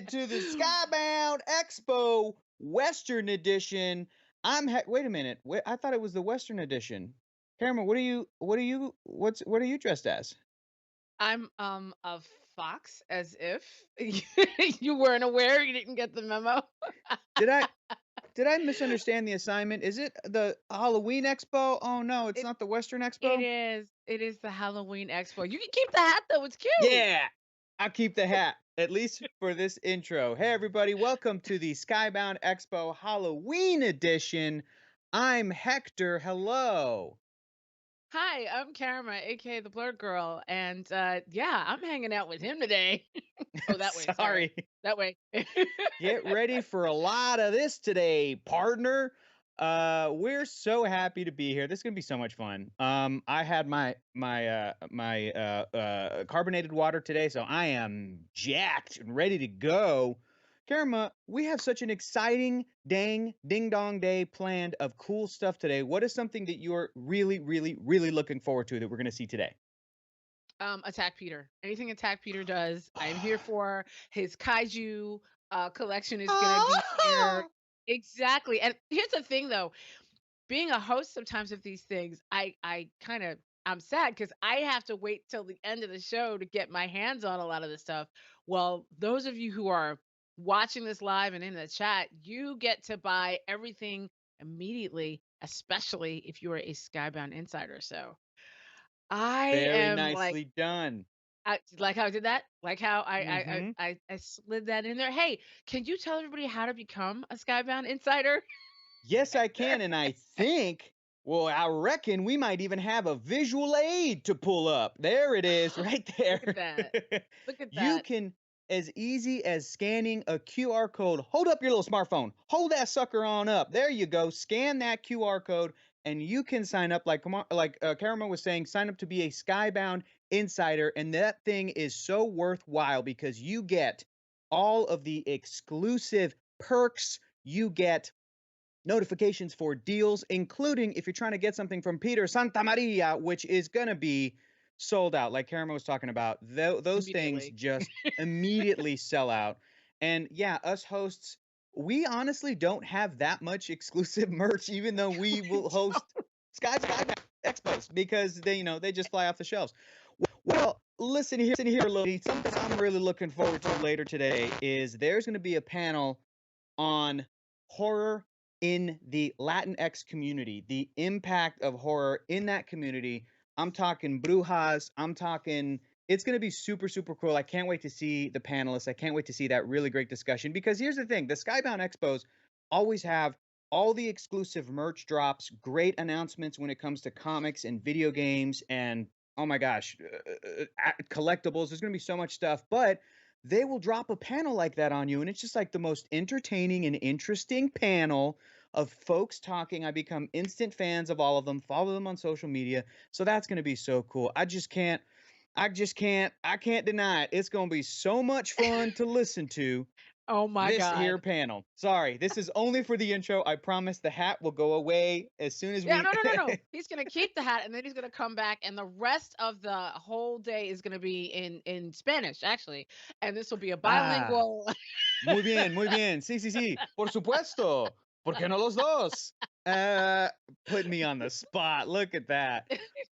it to the Skybound Expo Western Edition. Wait a minute. Wait, I thought it was the Western Edition. Cameron, what are you dressed as? I'm a fox, as if you weren't aware, you didn't get the memo. Did I did I misunderstand the assignment? Is it the Halloween Expo? Oh no, it's It not the Western it Expo. is. It is the Halloween Expo. You can keep the hat though, it's cute. Yeah, I'll keep the hat, at least for this intro. Hey, everybody, welcome to the Skybound Expo Halloween Edition. I'm Hector. Hello. Hi, I'm Karma, aka the Blurred Girl, and yeah, I'm hanging out with him today. Oh, that way, sorry. Sorry. That way. Get ready for a lot of this today, partner. We're so happy to be here. This is gonna be so much fun. I had my carbonated water today, so I am jacked and ready to go. Karma, we have such an exciting ding dong day planned of cool stuff today. What is something that you're really looking forward to that we're gonna see today? Attack Peter. Anything Attack Peter does, I'm here for. His kaiju collection is gonna be here. Oh! Exactly. And here's the thing though, being a host sometimes of these things, I kind of I'm sad because I have to wait till the end of the show to get my hands on a lot of this stuff. Well, those of you who are watching this live and in the chat, you get to buy everything immediately, especially if you are a Skybound insider. So I Very am like, nicely done. like how I did that, like how Mhm. I slid that in there. Hey, can you tell everybody how to become a Skybound insider? Yes, I can, and I reckon we might even have a visual aid to pull up. There it is, right Look at there. that. Look at You that. can, as easy as scanning a QR code, hold up your little smartphone, hold that sucker on up. There you go. Scan that QR code, and you can sign up. Like Karama was saying, sign up to be a Skybound insider, and that thing is so worthwhile because you get all of the exclusive perks. You get notifications for deals, including if you're trying to get something from Peter Santa Maria, which is going to be sold out. Like Karen was talking about, those things Immediately. just immediately sell out. And yeah, us hosts, we honestly don't have that much exclusive merch, even though we will host Sky Expos because they just fly off the shelves. Well, listen here, Lodi. Something I'm really looking forward to later today is there's going to be a panel on horror in the Latinx community, the impact of horror in that community. I'm talking brujas. It's going to be super cool. I can't wait to see the panelists. I can't wait to see that really great discussion because here's the thing, the Skybound Expos always have all the exclusive merch drops, great announcements when it comes to comics and video games and oh my gosh, collectibles. There's going to be so much stuff, but they will drop a panel like that on you and it's just like the most entertaining and interesting panel of folks talking. I become instant fans of all of them, follow them on social media, so that's going to be so cool. I can't deny it. It's going to be so much fun to listen to Oh my this here god. panel. Sorry, this is only for the intro. I promise the hat will go away as soon as Yeah, we no. He's gonna keep the hat and then he's gonna come back and the rest of the whole day is gonna be in Spanish, actually. And this will be a Ah, bilingual. muy bien. Sí, sí, sí. Por supuesto. ¿Por qué no los dos? Put me on the spot. Look at that.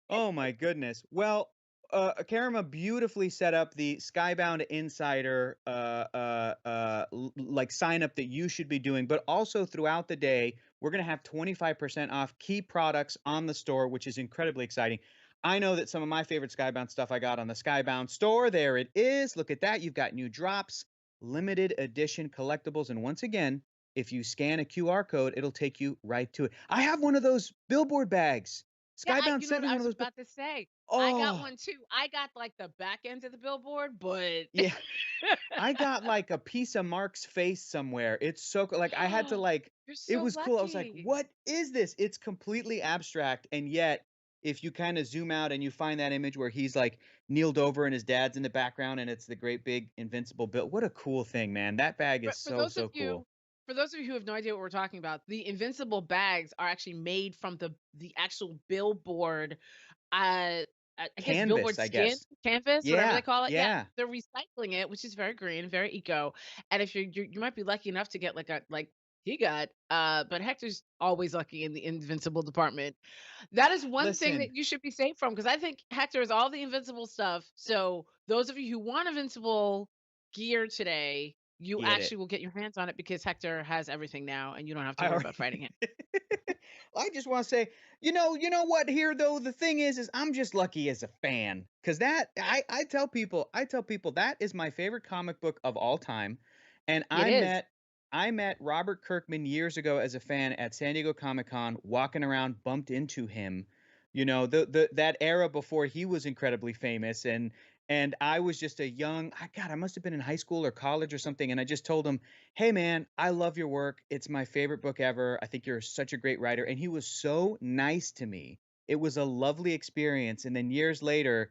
Oh my goodness. Well, Karima beautifully set up the Skybound Insider like sign up that you should be doing, but also throughout the day, we're gonna have 25% off key products on the store, which is incredibly exciting. I know that some of my favorite Skybound stuff I got on the Skybound store. There it is. Look at that. You've got new drops, limited edition collectibles, and once again, if you scan a QR code, it'll take you right to it. I have one of those billboard bags. Yeah, Skybound you know sent what me I one of was those. about to say. I got Oh, one too. I got like the back end of the billboard, but yeah. I got like a piece of Mark's face somewhere. It's so cool. Like I had to like, you're it so was cool. I was like, lucky. what is this? It's completely abstract. And yet, if you kind of zoom out and you find that image where he's like kneeled over and his dad's in the background and it's the great big invincible build. What a cool thing, man. That bag is But so cool. for those of you who have no idea what we're talking about, the invincible bags are actually made from the actual billboard. Uh I guess Canvas, billboard I skin, guess. canvas, whatever they Yeah, call it. Yeah, yeah. they're recycling it, which is very green, very eco. And if you might be lucky enough to get like he got, but Hector's always lucky in the invincible department. That is one thing Listen, that you should be safe from because I think Hector is all the invincible stuff. So those of you who want invincible gear today, you get it. actually will get your hands on it because Hector has everything now, and you don't have to I worry about already fighting him. I just want to say, you know what here though, the thing is I'm just lucky as a fan cuz that I tell people that is my favorite comic book of all time. And It is. I met Robert Kirkman years ago as a fan at San Diego Comic-Con, walking around, bumped into him. The that era before he was incredibly famous, and I was just a young, God, I must have been in high school or college or something, and I just told him, "Hey man, I love your work. It's my favorite book ever. I think you're such a great writer." And he was so nice to me. It was a lovely experience. And then years later,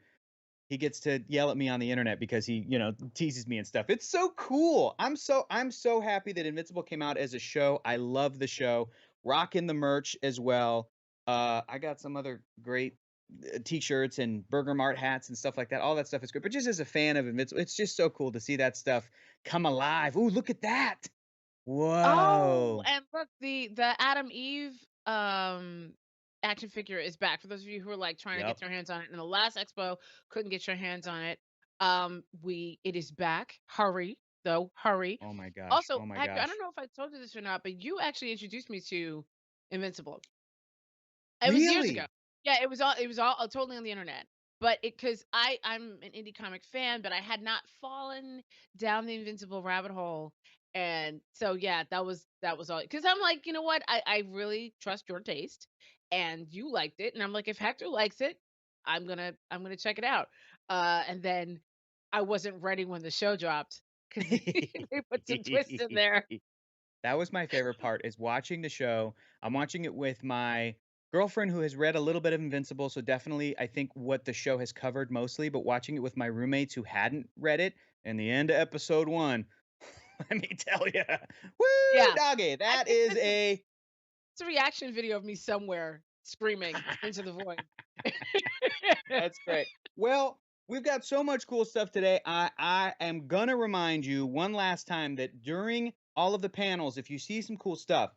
he gets to yell at me on the internet because he, teases me and stuff. It's so cool. I'm so happy that Invincible came out as a show. I love the show. Rocking the merch as well. I got some other great t-shirts and Burger Mart hats and stuff like that. All that stuff is great. But just as a fan of Invincible, it's just so cool to see that stuff come alive. Ooh, look at that. Oh, Whoa. and look, the Adam Eve action figure is back. For those of you who are like trying to get Yep. their hands on it in the last expo, couldn't get your hands on it. We it is back. Hurry, though, hurry. Oh my gosh. Also, Oh my Hector, I don't gosh. know if I told you this or not, but you actually introduced me to Invincible. It was years ago. Really? Yeah, it was all totally on the internet. But it because I'm an indie comic fan, but I had not fallen down the Invincible rabbit hole. And so yeah, that was all because I'm like, you know what? I really trust your taste and you liked it. And I'm like, if Hector likes it, I'm gonna check it out. And then I wasn't ready when the show dropped because they put some twists in there. That was my favorite part is watching the show. I'm watching it with my girlfriend who has read a little bit of Invincible, so definitely I think what the show has covered mostly, but watching it with my roommates who hadn't read it, and the end of episode 1, let me tell you, woo, Yeah. doggy, I that think is this is a It's a reaction video of me somewhere screaming into the void. That's great. Well, we've got so much cool stuff today. I am gonna remind you one last time that during all of the panels, if you see some cool stuff,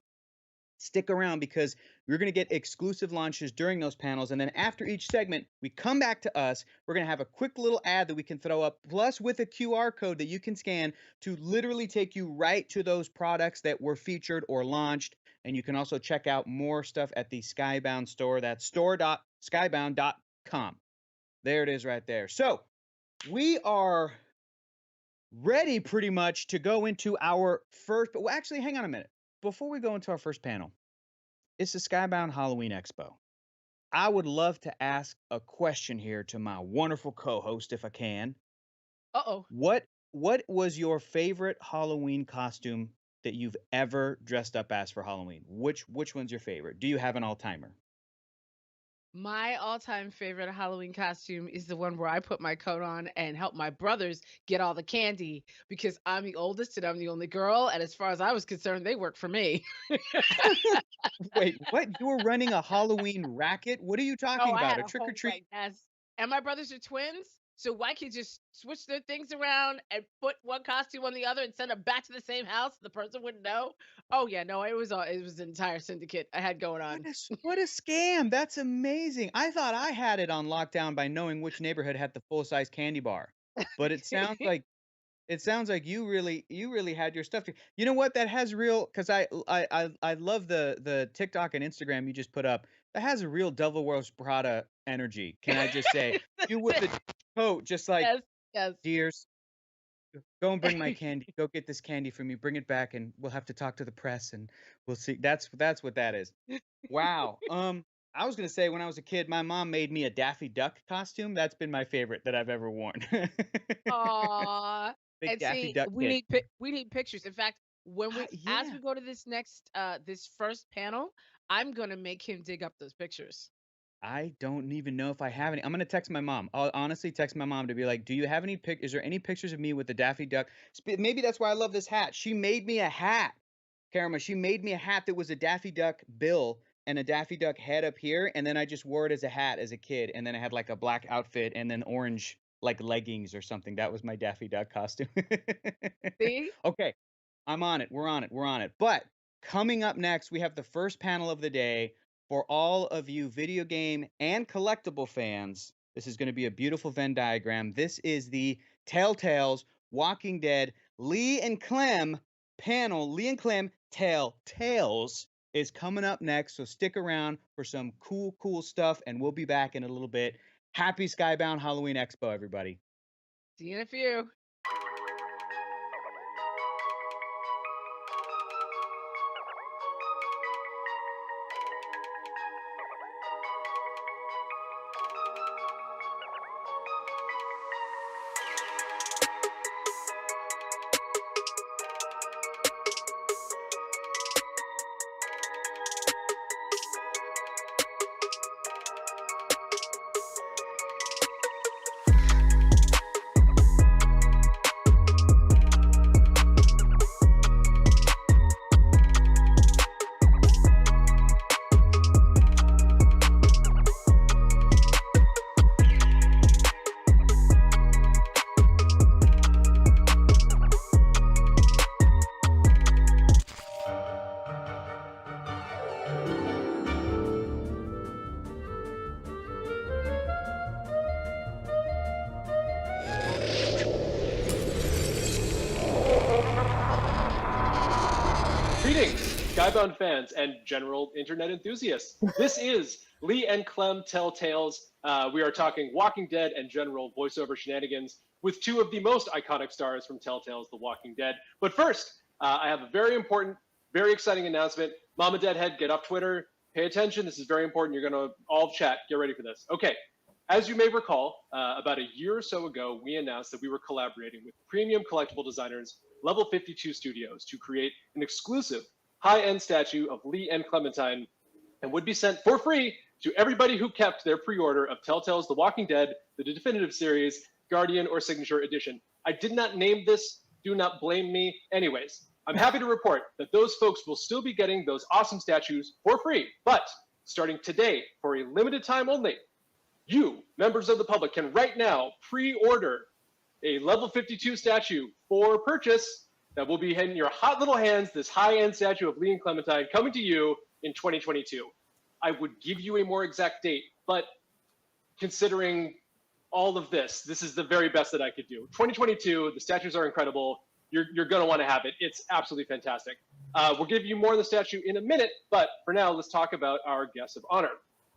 stick around because you're going to get exclusive launches during those panels. And then after each segment, we come back to us. We're going to have a quick little ad that we can throw up, plus with a QR code that you can scan to literally take you right to those products that were featured or launched. And you can also check out more stuff at the Skybound store. That's store.skybound.com. There it is right there. So we are ready pretty much to go into our first, but well, actually, hang on a minute. Before we go into our first panel, it's the Skybound Halloween Expo. I would love to ask a question here to my wonderful co-host, if I can. Uh-oh. What was your favorite Halloween costume that you've ever dressed up as for Halloween? Which one's your favorite? Do you have an all-timer? My all-time favorite Halloween costume is the one where I put my coat on and help my brothers get all the candy because I'm the oldest and I'm the only girl. And as far as I was concerned, they worked for me. Wait, what? You were running a Halloween racket? What are you Oh, talking I about? had A a trick or whole treat? yes. And my brothers are twins, so why can't just switch their things around and put one costume on the other and send them back to the same house? The person wouldn't know. Oh yeah, no, it was an entire syndicate I had going on. What a scam. That's amazing. I thought I had it on lockdown by knowing which neighborhood had the full-size candy bar. But it sounds like you really had your stuff. You know what? That has real because I love the TikTok and Instagram you just put up. That has a real Devil Wears Prada energy. Can I just say you with the coat, just like Yes, yes. dears, go and bring my candy. Go get this candy for me. Bring it back, and we'll have to talk to the press, and we'll see. That's what that is. Wow. I was gonna say when I was a kid, my mom made me a Daffy Duck costume. That's been my favorite that I've ever worn. Aw. Big And Daffy see, Duck kid. we need pictures. In fact, when we as Yeah. we go to this first panel, I'm gonna make him dig up those pictures. I don't even know if I have any. I'm gonna text my mom. I'll honestly text my mom to be like, "Do you have any Is there any pictures of me with the Daffy Duck?" Maybe that's why I love this hat. She made me a hat, Karama. She made me a hat that was a Daffy Duck bill and a Daffy Duck head up here, and then I just wore it as a hat as a kid, and then I had like a black outfit and then orange like leggings or something. That was my Daffy Duck costume. See? Okay, I'm on it. We're on it. We're on it. But coming up next, we have the first panel of the day for all of you video game and collectible fans. This is going to be a beautiful Venn diagram. This is the Telltale's Walking Dead Lee and Clem panel. Lee and Clem Telltales is coming up next, so stick around for some cool stuff, and we'll be back in a little bit. Happy Skybound Halloween Expo, everybody. See you in a few. Greetings, Skybound fans and general internet enthusiasts. This is Lee and Clem Telltales. We are talking Walking Dead and general voiceover shenanigans with two of the most iconic stars from Telltale's The Walking Dead. But first, I have a very important, very exciting announcement. Mama Deadhead, get off Twitter. Pay attention. This is very important. You're going to all chat. Get ready for this. Okay. As you may recall, about a year or so ago, we announced that we were collaborating with premium collectible designers Level 52 Studios to create an exclusive high-end statue of Lee and Clementine, and would be sent for free to everybody who kept their pre-order of Telltale's The Walking Dead, the definitive series, Guardian or Signature Edition. I did not name this. Do not blame me. Anyways, I'm happy to report that those folks will still be getting those awesome statues for free, but starting today, for a limited time only, you, members of the public, can right now pre-order a level 52 statue for purchase that will be in your hot little hands, this high-end statue of Lee and Clementine coming to you in 2022. I would give you a more exact date, but considering all of this, this is the very best that I could do. 2022, the statues are incredible. You're going to want to have it. It's absolutely fantastic. We'll give you more on the statue in a minute, but for now, let's talk about our guests of honor.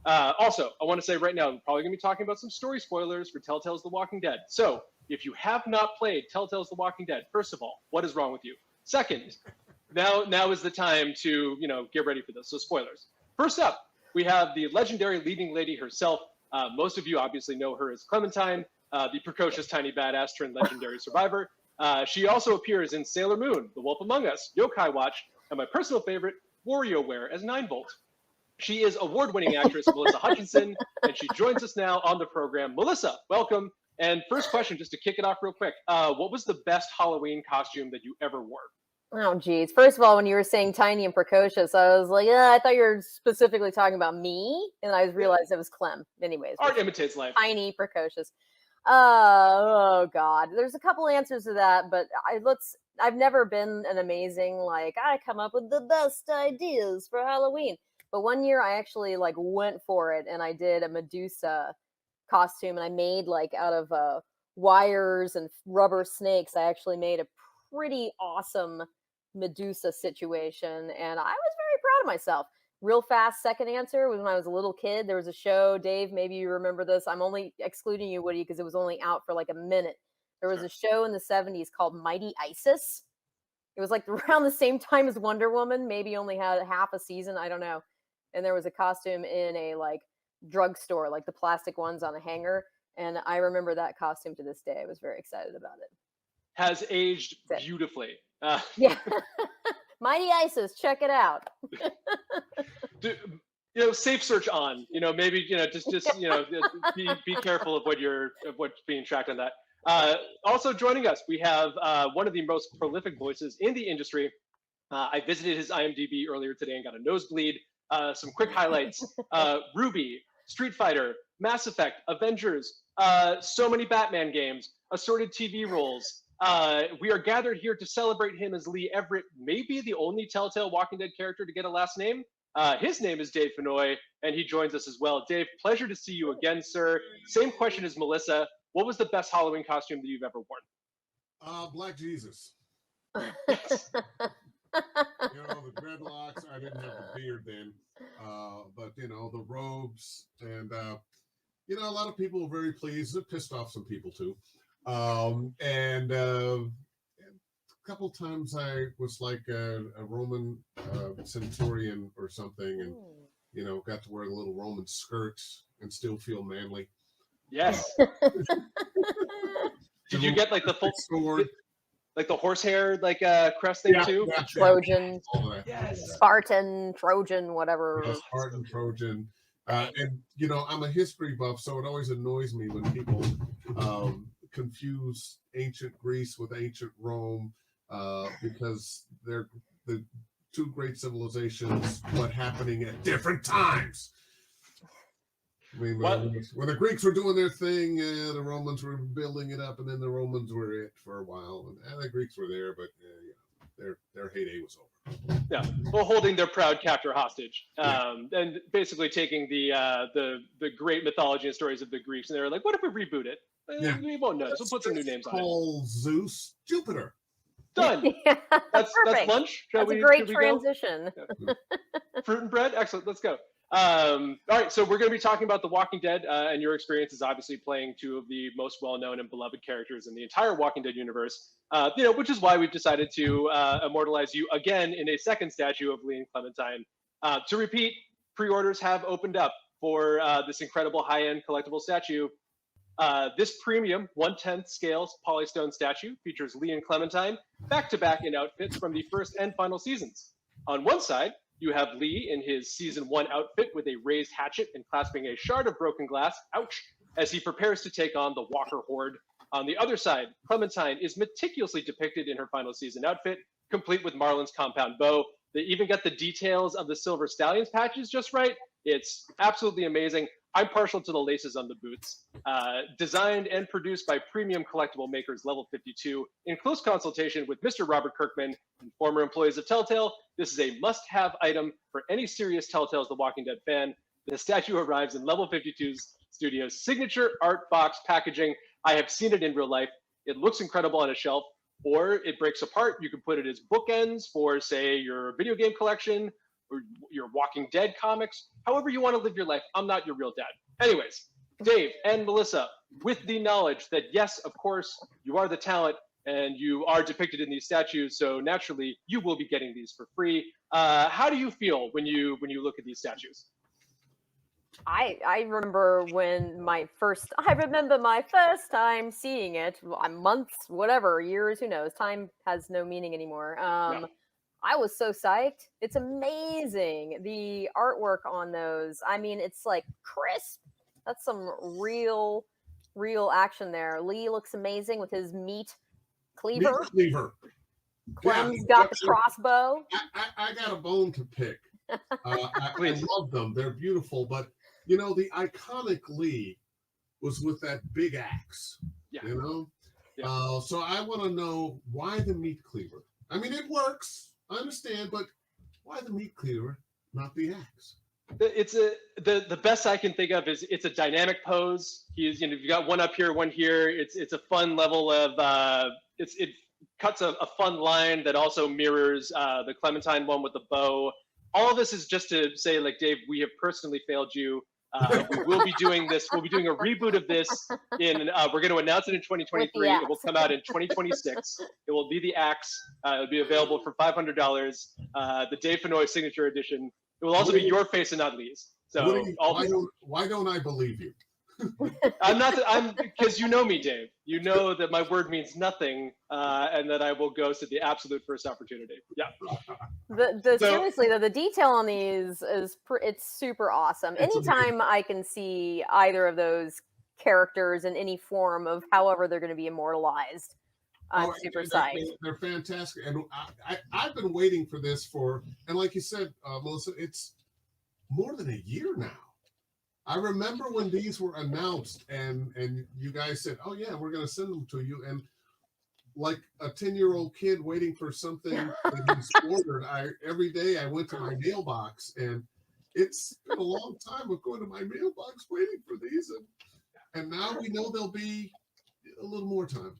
Also, I want to say right now, we're probably going to be talking about some story spoilers for Telltale's The Walking Dead. So if you have not played Telltale's The Walking Dead, first of all, what is wrong with you? Second, now is the time to, get ready for this. So spoilers. First up, we have the legendary leading lady herself. Most of you obviously know her as Clementine, the precocious tiny badass turned legendary survivor. She also appears in Sailor Moon, The Wolf Among Us, Yokai Watch, and my personal favorite, WarioWare as 9-Volt. She is award-winning actress Melissa Hutchinson, and she joins us now on the program. Melissa, welcome. And first question, just to kick it off real quick, what was the best Halloween costume that you ever wore? Oh, geez. First of all, when you were saying tiny and precocious, I was like, I thought you were specifically talking about me. And I realized it was Clem. Anyways. Art imitates life. Tiny, precocious. Oh, God. There's a couple answers to that, but I've never been an amazing, I come up with the best ideas for Halloween. But one year I actually, went for it, and I did a Medusa costume, and I made, out of wires and rubber snakes, I actually made a pretty awesome Medusa situation, and I was very proud of myself. Real fast second answer was when I was a little kid. There was a show, Dave, maybe you remember this. I'm only excluding you, Woody, because it was only out for a minute. There was a show in the 70s called Mighty Isis. It was around the same time as Wonder Woman, maybe only had half a season, I don't know. And there was a costume in a drugstore, the plastic ones on a hanger. And I remember that costume to this day. I was very excited about it. Has aged beautifully. Yeah. Mighty Isis, check it out. Safe search on. Maybe just be careful of what's being tracked on that. Also joining us, we have one of the most prolific voices in the industry. I visited his IMDb earlier today and got a nosebleed. some quick highlights. Ruby, Street Fighter, Mass Effect, Avengers, so many Batman games, assorted TV roles. We are gathered here to celebrate him as Lee Everett, maybe the only Telltale Walking Dead character to get a last name. His name is Dave Fenoy, and he joins us as well. Dave, pleasure to see you again, sir. Same question as Melissa. What was the best Halloween costume that you've ever worn? Black Jesus. Yes. The dreadlocks. I didn't have the beard then, but the robes, and a lot of people were very pleased. It pissed off some people too, and a couple times I was like a Roman centurion or something, and got to wear a little Roman skirt and still feel manly. Yes. Did you get like the full sword? Like the horsehair, crest thing too. Yeah, Trojan, yes. Spartan, Trojan, whatever. Yeah, Spartan, Trojan, and I'm a history buff, so it always annoys me when people confuse ancient Greece with ancient Rome, because they're the two great civilizations, but happening at different times. I mean, when the Greeks were doing their thing, the Romans were building it up, and then the Romans were it for a while, and the Greeks were there, but their heyday was over. Yeah, well, holding their proud captor hostage, and basically taking the great mythology and stories of the Greeks, and they were like, "What if we reboot it? We won't notice. We'll put some new names on it." Call Zeus Jupiter. Done. Yeah, That's perfect. lunch. That's a great transition. Fruit and bread. Excellent. Let's go. All right, so we're going to be talking about The Walking Dead, and your experience is obviously playing two of the most well-known and beloved characters in the entire Walking Dead universe, which is why we've decided to immortalize you again in a second statue of Lee and Clementine. To repeat, pre-orders have opened up for this incredible high-end collectible statue. This premium 1/10 scale polystone statue features Lee and Clementine back-to-back in outfits from the first and final seasons. On one side, you have Lee in his season 1 outfit with a raised hatchet and clasping a shard of broken glass, ouch, as he prepares to take on the Walker Horde. On the other side, Clementine is meticulously depicted in her final season outfit, complete with Marlin's compound bow. They even got the details of the Silver Stallions patches just right. It's absolutely amazing. I'm partial to the laces on the boots. Designed and produced by premium collectible makers Level 52 in close consultation with Mr. Robert Kirkman and former employees of Telltale, this is a must-have item for any serious Telltale's The Walking Dead fan. The statue arrives in Level 52's studio's signature art box packaging. I have seen it in real life. It looks incredible on a shelf, or it breaks apart. You can put it as bookends for, say, your video game collection, or your Walking Dead comics, however you want to live your life. I'm not your real dad. Anyways, Dave and Melissa, with the knowledge that, yes, of course, you are the talent and you are depicted in these statues, so naturally you will be getting these for free. How do you feel when you look at these statues? I remember my first time seeing it, months, whatever, years, who knows, time has no meaning anymore. No. I was so psyched. It's amazing. The artwork on those. I mean, it's like crisp. That's some real action there. Lee looks amazing with his meat cleaver. Meat cleaver. Clem's got the crossbow. I got a bone to pick. I love them. They're beautiful. But, the iconic Lee was with that big axe. Yeah. Yeah. So I want to know why the meat cleaver. I mean, it works. I understand, but why the meat cleaver, not the axe? It's the best I can think of is it's a dynamic pose. You've got one up here, one here. It's a fun level of it cuts a fun line that also mirrors the Clementine one with the bow. All of this is just to say, like, Dave, we have personally failed you. We will be doing this. We'll be doing a reboot of this we're going to announce it in 2023. It will come out in 2026. It will be the axe. It'll be available for $500. The Dave Fenoy signature edition. It will also be your face and not Lee's. So why don't I believe you? I'm because you know me, Dave. You know that my word means nothing, and that I will ghost at the absolute first opportunity. Yeah. Seriously though, the detail on these it's super awesome. Anytime I can see either of those characters in any form of however they're going to be immortalized, I'm super psyched. They're fantastic, and I've been waiting for this and like you said, Melissa, more than a year now. I remember when these were announced and you guys said, oh yeah, we're going to send them to you. And like a 10-year-old kid waiting for something that he's ordered, every day I went to my mailbox, and it's been a long time of going to my mailbox waiting for these. And now we know there'll be a little more time.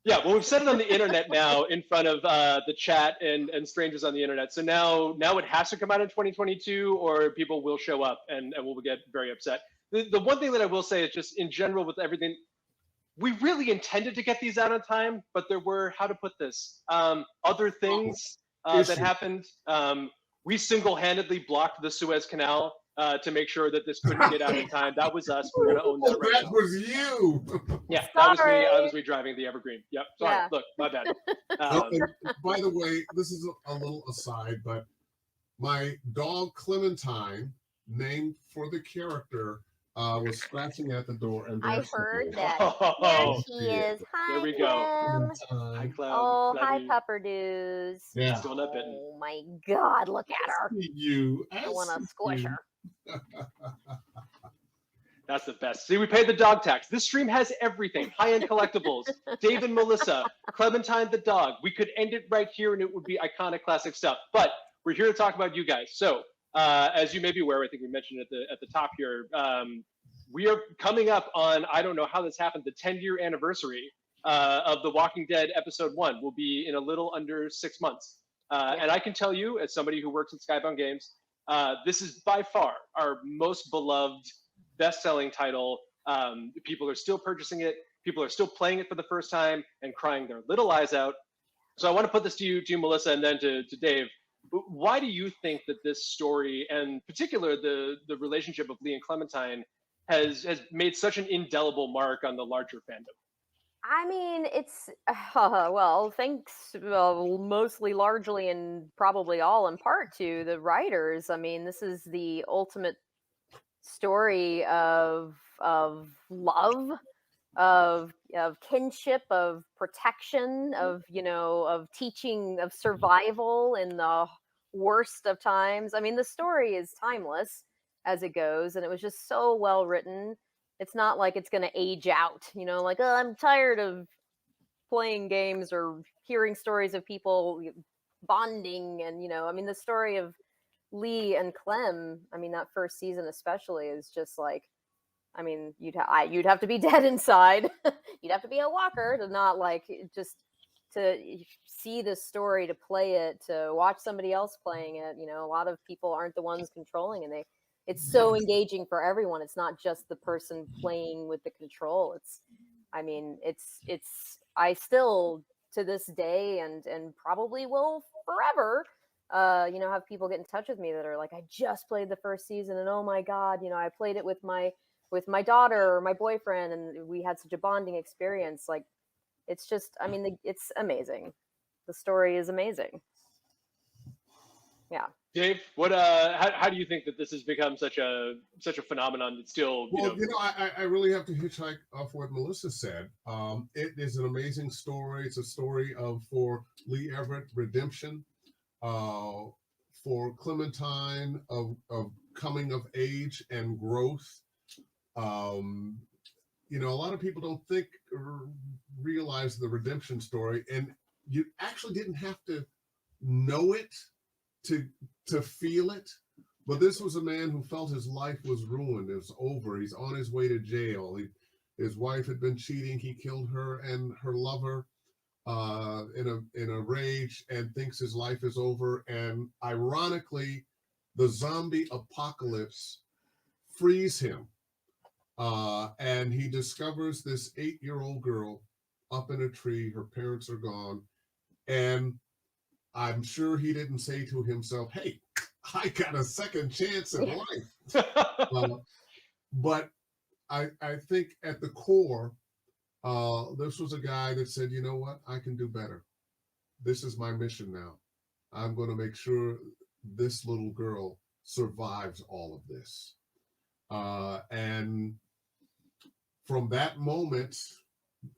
Yeah, well, we've said it on the internet now in front of the chat and strangers on the internet. So now it has to come out in 2022, or people will show up and we'll get very upset. The one thing that I will say is just in general with everything, we really intended to get these out on time, but there were, how to put this, other things that happened. We single-handedly blocked the Suez Canal to make sure that this couldn't get out in time. That was us. We're going to own that right That now. was you. Yeah, that was me. That was me driving the Evergreen. Yep. Sorry. Yeah. Look, my bad. And by the way, this is a little aside, but my dog Clementine, named for the character, was scratching at the door, and I there she heard is. that. Oh, There she is. Hi, there we go. Clem. Hi, Clem. Oh, Glad hi, you- Pupperdoos. Yeah. Still not bitten. Oh my God, look at her. You. I want to squish her. That's the best. See, we paid the dog tax. This stream has everything. High-end collectibles. Dave and Melissa, Clementine the dog. We could end it right here and it would be iconic classic stuff. But we're here to talk about you guys. So as you may be aware, I think we mentioned at the top here, we are coming up on, I don't know how this happened, the 10-year anniversary of The Walking Dead episode 1 will be in a little under 6 months. And I can tell you, as somebody who works at Skybound Games, this is by far our most beloved, best-selling title. People are still purchasing it. People are still playing it for the first time and crying their little eyes out. So I want to put this to you, Melissa, and then to Dave. Why do you think that this story, and in particular the relationship of Lee and Clementine, has made such an indelible mark on the larger fandom? I mean, it's, well, thanks, mostly, largely, and probably all in part to the writers. I mean, this is the ultimate story of love, of kinship, of protection, of teaching, of survival in the worst of times. I mean, the story is timeless as it goes, and it was just so well written. It's not like it's going to age out, like, oh, I'm tired of playing games or hearing stories of people bonding. And I mean, the story of Lee and Clem, I mean, that first season especially is just like, I mean, you'd have to be dead inside. You'd have to be a walker to not like just to see this story, to play it, to watch somebody else playing it. A lot of people aren't the ones controlling, and it's so engaging for everyone. It's not just the person playing with the control. I still to this day and probably will forever, have people get in touch with me that are like, I just played the first season and oh my God, I played it with my daughter or my boyfriend and we had such a bonding experience. Like, it's just, I mean, it's amazing. The story is amazing. Yeah. Dave, what? How do you think that this has become such a phenomenon that still? Well, I really have to hitchhike off what Melissa said. It is an amazing story. It's a story for Lee Everett redemption, for Clementine of coming of age and growth. A lot of people don't think or realize the redemption story, and you actually didn't have to know it to feel it. But this was a man who felt his life was ruined. It was over. He's on his way to jail. His wife had been cheating. He killed her and her lover in a rage, and thinks his life is over. And ironically, the zombie apocalypse frees him. And he discovers this 8-year-old girl up in a tree. Her parents are gone. And I'm sure he didn't say to himself, hey, I got a second chance in life. But I think at the core, this was a guy that said, you know what, I can do better. This is my mission now. I'm going to make sure this little girl survives all of this. And from that moment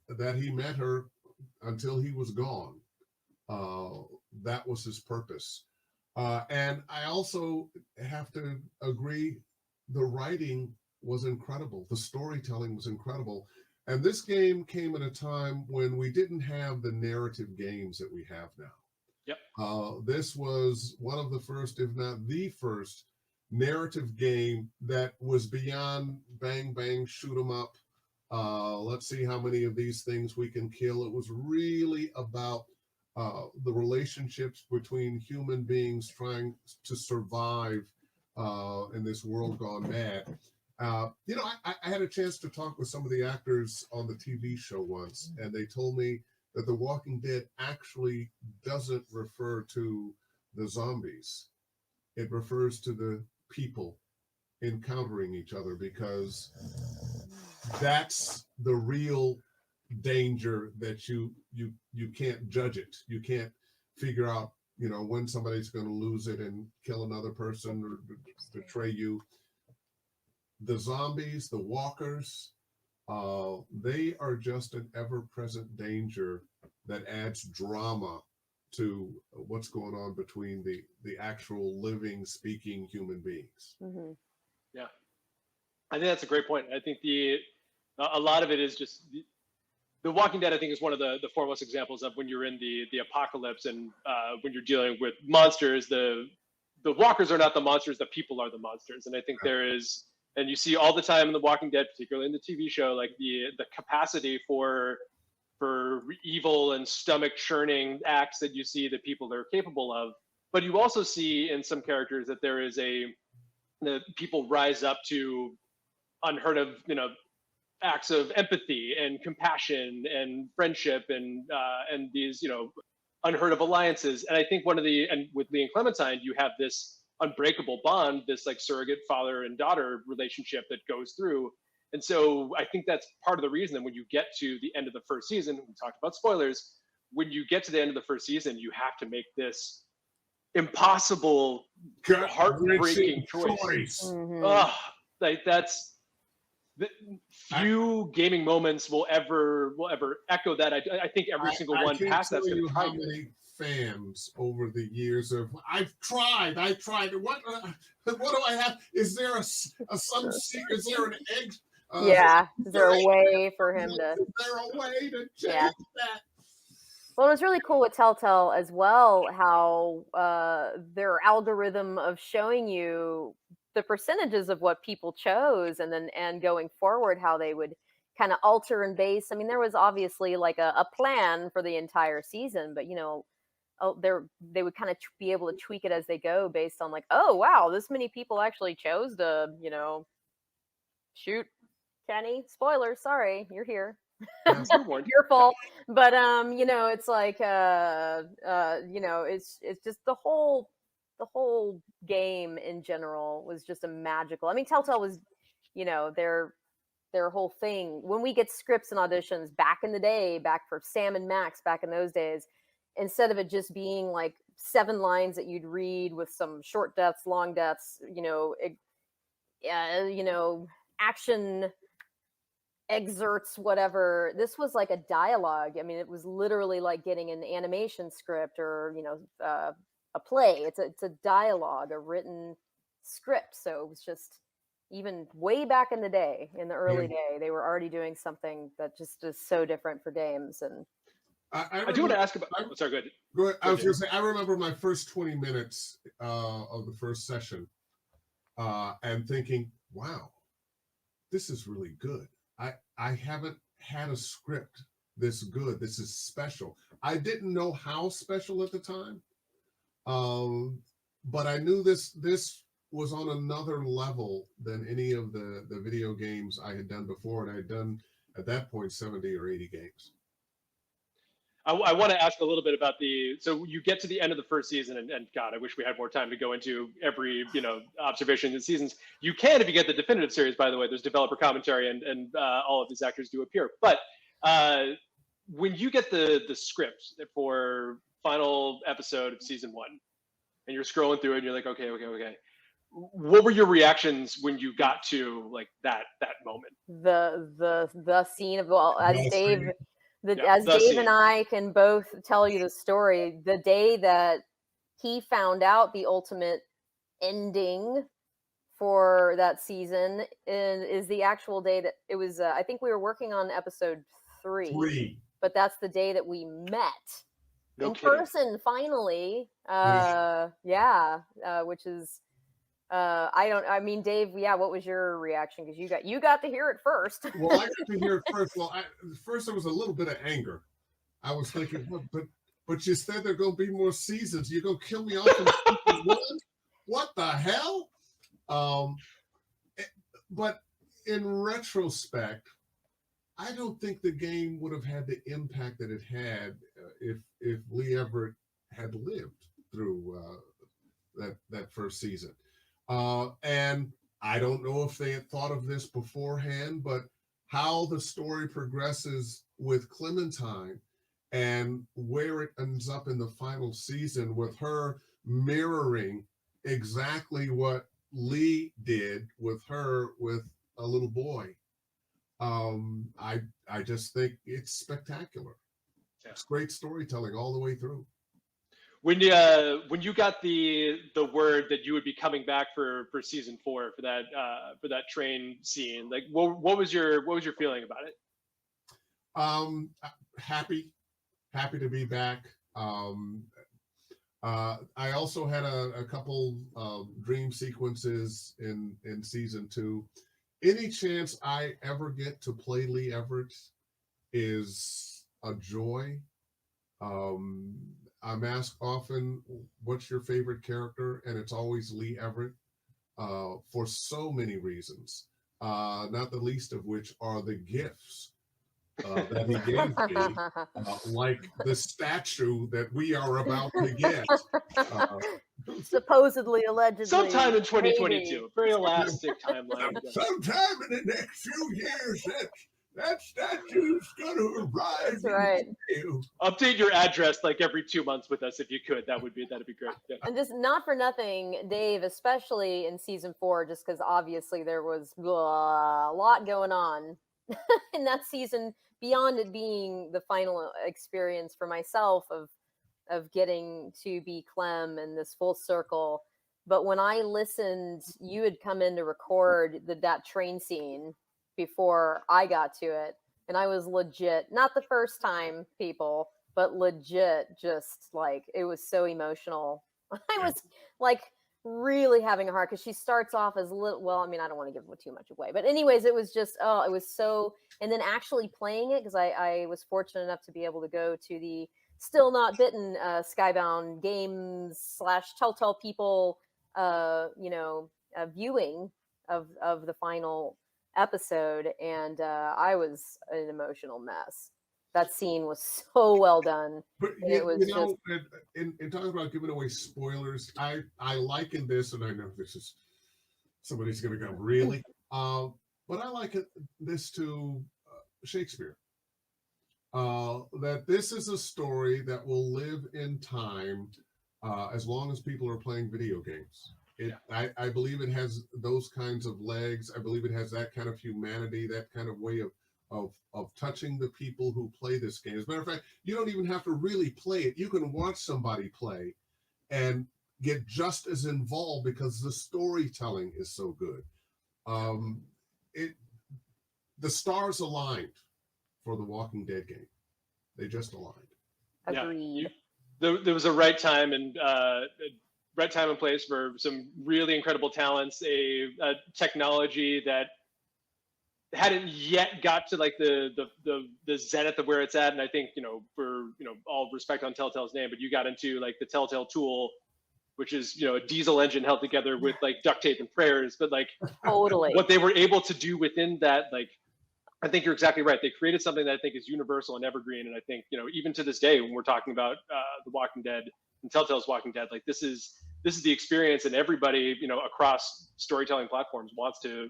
that he met her until he was gone, that was his purpose. And I also have to agree, the writing was incredible. The storytelling was incredible. And this game came at a time when we didn't have the narrative games that we have now. Yep. This was one of the first, if not the first, narrative game that was beyond bang, bang, shoot 'em up. Let's see how many of these things we can kill. It was really about the relationships between human beings trying to survive in this world gone mad. I had a chance to talk with some of the actors on the TV show once, and they told me that The Walking Dead actually doesn't refer to the zombies. It refers to the people encountering each other, because that's the real danger, that you can't judge it. You can't figure out, when somebody's going to lose it and kill another person or betray you. The zombies, the walkers, they are just an ever-present danger that adds drama to what's going on between the actual living, speaking human beings. Mm-hmm. Yeah, I think that's a great point. I think a lot of it is just the Walking Dead. I think is one of the foremost examples of when you're in the apocalypse, and when you're dealing with monsters. The walkers are not the monsters; the people are the monsters. And I think there is, and you see all the time in the Walking Dead, particularly in the TV show, like the capacity for evil and stomach churning acts that you see that people are capable of. But you also see in some characters that there is the people rise up to unheard of, acts of empathy and compassion and friendship and these, unheard of alliances. And I think and with Lee and Clementine, you have this unbreakable bond, this like surrogate father and daughter relationship that goes through. And so I think that's part of the reason that when you get to the end of the first season, we talked about spoilers, when you get to the end of the first season, you have to make this impossible, heartbreaking choice. Mm-hmm. That's few gaming moments will ever echo that. I think every single one past that's going to how many fans over the years of I've tried. What do I have? Is there some secret? Is there an egg? Is there a way for him to? Is there a way to change that? Well, it's really cool with Telltale as well, how their algorithm of showing you the percentages of what people chose, and going forward, how they would kind of alter and base. I mean, there was obviously like a plan for the entire season, but they would kind of be able to tweak it as they go based on like, oh wow, this many people actually chose to shoot Kenny. Spoilers, sorry, you're here. Your fault. But it's like it's just the whole game in general was just a magical. I mean, Telltale was, their whole thing. When we get scripts and auditions back in the day, back for Sam and Max back in those days, instead of it just being like 7 lines that you'd read with some short deaths, long deaths, action excerpts, whatever, this was like a dialogue. I mean, it was literally like getting an animation script or a play. It's a dialogue, a written script. So it was just, even way back in the day, in the early day, they were already doing something that just is so different for games. And I do want to ask about. Sorry, go ahead. Go ahead. I was going to say, I remember my first 20 minutes of the first session, and thinking, "Wow, this is really good. I haven't had a script this good. This is special." I didn't know how special at the time, but I knew this was on another level than any of the video games I had done before, and I had done at that point 70 or 80 games. I want to ask a little bit about so you get to the end of the first season, and God, I wish we had more time to go into every observation of the seasons. You can, if you get the definitive series, by the way. There's developer commentary, and all of these actors do appear. But when you get the script for final episode of season 1, and you're scrolling through it, and you're like, okay, what were your reactions when you got to like that moment? The scene of, well, as Dave. Dave and I can both tell you the story. The day that he found out the ultimate ending for that season is the actual day that it was. I think we were working on episode 3, but that's the day that we met No in kidding. person finally. Which is. I mean, Dave. Yeah, what was your reaction? Because you got to hear it first. Well, I got to hear it first. Well, first there was a little bit of anger. I was thinking, but you said there are going to be more seasons. You're going to kill me off in season 1? What the hell? But in retrospect, I don't think the game would have had the impact that it had if Lee Everett had lived through that first season. And I don't know if they had thought of this beforehand, but how the story progresses with Clementine and where it ends up in the final season with her mirroring exactly what Lee did with her with a little boy. I just think it's spectacular. Yeah. It's great storytelling all the way through. When you got the word that you would be coming back for season 4 for that train scene, like what was your feeling about it? Happy to be back. I also had a couple dream sequences in season 2. Any chance I ever get to play Lee Everett is a joy. I'm asked often, what's your favorite character? And it's always Lee Everett for so many reasons, not the least of which are the gifts that he gave me, like the statue that we are about to get. Supposedly, allegedly. Sometime in 2022. Very elastic timeline. Sometime in the next few years, that statue's going to arrive. That's right. Update your address like every 2 months with us if you could. That'd be great. Yeah. And just not for nothing, Dave, especially in season 4, just because obviously there was a lot going on in that season, beyond it being the final experience for myself of getting to be Clem and this full circle. But when I listened, you had come in to record that train scene before I got to it, and I was legit, not the first time, people, but legit, just like, it was so emotional. I was like really having a heart, because she starts off as little, well, I mean, I don't want to give too much away, but anyways, it was just, it was so, and then actually playing it, because I was fortunate enough to be able to go to the Still Not Bitten Skybound Games / Telltale People viewing of the final episode, and I was an emotional mess. That scene was so well done. But in talking about giving away spoilers, I liken this, and I know this is somebody's going to go really, but I liken this to Shakespeare. That this is a story that will live in time as long as people are playing video games. I believe it has those kinds of legs. I believe it has that kind of humanity, that kind of way of touching the people who play this game. As a matter of fact, you don't even have to really play it. You can watch somebody play and get just as involved because the storytelling is so good. The stars aligned for the Walking Dead game. They just aligned. Agreed. Yeah. There was a right time and place for some really incredible talents, a technology that hadn't yet got to like the zenith of where it's at. And I think, for all respect on Telltale's name, but you got into like the Telltale tool, which is a diesel engine held together with like duct tape and prayers, but like totally what they were able to do within that, like, I think you're exactly right. They created something that I think is universal and evergreen. And I think, even to this day, when we're talking about The Walking Dead and Telltale's Walking Dead, like this is the experience, and everybody, across storytelling platforms wants to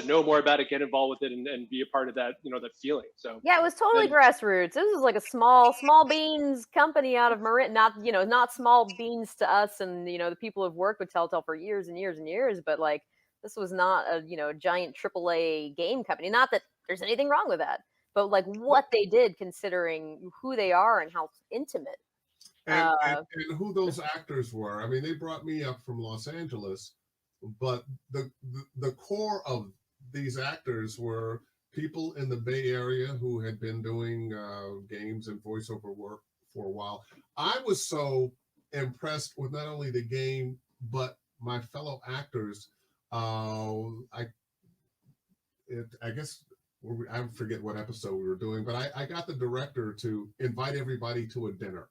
know more about it, get involved with it, and be a part of that, that feeling. So yeah, it was totally grassroots. This was like a small beans company out of Marin, not small beans to us and the people who've worked with Telltale for years and years and years, but like this was not a giant AAA game company. Not that there's anything wrong with that, but like what they did, considering who they are and how intimate And, and, Uh, and who those actors were. I mean, they brought me up from Los Angeles, but the core of these actors were people in the Bay Area who had been doing games and voiceover work for a while. I was so impressed with not only the game but my fellow actors. I guess I forget what episode we were doing, but I got the director to invite everybody to a dinner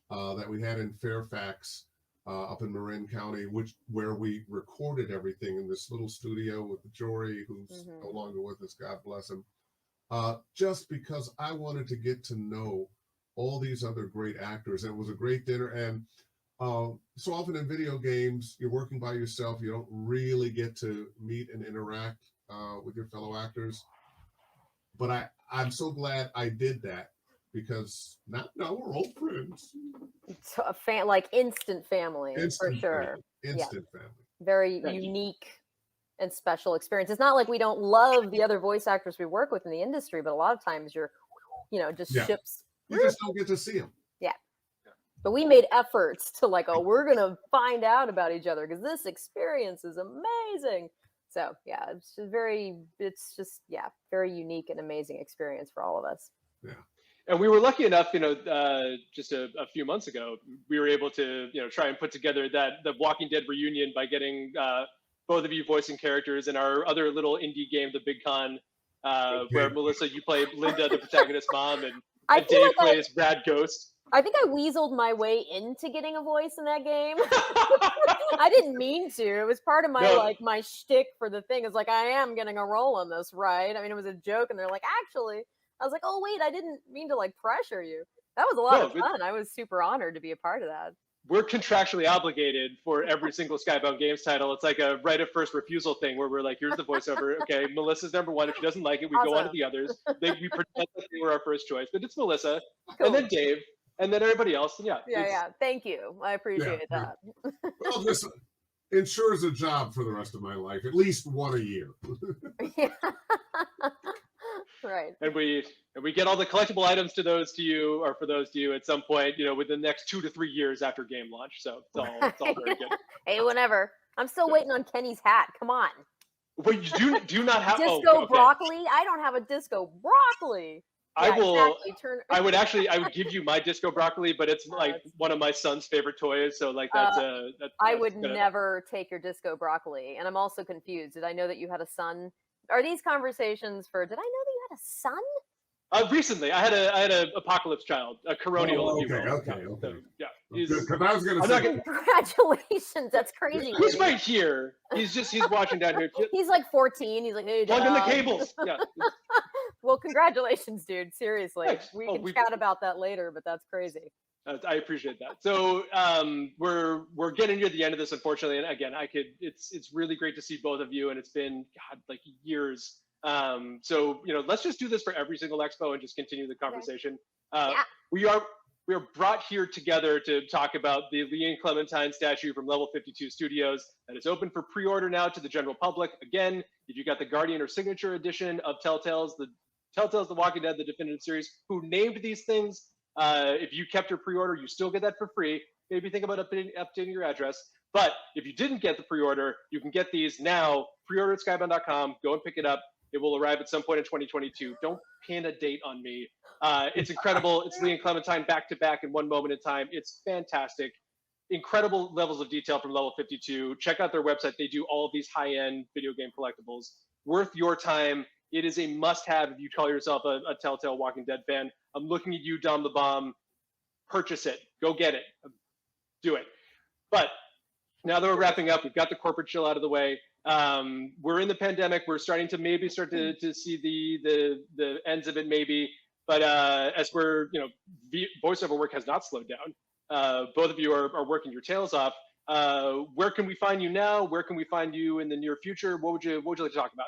that we had in Fairfax, up in Marin County, where we recorded everything in this little studio with Jory, who's no longer with us, God bless him. Just because I wanted to get to know all these other great actors. And it was a great dinner. And so often in video games, you're working by yourself. You don't really get to meet and interact with your fellow actors. But I'm so glad I did that, because now we're old friends. So like instant family, Instant for sure. family. Instant family. Very unique and special experience. It's not like we don't love the other voice actors we work with in the industry, but a lot of times you're, just ships. You just don't get to see them. Yeah. But we made efforts to we're going to find out about each other because this experience is amazing. So yeah, it's just very unique and amazing experience for all of us. Yeah. And we were lucky enough, just a few months ago, we were able to, try and put together the Walking Dead reunion by getting both of you voicing characters in our other little indie game, The Big Con, where Melissa, you play Linda, the protagonist mom, and Dave plays Brad Ghost. I think I weaseled my way into getting a voice in that game. I didn't mean to. It was part of my my shtick for the thing. It's like, I am getting a role in this, right? I mean, it was a joke, and they're like, actually. I was like, oh, wait, I didn't mean to pressure you. That was a lot of fun. I was super honored to be a part of that. We're contractually obligated for every single Skybound Games title. It's like a right of first refusal thing where we're like, here's the voiceover. Okay, Melissa's number one. If she doesn't like it, we go on to the others. We pretend like they were our first choice, but it's Melissa, and then Dave, and then everybody else. And yeah. Thank you. I appreciate that. Well, this ensures a job for the rest of my life, at least one a year. Yeah. Right. And we get all the collectible items for those to you at some point, within the next 2 to 3 years after game launch. So it's all very good. Hey, whenever. I'm still waiting on Kenny's hat. Come on. Well, you do not have disco broccoli. I don't have a disco broccoli. I would give you my disco broccoli, but it's one of my son's favorite toys. So I would never take your disco broccoli. And I'm also confused. Did I know that you had a son? Are these conversations did I know that you had a son? Recently, I had a apocalypse child, a coronial. Okay. So, yeah. Because I was going to say. Congratulations, that's crazy. He's right here. He's watching down here. He's like 14. He's like, hey, plug in the cables. Yeah. Well, congratulations, dude. Seriously, Thanks. we can chat about that later, but that's crazy. I appreciate that. So we're getting near the end of this, unfortunately. And again, it's really great to see both of you, and it's been years. So let's just do this for every single expo and just continue the conversation. We are brought here together to talk about the Lee and Clementine statue from Level 52 Studios that is open for pre-order now to the general public. Again, if you got the Guardian or Signature edition of Telltale's The Walking Dead, the definitive series, who named these things, if you kept your pre-order, you still get that for free. Maybe think about updating your address. But if you didn't get the pre-order, you can get these now. Pre-order at skybound.com. Go and pick it up. It will arrive at some point in 2022. Don't pin a date on me. It's incredible. It's Lee and Clementine back to back in one moment in time. It's fantastic. Incredible levels of detail from Level 52. Check out their website. They do all of these high-end video game collectibles. Worth your time. It is a must-have if you call yourself a Telltale Walking Dead fan. I'm looking at you, Dom the Bomb. Purchase it. Go get it. Do it. But now that we're wrapping up, we've got the corporate chill out of the way. We're in the pandemic. We're starting to start to see the ends of it, maybe. But as we're, voiceover work has not slowed down. Both of you are working your tails off. Where can we find you now? Where can we find you in the near future? What would you like to talk about?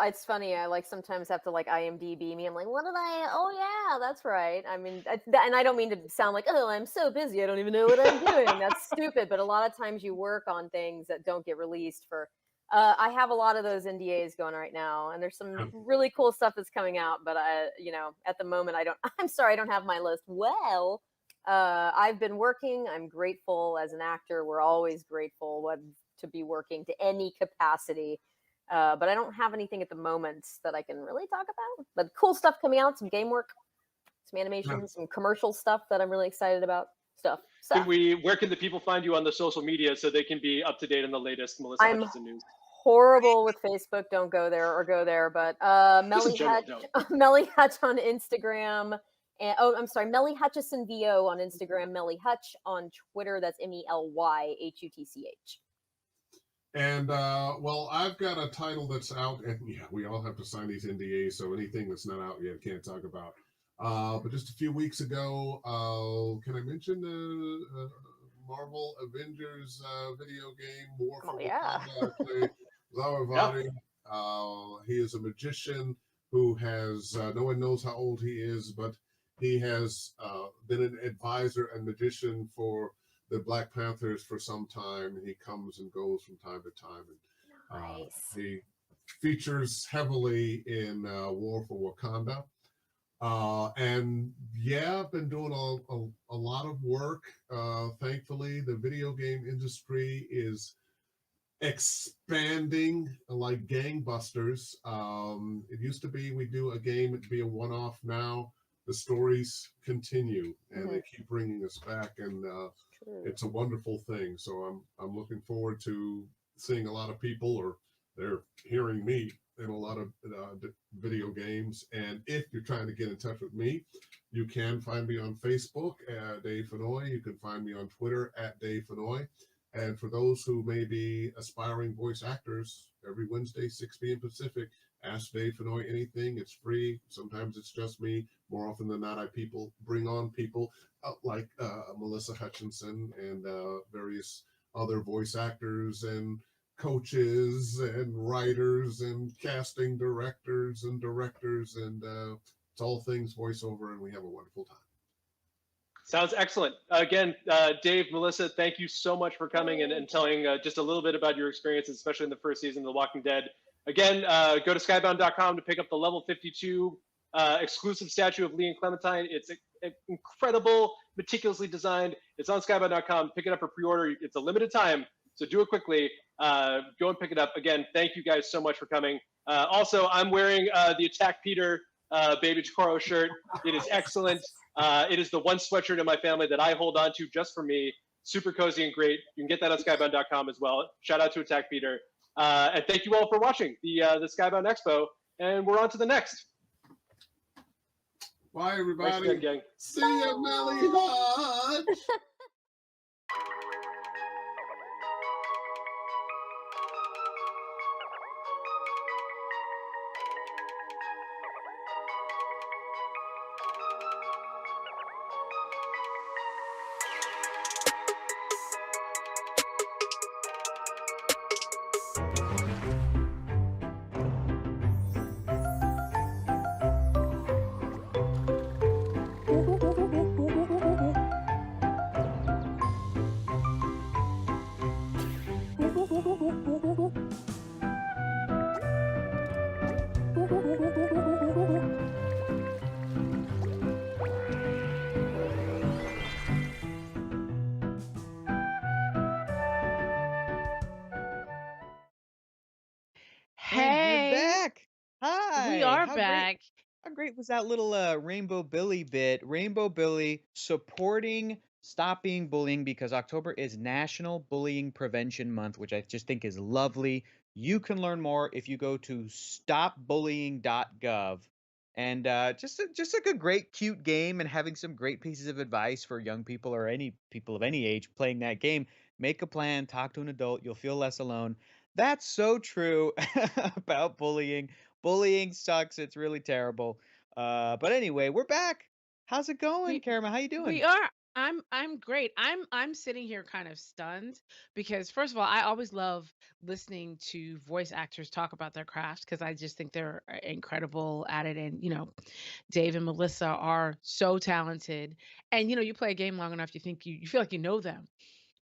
It's funny. I sometimes have to IMDb me. I'm like, what did I? Oh yeah, that's right. I mean, and I don't mean to sound like, oh, I'm so busy, I don't even know what I'm doing. That's stupid. But a lot of times you work on things that don't get released for I have a lot of those NDAs going right now, and there's some really cool stuff that's coming out. But at the moment, I don't. I'm sorry, I don't have my list. Well, I've been working. I'm grateful as an actor. We're always grateful to be working to any capacity. But I don't have anything at the moment that I can really talk about. But cool stuff coming out, some game work, some animation, some commercial stuff that I'm really excited about. Where can the people find you on the social media so they can be up to date on the latest Melissa Hutchinson news? Horrible with Facebook. Don't go there or go there. But Melly Hutch on Instagram. And, I'm sorry, Melly Hutchison VO on Instagram, Melly Hutch on Twitter. That's MELYHUTCH. And well, I've got a title that's out, and yeah, we all have to sign these NDAs, so anything that's not out yet can't talk about. But just a few weeks ago, can I mention the Marvel Avengers video game War for Wakanda? I play Zawavadi. He is a magician who has no one knows how old he is, but he has been an advisor and magician for the Black Panthers for some time, and he comes and goes from time to time. And he features heavily in War for Wakanda. And yeah, I've been doing a lot of work. Thankfully, the video game industry is expanding like gangbusters. It used to be we do a game, it'd be a one-off. Now the stories continue, and they keep bringing us back, and it's a wonderful thing. So I'm looking forward to seeing a lot of people, or they're hearing me in a lot of video games. And if you're trying to get in touch with me, you can find me on Facebook at Dave Fenoy. You can find me on Twitter at Dave Fenoy. And for those who may be aspiring voice actors, every Wednesday, 6 p.m. Pacific, ask Dave Fenoy anything. It's free. Sometimes it's just me. More often than not, I bring on people like Melissa Hutchinson and various other voice actors and coaches and writers and casting directors, and it's all things voiceover, and we have a wonderful time. Sounds excellent. Again, Dave, Melissa, thank you so much for coming and telling just a little bit about your experiences, especially in the first season of The Walking Dead. Again, go to skybound.com to pick up the level 52 exclusive statue of Lee and Clementine. It's incredible, meticulously designed. It's on skybound.com. Pick it up for pre-order. It's a limited time, so do it quickly. Go and pick it up. Again, thank you guys so much for coming. Also, I'm wearing the Attack Peter Baby Chikoro shirt. It is excellent. It is the one sweatshirt in my family that I hold on to just for me. Super cozy and great. You can get that on skybound.com as well. Shout out to Attack Peter. And thank you all for watching the Skybound Expo. And we're on to the next. Bye, everybody. Thanks, gang. See you, Melly Hutch. Hey, you're back. Hi. We are back. How great was that little Rainbow Billy bit? Rainbow Billy supporting Stop Being Bullying, because October is National Bullying Prevention Month, which I just think is lovely. You can learn more if you go to stopbullying.gov. And just like a great, cute game, and having some great pieces of advice for young people or any people of any age playing that game. Make a plan, talk to an adult, you'll feel less alone. That's so true about bullying. Bullying sucks. It's really terrible. But anyway, we're back. How's it going, Caramel? How you doing? We are. I'm great. I'm sitting here kind of stunned because first of all, I always love listening to voice actors talk about their craft because I just think they're incredible at it. And Dave and Melissa are so talented. And you play a game long enough, you think you feel like you know them.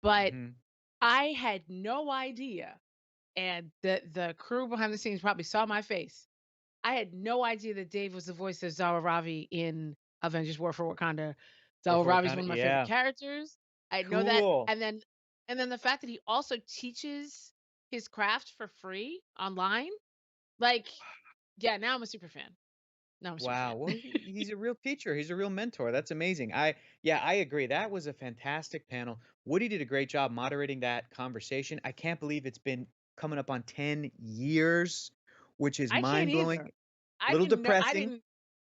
But Mhm. I had no idea and the crew behind the scenes probably saw my face. I had no idea that Dave was the voice of Zara Ravi in Avengers: War for Wakanda. War Zara for Ravi's Wakanda. one of my favorite Yeah. characters. I know that, Cool. and then the fact that he also teaches his craft for free online, like, yeah, now I'm a super fan. Now I'm a super Wow. fan. Well, he's a real teacher. He's a real mentor. That's amazing. Yeah, I agree. That was a fantastic panel. Woody did a great job moderating that conversation. I can't believe it's been coming up on 10 years, which is I can't mind-blowing, either. a I little didn't know. I depressing. didn't.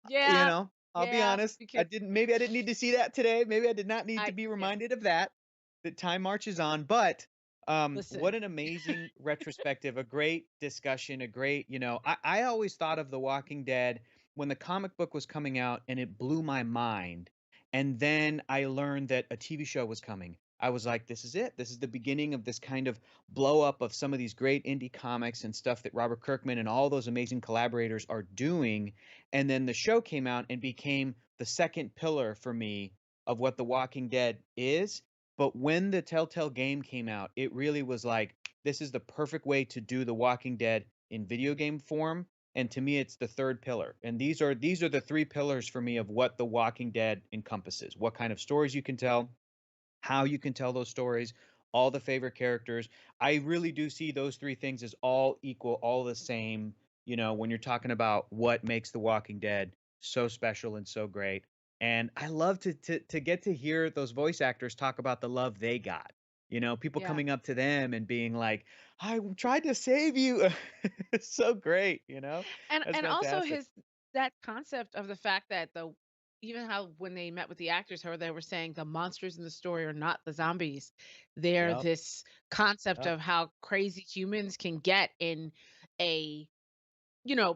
Yeah, I'll be yeah, honest. because Maybe I didn't need to see that today. Maybe I did not need to I be yeah. reminded of that time marches on. But what Listen, an amazing retrospective, a great discussion, a great, I always thought of The Walking Dead when the comic book was coming out and it blew my mind. And then I learned that a TV show was coming. I was like, this is it. This is the beginning of this kind of blow up of some of these great indie comics and stuff that Robert Kirkman and all those amazing collaborators are doing. And then the show came out and became the second pillar for me of what The Walking Dead is. But when the Telltale game came out, it really was like, this is the perfect way to do The Walking Dead in video game form. And to me, it's the third pillar. And these are the three pillars for me of what The Walking Dead encompasses. What kind of stories you can tell, how you can tell those stories, all the favorite characters. I really do see those three things as all equal, all the same, when you're talking about what makes The Walking Dead so special and so great. And I love to get to hear those voice actors talk about the love they got. People yeah. coming up to them and being like, I tried to save you. It's so great, That's And also fantastic. his that concept of the fact that the even how when they met with the actors, how they were saying the monsters in the story are not the zombies. They're Yep. this concept Yep. of how crazy humans can get in a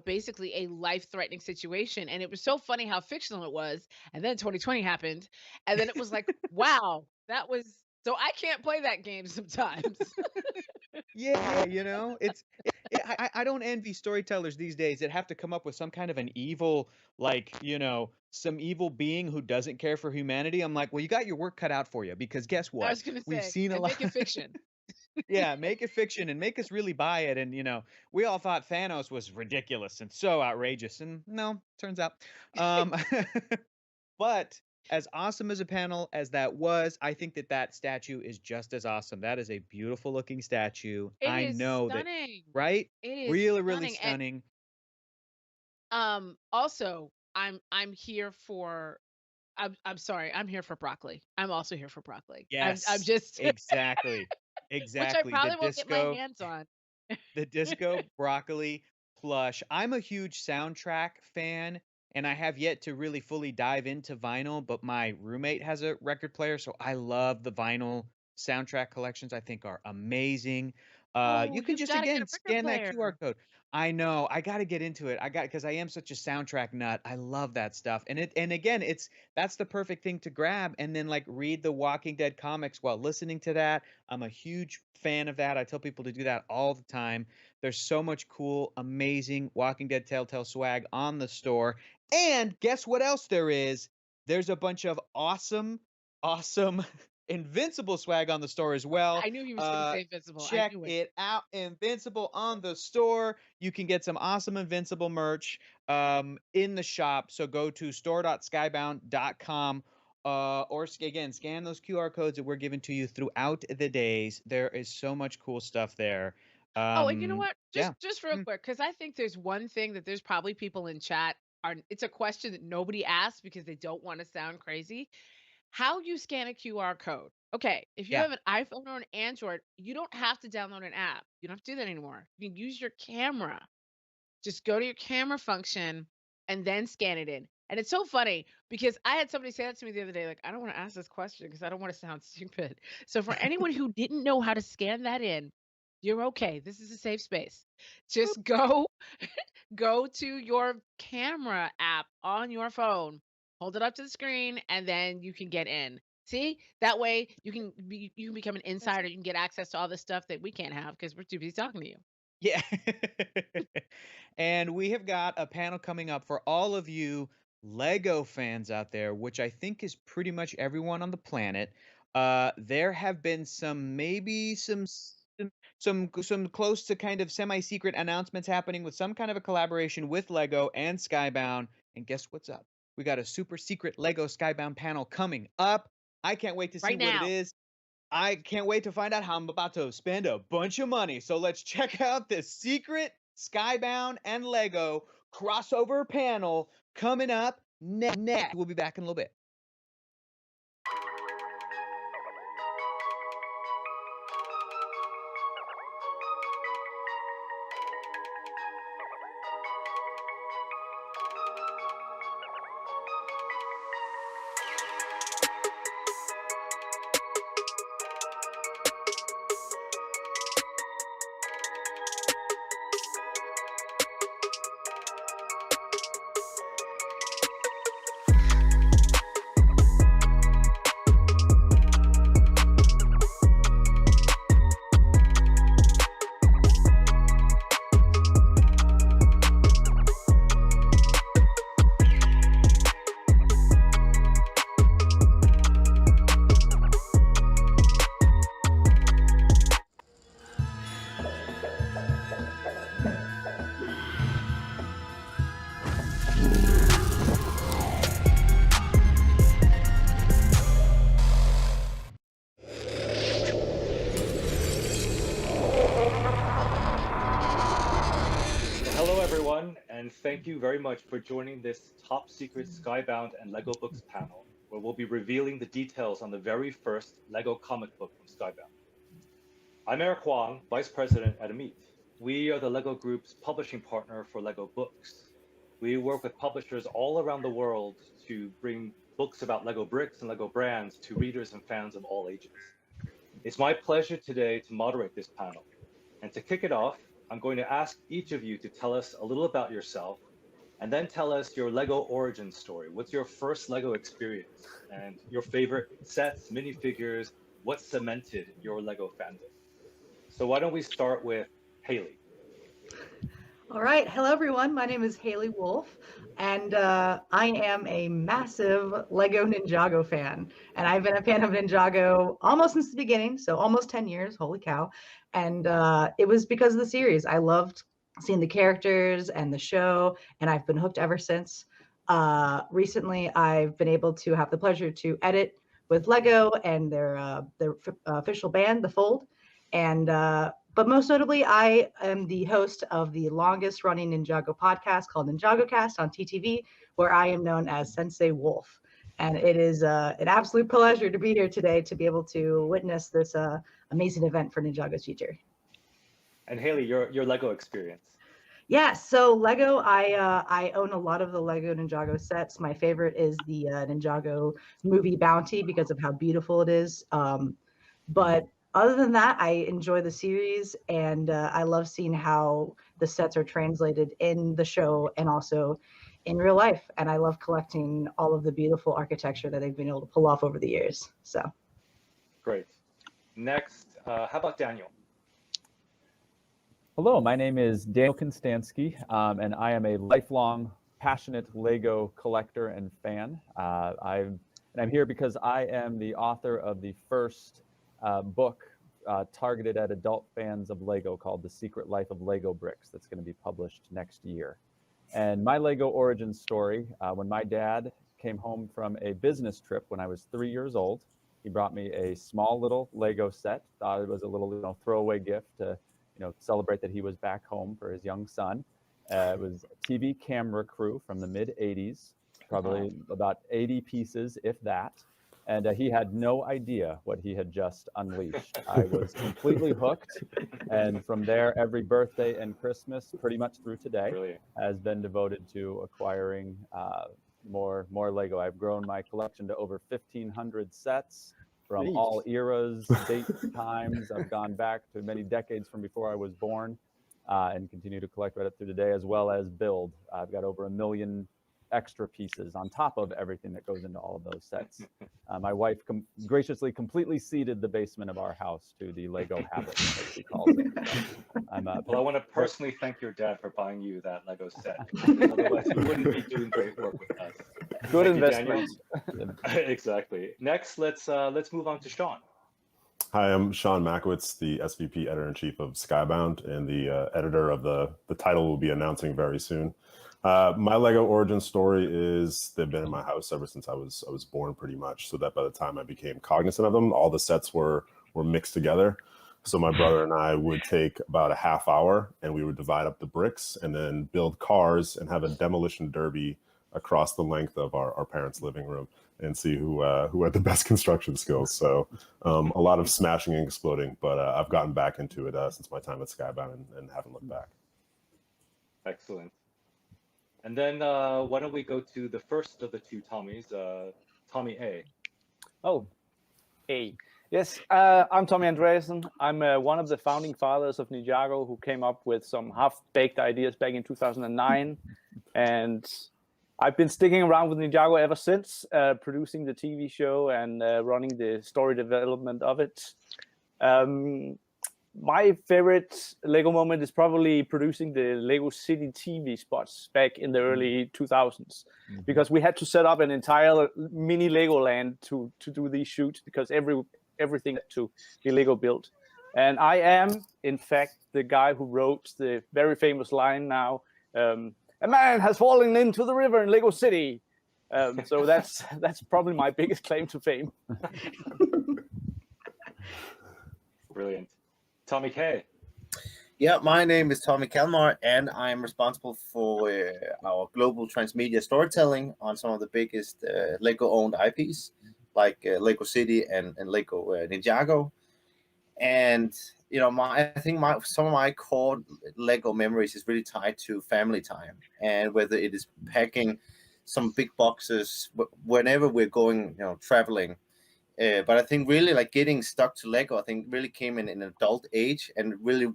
basically a life-threatening situation. And it was so funny how fictional it was. And then 2020 happened. And then it was like, wow, that was so I can't play that game sometimes. Yeah, I don't envy storytellers these days that have to come up with some kind of an evil, like, some evil being who doesn't care for humanity. I'm like, well, you got your work cut out for you because guess I what? was gonna We've say, seen a and lot. make it fiction. Yeah, make it fiction and make us really buy it. And we all thought Thanos was ridiculous and so outrageous, and no, turns out. Um, But as awesome as a panel as that was, I think that statue is just as awesome. That is a beautiful looking statue. It I is know that, stunning. right? It is Really, really stunning. And stunning. also I'm here for I'm sorry, I'm here for broccoli. I'm also here for broccoli. I'm Yes, just exactly. which I Exactly. probably won't get my hands on. The disco broccoli plush. I'm a huge soundtrack fan, and I have yet to really fully dive into vinyl, but my roommate has a record player, so I love the vinyl soundtrack collections. I think are amazing. Oh, You can you've just got to get again a record scan that QR player. code. I know. I got to get into it. Because I am such a soundtrack nut. I love that stuff. And again, that's the perfect thing to grab and then like read the Walking Dead comics while listening to that. I'm a huge fan of that. I tell people to do that all the time. There's so much cool, amazing Walking Dead Telltale swag on the store. And guess what else there is? There's a bunch of awesome Invincible swag on the store as well. I knew he was going to say Invincible. I Check knew it. it out. Invincible on the store. You can get some awesome Invincible merch in the shop. So go to store.skybound.com or again, scan those QR codes that we're giving to you throughout the days. There is so much cool stuff there. Oh, and you know what? Yeah. Just real quick, because I think there's one thing that there's probably people in chat are it's a question that nobody asks because they don't want to sound crazy. How you scan a QR code? Okay, if you Yeah. have an iPhone or an Android, you don't have to download an app. You don't have to do that anymore. You can use your camera. Just go to your camera function and then scan it in. And it's so funny because I had somebody say that to me the other day, like, I don't want to ask this question because I don't want to sound stupid. So for anyone who didn't know how to scan that in, you're okay. This is a safe space. Boop. Just go to your camera app on your phone, hold it up to the screen, and then you can get in. See, that way you can become an That's insider. it. You can get access to all this stuff that we can't have because we're too busy talking to you. Yeah. And we have got a panel coming up for all of you Lego fans out there, which I think is pretty much everyone on the planet. There have been some, maybe some some close to kind of semi-secret announcements happening with some kind of a collaboration with Lego and Skybound. And guess what's up? We got a super secret Lego Skybound panel coming up. I can't wait to see Right what it now. is. I can't wait to find out how I'm about to spend a bunch of money. So let's check out this secret Skybound and Lego crossover panel coming up next. We'll be back in a little bit. Hello, everyone, and thank you very much for joining this top secret Skybound and Lego Books panel, where we'll be revealing the details on the very first Lego comic book from Skybound. I'm Eric Huang, Vice President at Amit. We are the Lego Group's publishing partner for Lego Books. We work with publishers all around the world to bring books about Lego bricks and Lego brands to readers and fans of all ages. It's my pleasure today to moderate this panel. And to kick it off, I'm going to ask each of you to tell us a little about yourself and then tell us your Lego origin story. What's your first Lego experience and your favorite sets, minifigures, what cemented your Lego fandom? So why don't we start with Haley? All right. Hello, everyone. My name is Haley Wolf, and I am a massive Lego Ninjago fan. And I've been a fan of Ninjago almost since the beginning, so almost 10 years. Holy cow. And it was because of the series. I loved seeing the characters and the show, and I've been hooked ever since. Recently, I've been able to have the pleasure to edit with Lego and their official band, The Fold. And but most notably, I am the host of the longest running Ninjago podcast called Ninjago Cast on TTV, where I am known as Sensei Wolf. And it is an absolute pleasure to be here today to be able to witness this amazing event for Ninjago's future. And Haley, your Lego experience. Yeah, so Lego, I own a lot of the Lego Ninjago sets. My favorite is the Ninjago movie Bounty because of how beautiful it is. But other than that, I enjoy the series, and I love seeing how the sets are translated in the show and also in real life. And I love collecting all of the beautiful architecture that they've been able to pull off over the years. So Great. Next, how about Daniel? Hello, my name is Daniel Konstanski, and I am a lifelong, passionate Lego collector and fan. I'm here because I am the author of the first book targeted at adult fans of Lego called The Secret Life of Lego Bricks that's going to be published next year. And my Lego origin story, when my dad came home from a business trip when I was 3 years old, he brought me a small little Lego set, thought it was a little throwaway gift to celebrate that he was back home for his young son. It was a TV camera crew from the mid 80s, probably about 80 pieces, if that. And he had no idea what he had just unleashed. I was completely hooked. And from there, every birthday and Christmas, pretty much through today, Brilliant. has been devoted to acquiring more Lego. I've grown my collection to over 1,500 sets from all eras, dates, times. I've gone back to many decades from before I was born and continue to collect right up through today, as well as build. I've got over 1 million extra pieces on top of everything that goes into all of those sets. My wife graciously completely ceded the basement of our house to the Lego habit, as she calls it. So Well, I want to personally thank your dad for buying you that Lego set. Otherwise, you wouldn't be doing great work with us. Good Thank you, investment. Daniel. Exactly. Next, let's move on to Sean. Hi, I'm Sean Makowitz, the SVP Editor-in-Chief of Skybound and the editor of the title we'll be announcing very soon. My Lego origin story is they've been in my house ever since I was born, pretty much, so that by the time I became cognizant of them, all the sets were mixed together. So my brother and I would take about a half hour and we would divide up the bricks and then build cars and have a demolition derby across the length of our parents' living room and see who had the best construction skills. So a lot of smashing and exploding, but I've gotten back into it since my time at Skybound and haven't looked back. Excellent. And then why don't we go to the first of the two Tommies, Tommy A. Oh, A. Yes, I'm Tommy Andreasen. I'm one of the founding fathers of Ninjago who came up with some half-baked ideas back in 2009. And I've been sticking around with Ninjago ever since, producing the TV show and running the story development of it. My favorite Lego moment is probably producing the Lego City TV spots back in the early 2000s, because we had to set up an entire mini Legoland to do these shoots because everything had to be Lego built. And I am, in fact, the guy who wrote the very famous line now, a man has fallen into the river in Lego City. So that's probably my biggest claim to fame. Brilliant. Tommy K. Yeah, my name is Tommy Kalmar, and I'm responsible for our global transmedia storytelling on some of the biggest Lego-owned IPs, like Lego City and Lego Ninjago. And you know, I think some of my core Lego memories is really tied to family time, and whether it is packing some big boxes whenever we're going, you know, traveling. But I think really like getting stuck to Lego, I think really came in an adult age, and really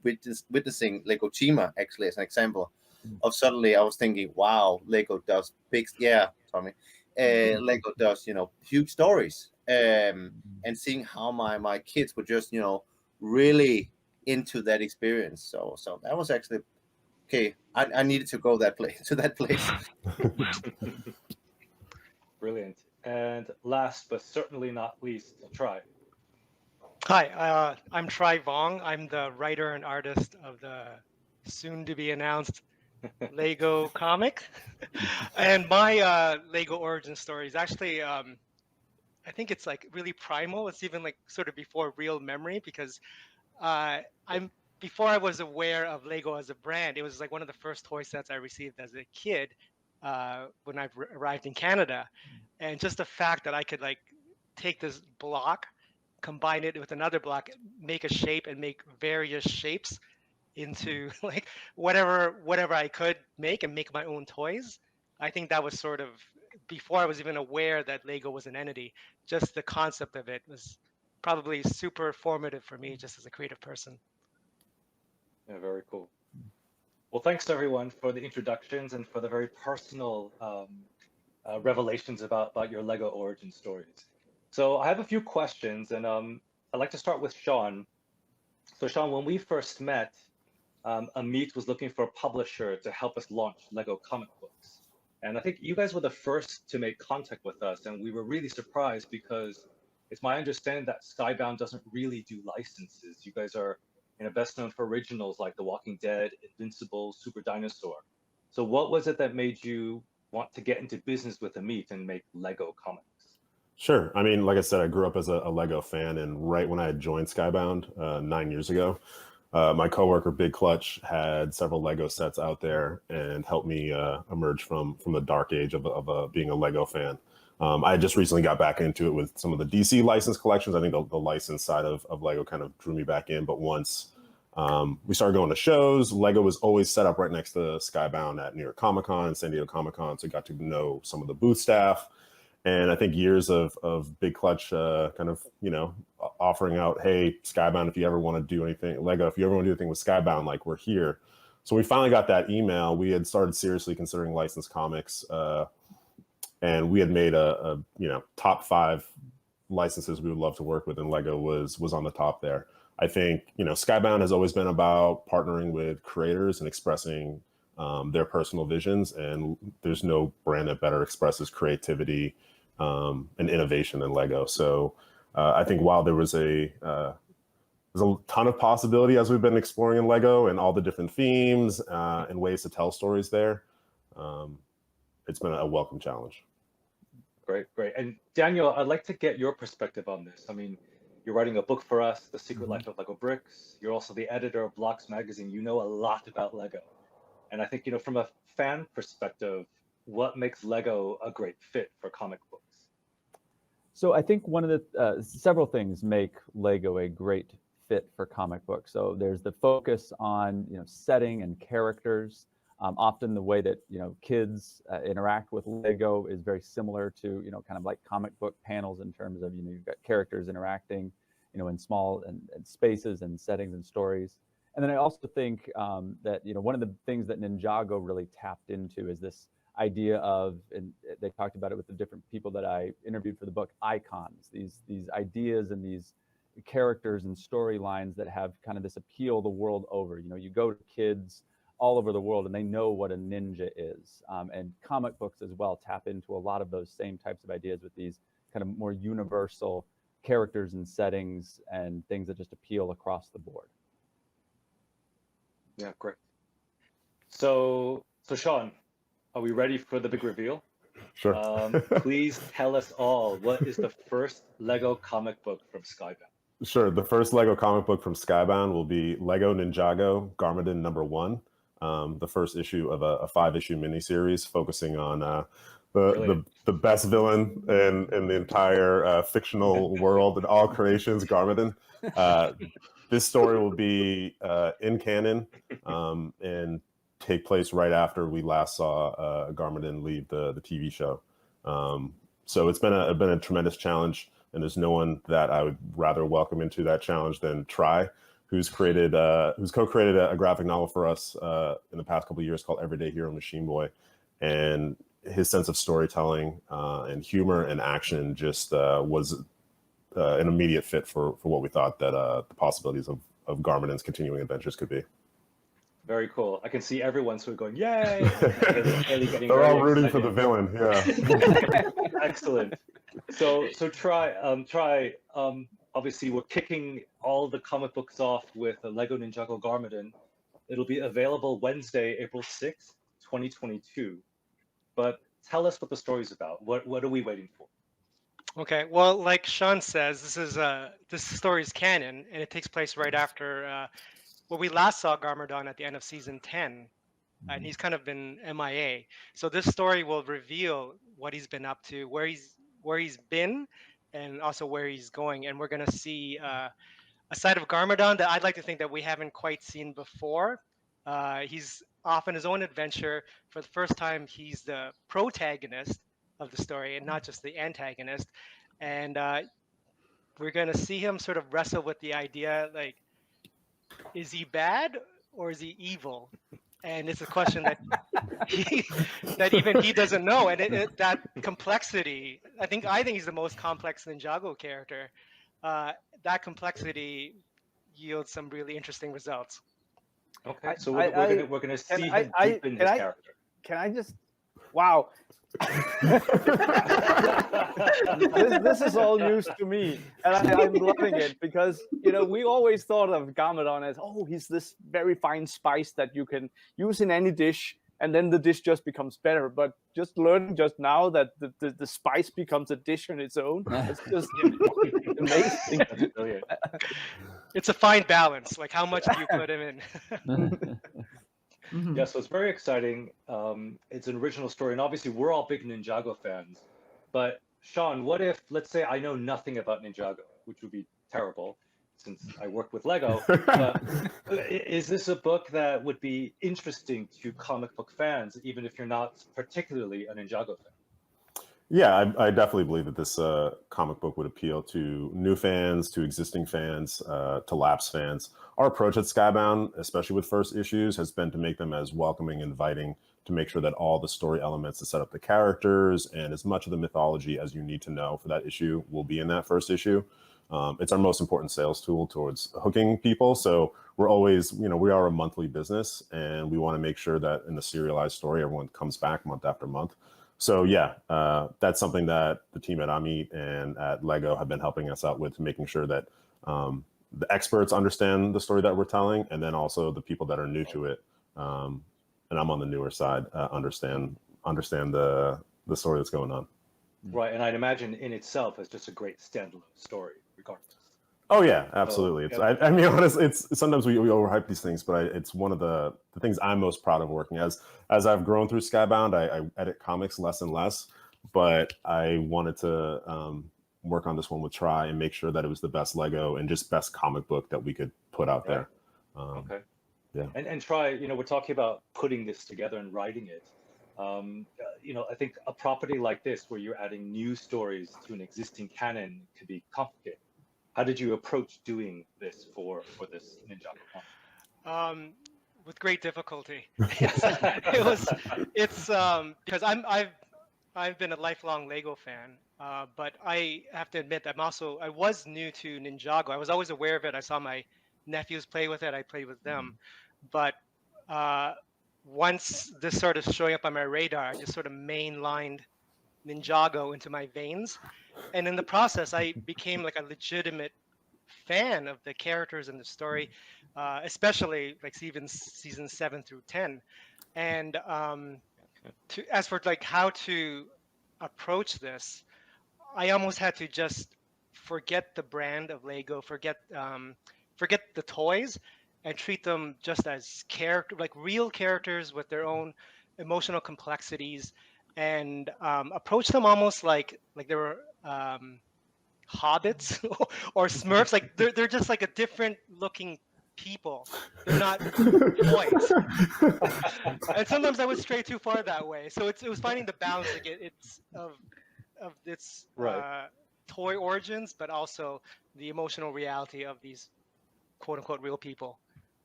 witnessing Lego Chima actually as an example of suddenly I was thinking, wow, Lego does Tommy, Lego does, you know, huge stories, and seeing how my kids were just, you know, really into that experience. So that was actually okay. I needed to go that place. Brilliant. And last but certainly not least, Tri. Hi, I'm Tri Vong. I'm the writer and artist of the soon-to-be announced Lego comic. And my Lego origin story is actually, I think it's like really primal. It's even like sort of before real memory, because before I was aware of Lego as a brand, it was like one of the first toy sets I received as a kid when I arrived in Canada. And just the fact that I could like take this block, combine it with another block, make a shape, and make various shapes into like whatever I could make, and make my own toys. I think that was sort of before I was even aware that Lego was an entity. Just the concept of it was probably super formative for me just as a creative person. Yeah, very cool. Well, thanks to everyone for the introductions and for the very personal revelations about your Lego origin stories. So I have a few questions, and I'd like to start with Sean. So Sean, when we first met, Amit was looking for a publisher to help us launch Lego comic books. And I think you guys were the first to make contact with us, and we were really surprised because it's my understanding that Skybound doesn't really do licenses. You guys are, you know, best known for originals like The Walking Dead, Invincible, Super Dinosaur. So what was it that made you want to get into business with Amit and make Lego comics? Sure. I mean, like I said, I grew up as a Lego fan, and right when I had joined Skybound 9 years ago, my coworker Big Clutch had several Lego sets out there and helped me emerge from the dark age of being a Lego fan. I just recently got back into it with some of the DC license collections. I think the license side of Lego kind of drew me back in. But once we started going to shows, Lego was always set up right next to Skybound at New York Comic Con and San Diego Comic Con. So I got to know some of the booth staff. And I think years of Big Clutch kind of, you know, offering out, hey, Skybound, if you ever want to do anything, Lego, if you ever want to do anything with Skybound, like, we're here. So we finally got that email. We had started seriously considering licensed comics, and we had made a you know, top 5 licenses we would love to work with, and Lego was on the top there. I think, you know, Skybound has always been about partnering with creators and expressing their personal visions, and there's no brand that better expresses creativity and innovation than Lego. So I think while there was a there's a ton of possibility as we've been exploring in Lego and all the different themes and ways to tell stories there. It's been a welcome challenge. Great, great. And Daniel, I'd like to get your perspective on this. I mean, you're writing a book for us, The Secret Life of Lego Bricks. You're also the editor of Blocks Magazine. You know a lot about Lego. And I think, you know, from a fan perspective, what makes Lego a great fit for comic books? So I think one of the several things make Lego a great fit for comic books. So there's the focus on, you know, setting and characters. Often the way that, you know, kids interact with Lego is very similar to, you know, kind of like comic book panels in terms of, you know, you've got characters interacting, you know, in small and spaces and settings and stories. And then I also think that, you know, one of the things that Ninjago really tapped into is this idea of, and they talked about it with the different people that I interviewed for the book, icons, these ideas and these characters and storylines that have kind of this appeal the world over. You know, you go to kids all over the world and they know what a ninja is. And comic books as well tap into a lot of those same types of ideas with these kind of more universal characters and settings and things that just appeal across the board. Yeah, great. So Sean, are we ready for the big reveal? Sure. Please tell us all, what is the first Lego comic book from Skybound? Sure. The first Lego comic book from Skybound will be Lego Ninjago Garmadon #1, the first issue of a 5-issue miniseries focusing on the best villain in the entire fictional world and all creations, Garmadon. This story will be in canon and take place right after we last saw Garmadon leave the TV show. So it's been a tremendous challenge, and there's no one that I would rather welcome into that challenge than Try, who's co-created a graphic novel for us in the past couple of years called Everyday Hero Machine Boy, and his sense of storytelling and humor and action just was an immediate fit for what we thought that the possibilities of Garmadon's continuing adventures could be. Very cool. I can see everyone sort of going, yay! They're all rooting for the villain, yeah. Excellent. So Try, obviously we're kicking all the comic books off with Lego Ninjago Garmadon. It'll be available Wednesday, April 6th, 2022. But tell us what the story's about. What are we waiting for? Okay, well, like Sean says, this story is canon, and it takes place right after we last saw Garmadon at the end of season 10, and he's kind of been MIA. So this story will reveal what he's been up to, where he's been, and also where he's going. And we're gonna see a side of Garmadon that I'd like to think that we haven't quite seen before. He's off on his own adventure. For the first time, he's the protagonist of the story and not just the antagonist. And we're gonna see him sort of wrestle with the idea, like, is he bad or is he evil? And it's a question that that even he doesn't know. And that complexity, I think he's the most complex Ninjago character. That complexity yields some really interesting results. Okay, so we're gonna see him deepen his character. Can I just? Wow. this is all news to me, and I'm loving it because, you know, we always thought of Garmadon as, oh, he's this very fine spice that you can use in any dish, and then the dish just becomes better. But just learning just now that the spice becomes a dish on its own, it's just amazing. It's a fine balance. Like, how much do you put him in? Yeah, so it's very exciting. It's an original story, and obviously we're all big Ninjago fans. But Sean, what if, let's say I know nothing about Ninjago, which would be terrible since I work with Lego. But is this a book that would be interesting to comic book fans, even if you're not particularly a Ninjago fan? Yeah, I definitely believe that this comic book would appeal to new fans, to existing fans, to lapsed fans. Our approach at Skybound, especially with first issues, has been to make them as welcoming, inviting, to make sure that all the story elements to set up the characters and as much of the mythology as you need to know for that issue will be in that first issue. It's our most important sales tool towards hooking people. So we're always, we are a monthly business, and we want to make sure that in the serialized story, everyone comes back month after month. So yeah, that's something that the team at Amit and at Lego have been helping us out with, making sure that the experts understand the story that we're telling, and then also the people that are new to it. And I'm on the newer side, understand the story that's going on. Right, and I'd imagine in itself it's just a great standalone story, regardless. Oh yeah, absolutely. So, I mean, honestly, it's sometimes we overhype these things, but it's one of the things I'm most proud of working as I've grown through Skybound. I edit comics less and less, but I wanted to work on this one with Try and make sure that it was the best Lego and just best comic book that we could put out there. Okay. Yeah. And Try, we're talking about putting this together and writing it. I think a property like this, where you're adding new stories to an existing canon, could be complicated. How did you approach doing this for this Ninjago comic? With great difficulty. It's because I've been a lifelong Lego fan, but I have to admit I was new to Ninjago. I was always aware of it. I saw my nephews play with it. I played with them, but once this started showing up on my radar, I just sort of mainlined Ninjago into my veins, and in the process, I became like a legitimate fan of the characters and the story, especially like even season 7 through 10. And as for like how to approach this, I almost had to just forget the brand of Lego, forget the toys, and treat them just as real characters with their own emotional complexities, and approach them almost like they were hobbits or Smurfs. Like they're just like a different looking people. They're not toys. And sometimes I would stray too far that way. So it was finding the balance, like it's of its toy origins, but also the emotional reality of these quote unquote real people.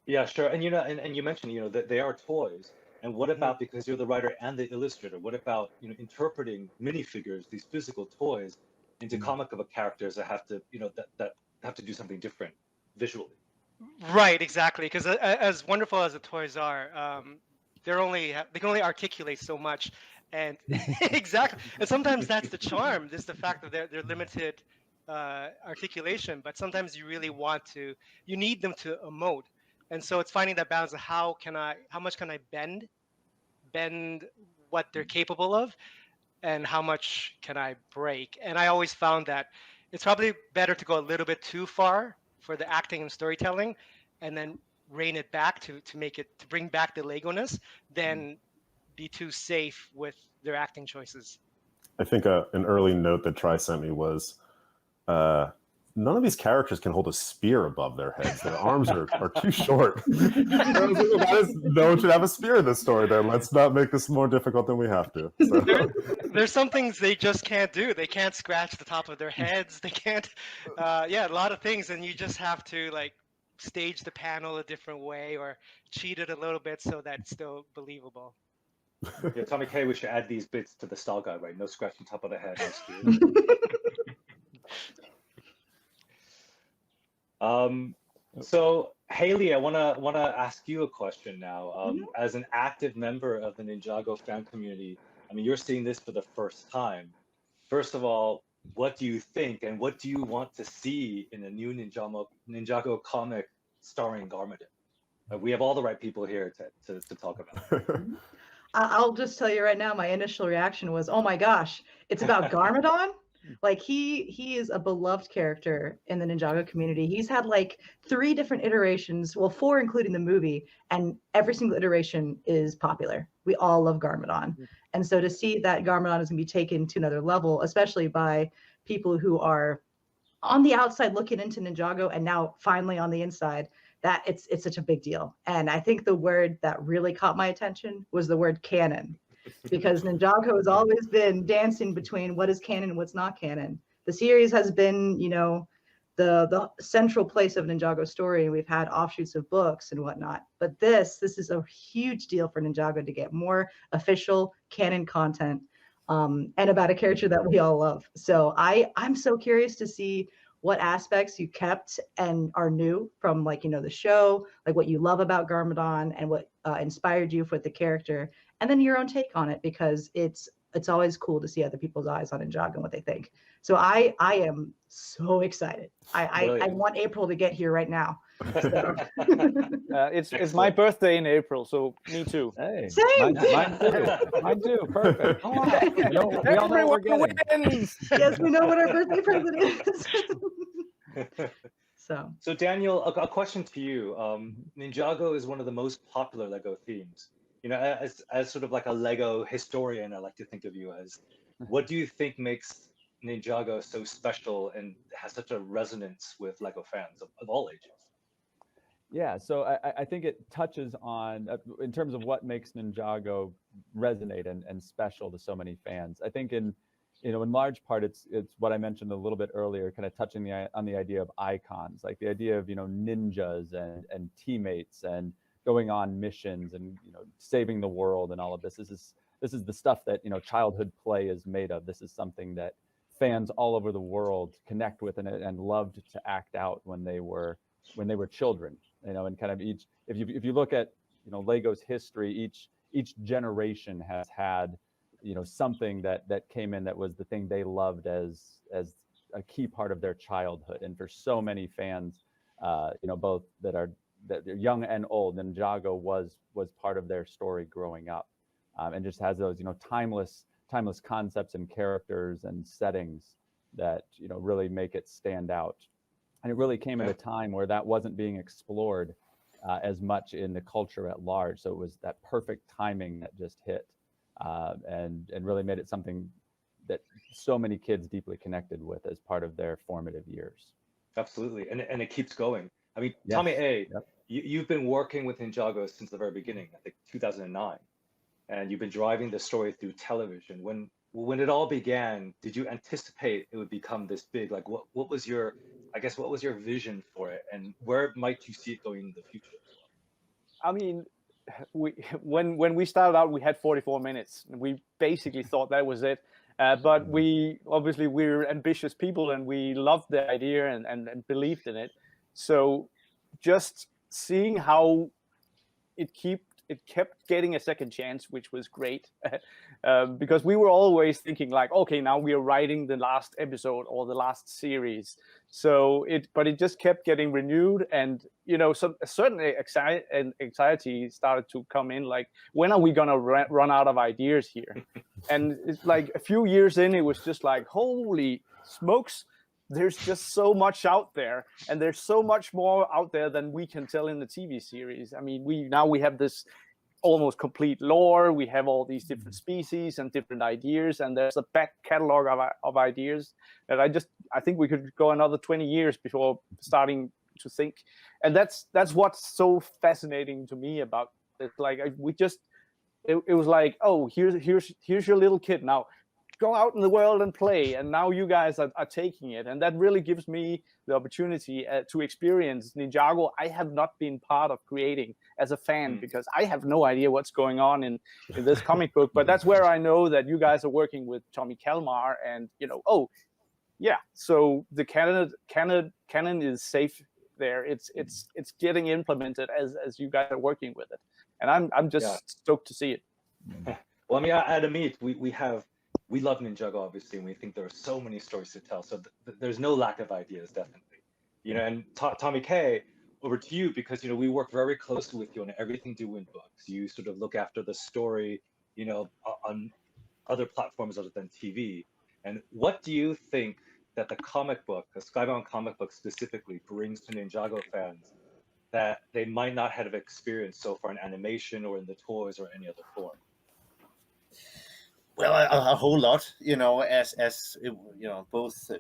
Yeah, sure. And and you mentioned, that they are toys. And what about, because you're the writer and the illustrator, what about, interpreting minifigures, these physical toys, into comic book characters that have to, that have to do something different visually? Right, exactly. Because as wonderful as the toys are, they can only articulate so much, and exactly. And sometimes that's the charm. Just the fact that they're limited articulation. But sometimes you really you need them to emote. And so it's finding that balance of how much can I bend what they're capable of, and how much can I break. And I always found that it's probably better to go a little bit too far for the acting and storytelling, and then rein it back to bring back the Lego-ness, than be too safe with their acting choices. I think an early note that Try sent me was, none of these characters can hold a spear above their heads. Their arms are too short. No one should have a spear in this story then. Let's not make this more difficult than we have to. So. There's some things they just can't do. They can't scratch the top of their heads. They can't, a lot of things. And you just have to stage the panel a different way or cheat it a little bit so that it's still believable. Yeah, Tommy K, we should add these bits to the style guide, right? No scratching top of the head, no spear. So Haley, I wanna ask you a question now. As an active member of the Ninjago fan community, I mean, you're seeing this for the first time. First of all, what do you think, and what do you want to see in a new Ninjago comic starring Garmadon? We have all the right people here to talk about it. I'll just tell you right now, my initial reaction was, oh my gosh, it's about Garmadon? Like he is a beloved character in the Ninjago community. He's had 3 different iterations, well, 4 including the movie, and every single iteration is popular. We all love Garmadon. And so to see that Garmadon is going to be taken to another level, especially by people who are on the outside looking into Ninjago and now finally on the inside, that it's such a big deal. And I think the word that really caught my attention was the word canon. Because Ninjago has always been dancing between what is canon and what's not canon. The series has been, the central place of Ninjago's story. We've had offshoots of books and whatnot. But this is a huge deal for Ninjago to get more official canon content, and about a character that we all love. So I'm so curious to see what aspects you kept and are new from the show, what you love about Garmadon and what inspired you for the character, and then your own take on it, because it's it's always cool to see other people's eyes on Ninjago and what they think. So I am so excited. I want April to get here right now. So. It's my birthday in April, so me too. Hey, Same. Mine too. Mine too. Perfect. We all know what we're getting. Wins. Yes, we know what our birthday present is. So Daniel, a question to you. Ninjago is one of the most popular Lego themes. You know, as sort of like a Lego historian, I like to think of you as. What do you think makes Ninjago so special and has such a resonance with Lego fans of all ages? Yeah, so I think it touches on, in terms of what makes Ninjago resonate and special to so many fans. I think in large part, it's what I mentioned a little bit earlier, kind of touching on the idea of icons, like the idea of, ninjas and teammates and going on missions and, saving the world and all of this. This is the stuff that, childhood play is made of. This is something that fans all over the world connect with and loved to act out when they were children, and kind of if you look at, Lego's history, each generation has had, something that came in that was the thing they loved as a key part of their childhood. And for so many fans, both that are young and old, Ninjago was part of their story growing up, and just has those, timeless concepts and characters and settings that, really make it stand out. And it really came at a time where that wasn't being explored as much in the culture at large. So it was that perfect timing that just hit, and really made it something that so many kids deeply connected with as part of their formative years. Absolutely, and it keeps going. I mean, Yes. Tommy A, you've been working with Ninjago since the very beginning, I think 2009, and you've been driving the story through television. When it all began, did you anticipate it would become this big? Like, what was your vision for it, and where might you see it going in the future? I mean, when we started out, we had 44 minutes. We basically thought that was it. But we're ambitious people, and we loved the idea and believed in it. So just seeing how it kept getting a second chance, which was great, because we were always thinking like, okay, now we are writing the last episode or the last series. But it just kept getting renewed, and a certain anxiety started to come in, like, when are we gonna run out of ideas here? And it's like a few years in, it was just like, holy smokes, there's just so much out there, and there's so much more out there than we can tell in the TV series. I mean, we have this almost complete lore. We have all these different species and different ideas, and there's a back catalog of ideas that I think we could go another 20 years before starting to think. And that's what's so fascinating to me about it. Like, it was like, oh, here's your little kid now. Go out in the world and play, and now you guys are taking it, and that really gives me the opportunity to experience Ninjago I have not been part of creating as a fan, because I have no idea what's going on in this comic book. But that's where I know that you guys are working with Tommy Kalmar, and so the canon is safe there. It's getting implemented as you guys are working with it, and I'm just stoked to see it. Well, I mean, at Amit, we love Ninjago, obviously, and we think there are so many stories to tell. So there's no lack of ideas, definitely. And Tommy K, over to you, because we work very closely with you on everything to do in books. You sort of look after the story, on other platforms other than TV. And what do you think that the comic book, the Skybound comic book specifically, brings to Ninjago fans that they might not have experienced so far in animation or in the toys or any other form? Well, a whole lot, as both,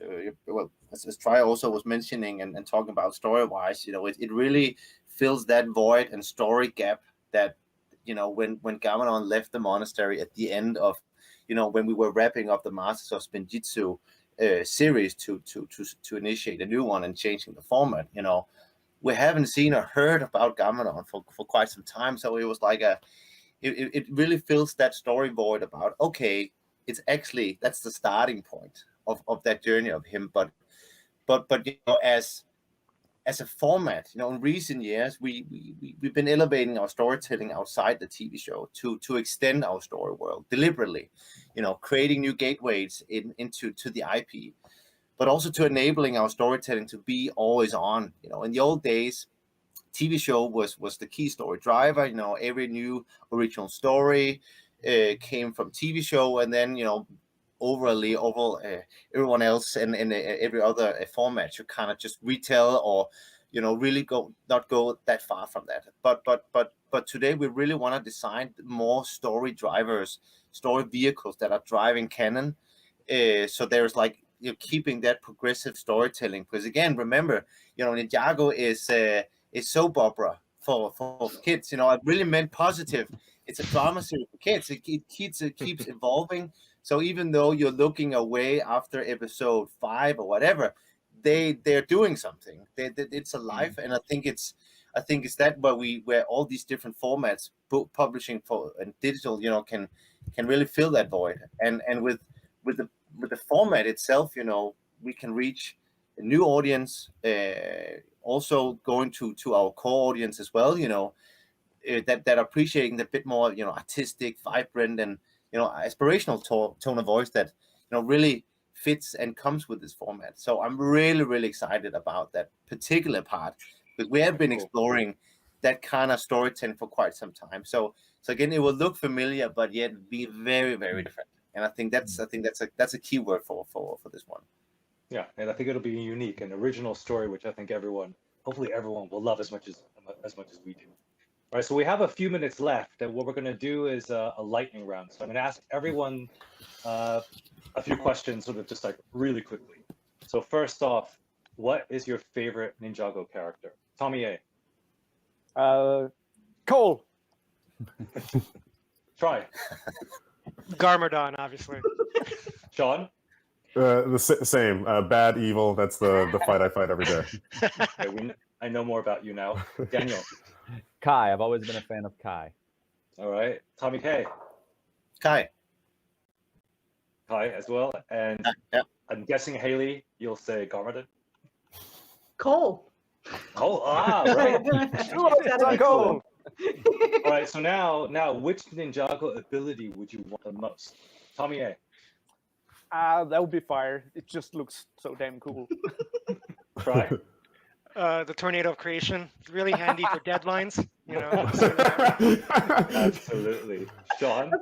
as Tri also was mentioning and talking about story-wise, it really fills that void and story gap that, when Gamanon left the monastery at the end of, when we were wrapping up the Masters of Spinjitzu series to initiate a new one and changing the format, we haven't seen or heard about Gamanon for quite some time. So it was like it really fills that story void about, okay, it's actually, that's the starting point of that journey of him. But as as a format, in recent years, we've been elevating our storytelling outside the TV show to extend our story world deliberately, creating new gateways into the IP, but also to enabling our storytelling to be always on. In the old days, TV show was the key story driver. Every new original story came from TV show, and then everyone else and every other format should kind of just retell or really not go that far from that. But today we really want to design more story drivers, story vehicles that are driving canon. So there's keeping that progressive storytelling, because again, remember, Ninjago is soap opera for kids. I really meant positive. It's a drama series for kids. It keeps evolving. So even though you're looking away after episode 5 or whatever, they're doing something. It's alive, and I think it's that where all these different formats, book publishing and digital, can really fill that void. And with the format itself, we can reach a new audience. Also going to our core audience as well. That are appreciating the bit more, artistic, vibrant, and aspirational tone of voice that really fits and comes with this format. So I'm really, really excited about that particular part, because we have been exploring that kind of storytelling for quite some time. So again, it will look familiar, but yet be very, very different. And I think that's a key word for this one. Yeah, and I think it'll be unique and original story, which I think hopefully everyone will love as much as we do. All right, so we have a few minutes left, and what we're going to do is a lightning round. So I'm going to ask everyone a few questions, sort of just really quickly. So first off, what is your favorite Ninjago character? Tommy A. Cole. Try. Garmadon, obviously. Sean? The same. Bad, evil. That's the fight I fight every day. Okay, I know more about you now. Daniel? Kai. I've always been a fan of Kai. All right. Tommy K. Kai as well. And yep. I'm guessing, Haley, you'll say Garmadon? Cole. Oh, right. Cole. All right, so now, which Ninjago ability would you want the most? Tommy A. That would be fire. It just looks so damn cool. Try. The Tornado of Creation. It's really handy for deadlines. Absolutely. Sean?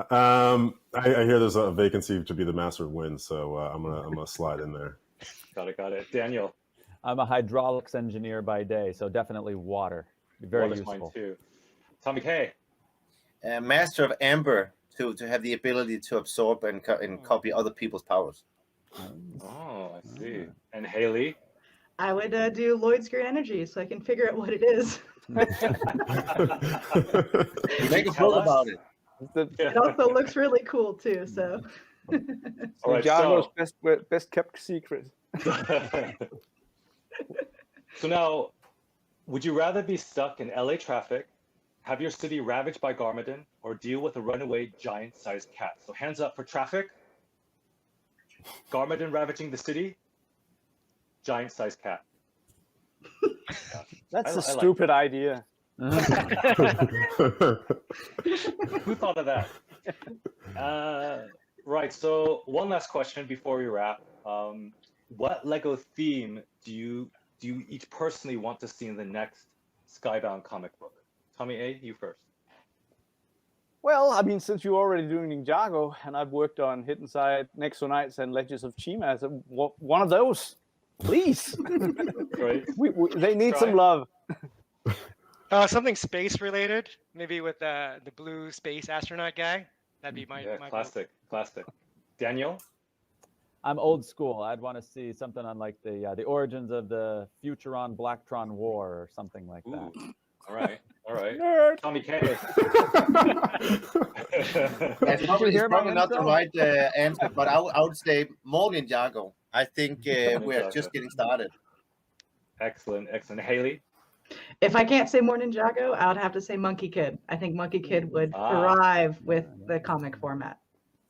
I hear there's a vacancy to be the Master of Wind, so I'm gonna slide in there. Got it. Daniel? I'm a hydraulics engineer by day, so definitely water. Very Water's useful. mine too. Tommy K. Master of Amber, to have the ability to absorb and copy other people's powers. Oh, I see. And Haley? I would do Lloyd's Green Energy so I can figure out what it is. Make a quote about it. It also looks really cool too. So. All right, Ninjago's best kept secret. So now, would you rather be stuck in LA traffic, have your city ravaged by Garmadon, or deal with a runaway giant-sized cat? So hands up for traffic. Garmadon ravaging the city. Giant-sized cat. That's a stupid idea. Who thought of that? Right. So one last question before we wrap. What Lego theme do you each personally want to see in the next Skybound comic book? Tommy A, you first. Well, I mean, since you're already doing Ninjago, and I've worked on Hidden Side, Nexo Knights, and Legends of Chima, so one of those, please. Great. They need some love. Something space related, maybe with the blue space astronaut guy. That'd be my classic. Daniel? I'm old school. I'd want to see something on like the origins of the Futuron Blacktron War or something like that. All right. Nerd. Tommy K. It's probably not the right answer, but I would say more Ninjago. I think we're just getting started. Excellent. Haley? If I can't say more Ninjago, I would have to say Monkey Kid. I think Monkey Kid would thrive with the comic format.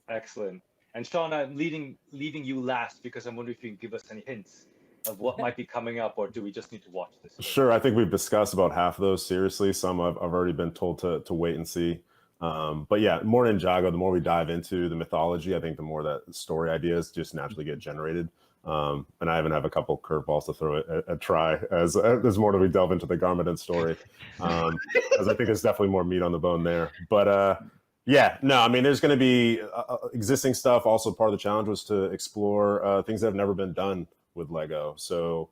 Excellent. And Sean, I'm leaving you last because I'm wondering if you can give us any hints. of what might be coming up, or do we just need to watch this? Sure, I think we've discussed about half of those seriously. Some I've already been told to wait and see. But yeah, more Ninjago, the more we dive into the mythology, I think the more that story ideas just naturally get generated. And I even have a couple curveballs to throw a try as there's more that we delve into the Garmadon story, as I think there's definitely more meat on the bone there. But yeah, no, I mean, there's going to be existing stuff. Also, part of the challenge was to explore things that have never been done with Lego. So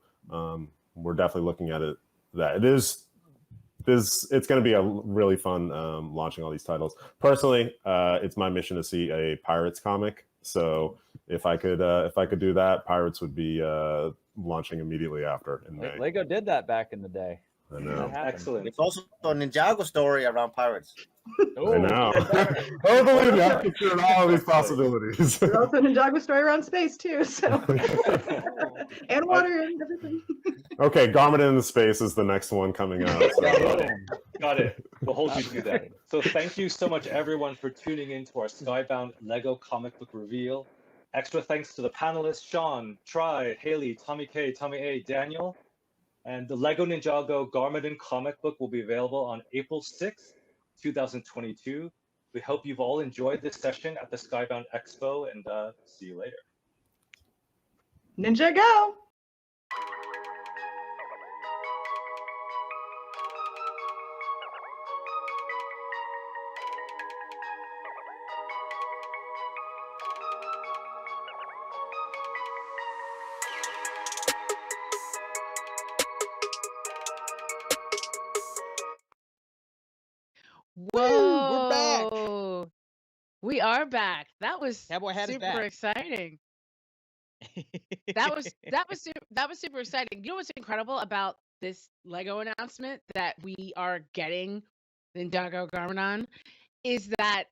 we're definitely looking at it. It's going to be a really fun launching all these titles. Personally, it's my mission to see a Pirates comic. So if I could do that, Pirates would be launching immediately after in May. Lego did that back in the day. I know. Excellent. It's also a Ninjago story around pirates. I know. Oh, believe me, I've considered all these possibilities. There's also a Ninjago story around space too, so and water and everything. Okay, Garmadon in the Space is the next one coming out. So. Got it. We'll hold you to that. So thank you so much, everyone, for tuning in to our Skybound Lego comic book reveal. Extra thanks to the panelists, Sean, Tri, Haley, Tommy K, Tommy A, Daniel. And the Lego Ninjago Garmadon comic book will be available on April 6th, 2022. We hope you've all enjoyed this session at the Skybound Expo, and see you later. Ninja go! Whoa, we're back. We are back. That was Cowboy Hat is super back. exciting. That was super exciting. You know what's incredible about this Lego announcement that we are getting Ninjago Garmadon is that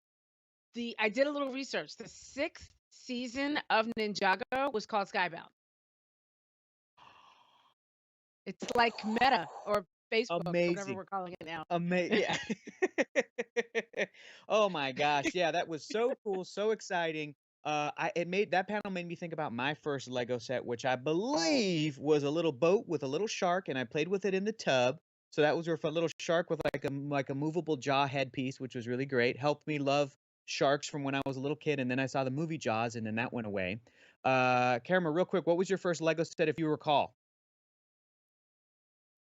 I did a little research. The 6th season of Ninjago was called Skybound. It's like meta or Facebook, whatever we're calling it now. Yeah. Oh my gosh. Yeah, that was so cool, so exciting. That panel made me think about my first Lego set, which I believe was a little boat with a little shark, and I played with it in the tub. So that was a little shark with like a movable jaw headpiece, which was really great. Helped me love sharks from when I was a little kid, and then I saw the movie Jaws, and then that went away. Karama, real quick, what was your first Lego set, if you recall?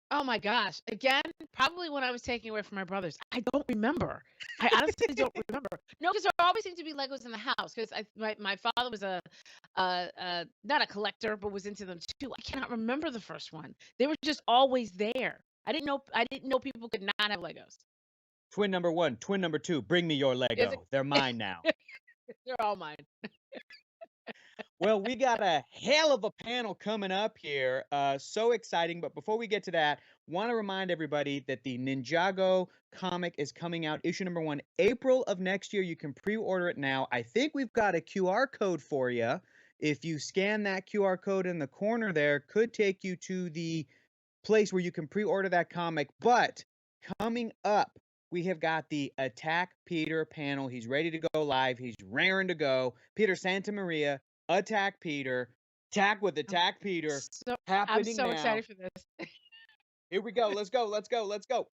Oh my gosh. Again, probably when I was taking away from my brothers. I don't remember. I honestly don't remember. No, because there always seemed to be Legos in the house. Because my father was not a collector, but was into them too. I cannot remember the first one. They were just always there. I didn't know people could not have Legos. Twin number 1, twin number 2, bring me your Lego. They're mine now. They're all mine. Well, we got a hell of a panel coming up here. So exciting. But before we get to that, want to remind everybody that the Ninjago comic is coming out, issue number 1, April of next year. You can pre-order it now. I think we've got a QR code for you. If you scan that QR code in the corner there, could take you to the place where you can pre-order that comic. But coming up, we have got the Attack Peter panel. He's ready to go live. He's raring to go. Peter Santamaria, Attack Peter, Attack with Attack Peter. I'm so excited for this. Here we go. Let's go. Let's go. Let's go.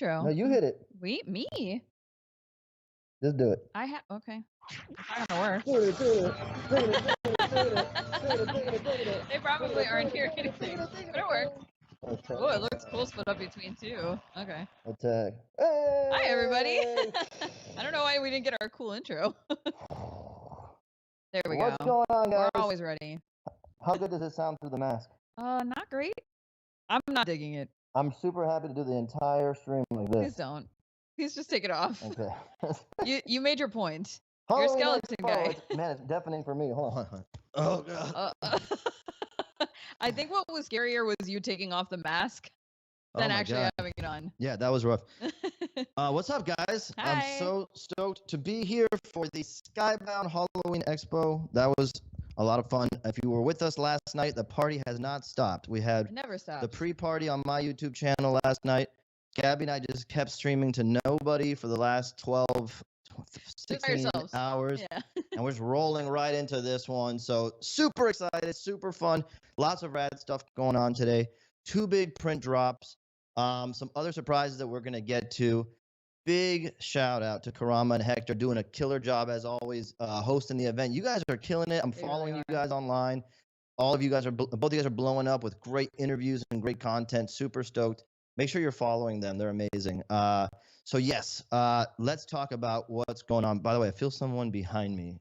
intro. No, you hit it. Me? Just do it. Okay. It's not gonna work. They probably aren't hearing anything. It'll work. Okay. Oh, it looks cool split up between two. Okay. Attack. Hi, everybody. I don't know why we didn't get our cool intro. There we What's go. going on, guys? We're always ready. How good does it sound through the mask? Not great. I'm not digging it. I'm super happy to do the entire stream like this. Please don't. Please just take it off. Okay. You made your point. You're a Halloween skeleton Expo. guy. Man, it's deafening for me. Hold on. Oh, God. I think what was scarier was you taking off the mask than my actually God. having it on. Yeah, that was rough. What's up, guys? Hi. I'm so stoked to be here for the Skybound Halloween Expo. That was a lot of fun. If you were with us last night, the party has not stopped. We had It never stops. the pre-party on my YouTube channel last night. Gabby and I just kept streaming to nobody for the last 16 hours. Yeah. And we're just rolling right into this one. So super excited, super fun. Lots of rad stuff going on today. 2 big print drops. Some other surprises that we're going to get to. Big shout out to Karama and Hector doing a killer job as always, hosting the event. You guys are killing it. I'm following you guys online. All of you guys both of you guys are blowing up with great interviews and great content. Super stoked. Make sure you're following them. They're amazing. So yes, let's talk about what's going on. By the way, I feel someone behind me.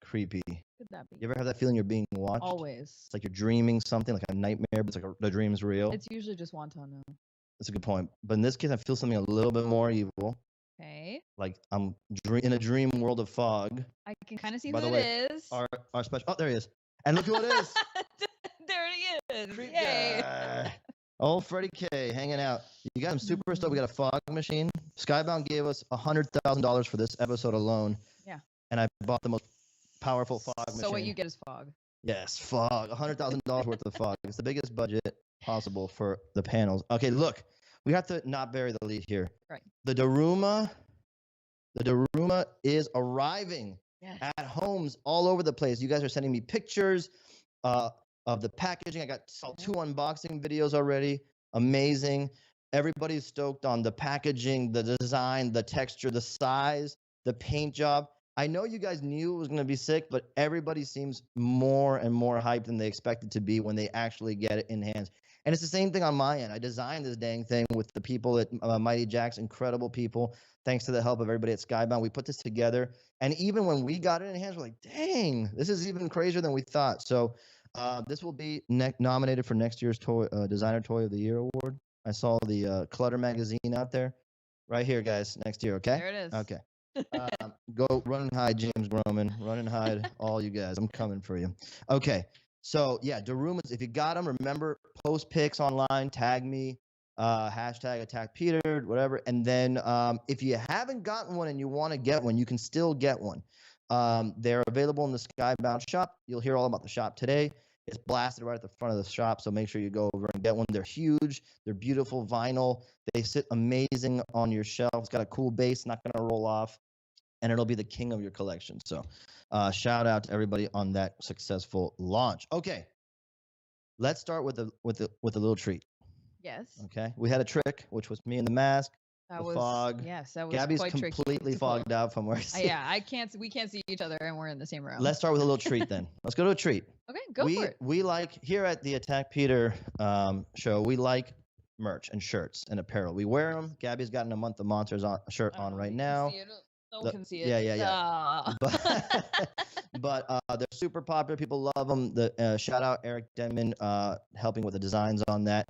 Creepy. Could that be? You ever have that feeling you're being watched? Always. It's like you're dreaming something, like a nightmare, but it's like the dream's real. It's usually just wonton now. That's a good point. But in this case, I feel something a little bit more evil. Okay. Like I'm in a dream world of fog. I can kind of see By who the it way, is. Our special. Oh, there he is. And look who it is. There he is. Yay. Old Freddie K hanging out. You guys, I'm super stoked. We got a fog machine. Skybound gave us $100,000 for this episode alone. Yeah. And I bought the most powerful fog machine. So what you get is fog. Yes, fog. $100,000 worth of fog. It's the biggest budget possible for the panels. Okay, look. We have to not bury the lead here. Right. The Daruma is arriving at homes all over the place. You guys are sending me pictures of the packaging. Saw 2 unboxing videos already. Amazing. Everybody's stoked on the packaging, the design, the texture, the size, the paint job. I know you guys knew it was going to be sick, but everybody seems more and more hyped than they expected to be when they actually get it in hands. And it's the same thing on my end. I designed this dang thing with the people at Mighty Jack's, incredible people. Thanks to the help of everybody at Skybound, we put this together. And even when we got it in hands, we're like, dang, this is even crazier than we thought. So this will be nominated for next year's Designer Toy of the Year award. I saw the Clutter magazine out there. Right here, guys, next year, okay? There it is. Okay. Go run and hide, James Groman. Run and hide, all you guys. I'm coming for you. Okay. So yeah, Darumas, if you got them, remember, post pics online, tag me, hashtag attack Peter, whatever. And then if you haven't gotten one and you want to get one, you can still get one. They're available in the Skybound shop. You'll hear all about the shop today. It's blasted right at the front of the shop, so make sure you go over and get one. They're huge. They're beautiful vinyl. They sit amazing on your shelf. It's got a cool base, not going to roll off, and it'll be the king of your collection. So shout out to everybody on that successful launch. Okay, let's start with a little treat. Yes. Okay, we had a trick, which was me in the mask. That the was fog. Yes, that was Gabby's quite tricky completely to pull. fogged out from where. Yeah, we can't see each other, and we're in the same room. Let's start with a little treat then. Let's go to a treat. Okay, go for it. We like here at the Attack Peter show. We like merch and shirts and apparel. We wear them. Gabby's gotten a Month of Monsters shirt on right now. No one can see it. Yeah. But they're super popular. People love them. The shout out Eric Denman helping with the designs on that.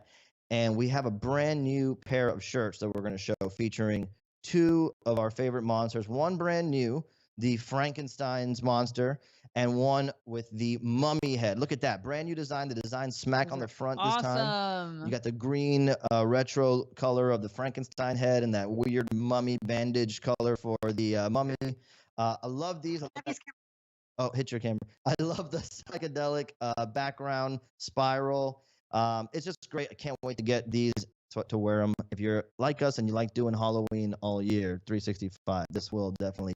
And we have a brand new pair of shirts that we're going to show featuring 2 of our favorite monsters. One brand new, the Frankenstein's monster, and one with the mummy head. Look at that. Brand new design. The design smack on the front this time. You got the green retro color of the Frankenstein head and that weird mummy bandage color for the mummy. I love these. Oh, hit your camera. I love the psychedelic background spiral. It's just great. I can't wait to get these to wear them. If you're like us and you like doing Halloween all year, 365, this will definitely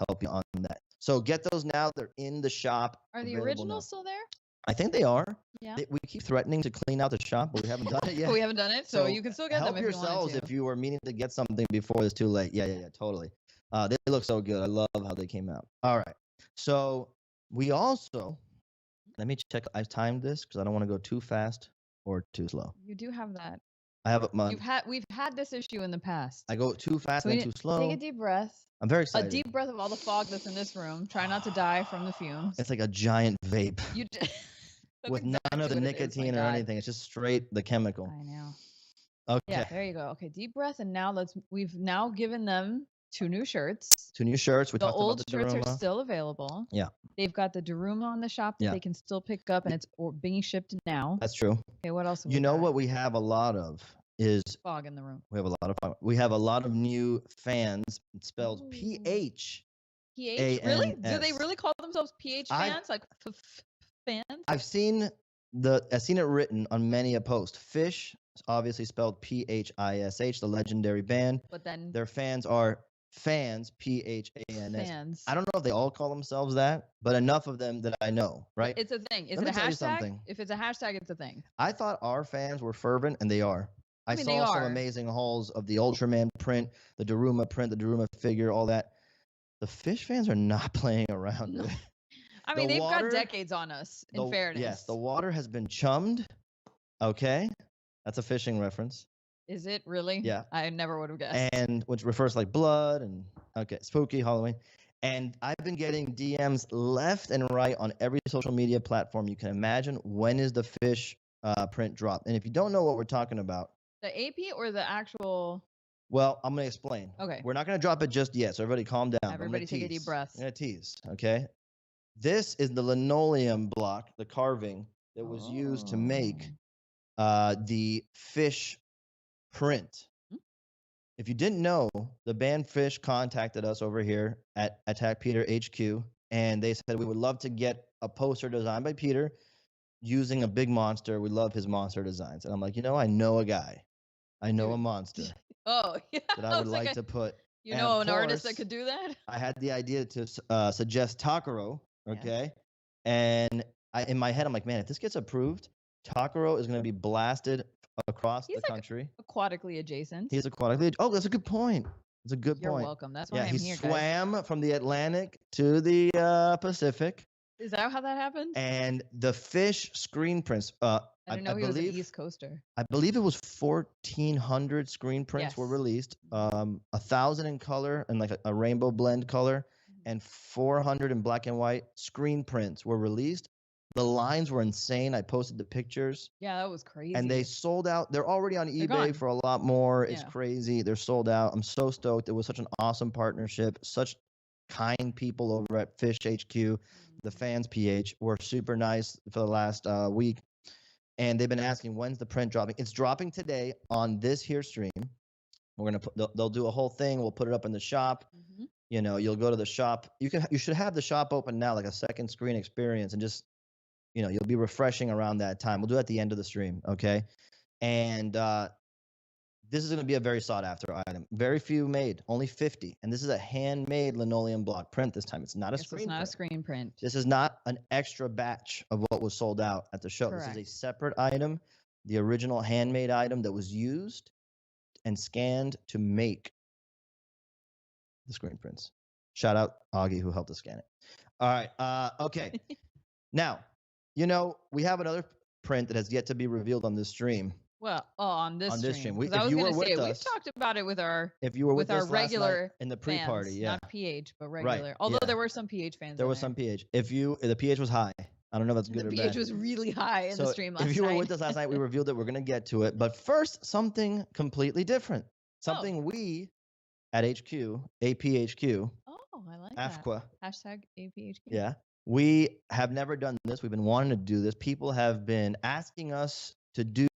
help you on that. So get those now. They're in the shop. Are the available originals now. still there? I think they are. Yeah. We keep threatening to clean out the shop, but we haven't done it yet. But we haven't done it, so you can still get help them if yourselves you wanted to. if you were meaning to get something before it's too late. Yeah, totally. They look so good. I love how they came out. All right. So we also, let me check. I've timed this because I don't want to go too fast or too slow. You do have that. I have We've had this issue in the past. I go too fast and too slow. Take a deep breath. I'm very excited. A deep breath of all the fog that's in this room. Try not to die from the fumes. It's like a giant vape. With exactly none of the what it is, nicotine my or God. anything. It's just straight the chemical. I know. Okay. Yeah, there you go. Okay, deep breath, and now we've now given them 2 new shirts. 2 new shirts. We The talked old about the shirts Daruma. are still available. Yeah. They've got the Daruma on the shop that Yeah. they can still pick up, and it's being shipped now. That's true. Okay, what else? You know what we have a lot of is fog in the room. we have a lot of fog. We have a lot of new fans. It's spelled PH. PH? Really? Do they really call themselves PH fans? Like fans? I've seen it written on many a post. Fish, obviously spelled PHISH, the legendary band. But then their fans are fans, PHANS. Fans. I don't know if they all call themselves that, but enough of them that I know, right? It's a thing. Is Let it a me tell you hashtag? something. If it's a hashtag, it's a thing. I thought our fans were fervent, and they are. I mean, they saw some are. amazing hauls of the Ultraman print, the Daruma print, the Daruma figure, all that. The Fish fans are not playing around. No. Dude. I mean, The they've water- got decades on us, in fairness. Yes, the water has been chummed. Okay, that's a fishing reference. Is it really? Yeah. I never would have guessed. And which refers to like blood and spooky Halloween. And I've been getting DMs left and right on every social media platform you can imagine. When is the Fish print drop? And if you don't know what we're talking about, The AP or the actual? well, I'm gonna explain. Okay. We're not gonna drop it just yet, so everybody calm down. I'm gonna Everybody take a deep tease. breath. I'm gonna tease. Okay. This is the linoleum block, the carving that was used to make the Fish print. If you didn't know, the band Fish contacted us over here at Attack Peter HQ, and they said we would love to get a poster designed by Peter using a big monster. We love his monster designs. And I'm like, I know a guy. I know a monster Oh, yeah. that I would like to put. You And know of an artist that course, could do that? I had the idea to suggest Takaro, okay? And in my head, I'm like, man, if this gets approved, Takaro is going to be blasted across the country. Aquatically adjacent. He's aquatically. Oh, that's a good point. That's a good You're point. welcome. That's why I'm he here, guys. swam from the Atlantic to the Pacific, Is that how that happened? and the Fish screen prints. I didn't know he was an East Coaster. I believe it was 1,400 screen prints were Yes. released. 1,000 in color and like a rainbow blend color, and 400 in black and white screen prints were released. The lines were insane. I posted the pictures. Yeah, that was crazy. And they sold out. They're already on They're eBay gone. for a lot more. It's Yeah. crazy. They're sold out. I'm so stoked. It was such an awesome partnership. Such kind people over at Fish HQ. The fans PH were super nice for the last week. And they've been asking, when's the print dropping? It's dropping today on this here stream. We're gonna put. They'll do a whole thing. We'll put it up in the shop. You'll go to the shop. You should have the shop open now, like a second screen experience, and just you'll be refreshing around that time. We'll do it at the end of the stream, okay? And this is going to be a very sought after item. Very few made, only 50. And this is a handmade linoleum block print this time. It's not a Yes, screen it's not print. a screen print. This is not an extra batch of what was sold out at the show. This Correct. is a separate item, the original handmade item that was used and scanned to make the screen prints. Shout out Augie who helped us scan it. All right. Okay. Now, we have another print that has yet to be revealed on this stream. Well, on this stream. 'Cause If I was you going were to say, with we've us- talked about it with our If you were with our us last night regular in the pre-party, fans, yeah. not PH, but regular. Right, Although yeah. there were some PH fans. There in was some PH. The PH was high. I don't know if that's good The or PH bad. was really high in the So stream last if you were night. with us last night, we revealed it. We're going to get to it. But first, something completely different. Something we at HQ, APHQ, Oh, I like AFQA, that. Hashtag APHQ. yeah, we have never done this. We've been wanting to do this. People have been asking us to do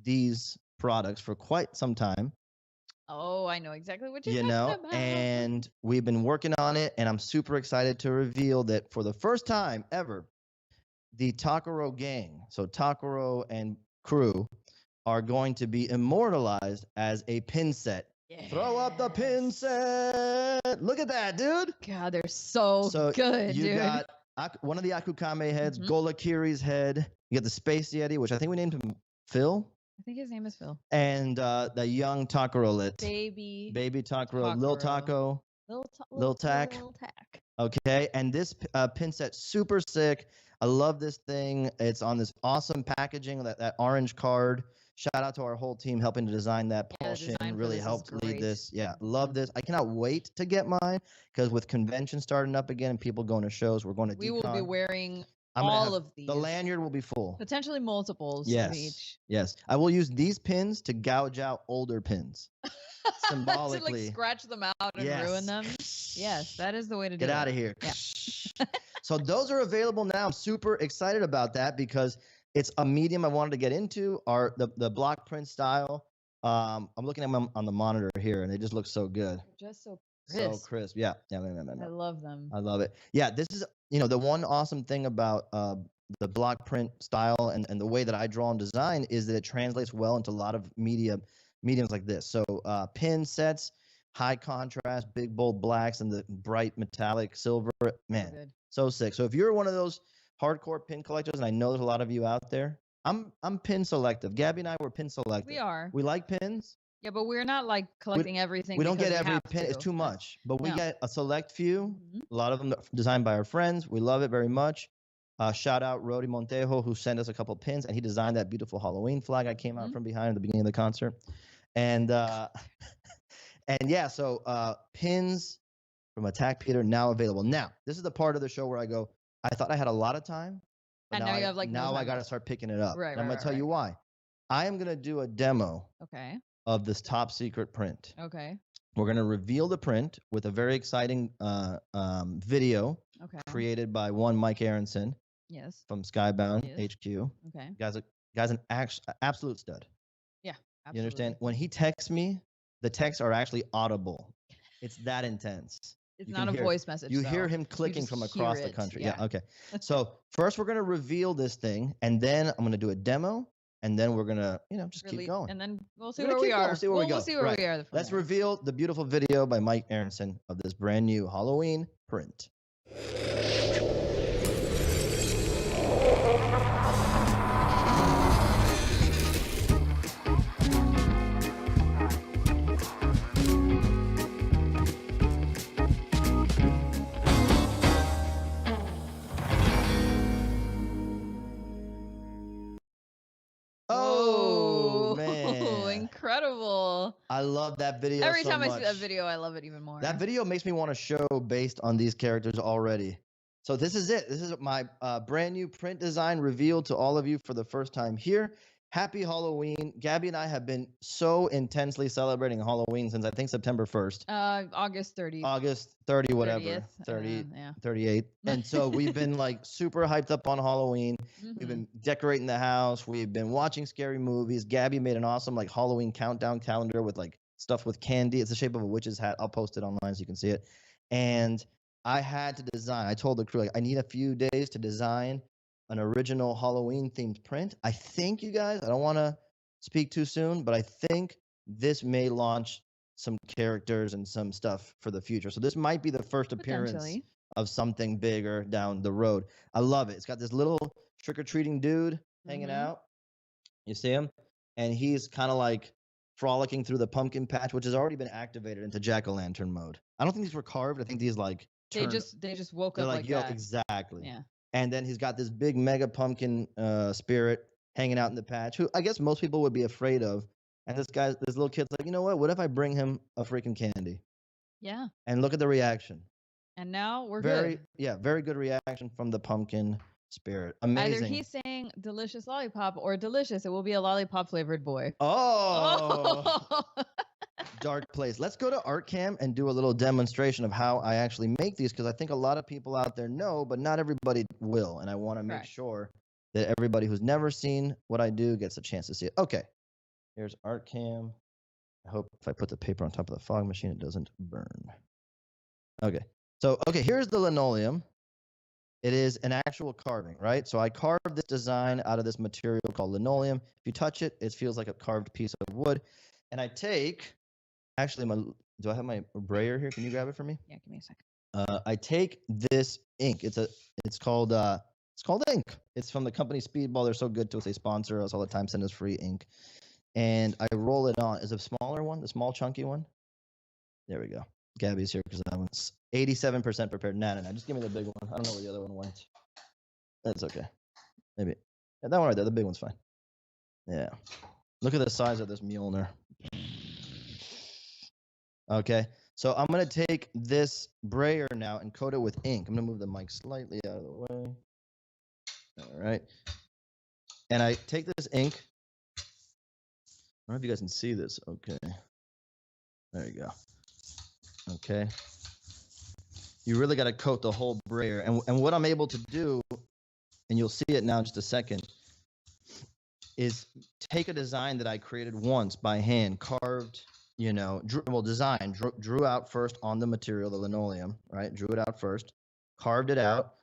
these products for quite some time. Oh, I know exactly what you're You talking know, about. and we've been working on it, and I'm super excited to reveal that for the first time ever, the Takaro gang, so Takaro and crew, are going to be immortalized as a pin set. Throw up the pin set. Look at that, dude. God, they're so good, you dude. got one of the Akukame heads, Mhm. Golakiri's head. You got the Space Yeti, which I think we named him Phil, I think his name is Phil. and the young Takuro-lit. Baby Takuro, Lil Taco, Lil Tack. Lil Tack. Okay, and this pin set super sick. I love this thing. It's on this awesome packaging, that orange card. Shout out to our whole team helping to design that. Yeah, Paul the Shin design for really this is helped lead great. this. Yeah, love this. I cannot wait to get mine because with convention starting up again and people going to shows, we're going to We will be Decon. wearing I'm gonna all have- of these. The lanyard will be full. Potentially multiples Yes. of each. Yes. I will use these pins to gouge out older pins. To Symbolically. like scratch them out and ruin them. Yes, that is the way to do it. Get out of here. Yeah. So those are available now. I'm super excited about that because it's a medium I wanted to get into. The block print style. I'm looking at them on the monitor here, and they just look so good. Just so So crisp. crisp. Yeah. I love them. I love it. Yeah, this is the one awesome thing about the block print style and the way that I draw and design is that it translates well into a lot of mediums like this. So pin sets, high contrast, big bold blacks, and the bright metallic silver. Man, good. so sick. So if you're one of those hardcore pin collectors, and I know there's a lot of you out there, I'm pin selective. Gabby and I were pin selective. We are. We like pins. Yeah, but we're not like collecting everything. We don't because get every have pin. It's to. too much. But we No. get a select few. Mhm. A lot of them designed by our friends. We love it very much. Shout out Rody Montejo, who sent us a couple pins, and he designed that beautiful Halloween flag I came out from behind at the beginning of the concert. And and yeah, so pins from Attack Peter now available. Now, this is the part of the show where I go, I thought I had a lot of time. But And now you have, like, no now I time got to left. start picking it up. Right, And I'm right, going to tell right, you why. I am going to do a demo Okay. of this top secret print. Okay. We're going to reveal the print with a very exciting video Okay. created by one Mike Aronson Yes. from Skybound Yes. HQ. Okay. Guy's an absolute stud. Yeah. You understand? absolutely. When he texts me, the texts are actually audible. It's that intense. It's You not can a hear- voice message. You though. hear him clicking just from hear across the it, country. Yeah. yeah. Okay. So first we're going to reveal this thing, and then I'm going to do a demo, and then we're going to just Really- keep going. And then we'll see We're gonna where we keep going. are. We'll see where we go. We'll see where Right. we are. Let's from there. reveal the beautiful video by Mike Aronson of this brand new Halloween print. Oh, man. Incredible. I love that video Every so time I much. see that video, I love it even more. That video makes me want to show based on these characters already. So this is it. This is my brand new print design revealed to all of you for the first time here. Happy Halloween. Gabby and I have been so intensely celebrating Halloween since I think September 1st. August 30th. August 30, whatever. 30th, 30, yeah. 38. And so we've been like super hyped up on Halloween. We've Mhm. been decorating the house. We've been watching scary movies. Gabby made an awesome like Halloween countdown calendar with like stuff with candy. It's the shape of a witch's hat. I'll post it online so you can see it. And I had to design. I told the crew like I need a few days to design an original Halloween themed print. I think you guys, I don't want to speak too soon, but I think this may launch some characters and some stuff for the future. So this might be the first appearance Potentially. of something bigger down the road. I love it. It's got this little trick-or-treating dude hanging Mhm. out. You see him? And he's kind of like frolicking through the pumpkin patch, which has already been activated into jack-o'-lantern mode. I don't think these were carved. I think these like They turned- just woke they're up like, like yo, that. exactly. Yeah. And then he's got this big mega pumpkin spirit hanging out in the patch, who I guess most people would be afraid of. And this little kid's like, you know what? What if I bring him a freaking candy? Yeah. And look at the reaction. And now we're Very, good. yeah, very good reaction from the pumpkin spirit. Either Amazing. he's saying delicious lollipop or delicious. It will be a lollipop flavored boy. Oh, dark place. Let's go to ArtCam and do a little demonstration of how I actually make these because I think a lot of people out there know, but not everybody will. And I want to make Correct. sure that everybody who's never seen what I do gets a chance to see it. Okay, here's ArtCam. I hope if I put the paper on top of the fog machine, it doesn't burn. Okay, so here's the linoleum. It is an actual carving, right? So I carved this design out of this material called linoleum. If you touch it, it feels like a carved piece of wood. And I take, actually, do I have my brayer here? Can you grab it for me? Yeah, give me a second. I take this ink. It's called ink. It's from the company Speedball. They're so good to us. They sponsor us all the time, send us free ink. And I roll it on. Is it a smaller one, the small chunky one? There we go. Gabby's here because that one's 87% prepared. No. Just give me the big one. I don't know where the other one went. That's okay. Maybe. Yeah, that one right there. The big one's fine. Yeah. Look at the size of this Mjolnir. Okay. So I'm going to take this brayer now and coat it with ink. I'm going to move the mic slightly out of the way. All right. And I take this ink. I don't know if you guys can see this. Okay. There you go. Okay. You really got to coat the whole brayer. And what I'm able to do, and you'll see it now in just a second, is take a design that I created once by hand, carved, drew out first on the material, the linoleum, right? Drew it out first, carved it out.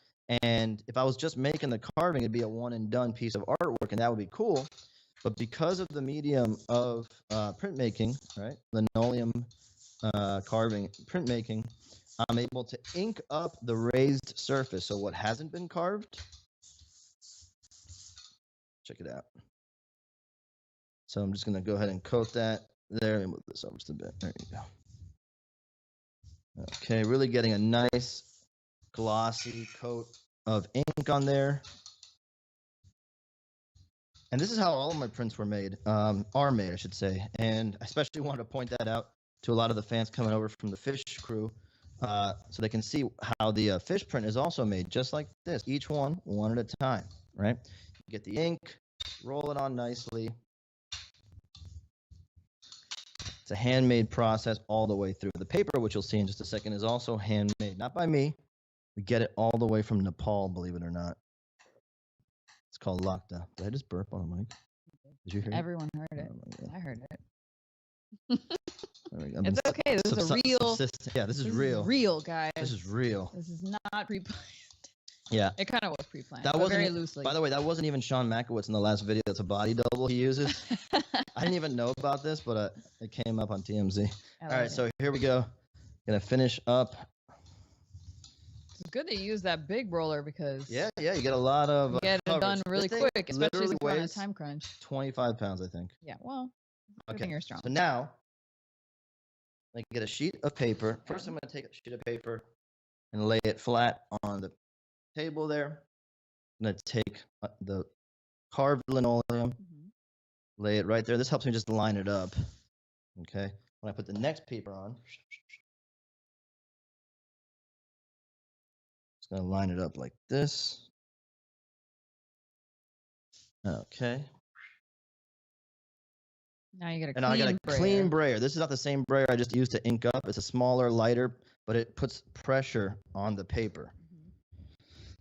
And if I was just making the carving, it'd be a one and done piece of artwork, and that would be cool. But because of the medium of printmaking, right? Linoleum carving, printmaking, I'm able to ink up the raised surface. So what hasn't been carved, check it out. So I'm just going to go ahead and coat that there and move this over just a bit. There you go. Okay, really getting a nice glossy coat of ink on there. And this is how all of my prints were made, are made, I should say. And I especially wanted to point that out to a lot of the fans coming over from the fish crew, so they can see how the fish print is also made, just like this, each one at a time, right? You get the ink, roll it on nicely. It's a handmade process all the way through. The paper, which you'll see in just a second, is also handmade, not by me. We get it all the way from Nepal, believe it or not. It's called Lakta. Did I just burp on the mic? Did you hear it? Everyone heard it. Oh, I heard it. It's okay. This is a real. Yeah, this is real. Real, guys. This is real. This is not pre-planned. Yeah. It kind of was pre-planned. That but wasn't very loosely. By the way, that wasn't even Sean Makowitz in the last video. That's a body double he uses. I didn't even know about this, but it came up on TMZ. All right, so here we go. Gonna finish up. It's good to use that big roller because you get a lot of you get it coverage. done really quick, especially if you're on a weighs time crunch. 25 pounds, I think. Yeah, well, good thing you're strong. So now, I get a sheet of paper. First, I'm gonna take a sheet of paper and lay it flat on the table there. I'm gonna take the carved linoleum, lay it right there. This helps me just line it up. Okay. When I put the next paper on, just gonna line it up like this. Okay. Now you get a and I got a clean brayer. This is not the same brayer I just used to ink up. It's a smaller, lighter, but it puts pressure on the paper.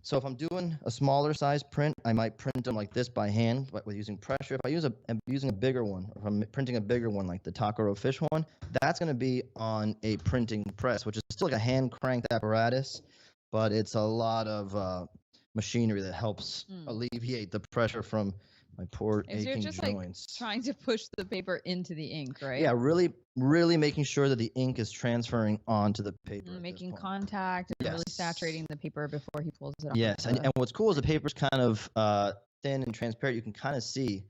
So if I'm doing a smaller size print, I might print them like this by hand, but with using pressure. If I'm using a bigger one, or if I'm printing a bigger one like the Takaro fish one, that's going to be on a printing press, which is still like a hand cranked apparatus, but it's a lot of machinery that helps alleviate the pressure from my poor aching just joints. Like trying to push the paper into the ink, right? Yeah, really making sure that the ink is transferring onto the paper. Making contact and really saturating the paper before he pulls it off. Yes, and what's cool is the paper's kind of thin and transparent. You can kind of see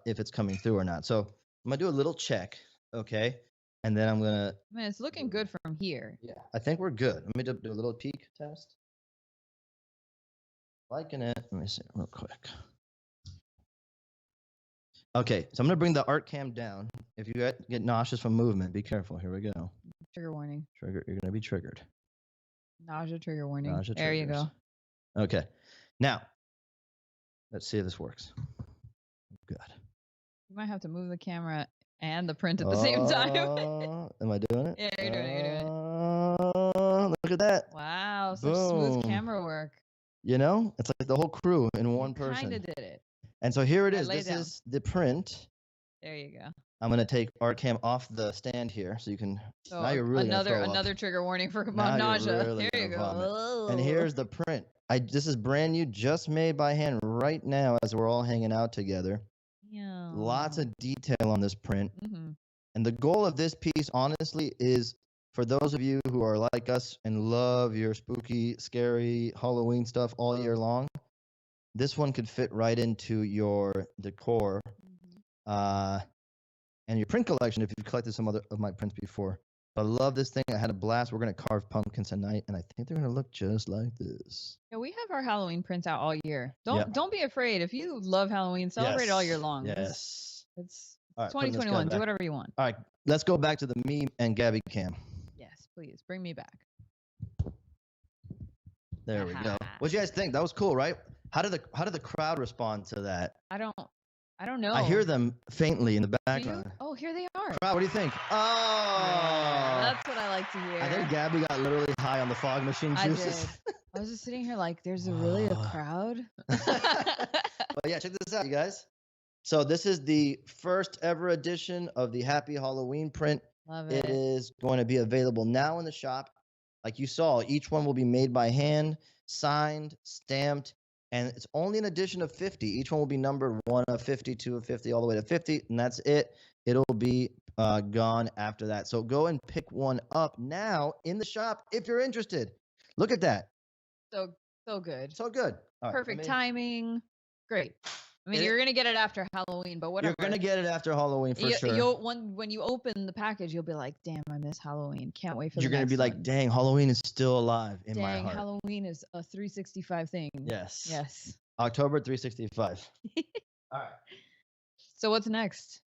if it's coming through or not. So I'm going to do a little check, okay? And then I'm going to... I mean, it's looking good from here. Yeah, I think we're good. Let me do a little peek test. Liking it. Let me see real quick. Okay, so I'm going to bring the art cam down. If you get nauseous from movement, be careful. Here we go. Trigger warning. You're going to be triggered. Nausea trigger warning. Nausea there triggers. you go. Okay. Now, let's see if this works. Good. You might have to move the camera and the print at the same time. Am I doing it? Yeah, you're doing it. Look at that. Wow, such smooth camera work. You know, it's like the whole crew in one person. Kind of did it. And so here it is. This is the print. There you go. I'm going to take art cam off the stand here so you can. So now you're really another trigger warning for nausea. Really there you go. And here's the print. This is brand new, just made by hand right now as we're all hanging out together. Yeah. Lots of detail on this print. And the goal of this piece, honestly, is for those of you who are like us and love your spooky, scary Halloween stuff all year long, this one could fit right into your decor and your print collection if you've collected some other of my prints before. I love this thing. I had a blast. We're going to carve pumpkins tonight, and I think they're going to look just like this. Yeah, we have our Halloween prints out all year. Don't be afraid. If you love Halloween, celebrate all year long. Yes. It's All right, putting this guy 2021. Do back. whatever you want. All right, let's go back to the me and Gabby cam. Yes, please bring me back. There we go. What do you guys think? That was cool, right? How did the crowd respond to that? I don't know. I hear them faintly in the Do you? background. Oh, here they are. Crowd, what do you think? Oh, That's what I like to hear. I think Gabby got literally high on the fog machine I juices. did. I was just sitting here like, there's really a crowd. But yeah, check this out, you guys. So this is the first ever edition of the Happy Halloween print. Love It is going to be available now in the shop. Like you saw, each one will be made by hand, signed, stamped, and it's only an edition of 50. Each one will be numbered 1 of 50, 2 of 50, all the way to 50, and that's it. It'll be gone after that. So go and pick one up now in the shop if you're interested. Look at that. So good. So good. All right, Perfect timing. Great. I mean, It- you're gonna get it after Halloween, but whatever. You're going to get it after Halloween for sure. When you open the package, you'll be like, "Damn, I miss Halloween. Can't wait for You're the going to next be like, one. dang, Halloween is still alive in my Dang, heart. Halloween is a 365 thing." Yes. Yes. October 365. All right. So what's next?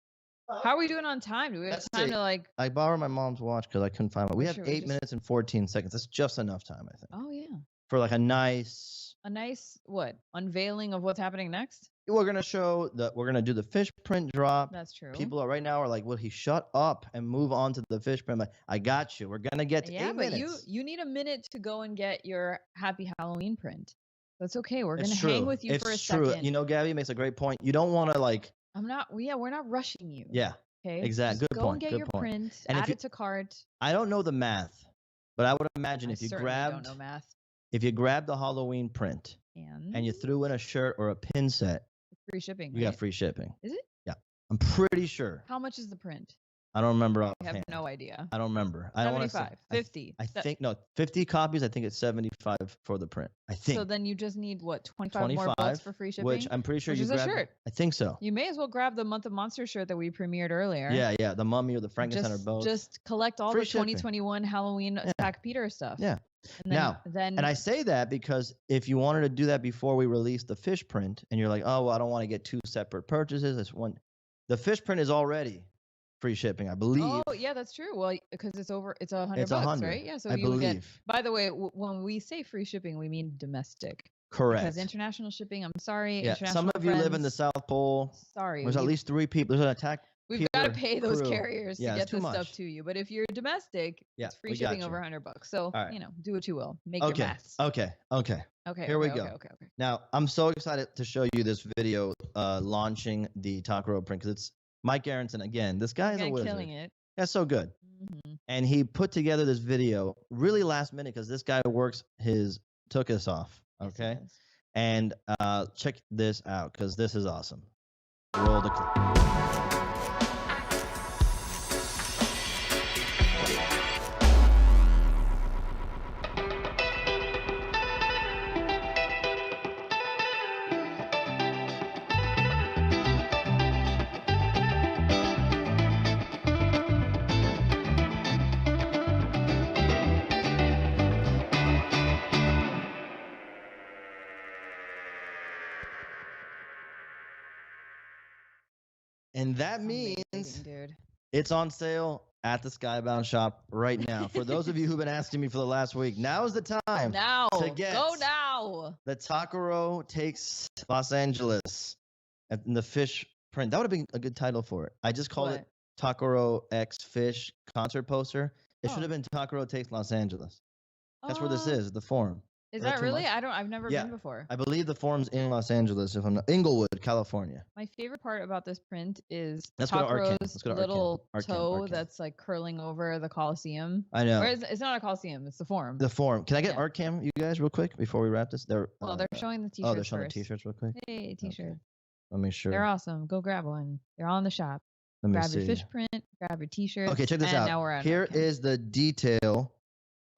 How are we doing on time? Do we have Let's time see. to like? I borrowed my mom's watch because I couldn't find it. We have Sure, we 8 just- minutes and 14 seconds. That's just enough time, I think, Oh yeah. for like a nice. A nice what? Unveiling of what's happening next? We're gonna show we're gonna do the fish print drop. That's true. People are right now are like, will he shut up and move on to the fish print? I'm like, I got you. We're gonna get to Yeah, 8 but minutes. you need a minute to go and get your Happy Halloween print. That's okay. We're It's gonna true. hang with you it's for a true. second. You know, Gabby makes a great point. You don't want to like. We're not rushing you. Yeah. Okay. Exactly. Just Good go point. and get Good your point. print. And if Add you- it to cart. I don't know the math, but I would imagine I if you certainly grabbed don't know math. if you grabbed the Halloween print and you threw in a shirt or a pin set, Free shipping. you got right? free shipping. Is it? Yeah, I'm pretty sure. How much is the print? I don't remember I have offhand. no idea. I don't remember. I don't want to 75, 50. I think no, 50 copies. I think it's 75 for the print. I think. So then you just need what, 25 more 25, bucks for free shipping? which I'm pretty sure Which you is a grabbed. shirt. I think so. You may as well grab the Month of Monster shirt that we premiered earlier. Yeah, the Mummy or the Frankenstein or both. Just collect all Free the shipping. 2021 Halloween Pack Peter stuff. Yeah. And then, Now, then and I say that because if you wanted to do that before we release the fish print, and you're like, oh, well, I don't want to get 2 separate purchases. It's one. The fish print is already free shipping, I believe. Oh yeah, that's true. Well, because it's $100 It's bucks, 100, right? Yeah. So I you would get. believe. By the way, when we say free shipping, we mean domestic. Correct. Because international shipping, I'm sorry. Yeah, some of you live in the South Pole. Sorry. There's at least 3 people. There's an attack. We've got to Peter pay those crew. carriers Yeah, to it's get too this much. stuff to you. But if you're domestic, Yeah, it's free we got shipping you. over $100. So All right. do what you will. Make Okay. your maths. Okay. Okay. Here we okay, go. Okay. Now, I'm so excited to show you this video launching the Takaro print because it's Mike Aronson again. This guy is a Again, wizard. killing it. That's so good. And he put together this video really last minute because this guy took us off. Okay. And check this out because this is awesome. Roll the clip. And that means dude. It's on sale at the Skybound shop right now. For those of you who've been asking me for the last week, now is the time Now. to get Go now. the Takaro Takes Los Angeles and the fish print. That would have been a good title for it. I just called it Takaro X Fish concert poster. It should have been Takaro Takes Los Angeles. That's where this is, the forum. Is that that too really? much? I've never Yeah. been before. I believe the forum's in Los Angeles, if I'm not Inglewood, California. My favorite part about this print is Let's go to Arcane. Takaro's Let's go to little Arcane. toe Arcane. that's like curling over the Coliseum. I know. Or it's not a Coliseum, it's the Forum. The forum. Can I get Yeah. art cam, you guys, real quick before we wrap this? They're showing the Oh, they're t-shirts showing first. the t-shirts real quick. Hey, t-shirt. Let me sure. They're awesome. Go grab one. They're all in the shop. Let me Grab see. your fish print, grab your t-shirts. Okay, check this and out. Now we're at Here is the detail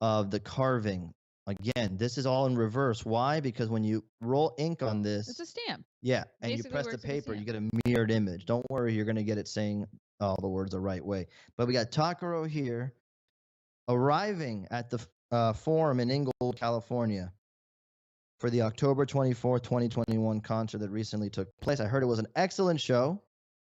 of the carving. Again, this is all in reverse. Why? Because when you roll ink on this, it's a stamp. yeah, and you Basically press the works as a paper, you stamp. get a mirrored image. Don't worry, you're going to get it saying all the words the right way. But we got Takaro here arriving at the forum in Inglewood, California for the October 24th, 2021 concert that recently took place. I heard it was an excellent show.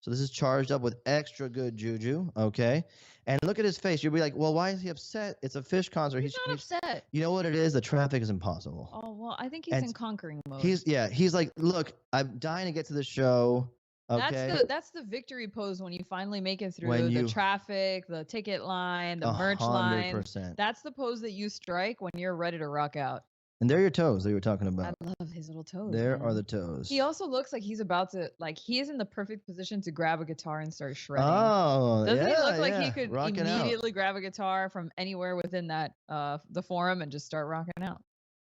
So this is charged up with extra good juju, okay? And look at his face. You'll be like, well, why is he upset? It's a fish concert. He's not upset. You know what it is? The traffic is impossible. Oh, well, I think he's And in conquering mode. He's like, look, I'm dying to get to the show. Okay. That's the victory pose when you finally make it through When the you- traffic, the ticket line, the merch line. 100%. That's the pose that you strike when you're ready to rock out. And there are your toes that you were talking about. I love his little toes. There man. are the toes. He also looks like he's about to he is in the perfect position to grab a guitar and start shredding. Oh, Doesn't he yeah, look like yeah. he could Rocking out. immediately grab a guitar from anywhere within that the forum and just start rocking out?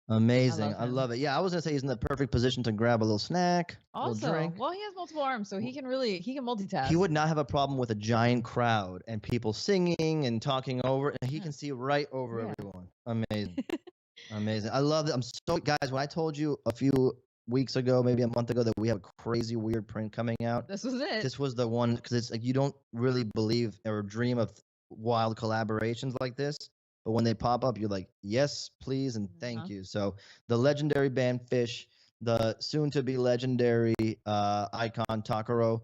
Amazing. I I love love it. Yeah, I was gonna say he's in the perfect position to grab a little snack, a little Also, drink. well, he has multiple arms, so he can multitask. He would not have a problem with a giant crowd and people singing and talking over, and he can see right over Yeah. everyone. Amazing. Amazing. I love it. I'm so guys, when I told you a few weeks ago, maybe a month ago, that we have a crazy weird print coming out. This was it. This was the one, because it's like you don't really believe or dream of wild collaborations like this. But when they pop up, you're like, yes, please, and thank you. So the legendary band Fish, the soon-to-be legendary icon Takaro.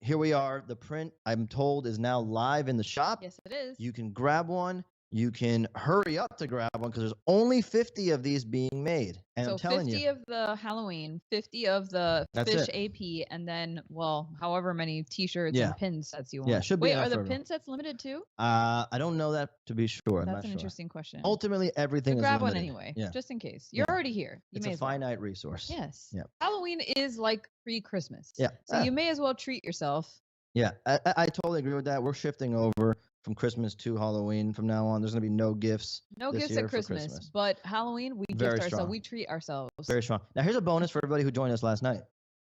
Here we are. The print, I'm told, is now live in the shop. Yes, it is. You can grab one. You can hurry up to grab one because there's only 50 of these being made. And So I'm telling 50 you, of the Halloween, 50 of the That's fish it. AP, and then, well, however many t-shirts Yeah. and pin sets you want. Yeah, it should be Wait, enough are the for everyone. pin sets limited too? I don't know that to be sure. I'm That's not an sure. interesting question. Ultimately, everything is Grab one limited. anyway, Yeah. just in case. You're Yeah. already here. You It's may a as well. finite resource. Yes. Yeah. Halloween is like pre-Christmas. Yeah. So you may as well treat yourself. Yeah, I totally agree with that. We're shifting over from Christmas to Halloween from now on. There's going to be no gifts. No this gifts year at for Christmas, but Halloween we Very gift strong. ourselves. We treat ourselves. Very strong. Now, here's a bonus for everybody who joined us last night.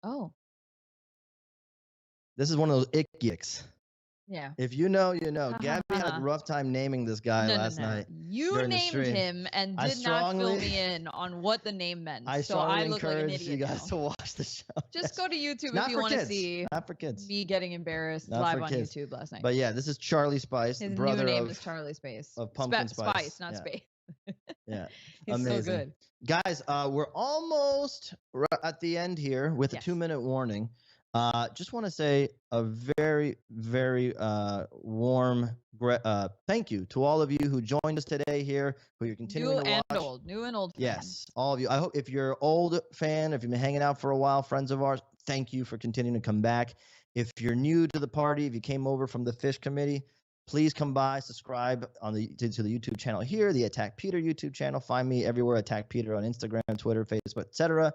Oh, This is one of those icks. yeah. If you know, you know. Gabby had a rough time naming this guy last night. You during the named stream. him and I did not fill strongly- me in on what the name meant. I so strongly I look like an encourage idiot you guys now. to watch the show. Just go to YouTube Not if you for want to kids. see Not for kids. me getting embarrassed Not live for on kids. YouTube last night. But yeah, this is Charlie Spice, His the brother new name of, is Charlie Space. of Pumpkin Spice. Not Yeah. Space. Yeah, He's amazing. so good. Guys, we're almost at the end here with a 2-minute warning. Just want to say a very, very warm thank you to all of you who joined us today here, who you're continuing New to and watch. old. New and old. fans. Yes, all of you. I hope if you're an old fan, if you've been hanging out for a while, friends of ours, thank you for continuing to come back. If you're new to the party, if you came over from the Fish Committee, please come by, subscribe on to the YouTube channel here, the Attack Peter YouTube channel. Find me everywhere, Attack Peter on Instagram, Twitter, Facebook, etc.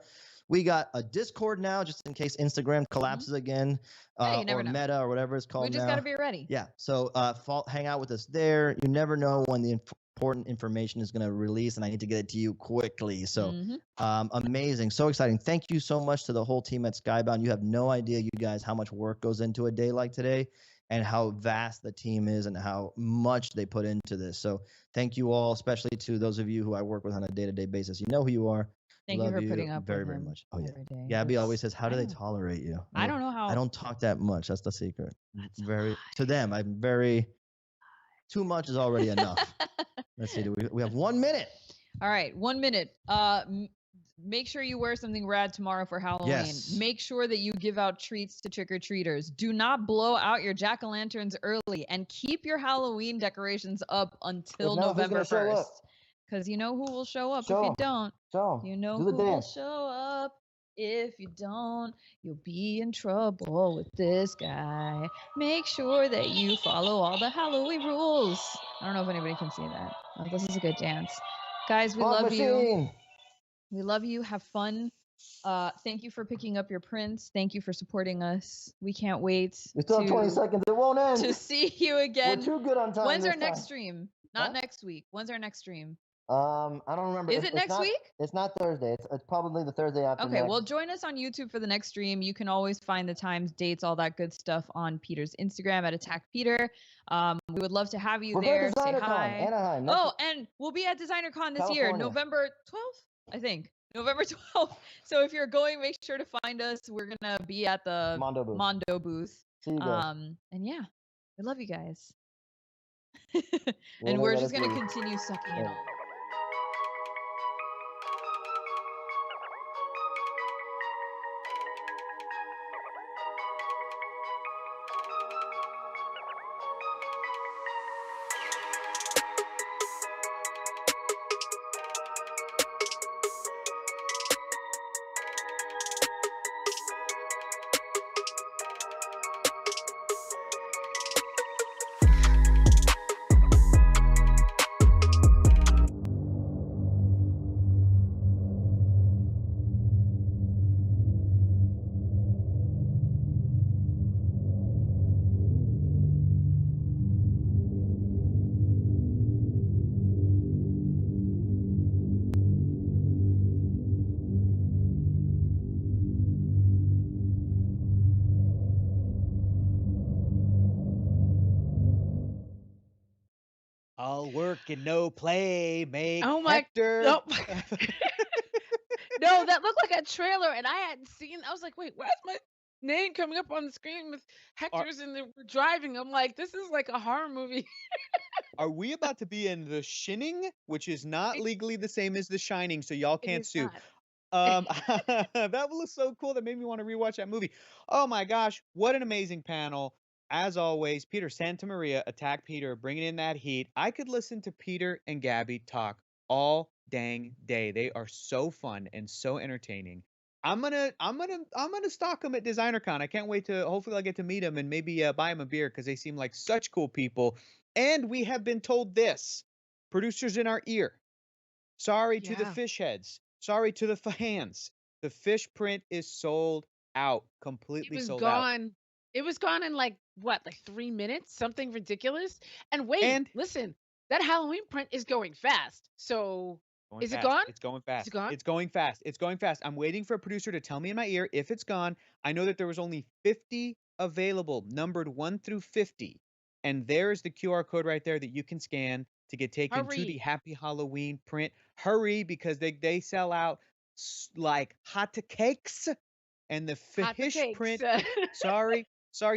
We got a Discord now, just in case Instagram collapses again, Hey, you never or know. Meta, or whatever it's called We just now. got to be ready. Yeah, so hang out with us there. You never know when the important information is going to release, and I need to get it to you quickly. So amazing, so exciting. Thank you so much to the whole team at Skybound. You have no idea, you guys, how much work goes into a day like today, and how vast the team is, and how much they put into this. So thank you all, especially to those of you who I work with on a day-to-day basis. You know who you are. Thank Love you for putting up very, with very him much. Oh yeah. every day. Gabby That's- always says, "How do I they know. tolerate you?" I don't know how. I don't talk that much. That's the secret. Very to them. I'm very. Too much is already enough. Let's see. We have 1 minute. All right, 1 minute. Make sure you wear something rad tomorrow for Halloween. Yes. Make sure that you give out treats to trick-or-treaters. Do not blow out your jack-o'-lanterns early, and keep your Halloween decorations up until If not, who's November gonna show up? 1st. Because you know who will show up Show if you 'em. don't. Show 'em. You know Do who the will dance. show up if you don't. You'll be in trouble with this guy. Make sure that you follow all the Halloween rules. I don't know if anybody can see that. Oh, this is a good dance. Guys, we Fog love you. machine. We love you. Have fun. Thank you for picking up your prints. Thank you for supporting us. We can't wait We still have 20 seconds. It won't end. to see you again. We're too good on time. When's our this next time. stream? Not Huh? next week. When's our next stream? I don't remember. Is it next not, week? It's not Thursday. It's probably the Thursday after Okay, next. well, join us on YouTube for the next stream. You can always find the times, dates, all that good stuff on Peter's Instagram at Attack Peter. We would love to have you We're going there. to Say DesignerCon, hi. Anaheim. Oh, and we'll be at DesignerCon this year, California. November 12th, I think. November 12th. So if you're going, make sure to find us. We're gonna be at the Mondo booth. See you guys. And yeah, I love you guys. You And wanna we're let just us gonna leave? continue sucking it Yeah. all. All work and no play make Oh my Hector. nope. No, that looked like a trailer, and I hadn't seen. I was like, wait, why is my name coming up on the screen with Hector's and we're driving? I'm like, this is like a horror movie. Are we about to be in The Shining, which is not legally the same as The Shining, so y'all It can't is sue. not. That was so cool. That made me want to rewatch that movie. Oh my gosh, what an amazing panel. As always, Peter Santamaria, Attack Peter, bringing in that heat. I could listen to Peter and Gabby talk all dang day. They are so fun and so entertaining. I'm gonna stalk them at DesignerCon. I can't wait to. Hopefully, I'll get to meet them and maybe buy them a beer because they seem like such cool people. And we have been told this, producers in our ear. Sorry to the Yeah. fish heads. Sorry to the fans. The fish print is sold out. It Completely was sold out. gone. It was gone in like what, like 3 minutes? Something ridiculous. And wait, And listen, that Halloween print is going fast. So going is it fast. gone? It's going fast. Is it gone? It's going fast. It's going fast. I'm waiting for a producer to tell me in my ear if it's gone. I know that there was only 50 available, numbered 1 through 50. And there's the QR code right there that you can scan to get taken to the Hurry. Happy Halloween print. Hurry, because they sell out like hot cakes. And the Hot fish cakes. print, sorry,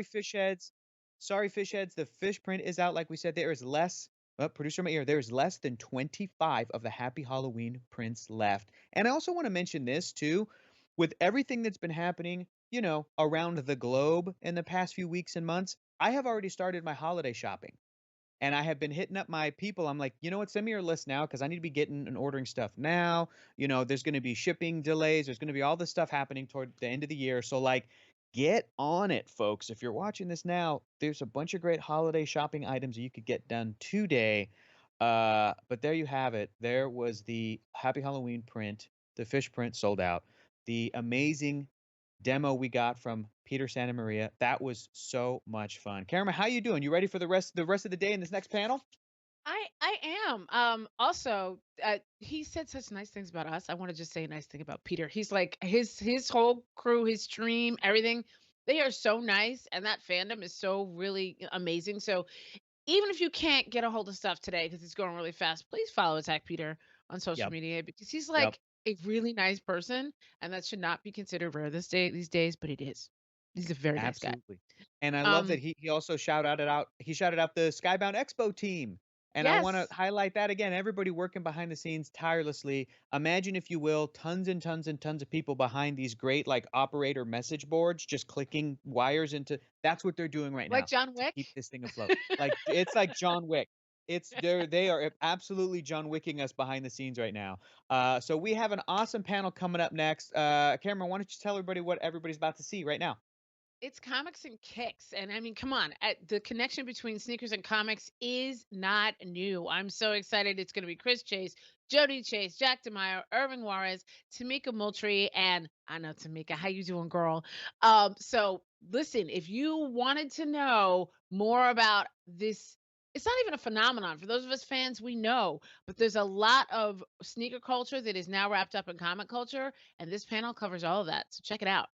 fish heads. Sorry, fish heads. The fish print is out. Like we said, there is less. Well, producer in my ear, there is less than 25 of the Happy Halloween prints left. And I also want to mention this too. With everything that's been happening, around the globe in the past few weeks and months, I have already started my holiday shopping. And I have been hitting up my people. I'm like, you know what? Send me your list now because I need to be getting and ordering stuff now. There's going to be shipping delays. There's going to be all this stuff happening toward the end of the year. So, like, get on it, folks. If you're watching this now, there's a bunch of great holiday shopping items that you could get done today. But there you have it. There was the Happy Halloween print. The fish print sold out. The amazing demo we got from Peter Santamaria. That was so much fun. Karama, how you doing? You ready for the rest of the day in this next panel? I am. Also, he said such nice things about us. I want to just say a nice thing about Peter. He's like his whole crew, his stream, everything. They are so nice, and that fandom is so really amazing. So even if you can't get a hold of stuff today because it's going really fast, please follow Attack Peter on social Yep. media because he's Yep. like a really nice person, and that should not be considered rare these days, but it is. He's a very nice guy. Absolutely. And I love that he also shouted out the Skybound Expo team. And I want Yes. to highlight that again. Everybody working behind the scenes tirelessly. Imagine, if you will, tons and tons and tons of people behind these great like operator message boards, just clicking wires into. That's what they're doing right now. Like John Wick. Keep this thing afloat. Like it's like John Wick. They are absolutely John Wicking us behind the scenes right now. So we have an awesome panel coming up next. Cameron, why don't you tell everybody what everybody's about to see right now? It's comics and kicks. And I mean, come on. The connection between sneakers and comics is not new. I'm so excited. It's going to be Chris Chase, Jody Chase, Jack DeMeyer, Irving Juarez, Tamika Moultrie, and I know Tamika. How you doing, girl? So listen, if you wanted to know more about this it's not even a phenomenon. For those of us fans, we know, but there's a lot of sneaker culture that is now wrapped up in comic culture, and this panel covers all of that. So check it out.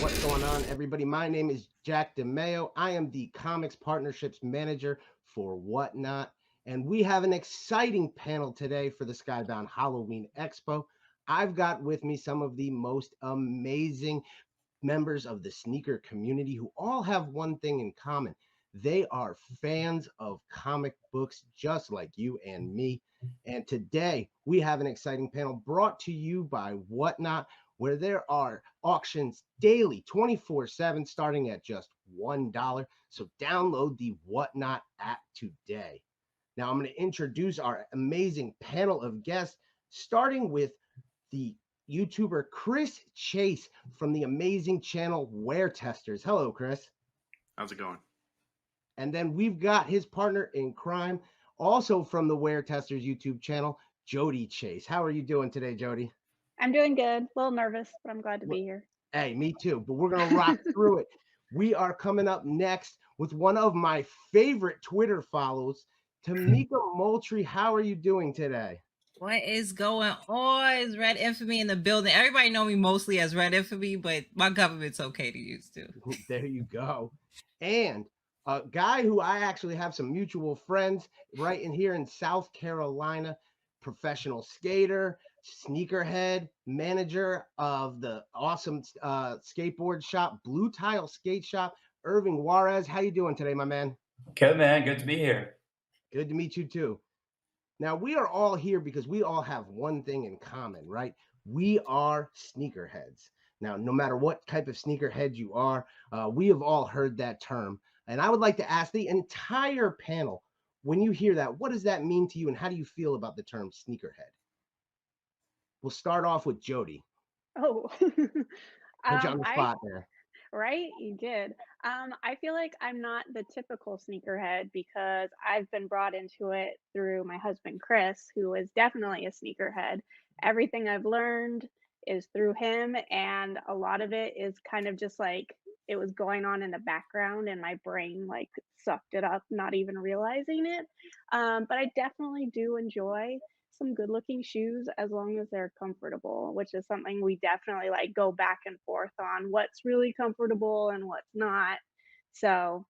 What's going on, everybody? My name is Jack DeMeo. I am the Comics Partnerships Manager for Whatnot, and we have an exciting panel today for the Skybound Halloween Expo. I've got with me some of the most amazing members of the sneaker community who all have one thing in common. They are fans of comic books just like you and me. And today we have an exciting panel brought to you by Whatnot, where there are auctions daily 24/7 starting at just $1. So download the Whatnot app today. Now I'm going to introduce our amazing panel of guests, starting with the YouTuber Chris Chase from the amazing channel Wear Testers. Hello, Chris. How's it going? And then we've got his partner in crime, also from the Wear Testers YouTube channel, Jody Chase. How are you doing today, Jody? I'm doing good. A little nervous, but I'm glad to be here. Hey, me too, but we're going to rock through it. We are coming up next with one of my favorite Twitter follows, Tamika Moultrie. How are you doing today? What is going on? Is Red Infamy in the building? Everybody know me mostly as Red Infamy, but my government's okay to use too. There you go. And a guy who I actually have some mutual friends right in here in South Carolina, professional skater, sneakerhead, manager of the awesome skateboard shop, Blue Tile Skate Shop, Irving Juarez. How you doing today, my man? Good, man. Good to be here. Good to meet you too. Now, we are all here because we all have one thing in common, right? We are sneakerheads. Now, no matter what type of sneakerhead you are, we have all heard that term. And I would like to ask the entire panel, when you hear that, what does that mean to you and how do you feel about the term sneakerhead? We'll start off with Jody. Oh, Put you on the spot there. Right? You did. I feel like I'm not the typical sneakerhead because I've been brought into it through my husband, Chris, who is definitely a sneakerhead. Everything I've learned is through him, and a lot of it is kind of just like it was going on in the background, and my brain like sucked it up, not even realizing it. But I definitely do enjoy some good looking shoes as long as they're comfortable, which is something we definitely like go back and forth on what's really comfortable and what's not. So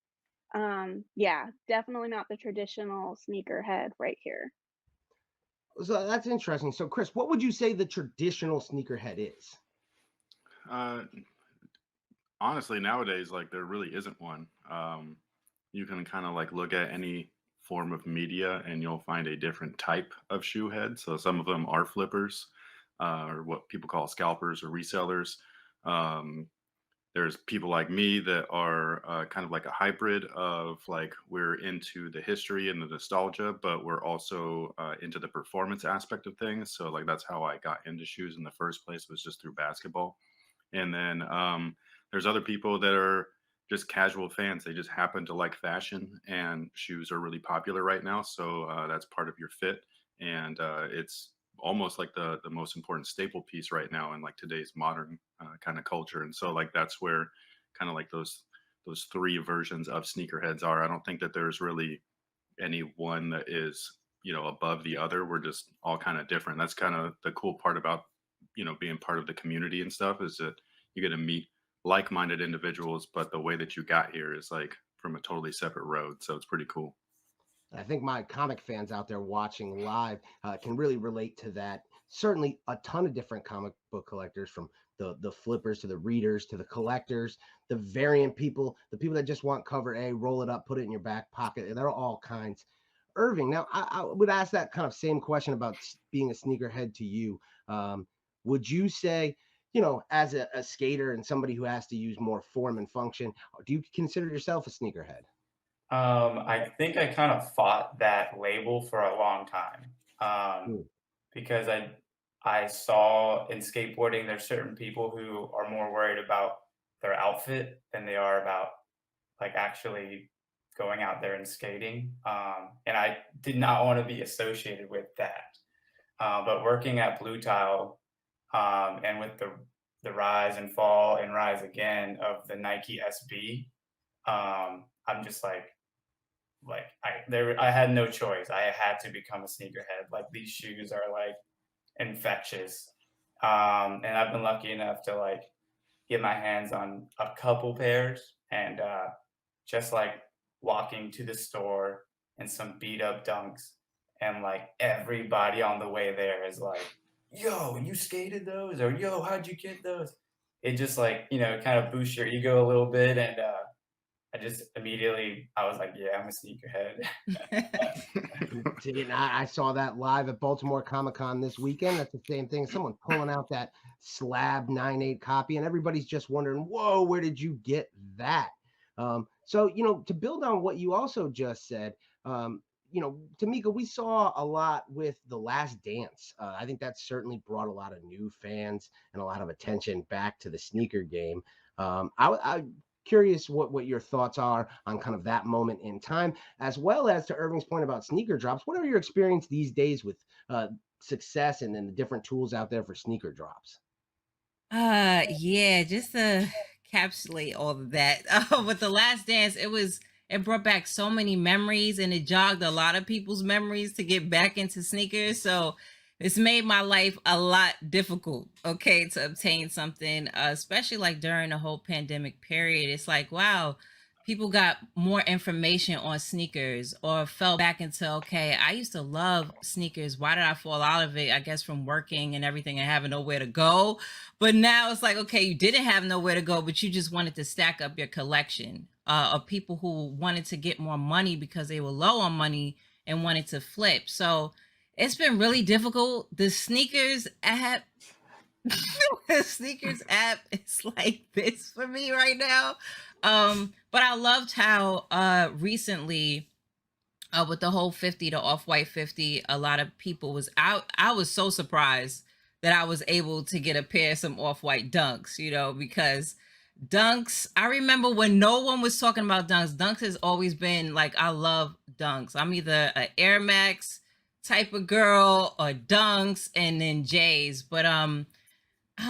yeah, definitely not the traditional sneakerhead right here. So that's interesting. So Chris, what would you say the traditional sneakerhead is? Honestly, nowadays, like there really isn't one. You can kind of like look at any form of media and you'll find a different type of shoe head. So some of them are flippers, or what people call scalpers or resellers. There's people like me that are kind of like a hybrid of like we're into the history and the nostalgia, but we're also into the performance aspect of things. So like that's how I got into shoes in the first place, was just through basketball. And then there's other people that are just casual fans. They just happen to like fashion, and shoes are really popular right now. So that's part of your fit. And it's almost like the most important staple piece right now in like today's modern kind of culture. And so like that's where kind of like those three versions of sneakerheads are. I don't think that there's really any one that is, you know, above the other. We're just all kind of different. That's kind of the cool part about, you know, being part of the community and stuff, is that you get to meet like-minded individuals, but the way that you got here is like from a totally separate road. So it's pretty cool. I think my comic fans out there watching live can really relate to that. Certainly, a ton of different comic book collectors, from the flippers to the readers to the collectors, the variant people, the people that just want cover A, roll it up, put it in your back pocket. There are all kinds. Irving, now I would ask that kind of same question about being a sneakerhead to you. Would you say, as a skater and somebody who has to use more form and function, do you consider yourself a sneakerhead? I think I kind of fought that label for a long time, because I saw in skateboarding there's certain people who are more worried about their outfit than they are about like actually going out there and skating, and I did not want to be associated with that. But working at Blue Tile, and with the rise and fall and rise again of the Nike SB, I'm just I had no choice. I had to become a sneakerhead. Like these shoes are like infectious. And I've been lucky enough to like get my hands on a couple pairs, and just like walking to the store and some beat up dunks, and like everybody on the way there is like, yo, you skated those, or yo, how'd you get those? It just like, kind of boosts your ego a little bit, and I just immediately, I was like, yeah, I'm a sneakerhead. And I saw that live at Baltimore Comic-Con this weekend. That's the same thing. Someone pulling out that slab 9/8 copy, and everybody's just wondering, whoa, where did you get that? So, to build on what you also just said, Tamika, we saw a lot with The Last Dance. I think that certainly brought a lot of new fans and a lot of attention back to the sneaker game. I curious what your thoughts are on kind of that moment in time, as well as to Irving's point about sneaker drops. What are your experience these days with success and then the different tools out there for sneaker drops? Yeah, just to encapsulate all of that. With The Last Dance, it brought back so many memories, and it jogged a lot of people's memories to get back into sneakers. So it's made my life a lot difficult, okay, to obtain something, especially like during the whole pandemic period. It's like, wow, people got more information on sneakers, or fell back into, okay, I used to love sneakers. Why did I fall out of it? I guess from working and everything and having nowhere to go. But now it's like, okay, you didn't have nowhere to go, but you just wanted to stack up your collection, of people who wanted to get more money because they were low on money and wanted to flip. So it's been really difficult. The sneakers app the sneakers app is like this for me right now. But I loved how recently, with the whole 50 to off-white 50, a lot of people was out. I was so surprised that I was able to get a pair of some off-white dunks, because dunks, I remember when no one was talking about dunks. Dunks has always been like, I love dunks. I'm either an Air Max type of girl or dunks and then J's. But I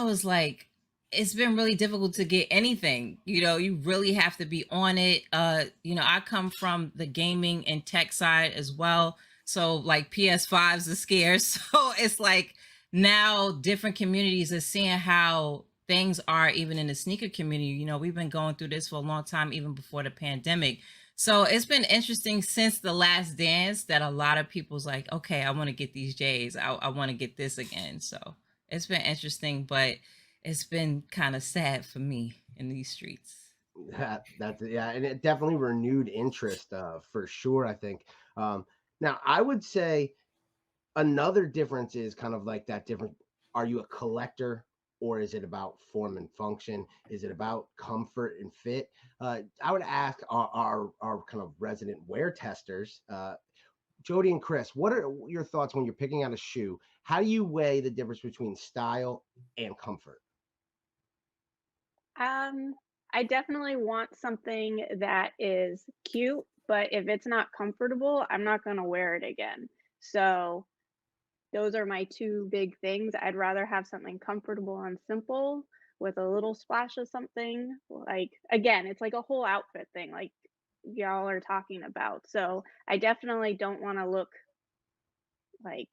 was like, it's been really difficult to get anything. You really have to be on it. I come from the gaming and tech side as well. So like PS5s are scarce. So it's like now different communities are seeing how things are even in the sneaker community. We've been going through this for a long time, even before the pandemic. So it's been interesting since The Last Dance that a lot of people's like, okay, I want to get these J's. I want to get this again. So it's been interesting, but it's been kind of sad for me in these streets. That's yeah, and it definitely renewed interest for sure, I think. Now, I would say another difference is kind of like that different. Are you a collector, or is it about form and function? Is it about comfort and fit? I would ask our kind of resident wear testers, Jody and Chris, what are your thoughts when you're picking out a shoe? How do you weigh the difference between style and comfort? I definitely want something that is cute, but if it's not comfortable, I'm not going to wear it again. So those are my two big things. I'd rather have something comfortable and simple with a little splash of something. Like, again, it's like a whole outfit thing, like y'all are talking about. So I definitely don't want to look like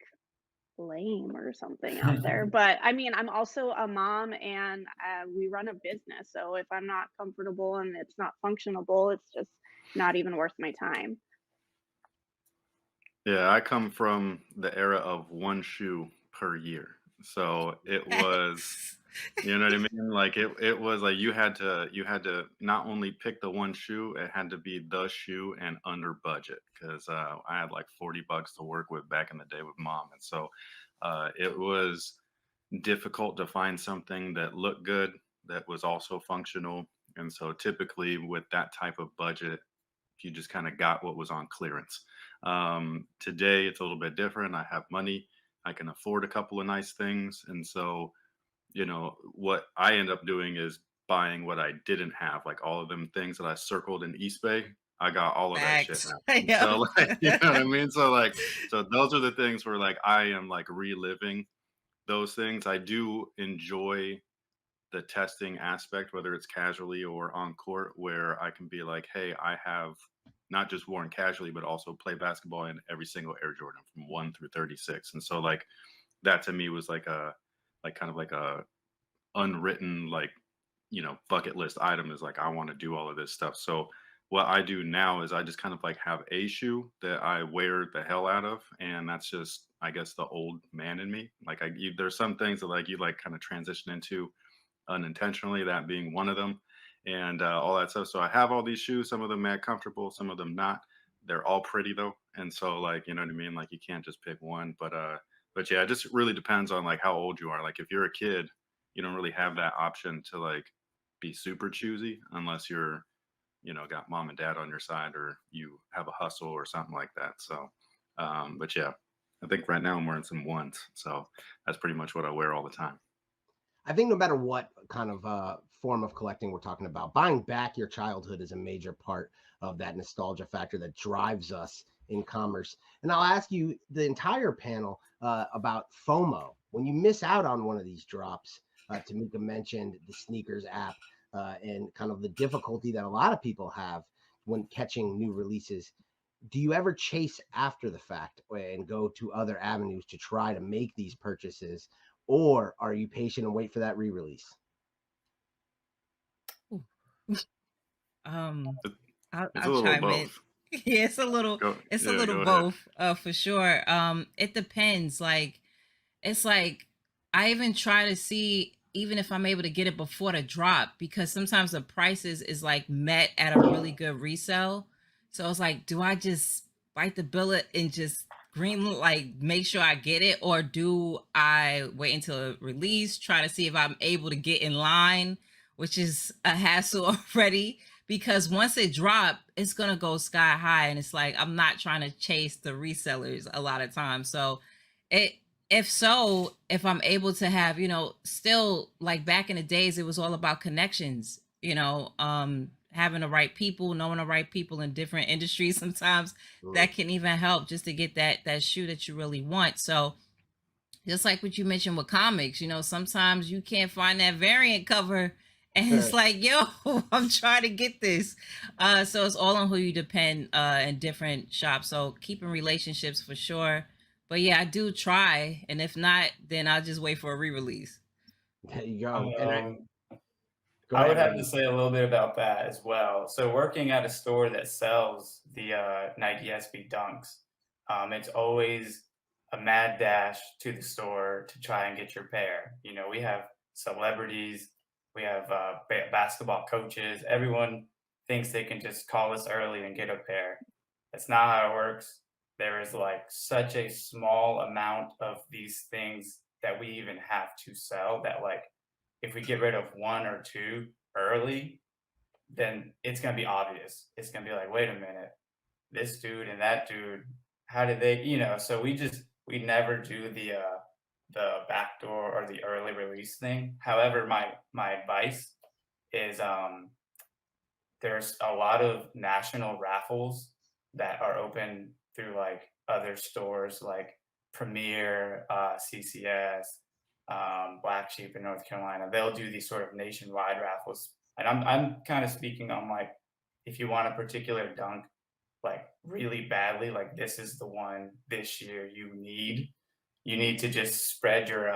lame or something out there. But I mean, I'm also a mom, and we run a business. So if I'm not comfortable and it's not functionable, it's just not even worth my time. Yeah, I come from the era of one shoe per year. So it was, you know what I mean? Like it was like you had to not only pick the one shoe, it had to be the shoe and under budget because I had like $40 to work with back in the day with mom, and so it was difficult to find something that looked good that was also functional. And so typically with that type of budget, you just kind of got what was on clearance. Today it's a little bit different. I have money, I can afford a couple of nice things, and so what I end up doing is buying what I didn't have, like all of them things that I circled in East Bay. I got all of that shit Facts. now. Yep. So like, you know what I mean? So those are the things where like I am like reliving those things. I do enjoy the testing aspect, whether it's casually or on court, where I can be like, hey, I have not just worn casually, but also play basketball in every single Air Jordan from 1 through 36. And so like that to me was like kind of like a unwritten like bucket list item is like I want to do all of this stuff. So what I do now is I just kind of like have a shoe that I wear the hell out of, and that's just I guess the old man in me. Like there's some things that like you like kind of transition into unintentionally, that being one of them, and all that stuff. So I have all these shoes, some of them mad comfortable, some of them not. They're all pretty though, and so like you know what I mean. Like you can't just pick one, but yeah, it just really depends on like how old you are. Like if you're a kid, you don't really have that option to like be super choosy unless you're got mom and dad on your side or you have a hustle or something like that. So but yeah, I think right now I'm wearing some ones, so that's pretty much what I wear all the time. I think no matter what kind of form of collecting we're talking about, buying back your childhood is a major part of that nostalgia factor that drives us in commerce. And I'll ask you the entire panel about FOMO. When you miss out on one of these drops, Tamika mentioned the sneakers app and kind of the difficulty that a lot of people have when catching new releases. Do you ever chase after the fact and go to other avenues to try to make these purchases? Or are you patient and wait for that re-release? I'll It's a I'll little of chime in. both. Yeah, it's a little Go, it's a yeah, little go ahead. both, for sure. It depends. Like it's like I even try to see even if I'm able to get it before the drop because sometimes the prices is like met at a really good resale. So it's like, do I just bite the bullet and just green like make sure I get it, or do I wait until it release, try to see if I'm able to get in line, which is a hassle already because once it drop, it's gonna go sky high, and it's like I'm not trying to chase the resellers a lot of times. So it if I'm able to have, still like back in the days, it was all about connections, having the right people, knowing the right people in different industries sometimes that can even help just to get that shoe that you really want. So just like what you mentioned with comics, sometimes you can't find that variant cover and it's like, yo, I'm trying to get this. So it's all on who you depend in different shops. So keeping relationships for sure. But yeah, I do try. And if not, then I'll just wait for a re-release. There you go. Go I ahead, would have Randy. to say a little bit about that as well. So working at a store that sells the Nike SB Dunks, it's always a mad dash to the store to try and get your pair. We have celebrities, we have basketball coaches. Everyone thinks they can just call us early and get a pair. That's not how it works. There is like such a small amount of these things that we even have to sell that like if we get rid of one or two early, then it's going to be obvious. It's going to be like, wait a minute, this dude and that dude, how did they, so we never do the backdoor or the early release thing. However, my advice is there's a lot of national raffles that are open through like other stores like Premier, CCS, Black Sheep in North Carolina. They'll do these sort of nationwide raffles. And I'm kind of speaking on like if you want a particular dunk like really badly, like this is the one this year you need to just spread your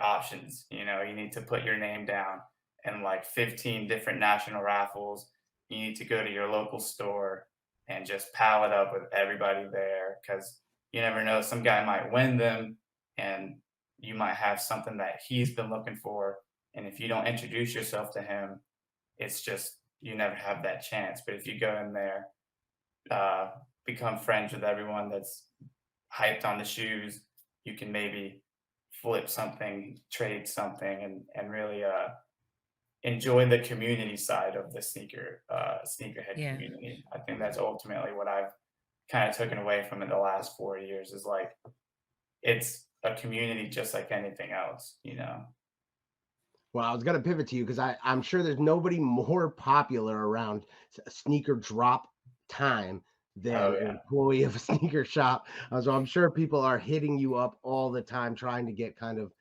options. You need to put your name down in like 15 different national raffles. You need to go to your local store and just pal it up with everybody there, because you never know, some guy might win them and you might have something that he's been looking for. And if you don't introduce yourself to him, it's just, you never have that chance. But if you go in there, become friends with everyone that's hyped on the shoes, you can maybe flip something, trade something, and really enjoy the community side of the sneakerhead Yeah. community. I think that's ultimately what I've kind of taken away from it the last 4 years, is like, it's a community just like anything else, you know? Well, I was going to pivot to you because I'm sure there's nobody more popular around sneaker drop time than Oh, an yeah. employee of a sneaker shop. So I'm sure people are hitting you up all the time trying to get kind of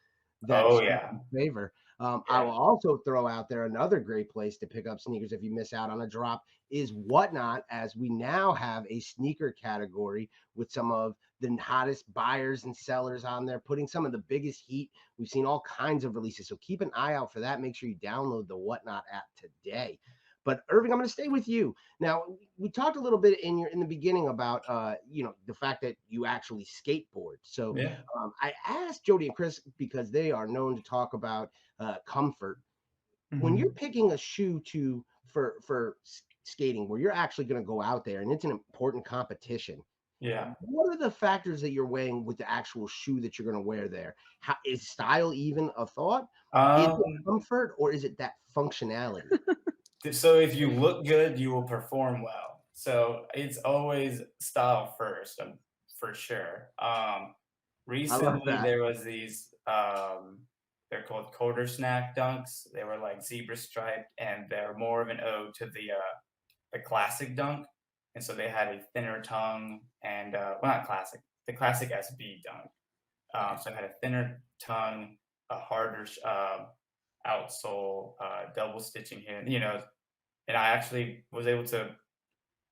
that Oh, sneaker yeah. favor. I will also throw out there another great place to pick up sneakers if you miss out on a drop is Whatnot, as we now have a sneaker category with some of the hottest buyers and sellers on there, putting some of the biggest heat. We've seen all kinds of releases, so keep an eye out for that. Make sure you download the Whatnot app today. But Irving, I'm going to stay with you. Now, we talked a little bit in the beginning about the fact that you actually skateboard. So Yeah. I asked Jody and Chris, because they are known to talk about comfort. When Mhm. you're picking a shoe for skating, where you're actually going to go out there and it's an important competition, Yeah. what are the factors that you're weighing with the actual shoe that you're going to wear there? How, is style even a thought? Is it comfort, or is it that functionality? So if you look good, you will perform well. So it's always style first, for sure. I love Recently that. there was these, they're called quarter snack dunks. They were like zebra striped, and they're more of an ode to the classic dunk. And so they had a thinner tongue and well, not classic, the classic SB dunk. So it had a thinner tongue, a harder outsole, double stitching here, you know, and I actually was able to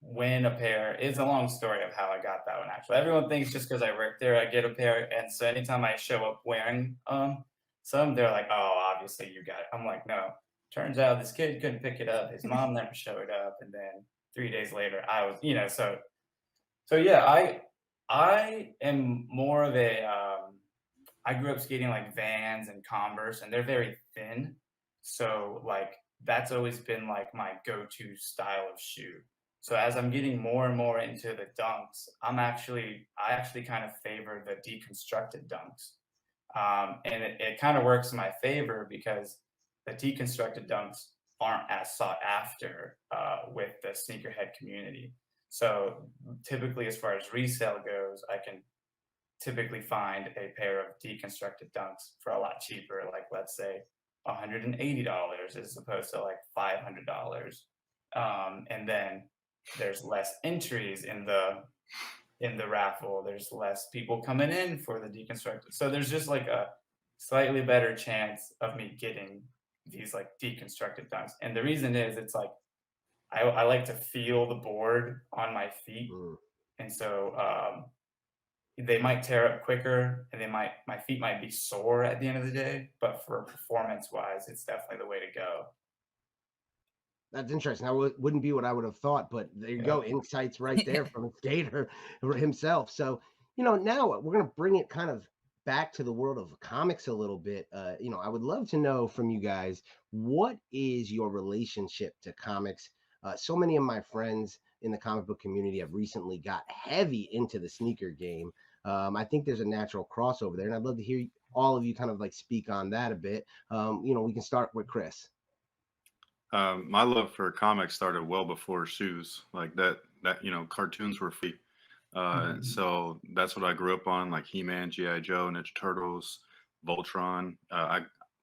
win a pair. It's a long story of how I got that one, actually. Everyone thinks just because I work there, I get a pair. And so anytime I show up wearing some, they're like, oh, obviously you got it. I'm like, no. Turns out this kid couldn't pick it up. His mom never showed up. And then 3 days later, I was, you know, so yeah, I am more of a I grew up skating like Vans and Converse, and they're very thin. So like that's always been like my go-to style of shoe. So as I'm getting more and more into the dunks, I actually kind of favor the deconstructed dunks. And it kind of works in my favor because the deconstructed dunks aren't as sought after with the sneakerhead community. So typically, as far as resale goes, I can typically find a pair of deconstructed dunks for a lot cheaper, like let's say $180 as opposed to like $500. And then there's less entries in the raffle. There's less people coming in for the deconstructed. So there's just like a slightly better chance of me getting these like deconstructed dunks. And the reason is it's like I like to feel the board on my feet. And so they might tear up quicker, and my feet might be sore at the end of the day, but for performance wise, it's definitely the way to go. That's interesting. That wouldn't be what I would have thought, but there you go. Insights right there from a skater himself. So, now we're going to bring it kind of back to the world of comics a little bit. I would love to know from you guys, what is your relationship to comics? So many of my friends in the comic book community have recently got heavy into the sneaker game. I think there's a natural crossover there, and I'd love to hear all of you kind of like speak on that a bit. We can start with Chris. My love for comics started well before shoes. Like that cartoons were free. So that's what I grew up on, like He-Man, G.I. Joe, Ninja Turtles, Voltron.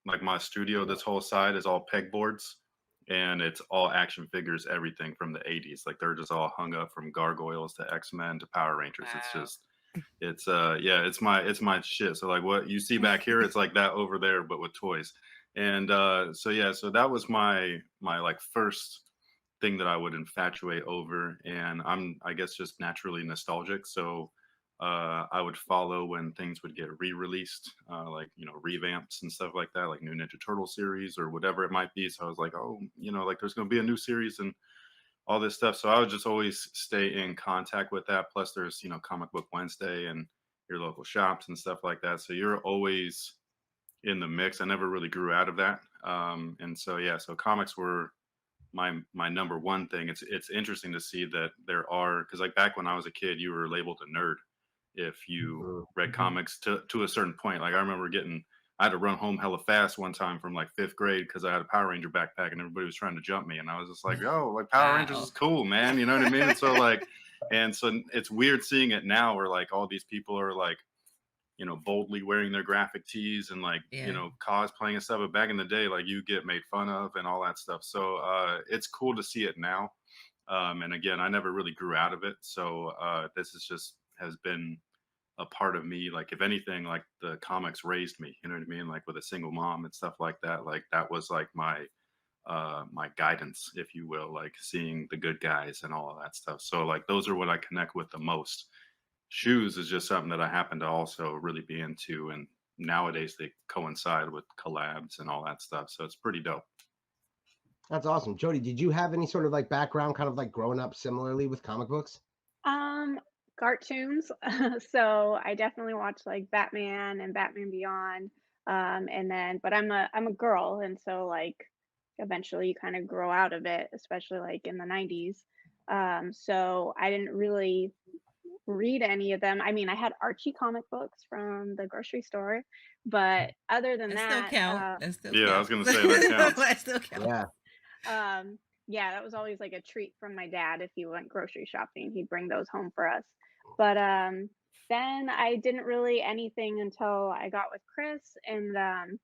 My studio, this whole side is all pegboards, and it's all action figures, everything from the 80s. Like they're just all hung up from Gargoyles to X-Men to Power Rangers. Wow. It's my shit. So like what you see back here, it's like that over there, but with toys. And so that was my like first thing that I would infatuate over, and I guess just naturally nostalgic. So I would follow when things would get re-released, like revamps and stuff like that, like new Ninja Turtle series or whatever it might be. So I was like, oh, like there's gonna be a new series, and all this stuff. So I would just always stay in contact with that. Plus there's, Comic Book Wednesday and your local shops and stuff like that. So you're always in the mix. I never really grew out of that. And so, yeah, so comics were my number one thing. It's interesting to see that there are, because like back when I was a kid, you were labeled a nerd if you read comics to a certain point. Like I remember I had to run home hella fast one time from like 5th grade because I had a Power Ranger backpack and everybody was trying to jump me. And I was just like, oh, like Power Rangers is cool, man. You know what I mean? And so it's weird seeing it now where like all these people are like, boldly wearing their graphic tees and like, cosplaying and stuff. But back in the day, like you get made fun of and all that stuff. So it's cool to see it now. And again, I never really grew out of it. So this has been a part of me. Like if anything, like the comics raised me, you know what I mean? Like with a single mom and stuff like that. Like that was like my guidance, if you will, like seeing the good guys and all of that stuff. So like those are what I connect with the most. Shoes is just something that I happen to also really be into, and nowadays they coincide with collabs and all that stuff. So it's pretty dope. That's awesome. Jody, did you have any sort of like background kind of like growing up similarly with comic books? Cartoons. So I definitely watched like Batman and Batman Beyond. But I'm a girl, and so like eventually you kind of grow out of it, especially like in the 90s. So I didn't really read any of them. I mean, I had Archie comic books from the grocery store, but other than that, still count. That still I was gonna say that counts. That still count. Yeah. That was always like a treat from my dad. If he went grocery shopping, he'd bring those home for us. But then I didn't really anything until I got with Chris, and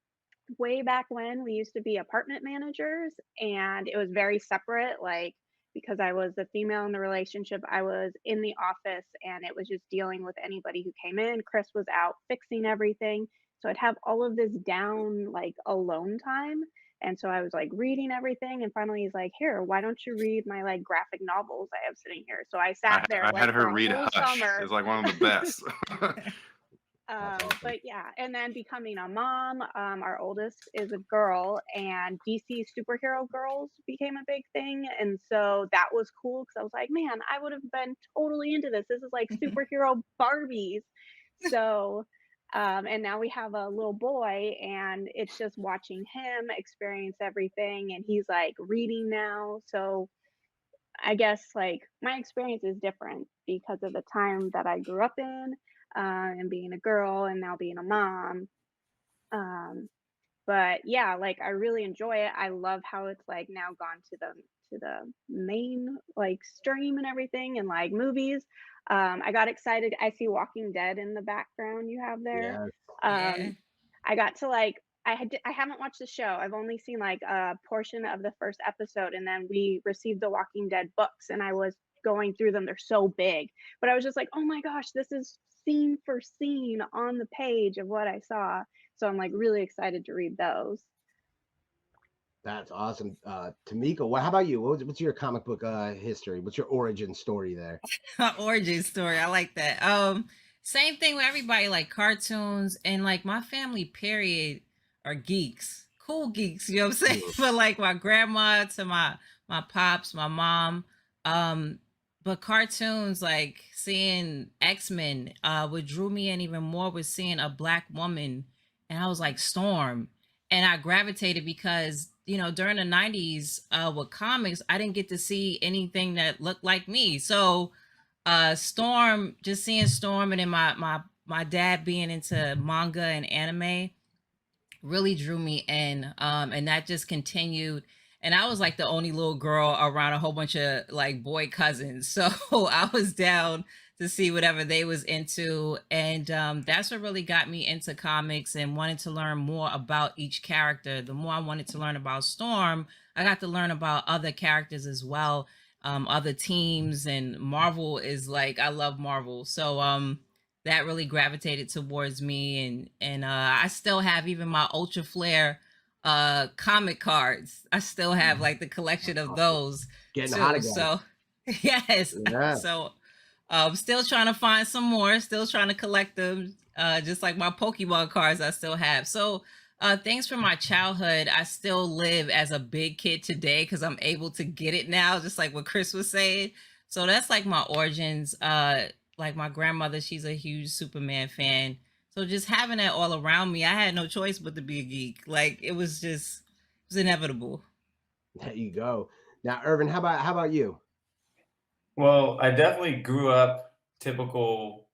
way back when we used to be apartment managers, and it was very separate, like because I was the female in the relationship, I was in the office and it was just dealing with anybody who came in. Chris was out fixing everything. So I'd have all of this down like alone time. And so I was like reading everything. And finally he's like, here, why don't you read my like graphic novels I have sitting here? So I sat there. I like, had her for a read whole Hush. summer. It's like one of the best. But yeah, and then becoming a mom, our oldest is a girl, and DC superhero girls became a big thing. And so that was cool because I was like, man, I would have been totally into this. This is like superhero Barbies. So, and now we have a little boy, and it's just watching him experience everything. And he's like reading now. So I guess like my experience is different because of the time that I grew up in. And being a girl and now being a mom. But yeah, like I really enjoy it. I love how it's like now gone to the main like stream and everything, and like movies. I got excited. I see Walking Dead in the background you have there. Yes. I got to like I haven't watched the show. I've only seen like a portion of the first episode, and then we received the Walking Dead books, and I was going through them. They're so big, but I was just like, oh my gosh, this is scene for scene on the page of what I saw. So I'm like really excited to read those. That's awesome. Tamika, how about you? What's your comic book history? What's your origin story there? Origin story. I like that. Same thing with everybody, like cartoons, and like my family period are geeks. Cool geeks, you know what I'm saying? But like my grandma to my pops, my mom, but cartoons, like seeing X-Men, what drew me in even more was seeing a Black woman, and I was like, Storm. And I gravitated because, during the 90s with comics, I didn't get to see anything that looked like me. So Storm, just seeing Storm, and then my dad being into manga and anime really drew me in. And that just continued. And I was like the only little girl around a whole bunch of like boy cousins. So I was down to see whatever they was into. And that's what really got me into comics and wanted to learn more about each character. The more I wanted to learn about Storm, I got to learn about other characters as well, other teams. And Marvel is like, I love Marvel. So that really gravitated towards me. And I still have even my Ultra Flare comic cards. I still have like the collection of those. Getting hot again. So yes. Yeah. So still trying to find some more, still trying to collect them. Just like my Pokemon cards I still have. So Thanks for my childhood. I still live as a big kid today because I'm able to get it now, just like what Chris was saying. So that's like my origins. Like my grandmother, she's a huge Superman fan. So just having that all around me, I had no choice but to be a geek. Like it was inevitable. There you go. Now, Irvin, how about you? Well, I definitely grew up typical,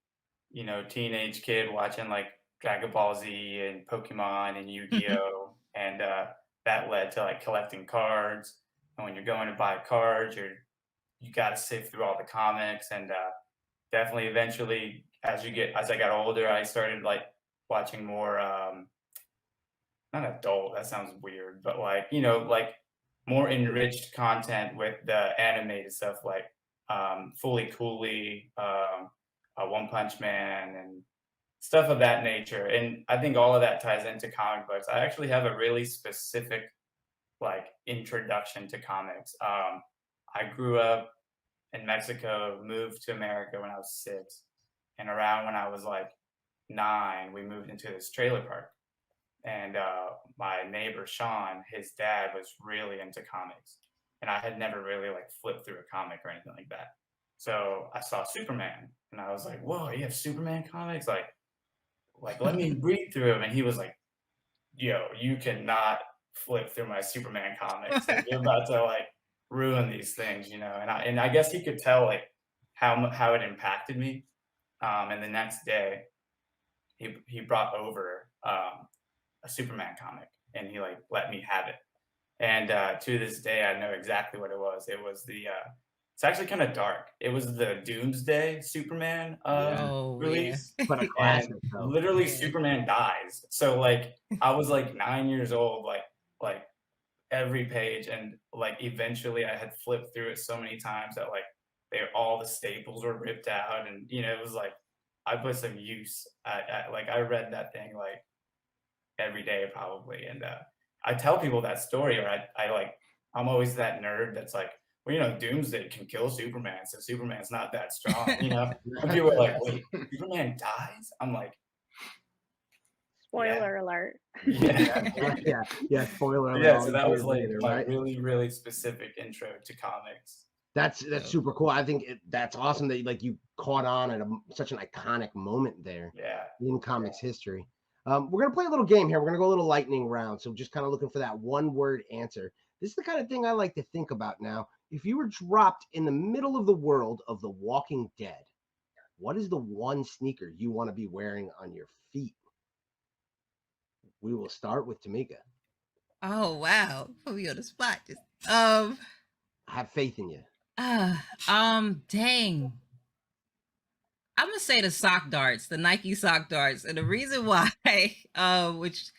teenage kid watching like Dragon Ball Z and Pokemon and Yu-Gi-Oh! And that led to like collecting cards. And when you're going to buy cards, you got to sift through all the comics. And definitely eventually, as I got older, I started like watching more, not adult, that sounds weird, but like, like more enriched content with the animated stuff like Fully Cooley, One Punch Man, and stuff of that nature. And I think all of that ties into comic books. I actually have a really specific like introduction to comics. I grew up in Mexico, moved to America when I was 6, and around when I was like 9, we moved into this trailer park. And my neighbor Sean, his dad was really into comics, and I had never really like flipped through a comic or anything like that. So I saw Superman, and I was like, "Whoa, you have Superman comics? Like let me read through them." And he was like, "Yo, you cannot flip through my Superman comics. Like, you're about to like ruin these things, And I guess he could tell like how it impacted me. And the next day, he brought over a Superman comic, and he like let me have it. And to this day, I know exactly what it was. It was it's actually kind of dark. It was the Doomsday Superman release. But a And classic, though. literally Superman dies. So like I was like 9 years old, like every page, and like eventually I had flipped through it so many times that like all the staples were ripped out, and it was like I put some use. Like I read that thing like every day probably, and I tell people that story, or I'm always that nerd that's like, well, Doomsday can kill Superman, so Superman's not that strong, And people are like, wait, Superman dies? I'm like, Spoiler alert. Yeah. Spoiler alert. Yeah, so that was like later, my right? really, really specific intro to comics. That's super cool. I think that's awesome that like you caught on at such an iconic moment there. Yeah. In comics history. We're gonna play a little game here. We're gonna go a little lightning round. So just kind of looking for that one word answer. This is the kind of thing I like to think about now. If you were dropped in the middle of the world of The Walking Dead, what is the one sneaker you want to be wearing on your feet? We will start with Tamika. Oh wow, put me on the spot. Just I have faith in you. Dang. I'm gonna say the sock darts, the Nike sock darts, and the reason why, which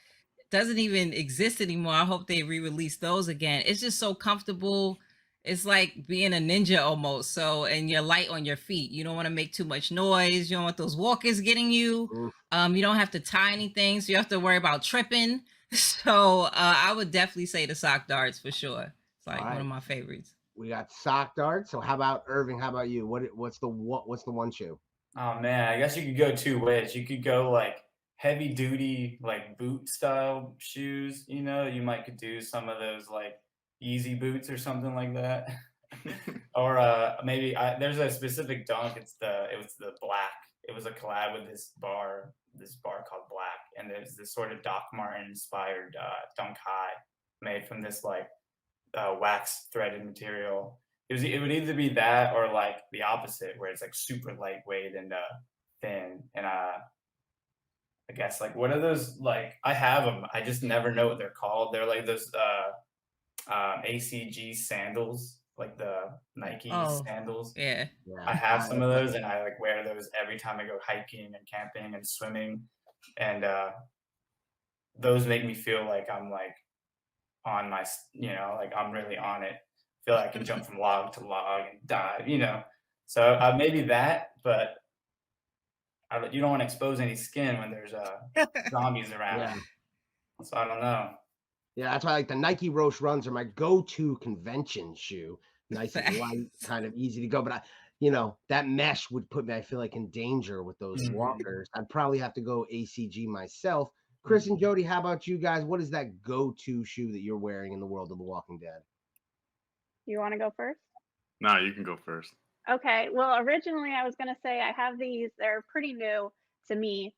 doesn't even exist anymore. I hope they re-release those again. It's just so comfortable. It's like being a ninja almost. So, and you're light on your feet. You don't want to make too much noise. You don't want those walkers getting you. You don't have to tie anything, so you have to worry about tripping. So, I would definitely say the sock darts for sure. It's like one of my favorites. We got sock darts. So how about Irving? How about you? What's the one shoe? Oh man, I guess you could go 2 ways. You could go like heavy duty, like boot style shoes. You could do some of those like easy boots or something like that. Or maybe there's a specific dunk. It was the black. It was a collab with this bar called Black, and there's this sort of Doc Martin inspired dunk high made from this like wax threaded material. It would either be that or like the opposite, where it's like super lightweight and thin. And I guess like what are those like? I have them. I just never know what they're called. They're like those ACG sandals, like the Nike sandals. Yeah. I have some of those, and I like wear those every time I go hiking and camping and swimming, and those make me feel like I'm like on my, like I'm really on it. Feel like I can jump from log to log and dive, So maybe that, but you don't want to expose any skin when there's zombies around. Yeah. So I don't know. Yeah, that's why like the Nike Roche runs are my go-to convention shoe. Nice and light, kind of easy to go. But that mesh would put me, I feel like, in danger with those walkers. I'd probably have to go ACG myself. Chris and Jody, how about you guys? What is that go-to shoe that you're wearing in the world of The Walking Dead? You want to go first? No, you can go first. Okay. Well, originally I was going to say I have these. They're pretty new to me.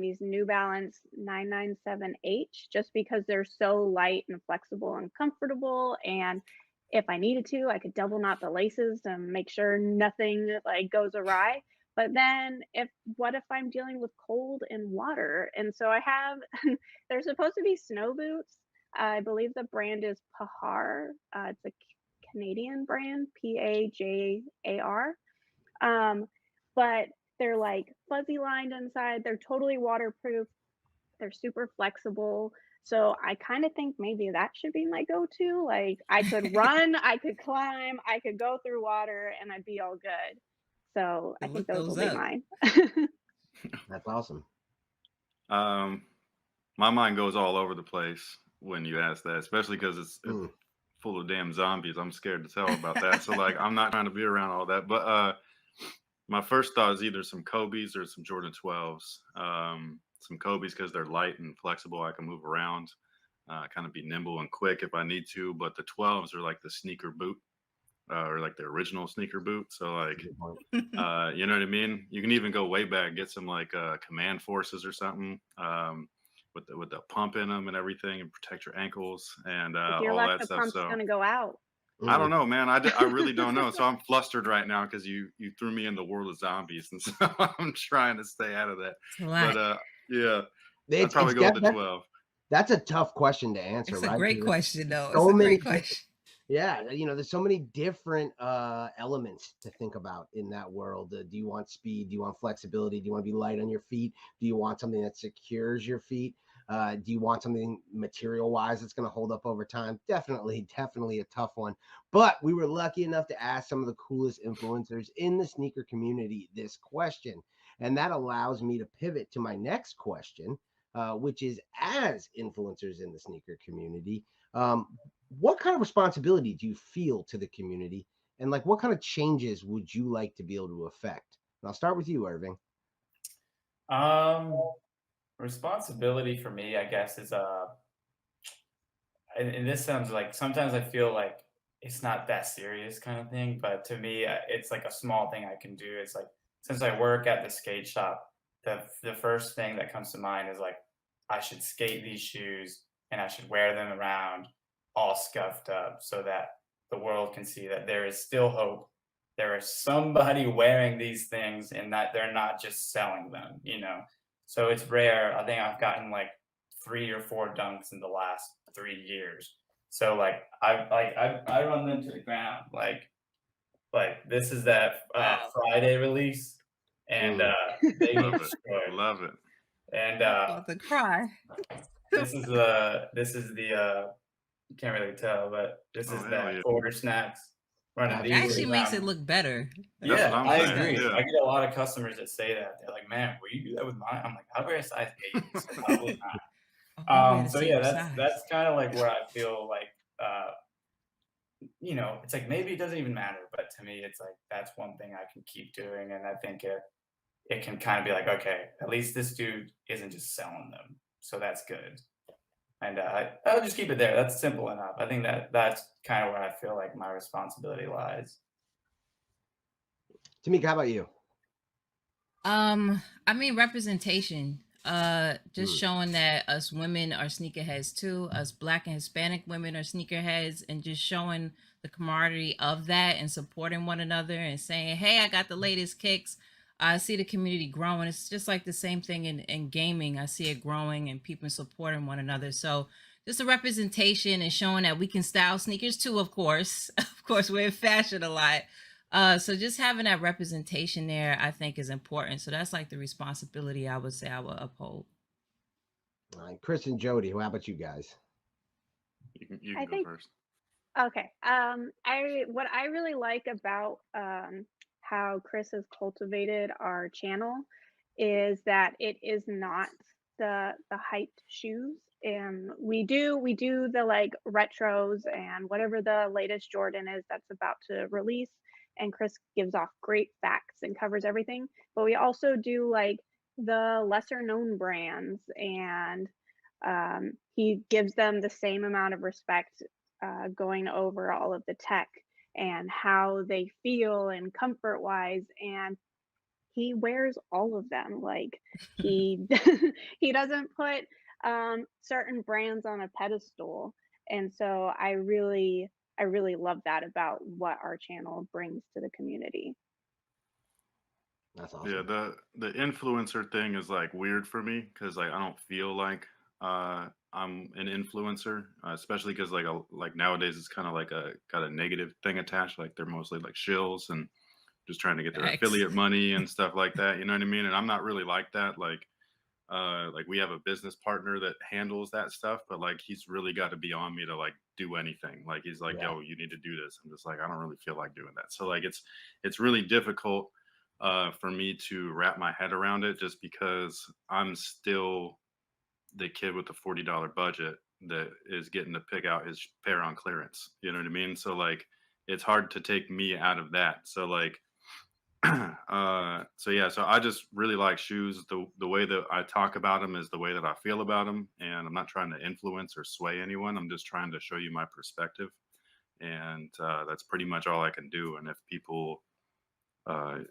These New Balance 997H, just because they're so light and flexible and comfortable. And if I needed to, I could double knot the laces to make sure nothing like goes awry. But then what if I'm dealing with cold and water? And so I have, they're supposed to be snow boots. I believe the brand is Pahar. It's a Canadian brand, Pajar. But they're like fuzzy lined inside. They're totally waterproof. They're super flexible. So I kind of think maybe that should be my go-to. Like I could run, I could climb, I could go through water, and I'd be all good. So I think those will be mine. That's awesome. My mind goes all over the place when you ask that, especially because it's full of damn zombies. I'm scared to tell about that. So like, I'm not trying to be around all that. But my first thought is either some Kobe's or some Jordan 12s. Some Kobe's because they're light and flexible. I can move around, kind of be nimble and quick if I need to. But the 12s are like the sneaker boot, or like the original sneaker boot. So like, you know what I mean? You can even go way back, get some like Command Forces or something. With the pump in them and everything, and protect your ankles and If you're all left, that the stuff. pump's So gonna go out. I don't know, man. I really don't know. So I'm flustered right now because you threw me in the world of zombies, and so I'm trying to stay out of that. But yeah, I'd probably go with the 12. That's a tough question to answer, It's right? a great question, though. So It's a many great question. Yeah, there's so many different elements to think about in that world. Do you want speed? Do you want flexibility? Do you want to be light on your feet? Do you want something that secures your feet? Do you want something material-wise that's going to hold up over time? Definitely a tough one. But we were lucky enough to ask some of the coolest influencers in the sneaker community this question. And that allows me to pivot to my next question, which is, as influencers in the sneaker community, what kind of responsibility do you feel to the community? And like, what kind of changes would you like to be able to affect? And I'll start with you, Irving. Responsibility for me, I guess, is and this sounds like sometimes I feel like it's not that serious kind of thing, but to me, it's like a small thing I can do. It's like, since I work at the skate shop, the first thing that comes to mind is like, I should skate these shoes and I should wear them around all scuffed up so that the world can see that there is still hope. There is somebody wearing these things and that they're not just selling them, So it's rare. I think I've gotten like 3 or 4 dunks in the last 3 years. So like I run them to the ground. Like this is that Friday release, and they get destroyed. Love it. And about to cry. this is the you can't really tell, but this is that quarter snacks running It these. actually makes it look better. Yeah, I saying, agree. yeah. I get a lot of customers that say that. They're like, "Man, will you do that with mine?" I'm like, "I wear a size 8, so probably not." So yeah, that's kind of like where I feel like, it's like maybe it doesn't even matter, but to me, it's like that's one thing I can keep doing, and I think it can kind of be like, okay, at least this dude isn't just selling them, so that's good. And I'll just keep it there. That's simple enough. I think that's kind of where I feel like my responsibility lies. Tamika, how about you? I mean, representation. Just showing that us women are sneakerheads too. Us Black and Hispanic women are sneakerheads, and just showing the camaraderie of that and supporting one another and saying, "Hey, I got the latest kicks." I see the community growing. It's just like the same thing in gaming. I see it growing and people supporting one another. So just a representation and showing that we can style sneakers too, of course. Of course, we're in fashion a lot. So just having that representation there, I think, is important. So that's like the responsibility I would say I would uphold. All right, Chris and Jody, how about you guys? You I can think- go first. Okay. What I really like about how Chris has cultivated our channel is that it is not the hyped shoes. And we do the like retros and whatever the latest Jordan is that's about to release. And Chris gives off great facts and covers everything. But we also do like the lesser known brands, and he gives them the same amount of respect, going over all of the tech and how they feel and comfort wise, and he wears all of them. Like, he he doesn't put certain brands on a pedestal, and so I really love that about what our channel brings to the community. That's Yeah, awesome. the influencer thing is like weird for me because like I don't feel like I'm an influencer, especially because like nowadays it's kind of like a got a negative thing attached. Like they're mostly like shills and just trying to get their X. affiliate money and stuff like that. You know what I mean? And I'm not really like that. Like we have a business partner that handles that stuff, but like he's really got to be on me to like do anything. Like he's like, Yeah. yo, you need to do this. I'm just like, I don't really feel like doing that. So like it's really difficult for me to wrap my head around it just because I'm still the kid with the $40 budget that is getting to pick out his pair on clearance. You know what I mean? So like it's hard to take me out of that. So like so yeah, so I just really like shoes. The way that I talk about them is the way that I feel about them, and I'm not trying to influence or sway anyone. I'm just trying to show you my perspective, and that's pretty much all I can do. And if people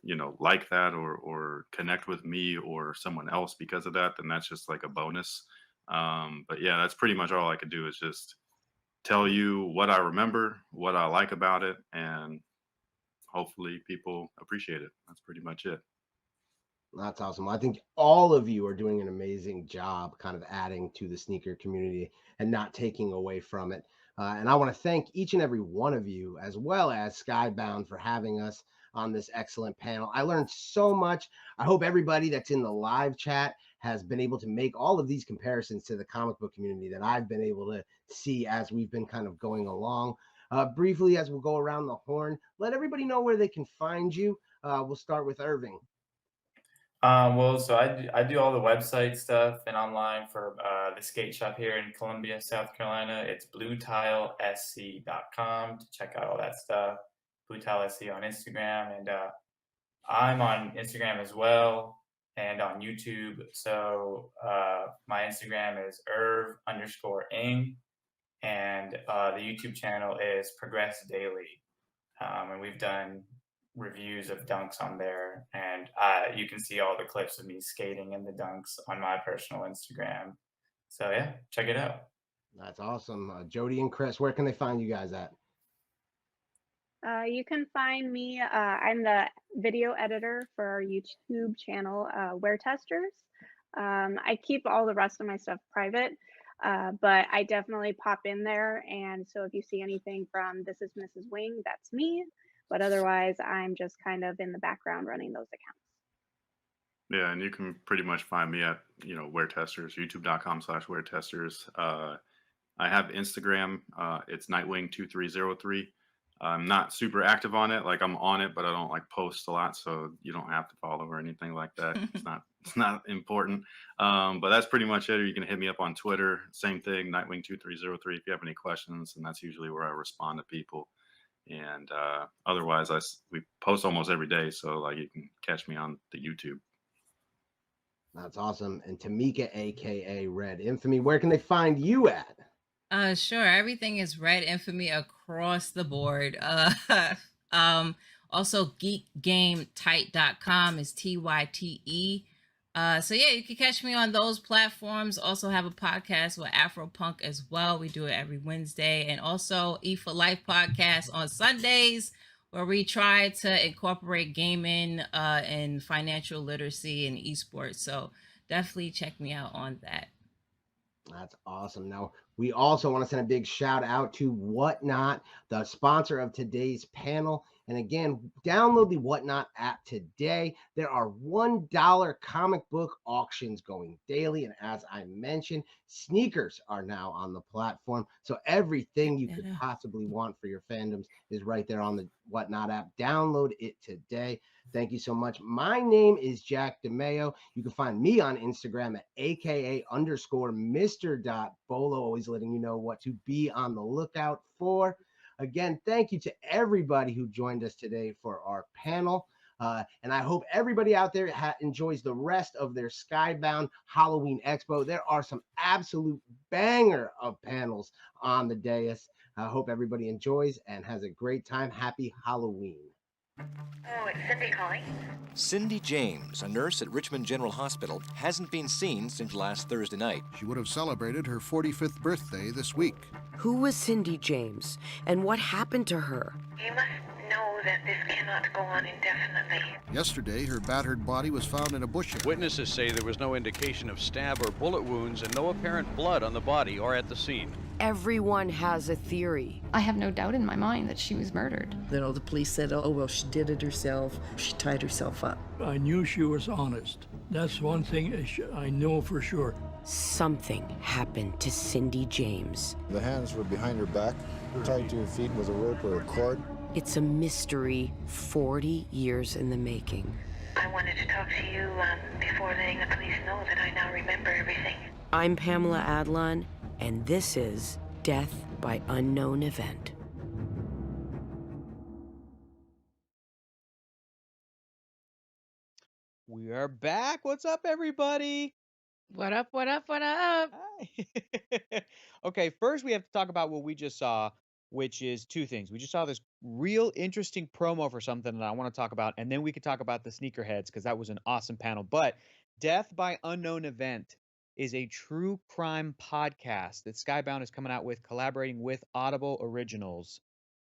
you know, like that or connect with me or someone else because of that, then that's just like a bonus. But yeah, that's pretty much all I could do is just tell you what I remember, what I like about it, and hopefully people appreciate it. That's pretty much it. That's awesome. I think all of you are doing an amazing job kind of adding to the sneaker community and not taking away from it. And I want to thank each and every one of you, as well as Skybound, for having us on this excellent panel. I learned so much. I hope everybody that's in the live chat has been able to make all of these comparisons to the comic book community that I've been able to see as we've been kind of going along. Briefly, as we'll go around the horn, let everybody know where they can find you. We'll start with Irving. Well, so I do all the website stuff and online for the skate shop here in Columbia, South Carolina. It's bluetilesc.com to check out all that stuff. Blue Tile SC on Instagram, and I'm on Instagram as well and on YouTube. So my Instagram is irv_ing, and the YouTube channel is Progress Daily. And we've done reviews of dunks on there, and you can see all the clips of me skating in the dunks on my personal Instagram. So yeah, check it out. That's awesome. Jody and Chris, where can they find you guys at? You can find me. I'm the video editor for our YouTube channel, Wear Testers. I keep all the rest of my stuff private, but I definitely pop in there. And so if you see anything from This is Mrs. Wing, that's me. But otherwise, I'm just kind of in the background running those accounts. Yeah, and you can pretty much find me at, you know, Wear Testers, youtube.com/Wear Testers. I have Instagram. It's Nightwing2303. I'm not super active on it. Like I'm on it, but I don't like post a lot, so you don't have to follow or anything like that. It's not important. But that's pretty much it. Or you can hit me up on Twitter. Same thing, Nightwing2303. If you have any questions, and that's usually where I respond to people. And otherwise, we post almost every day, so like you can catch me on the YouTube. That's awesome. And Tamika, aka Red Infamy, where can they find you at? Sure. Everything is Red Infamy across the board. Also geekgametight.com is TYTE. So yeah, you can catch me on those platforms. Also have a podcast with Afropunk as well. We do it every Wednesday, and also E for Life podcast on Sundays, where we try to incorporate gaming and financial literacy and esports. So definitely check me out on that. That's awesome. Now, we also want to send a big shout out to Whatnot, the sponsor of today's panel. And again, download the Whatnot app today. There are $1 comic book auctions going daily. And as I mentioned, sneakers are now on the platform. So everything you could possibly want for your fandoms is right there on the Whatnot app. Download it today. Thank you so much. My name is Jack DeMeo. You can find me on Instagram at aka_Mr.Bolo, always letting you know what to be on the lookout for. Again, thank you to everybody who joined us today for our panel. And I hope everybody out there enjoys the rest of their Skybound Halloween Expo. There are some absolute banger of panels on the dais. I hope everybody enjoys and has a great time. Happy Halloween. Oh, it's Cindy calling. Cindy James, a nurse at Richmond General Hospital, hasn't been seen since last Thursday night. She would have celebrated her 45th birthday this week. Who was Cindy James, and what happened to her? You must know that this cannot go on indefinitely. Yesterday, her battered body was found in a bush. Witnesses say there was no indication of stab or bullet wounds and no apparent blood on the body or at the scene. Everyone has a theory. I have no doubt in my mind that she was murdered. You know, the police said, oh, well, she did it herself. She tied herself up. I knew she was honest. That's one thing I know for sure. Something happened to Cindy James. The hands were behind her back, tied to her feet with a rope or a cord. It's a mystery 40 years in the making. I wanted to talk to you before letting the police know that I now remember everything. I'm Pamela Adlon, and this is Death by Unknown Event. We are back. What's up, everybody? What up, what up, what up? Okay, first we have to talk about what we just saw, which is two things. We just saw this real interesting promo for something that I want to talk about, and then we could talk about the sneakerheads because that was an awesome panel. But Death by Unknown Event is a true crime podcast that Skybound is coming out with, collaborating with Audible Originals.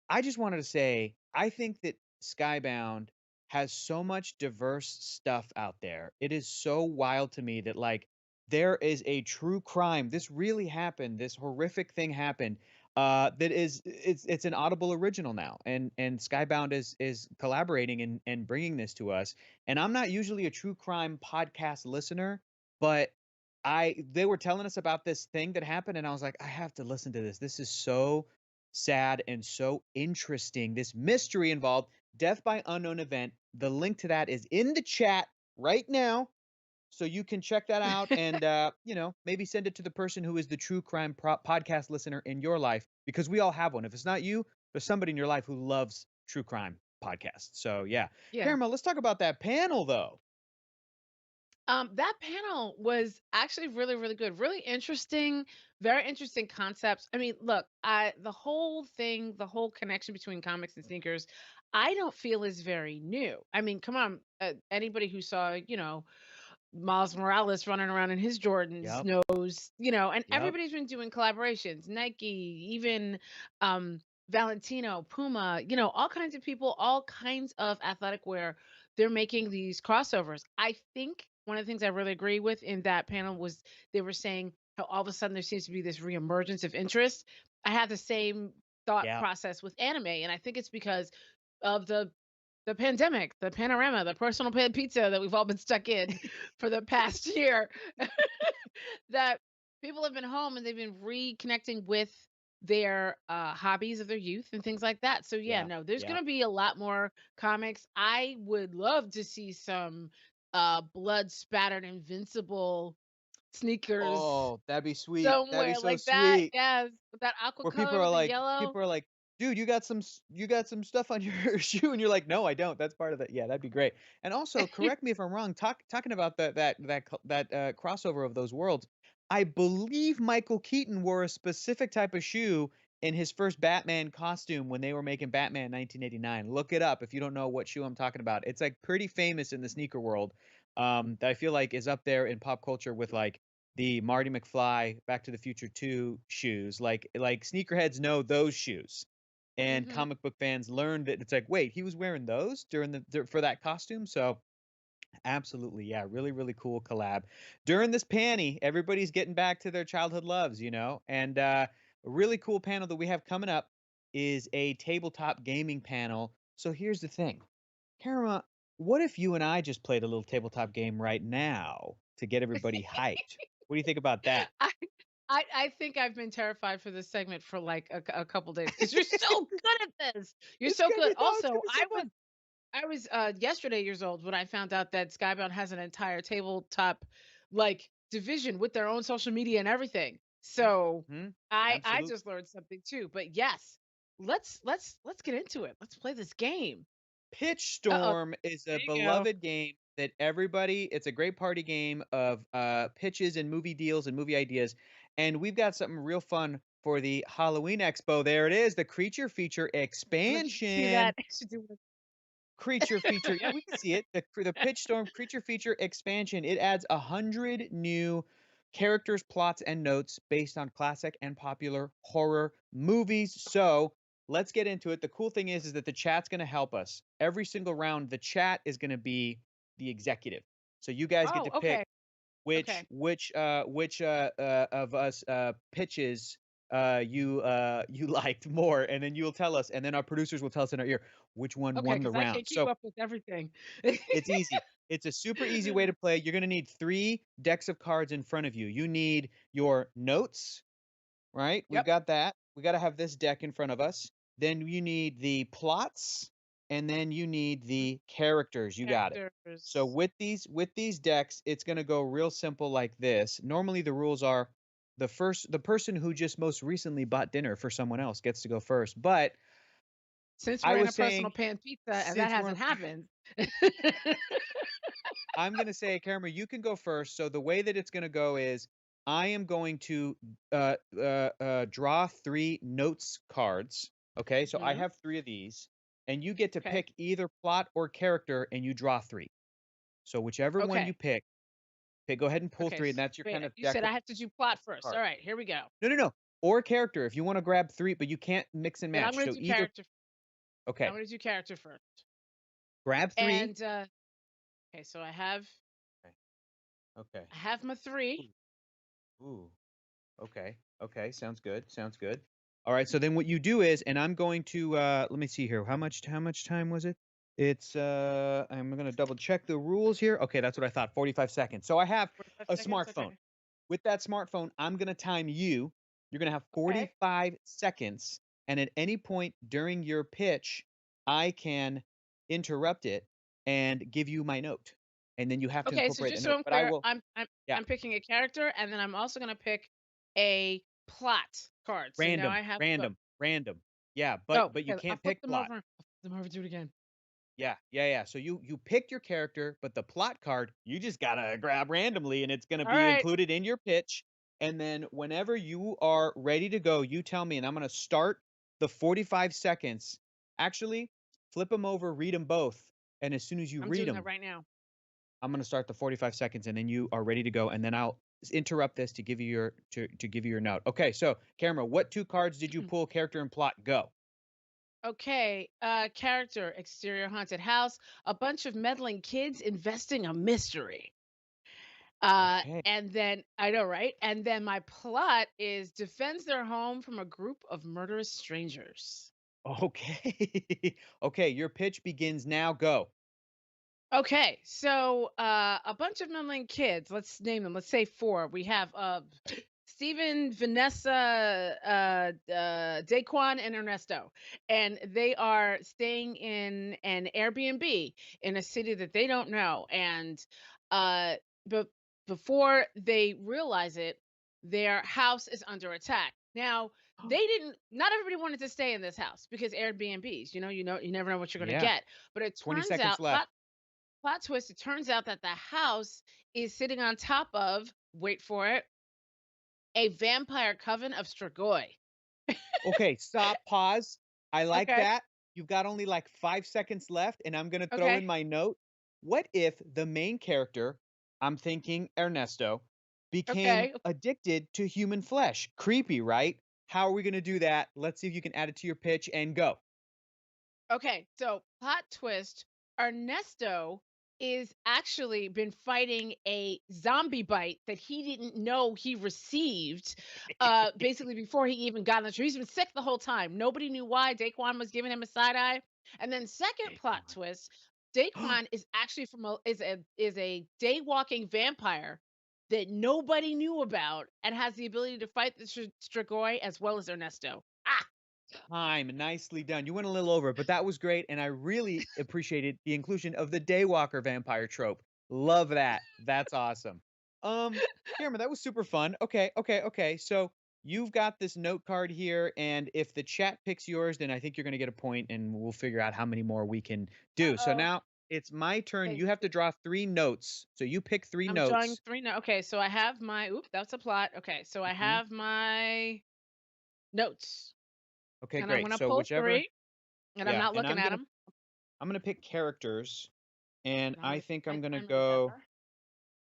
I just wanted to say, I think that Skybound has so much diverse stuff out there. It is so wild to me that, like, there is a true crime. This really happened. This horrific thing happened. That is, it's an Audible original now, and Skybound is collaborating and bringing this to us. And I'm not usually a true crime podcast listener, but they were telling us about this thing that happened, and I was like, I have to listen to this. This is so sad and so interesting. This mystery involved. Death by Unknown Event. The link to that is in the chat right now. So you can check that out and, maybe send it to the person who is the true crime podcast listener in your life, because we all have one. If it's not you, there's somebody in your life who loves true crime podcasts. So, yeah. Caramel, let's talk about that panel, though. That panel was actually really, really good. Really interesting, very interesting concepts. I mean, look, the whole thing, the whole connection between comics and sneakers, I don't feel is very new. I mean, come on, anybody who saw, Miles Morales running around in his Jordans knows, and everybody's been doing collaborations, Nike, even Valentino, Puma, all kinds of people, all kinds of athletic wear. They're making these crossovers. I think one of the things I really agree with in that panel was they were saying how all of a sudden there seems to be this reemergence of interest. I have the same thought process with anime, and I think it's because of the pandemic, the panorama, the personal pan pizza that we've all been stuck in for the past year, that people have been home and they've been reconnecting with their hobbies of their youth and things like that. So there's going to be a lot more comics. I would love to see some blood spattered Invincible sneakers. Oh, that'd be sweet. Somewhere That'd be so like sweet. that. Yes, that aqua Where color people are with the yellow. like, dude, you got some stuff on your shoe, and you're like, no, I don't. That's part of that. Yeah, that'd be great. And also, correct me if I'm wrong. Talking about that crossover of those worlds. I believe Michael Keaton wore a specific type of shoe in his first Batman costume when they were making Batman in 1989. Look it up if you don't know what shoe I'm talking about. It's like pretty famous in the sneaker world. That I feel like is up there in pop culture with like the Marty McFly Back to the Future 2 shoes. Like sneakerheads know those shoes. And comic book fans learned that it's like, wait, he was wearing those for that costume. So absolutely, yeah, really, really cool collab. During this panty, everybody's getting back to their childhood loves, and a really cool panel that we have coming up is a tabletop gaming panel. So here's the thing, Karama, what if you and I just played a little tabletop game right now to get everybody hyped? What do you think about that? I think I've been terrified for this segment for like a couple days because you're so good at this. You're so good. Also, I was yesterday years old when I found out that Skybound has an entire tabletop like division with their own social media and everything. So I just learned something too. But yes, let's get into it. Let's play this game. Pitch Uh-oh. Storm is a There you go. beloved game that it's a great party game of pitches and movie deals and movie ideas. And we've got something real fun for the Halloween Expo. There it is, the creature feature Let me see expansion. that. I should do it. Creature feature. Yeah, we can see it. The Pitch Storm creature feature expansion. It adds 100 new characters, plots, and notes based on classic and popular horror movies. So let's get into it. The cool thing is that the chat's going to help us. Every single round, the chat is going to be the executive. So you guys get Oh, to pick okay. which Okay. of us pitches you liked more, and then you'll tell us, and then our producers will tell us in our ear which one Okay, won the because I round. can't keep So up with everything. it's easy. It's a super easy way to play. You're going to need 3 decks of cards in front of you. You need your notes, right? We've Yep. got that. We got to have this deck in front of us. Then you need the plots, and then you need the characters. You got it. So Characters. with these decks, it's going to go real simple like this. Normally the rules are the person who just most recently bought dinner for someone else gets to go first. But Since I we're in a was personal saying, pan pizza and since that we're hasn't happened. I'm going to say, Cameron, you can go first. So the way that it's going to go is I am going to draw 3 notes cards. Okay, so I Mhm. have 3 of these, and you get to Okay. pick either plot or character, and you draw 3. So whichever one you Okay. pick, go ahead and pull Okay. 3, and that's your Wait, kind of you deck said of I have to do plot first. cards. All right, here we go. No. Or character if you want to grab 3, but you can't mix and Then I'm match. going to So do either. character. I'm Okay, going to do character first. grab 3. And okay, so I have Okay. my 3. Ooh. Okay. Sounds good. All right. So then what you do is, and I'm going to let me see here. How much time was it? It's I'm gonna double check the rules here. Okay, that's what I thought. 45 seconds. So I have 45 a seconds. smartphone. Okay. With that smartphone, I'm gonna time you. You're gonna have Okay. 45 seconds, and at any point during your pitch, I can interrupt it and give you my note, and then you have to Okay, so incorporate the just so note. I'm But I clear, will. Yeah. I'm picking a character, and then I'm also going to pick a plot card. So now I have both. Random. Yeah, Oh, but you okay, I'll can't flip pick them plot. over. Do it again. Yeah. So you picked your character, but the plot card you just gotta grab randomly, and it's gonna All be right. included in your pitch. And then whenever you are ready to go, you tell me, and I'm gonna start the 45 seconds. Actually, flip them over, read them both, and as soon as you I'm read doing them, that right now. I'm gonna start the 45 seconds, and then you are ready to go, and then I'll interrupt this to give you your to give you your note. Okay, so camera, what 2 cards did you pull? Character and plot, go. Okay, character, exterior haunted house, a bunch of meddling kids investing a mystery. Okay. And then I know, right? And then my plot is defends their home from a group of murderous strangers. Okay. Okay, your pitch begins now. Go. Okay, so a bunch of meddling kids. Let's name them. Let's say 4. We have Stephen, Vanessa, Daquan, and Ernesto, and they are staying in an Airbnb in a city that they don't know. And but before they realize it, their house is under attack. Now they didn't. Not everybody wanted to stay in this house because Airbnbs. You never know what you're going to Yeah. get. But it 20 turns seconds out left. plot twist, it turns out that the house is sitting on top of, wait for it, a vampire coven of Strigoi. Okay, stop, pause. I like Okay. that. You've got only like 5 seconds left, and I'm gonna throw in Okay. my note. What if the main character, I'm thinking Ernesto, became Okay. addicted to human flesh? Creepy, right? How are we gonna do that? Let's see if you can add it to your pitch and go. Okay. So plot twist, Ernesto is actually been fighting a zombie bite that he didn't know he received basically before he even got on the tree. He's been sick the whole time. Nobody knew why. Daquan was giving him a side eye. And then second plot twist, Daquan is actually is a day walking vampire that nobody knew about and has the ability to fight the Strigoi as well as Ernesto. Time. Nicely done. You went a little over, but that was great, and I really appreciated the inclusion of the Daywalker vampire trope. Love that. That's awesome. Cameron, that was super fun. Okay. So you've got this note card here, and if the chat picks yours, then I think you're going to get a point, and we'll figure out how many more we can do. So now it's my turn. Okay. You have to draw 3 notes. So you pick 3 I'm drawing notes. 3 notes. Okay, so I have my. Oop, that's a plot. Okay, so I have my notes, Okay, and I'm great. gonna So pull whichever, 3, and I'm yeah, not and looking at them. I'm gonna pick characters, and And I'm I gonna think put I'm my gonna timer go. together.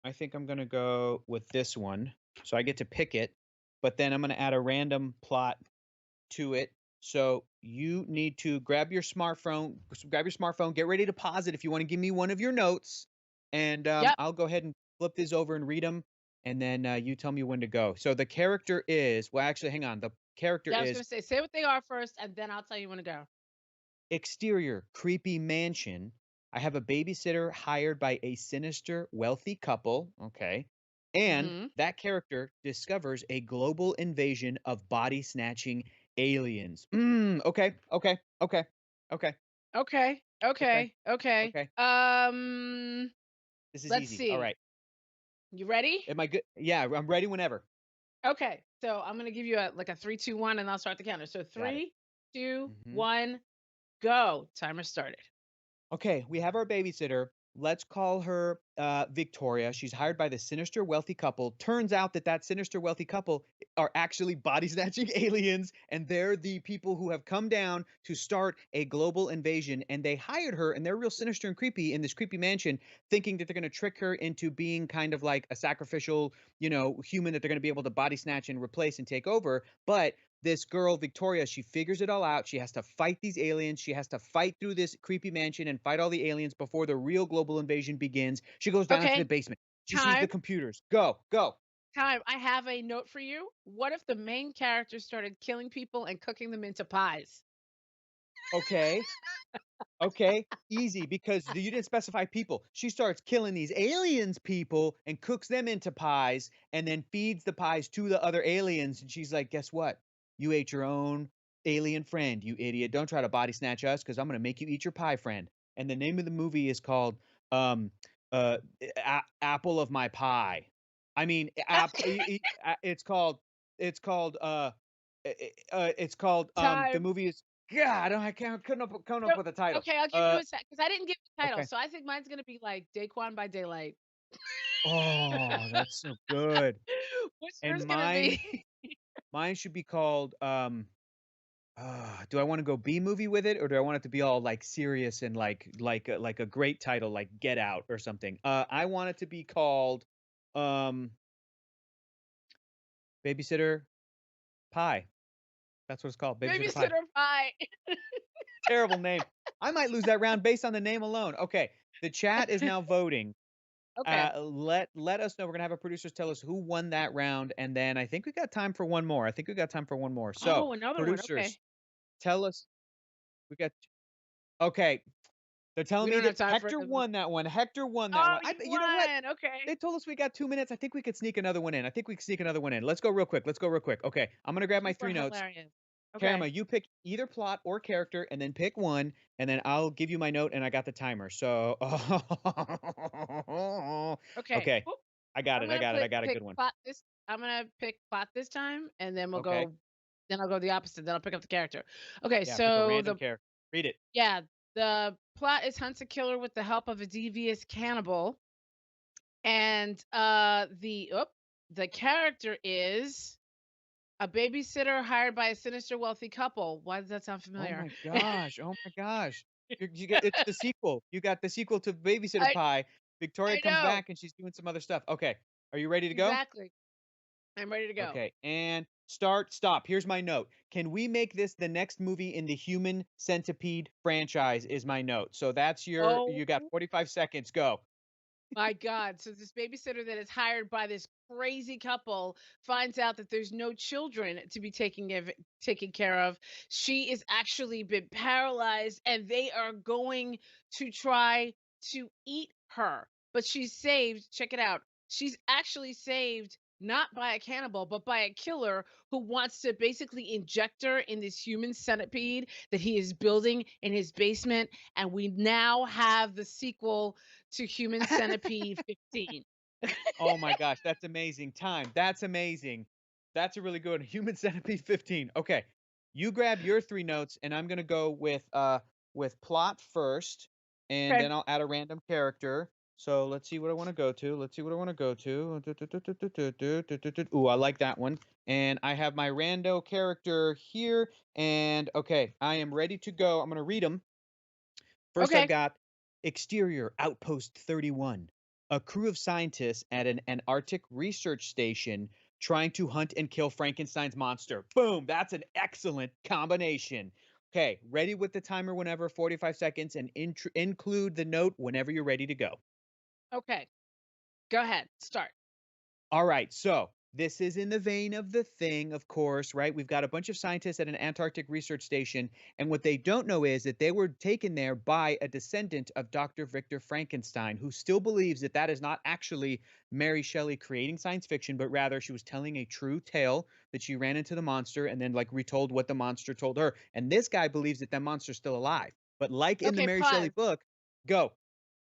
I think I'm gonna go with this one. So I get to pick it, but then I'm gonna add a random plot to it. So you need to grab your smartphone, get ready to pause it if you want to give me one of your notes, and Yep. I'll go ahead and flip these over and read them, and then you tell me when to go. So the character is, well, actually, hang on. The character Yeah, I was is gonna say what they are first, and then I'll tell you when to go. exterior, creepy mansion. I have a babysitter hired by a sinister, wealthy couple. Okay. And that character discovers a global invasion of body snatching aliens. Okay. Okay. This is Let's easy. All see. right. You ready? Am I good? Yeah, I'm ready whenever. Okay, so I'm gonna give you a 3, 2, 1, and I'll start the counter. So Got it. 3, 2, Mhm. 1, go. Timer started. Okay, we have our babysitter. Let's call her Victoria. She's hired by the sinister wealthy couple. Turns out that sinister wealthy couple are actually body snatching aliens, and they're the people who have come down to start a global invasion. And they hired her, and they're real sinister and creepy in this creepy mansion, thinking that they're going to trick her into being kind of like a sacrificial, human that they're going to be able to body snatch and replace and take over. But this girl, Victoria, she figures it all out. She has to fight these aliens. She has to fight through this creepy mansion and fight all the aliens before the real global invasion begins. She goes down into the Okay. basement. She sees the Time. computers. Go. Time. I have a note for you. What if the main character started killing people and cooking them into pies? Okay. Okay. Easy, because you didn't specify people. She starts killing these aliens people and cooks them into pies and then feeds the pies to the other aliens. And she's like, guess what? You ate your own alien friend, you idiot. Don't try to body snatch us because I'm going to make you eat your pie friend. And the name of the movie is called Apple of My Pie. I mean, it's called the Time. movie is, God, I couldn't come up with a title. Okay, I'll give you a sec because I didn't give the title. Okay. So I think mine's gonna be like Daquan by Daylight. Oh, that's so good. What's And yours gonna be? mine should be called do I want to go B movie with it, or do I want it to be all like serious and like a great title like Get Out or something? I want it to be called Babysitter Pie. That's what it's called. Babysitter Pie. Pie. Terrible name. I might lose that round based on the name alone. Okay. The chat is now voting. Okay. Let us know. We're gonna have our producers tell us who won that round, and then I think we got time for one more. So, another producers, one. Okay. tell us. We got. Okay, they're telling We me don't have that time for Hector another- won that one. Hector won that one. You You know what? won. Okay. They told us we got 2 minutes. I think we could sneak another one in. Let's go real quick. Okay, I'm gonna grab my You were 3 notes. hilarious. Karma, Okay. you pick either plot or character, and then pick one, and then I'll give you my note, and I got the timer. So, Okay. okay, Oop. I got I'm it. I gonna got a pick good one. plot this. I'm gonna pick plot this time, and then we'll Okay. go. Then I'll go the opposite. Then I'll pick up the character. Okay. Yeah, pick a So random character. Read it. the plot is hunts a killer with the help of a devious cannibal, and the character is a babysitter hired by a sinister wealthy couple. Why does that sound familiar? Oh my gosh. You get it's the sequel. You got the sequel to Babysitter I- Pie. Victoria I comes know. back and she's doing some other stuff. Okay. Are you ready to go? Exactly. I'm ready to go. Okay. And stop. Here's my note. Can we make this the next movie in the Human Centipede franchise is my note. So that's you got 45 seconds. Go. My God. So this babysitter that is hired by this crazy couple finds out that there's no children to be taken care of. She is actually been paralyzed and they are going to try to eat her. But she's saved. Check it out. She's actually saved not by a cannibal, but by a killer who wants to basically inject her in this human centipede that he is building in his basement. And we now have the sequel to Human Centipede 15. Oh my gosh, that's amazing. Time. That's amazing. That's a really good one. Human Centipede 15. Okay. You grab your 3 notes, and I'm gonna go with plot first, and Okay. then I'll add a random character. So let's see what I want to go to. Let's see what I want to go to. Ooh, I like that one. And I have my rando character here. And okay, I am ready to go. I'm gonna read them. First, I've Okay. got Exterior Outpost 31. A crew of scientists at an Antarctic research station trying to hunt and kill Frankenstein's monster. Boom, that's an excellent combination. Okay, ready with the timer whenever, 45 seconds, and include the note whenever you're ready to go. Okay. Go ahead. Start. All right, so this is in the vein of The Thing, of course, right? We've got a bunch of scientists at an Antarctic research station, and what they don't know is that they were taken there by a descendant of Dr. Victor Frankenstein, who still believes that that is not actually Mary Shelley creating science fiction, but rather she was telling a true tale, that she ran into the monster and then like retold what the monster told her. And this guy believes that that monster's still alive. But like in the Okay, Mary Shelley pause. book, go.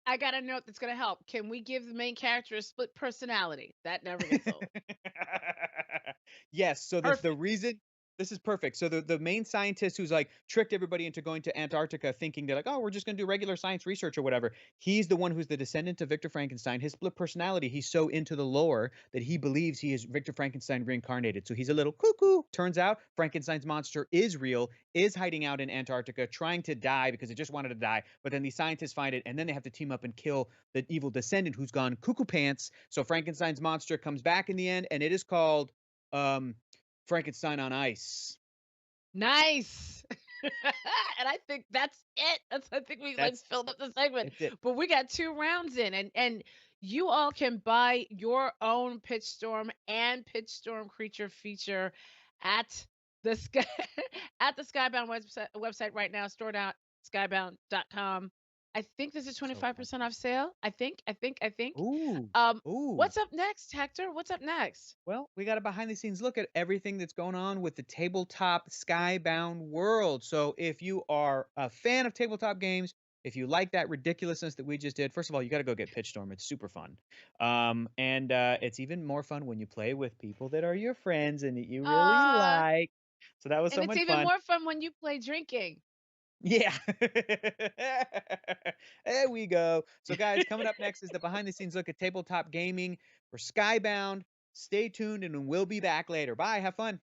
I got a note that's gonna help. Can we give the main character a split personality? That never gets old. Yes. So the Perfect. reason this is perfect. So the main scientist who's like tricked everybody into going to Antarctica thinking they're like, oh, we're just gonna do regular science research or whatever. He's the one who's the descendant of Victor Frankenstein. His split personality, he's so into the lore that he believes he is Victor Frankenstein reincarnated. So he's a little cuckoo. Turns out Frankenstein's monster is real, is hiding out in Antarctica, trying to die because it just wanted to die. But then the scientists find it, and then they have to team up and kill the evil descendant who's gone cuckoo pants. So Frankenstein's monster comes back in the end, and it is called Frankenstein on Ice. Nice. And I think that's it. I think we like That's filled up the segment. it. But we got 2 rounds in, and you all can buy your own Pitch Storm and Pitch Storm creature feature at the Sky at the Skybound website right now. Store.skybound.com. I think this is So 25% off sale. I think. Ooh. Ooh. What's up next, Hector? What's up next? Well, we got a behind the scenes look at everything that's going on with the tabletop Skybound world. So if you are a fan of tabletop games, if you like that ridiculousness that we just did, first of all, you got to go get Pitchstorm. It's super fun. And it's even more fun when you play with people that are your friends and that you really like. So that was And so it's much even fun. more fun when you play drinking. Yeah. There we go. So, guys, coming up next is the behind the scenes look at tabletop gaming for Skybound. Stay tuned and we'll be back later. Bye. Have fun.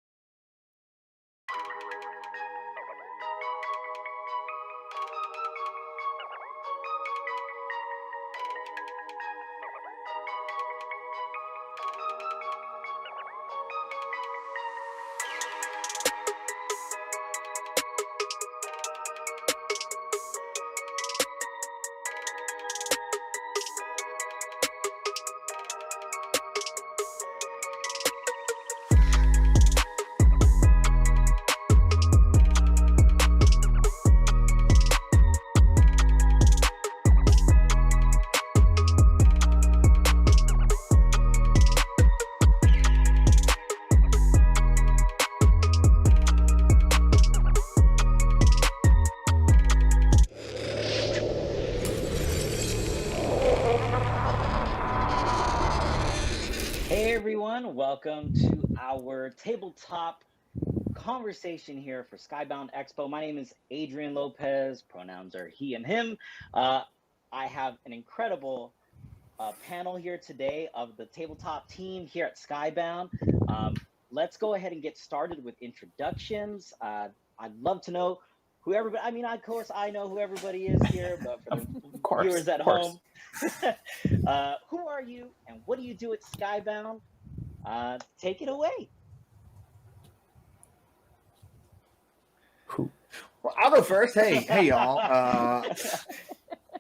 Hey everyone, welcome to our tabletop conversation here for Skybound Expo. My name is Adrian Lopez, pronouns are he and him. I have an incredible panel here today of the tabletop team here at Skybound. Let's go ahead and get started with introductions. I'd love to know who everybody, I mean, of course, I know who everybody is here, but for the viewers at home, who are you and what do you do at Skybound? Take it away. Well, I'll go first. Hey, y'all.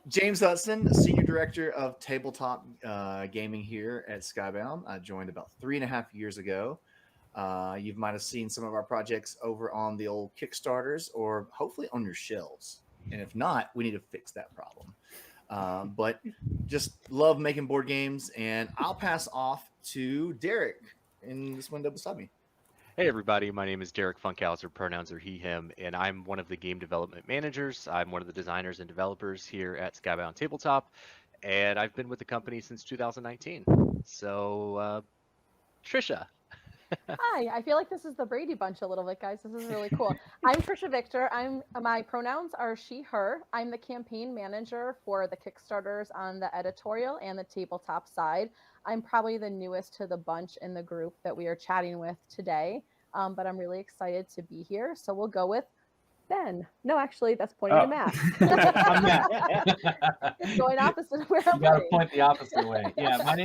James Hudson, Senior Director of Tabletop Gaming here at Skybound. I joined about 3.5 years ago. You might have seen some of our projects over on the old Kickstarters or hopefully on your shelves. And if not, we need to fix that problem. But just love making board games. And I'll pass off to Derek in this window beside me. Hey everybody, my name is Derek Funkhauser, pronouns are he, him, and I'm one of the game development managers. I'm one of the designers and developers here at Skybound Tabletop, and I've been with the company since 2019. So, Trisha. Hi, I feel like this is the Brady Bunch a little bit, guys. This is really cool. I'm Trisha Victor. My pronouns are she, her. I'm the campaign manager for the Kickstarters on the editorial and the tabletop side. I'm probably the newest to the bunch in the group that we are chatting with today, but I'm really excited to be here. So we'll go with Ben. No, actually, that's pointing to Matt. I'm Matt. It's going opposite of where I'm You got to pointing. point the opposite way. Yeah, my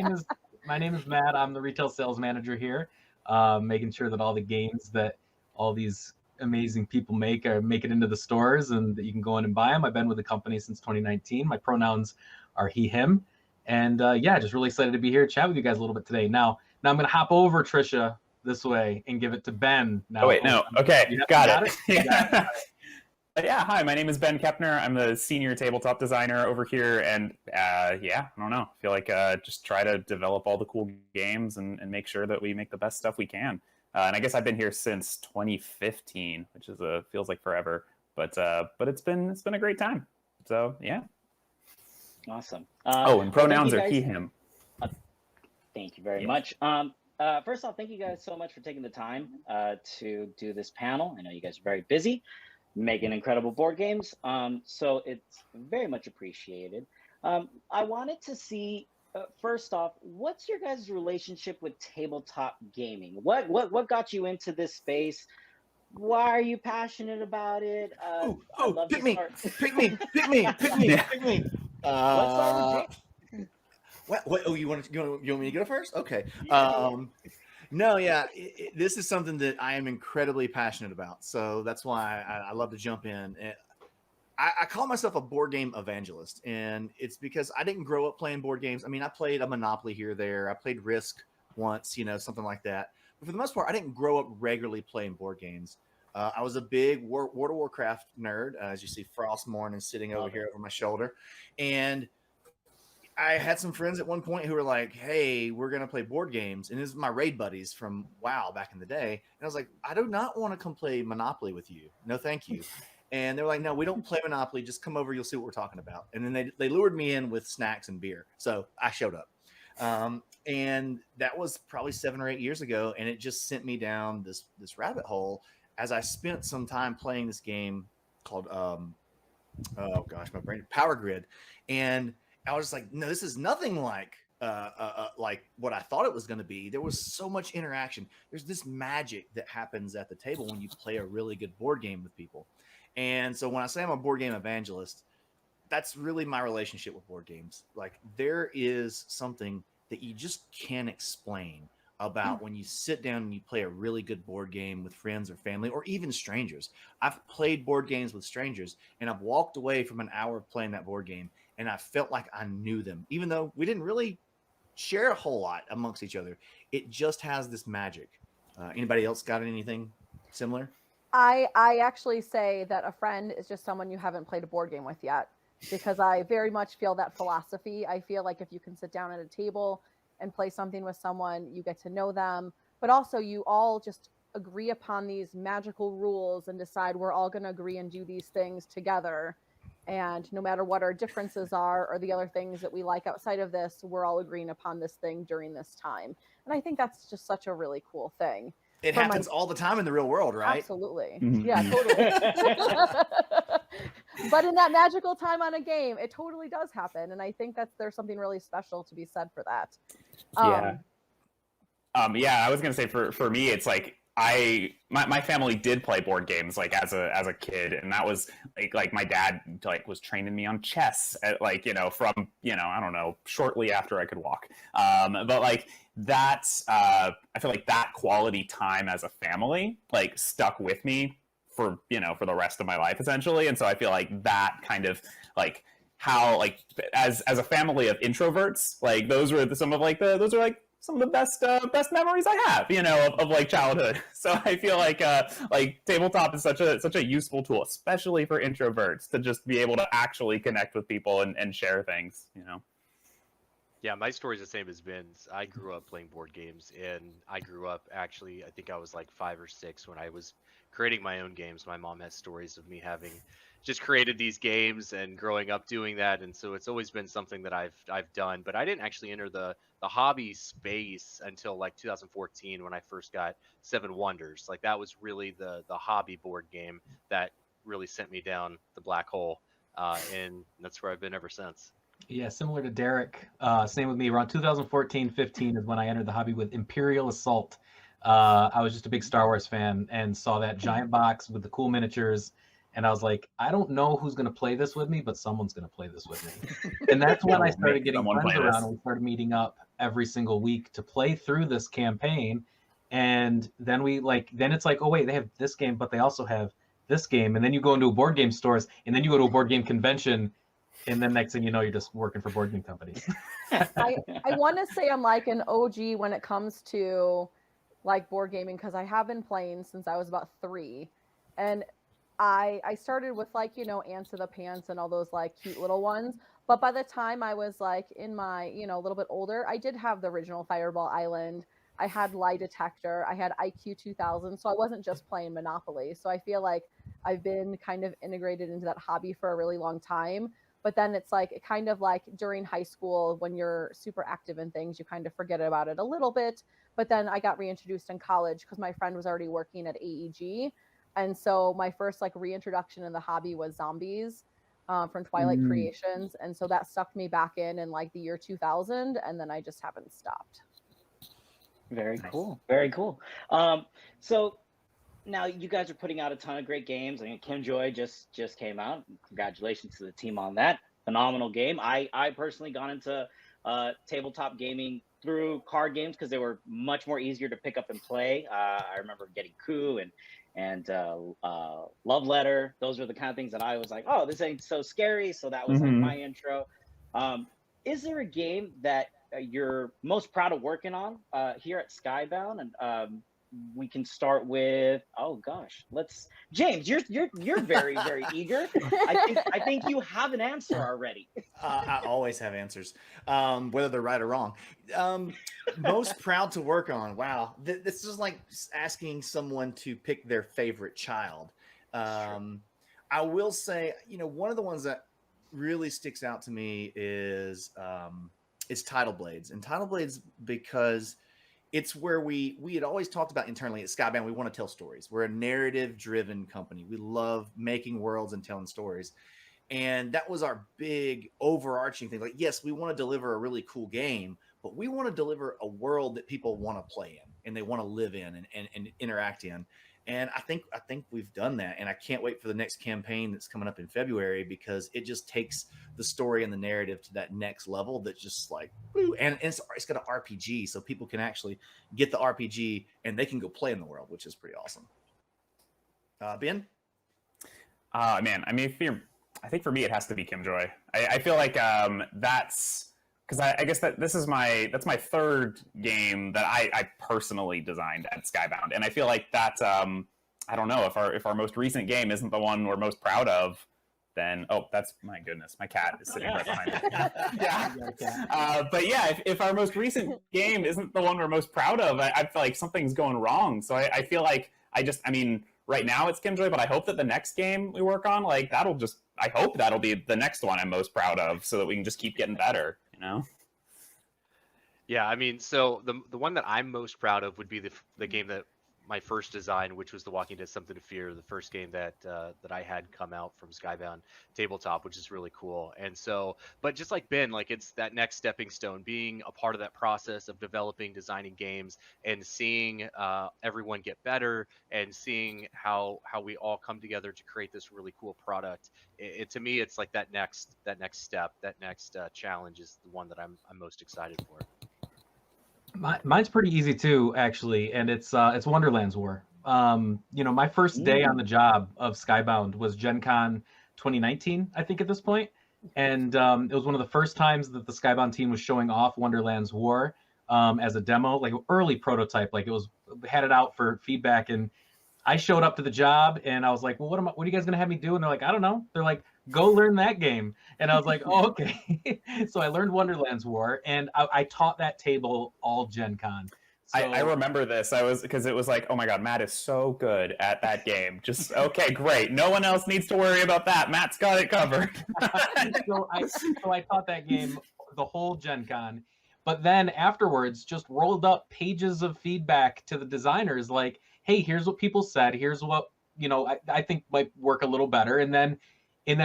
name is Matt. I'm the retail sales manager here, making sure that all the games that all these amazing people make it into the stores and that you can go in and buy them. I've been with the company since 2019. My pronouns are he, him, and yeah, just really excited to be here, chat with you guys a little bit today. Now I'm gonna hop over Trisha this way and give it to Ben. Now, oh wait, no, okay, got it. Yeah. Yeah, hi, my name is Ben Kepner. I'm the senior tabletop designer over here, and yeah, I don't know. I feel like just try to develop all the cool games and make sure that we make the best stuff we can. And I guess I've been here since 2015, which is feels like forever, but it's been a great time. So yeah. Awesome. And pronouns are he, him. Thank you very much. First off, thank you guys so much for taking the time to do this panel. I know you guys are very busy, making incredible board games. So it's very much appreciated. I wanted to see, first off, what's your guys' relationship with tabletop gaming? What got you into this space? Why are you passionate about it? Pick me. Let's start with James. What? Oh, you want me to go first? Okay. No, yeah, this is something that I am incredibly passionate about. So that's why I love to jump in. I call myself a board game evangelist, and it's because I didn't grow up playing board games. I mean, I played a Monopoly here or there. I played Risk once, something like that. But for the most part, I didn't grow up regularly playing board games. I was a big World of Warcraft nerd, as you see Frostmourne is sitting over here over my shoulder. And I had some friends at one point who were like, hey, we're going to play board games. And this is my raid buddies from WoW back in the day. And I was like, I do not want to come play Monopoly with you. No, thank you. And they were like, no, we don't play Monopoly. Just come over. You'll see what we're talking about. And then they lured me in with snacks and beer. So I showed up. And that was probably 7 or 8 years ago. And it just sent me down this rabbit hole as I spent some time playing this game called, Power Grid. And I was like, no, this is nothing like what I thought it was going to be. There was so much interaction. There's this magic that happens at the table when you play a really good board game with people. And so when I say I'm a board game evangelist, that's really my relationship with board games. Like, there is something that you just can't explain about when you sit down and you play a really good board game with friends or family or even strangers. I've played board games with strangers, and I've walked away from an hour of playing that board game, and I felt like I knew them, even though we didn't really share a whole lot amongst each other. It just has this magic. Anybody else got anything similar? I actually say that a friend is just someone you haven't played a board game with yet, because I very much feel that philosophy. I feel like if you can sit down at a table and play something with someone, you get to know them, but also you all just agree upon these magical rules and decide we're all going to agree and do these things together. And no matter what our differences are or the other things that we like outside of this, we're all agreeing upon this thing during this time. And I think that's just such a really cool thing. It happens all the time in the real world, right? Absolutely. Mm-hmm. Yeah, totally. But in that magical time on a game, it totally does happen. And I think there's something really special to be said for that. Yeah, I was gonna say for me, it's like my family did play board games like as a kid, and that was like my dad was training me on chess at, from I don't know, shortly after I could walk. But like that's I feel like that quality time as a family stuck with me for the rest of my life essentially, and so I feel like that kind of how as a family of introverts, those were some of the best memories I have, of childhood. So I feel like tabletop is such a useful tool, especially for introverts, to just be able to actually connect with people and share things, Yeah, my story's the same as Ben's. I grew up playing board games, and I grew up I think I was 5 or 6 when I was creating my own games. My mom has stories of me having just created these games and growing up doing that, and so it's always been something that I've done. But I didn't actually enter the hobby space until like 2014 when I first got Seven Wonders. Like that was really the hobby board game that really sent me down the black hole, and that's where I've been ever since. Yeah, similar to Derek. Same with me. Around 2014-15 is when I entered the hobby with Imperial Assault. I was just a big Star Wars fan and saw that giant box with the cool miniatures. And I was like, I don't know who's going to play this with me, but someone's going to play this with me. And that's when I started getting friends around, and we started meeting up every single week to play through this campaign. And then then it's like, oh, wait, they have this game, but they also have this game. And then you go into a board game stores, and then you go to a board game convention. And then next thing you know, you're just working for board game companies. I want to say I'm like an OG when it comes to like board gaming, because I have been playing since I was about 3. And I started with like, Ants of the Pants and all those like cute little ones. But by the time I was like in my, a little bit older, I did have the original Fireball Island. I had Lie Detector. I had IQ 2000. So I wasn't just playing Monopoly. So I feel like I've been kind of integrated into that hobby for a really long time. But then it's like kind of like during high school when you're super active in things, you kind of forget about it a little bit. But then I got reintroduced in college because my friend was already working at AEG. And so my first like reintroduction in the hobby was Zombies from Twilight Creations. And so that sucked me back in like the year 2000. And then I just haven't stopped. Very cool. Very cool. So now you guys are putting out a ton of great games. I mean, Kim Joy just came out. Congratulations to the team on that. Phenomenal game. I personally got into tabletop gaming through card games because they were much more easier to pick up and play. I remember getting Coup and Love Letter. Those are the kind of things that I was like, oh, this ain't so scary. So that was like my intro. Is there a game that you're most proud of working on here at Skybound? And we can start with, oh gosh, James, you're very, very eager. I think you have an answer already. I always have answers, whether they're right or wrong. Most proud to work on. Wow. This is like asking someone to pick their favorite child. I will say, one of the ones that really sticks out to me is Tidal Blades. And Tidal Blades, because it's where we had always talked about internally at Skybound, we want to tell stories. We're a narrative-driven company. We love making worlds and telling stories. And that was our big overarching thing. Like, yes, we want to deliver a really cool game, but we want to deliver a world that people want to play in and they want to live in and interact in. And I think we've done that. And I can't wait for the next campaign that's coming up in February, because it just takes the story and the narrative to that next level that's just like, woo, and it's got an RPG, so people can actually get the RPG and they can go play in the world, which is pretty awesome. Ben? Man, I mean, I think for me, it has to be Kim Joy. I feel like that's because I guess that's my third game that I personally designed at Skybound, and I feel like that I don't know if our most recent game isn't the one we're most proud of, then that's my goodness, my cat is sitting right behind me. Yeah. But yeah, if our most recent game isn't the one we're most proud of, I feel like something's going wrong. So I feel like right now it's Kim Joy, but I hope that the next game we work on, I hope that'll be the next one I'm most proud of, so that we can just keep getting better. Yeah, I mean, so the one that I'm most proud of would be the game that my first design, which was The Walking Dead: Something to Fear, the first game that I had come out from Skybound Tabletop, which is really cool. And so, but just like Ben, it's that next stepping stone, being a part of that process of developing, designing games, and seeing everyone get better, and seeing how we all come together to create this really cool product. To me, it's like that next step, that next challenge is the one that I'm most excited for. Mine's pretty easy too, actually, and it's Wonderland's War. My first day on the job of Skybound was Gen Con 2019, I think, at this point, and it was one of the first times that the Skybound team was showing off Wonderland's War as a demo, like early prototype. Like had it out for feedback, and I showed up to the job, and I was like, "Well, what are you guys gonna have me do?" And they're like, "I don't know." They're like, "Go learn that game." And I was like, "Oh, okay." So I learned Wonderland's War, and I taught that table all Gen Con. I remember this. Because it was like, oh my God, Matt is so good at that game. Just, okay, great. No one else needs to worry about that. Matt's got it covered. so I taught that game the whole Gen Con, but then afterwards just rolled up pages of feedback to the designers like, hey, here's what people said. Here's what, I think might work a little better. And then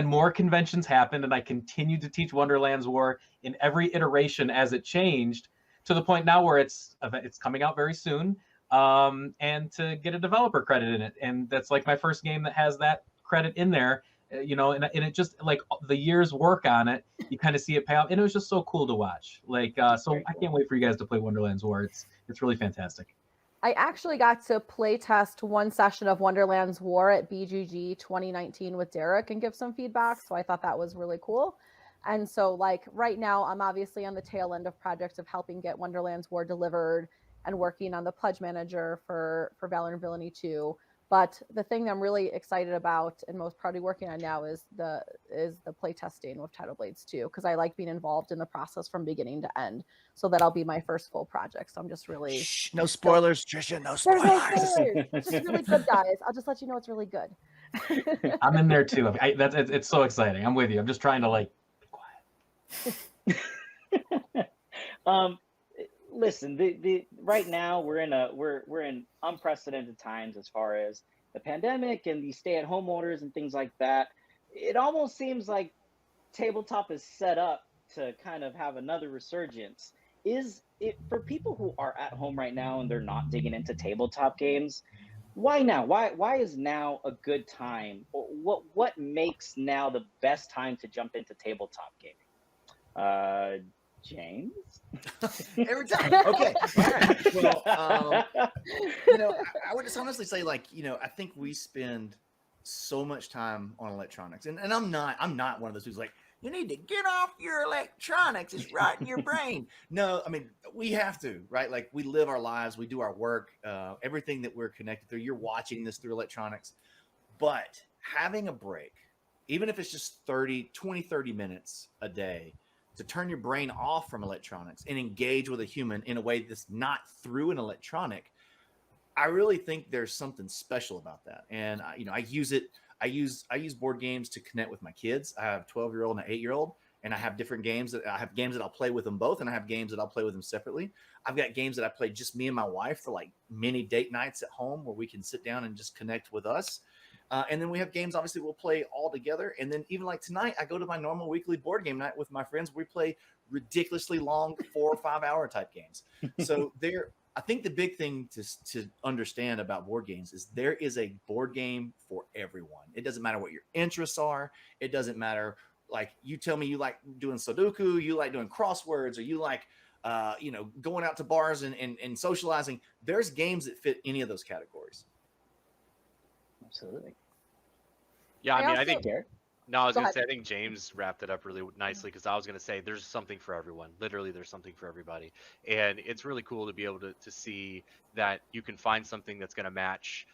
more conventions happened, and I continued to teach Wonderland's War in every iteration as it changed, to the point now where it's coming out very soon, and to get a developer credit in it. And that's like my first game that has that credit in there, and it just, like, the year's work on it, you kind of see it pay off. And it was just so cool to watch. Like, so I can't wait for you guys to play Wonderland's War. It's really fantastic. I actually got to play test one session of Wonderland's War at BGG 2019 with Derek and give some feedback. So I thought that was really cool. And so, like, right now, I'm obviously on the tail end of projects of helping get Wonderland's War delivered and working on the pledge manager for Valor and Villainy 2. But the thing that I'm really excited about and most proudly working on now is the play testing with Tidal Blades 2, because I like being involved in the process from beginning to end. So that'll be my first full project. So I'm just really no spoilers, Trisha. No spoilers. There's no spoilers. It's just really good, guys. I'll just let you know it's really good. I'm in there too. It's so exciting. I'm with you. I'm just trying to, like, Listen, the right now we're in unprecedented times as far as the pandemic and the stay-at-home orders and things like that. It almost seems like tabletop is set up to kind of have another resurgence. Is it for people who are at home right now and they're not digging into tabletop games? Why now? Why is now a good time? What makes now the best time to jump into tabletop gaming? James? Every time. Okay. All right. Well, I would just honestly say, like, I think we spend so much time on electronics, and I'm not one of those who's like, you need to get off your electronics. It's right in your brain. No, I mean, we have to, right? Like, we live our lives, we do our work, everything that we're connected through. You're watching this through electronics, but having a break, even if it's just 30 minutes a day, to turn your brain off from electronics and engage with a human in a way that's not through an electronic, I really think there's something special about that. And I use it. I use board games to connect with my kids. I have a 12-year-old and an 8-year-old, and I have different games that I have games that I'll play with them both, and I have games that I'll play with them separately. I've got games that I play just me and my wife for, like, mini date nights at home where we can sit down and just connect with us. And then we have games, obviously, we'll play all together. And then even like tonight, I go to my normal weekly board game night with my friends. We play ridiculously long 4 or 5 hour type games. So I think the big thing to understand about board games is there is a board game for everyone. It doesn't matter what your interests are. It doesn't matter, like, you tell me you like doing Sudoku, you like doing crosswords, or you like, going out to bars and socializing. There's games that fit any of those categories. Absolutely. Yeah, I mean, I think. Garrett? No, I was Go going to ahead. say, I think James wrapped it up really nicely, because I was going to say there's something for everyone. Literally, there's something for everybody. And it's really cool to be able to see that you can find something that's going to match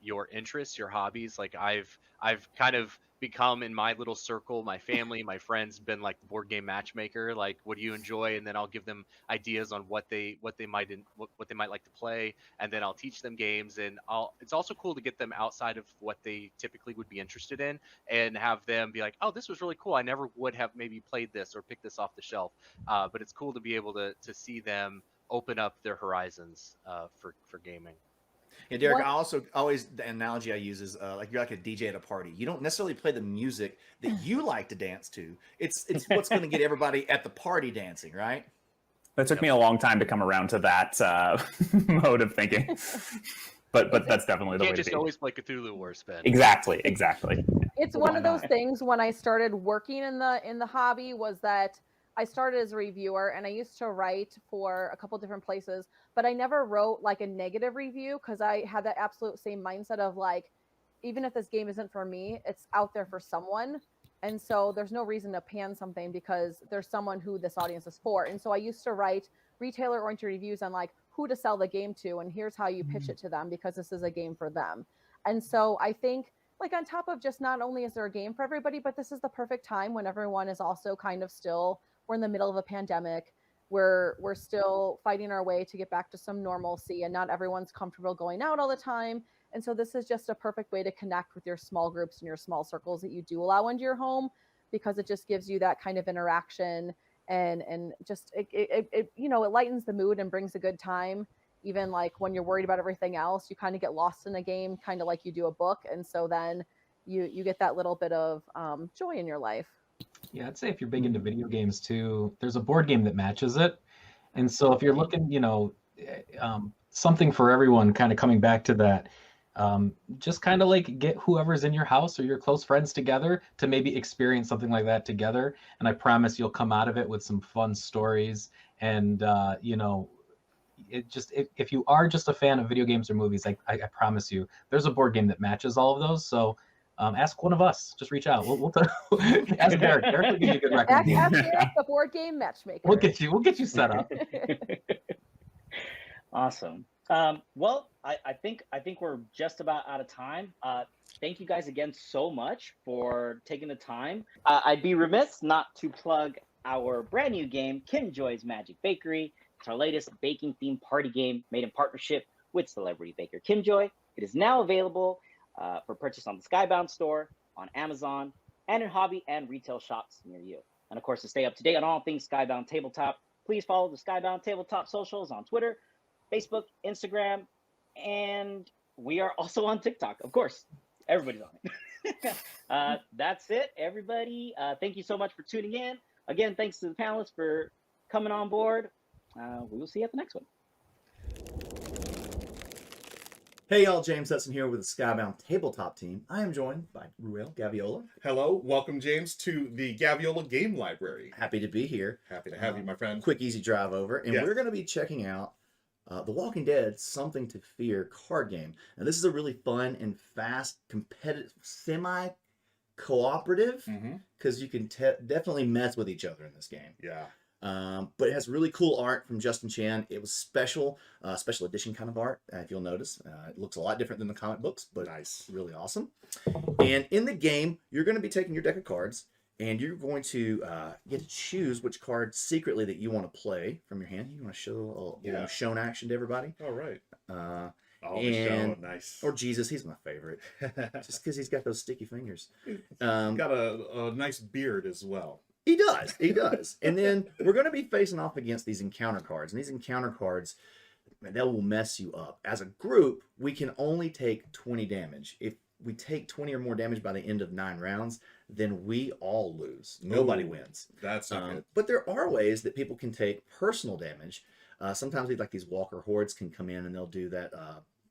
your interests, your hobbies. Like, I've kind of become, in my little circle, my family, my friends, been like the board game matchmaker. Like, what do you enjoy? And then I'll give them ideas on what they might like to play, and then I'll teach them games. And it's also cool to get them outside of what they typically would be interested in, and have them be like, oh, this was really cool. I never would have maybe played this or picked this off the shelf. But it's cool to be able to see them open up their horizons for gaming. Yeah, Derek, the analogy I use is like, you're like a DJ at a party. You don't necessarily play the music that you like to dance to. It's what's going to get everybody at the party dancing, right? That took me a long time to come around to that mode of thinking. But that's definitely the way to be. You can't just always play Cthulhu Wars, Ben. Exactly. It's one of those things. When I started working in the hobby, was that I started as a reviewer, and I used to write for a couple different places, but I never wrote like a negative review, because I had that absolute same mindset of, like, even if this game isn't for me, it's out there for someone. And so there's no reason to pan something because there's someone who this audience is for. And so I used to write retailer-oriented reviews on, like, who to sell the game to, and here's how you pitch it to them, because this is a game for them. And so I think, like, on top of just, not only is there a game for everybody, but this is the perfect time when everyone is also kind of still, we're in the middle of a pandemic. we're still fighting our way to get back to some normalcy, and not everyone's comfortable going out all the time. And so this is just a perfect way to connect with your small groups and your small circles that you do allow into your home, because it just gives you that kind of interaction, and just it you know, it lightens the mood and brings a good time. Even like when you're worried about everything else, you kind of get lost in a game, kind of like you do a book, and so then you get that little bit of joy in your life. Yeah, I'd say if you're big into video games too, there's a board game that matches it. And so if you're looking, something for everyone, kind of coming back to that, just kind of like get whoever's in your house or your close friends together to maybe experience something like that together. And I promise you'll come out of it with some fun stories. And, if you are just a fan of video games or movies, I promise you, there's a board game that matches all of those. So ask one of us. Just reach out. We'll ask Derek. Derek will give you a good recommendation. Ask Derek, the board game matchmaker. We'll get you set up. Awesome. Well, I think we're just about out of time. Thank you guys again so much for taking the time. I'd be remiss not to plug our brand new game, Kim Joy's Magic Bakery. It's our latest baking themed party game made in partnership with celebrity baker Kim Joy. It is now available for purchase on the Skybound store, on Amazon, and in hobby and retail shops near you. And of course, to stay up to date on all things Skybound Tabletop, please follow the Skybound Tabletop socials on Twitter, Facebook, Instagram, and we are also on TikTok. Of course, everybody's on it. That's it, everybody. Thank you so much for tuning in. Again, thanks to the panelists for coming on board. We will see you at the next one. Hey y'all, James Hudson here with the Skybound Tabletop team. I am joined by Ruel Gaviola. Hello, welcome James to the Gaviola Game Library. Happy to be here. Happy to have you, my friend. Quick, easy drive over, and we're going to be checking out The Walking Dead Something to Fear card game. Now this is a really fun and fast, competitive, semi-cooperative, because you can definitely mess with each other in this game. Yeah. But it has really cool art from Justin Chan. It was special edition kind of art, if you'll notice. It looks a lot different than the comic books, but nice, really awesome. And in the game, you're going to be taking your deck of cards, and you're going to get to choose which card secretly that you want to play from your hand. You want to show a little shown action to everybody. All right. And, nice. Or Jesus, he's my favorite, just because he's got those sticky fingers. Got a nice beard as well. He does. He does. And then we're going to be facing off against these encounter cards. And these encounter cards, they will mess you up. As a group, we can only take 20 damage. If we take 20 or more damage by the end of 9 rounds, then we all lose. Nobody wins. That's not good. But there are ways that people can take personal damage. Sometimes like these walker hordes can come in and they'll do that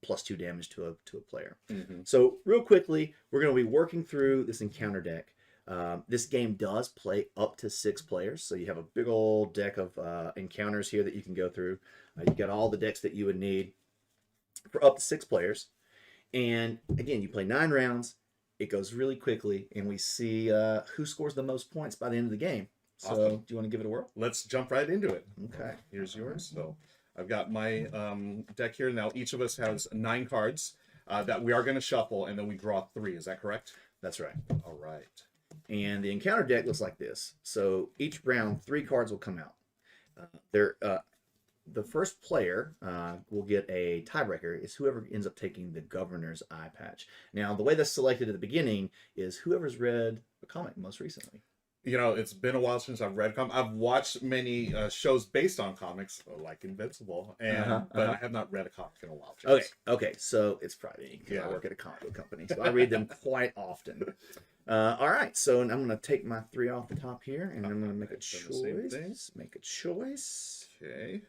+2 damage to a player. So real quickly, we're going to be working through this encounter deck. This game does play up to 6 players, so you have a big old deck of encounters here that you can go through. You've got all the decks that you would need for up to 6 players. And again, you play 9 rounds. It goes really quickly, and we see who scores the most points by the end of the game. So Awesome. Do you want to give it a whirl? Let's jump right into it. Okay. Here's yours. So I've got my deck here. Now each of us has 9 cards that we are going to shuffle, and then we draw 3. Is that correct? That's right. All right. And the encounter deck looks like this. So each round, 3 cards will come out. The first player will get a tiebreaker. Is whoever ends up taking the Governor's Eye Patch. Now, the way that's selected at the beginning is whoever's read a comic most recently. You know, it's been a while since I've read comics. I've watched many shows based on comics, like Invincible, and but I have not read a comic in a while. Okay. So it's probably because I work at a comic book company, so I read them quite often. All right, so I'm going to take my 3 off the top here, and I'm going to make a choice. Make a choice. Okay.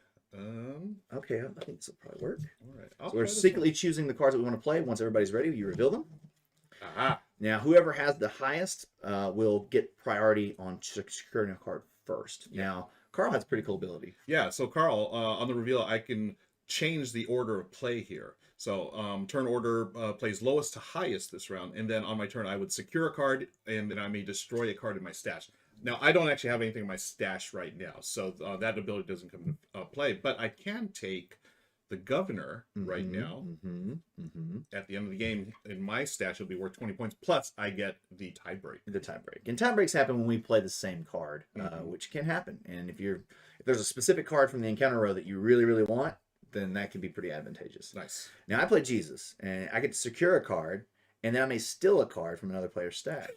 Okay, I think this will probably work. All right. So we're secretly choosing the cards that we want to play. Once everybody's ready, you reveal them. Aha. Now, whoever has the highest will get priority on securing a card first. Now, Carl has a pretty cool ability. Yeah, so Carl, on the reveal, I can change the order of play here. So turn order plays lowest to highest this round, and then on my turn, I would secure a card, and then I may destroy a card in my stash. Now, I don't actually have anything in my stash right now, so that ability doesn't come into play, but I can take the governor right now. Mm-hmm. At the end of the game, in my stat, will be worth 20 points. Plus, I get the tiebreak. The tiebreak. And tiebreaks happen when we play the same card, which can happen. And if there's a specific card from the encounter row that you really, really want, then that can be pretty advantageous. Nice. Now, I play Jesus, and I get to secure a card, and then I may steal a card from another player's stack.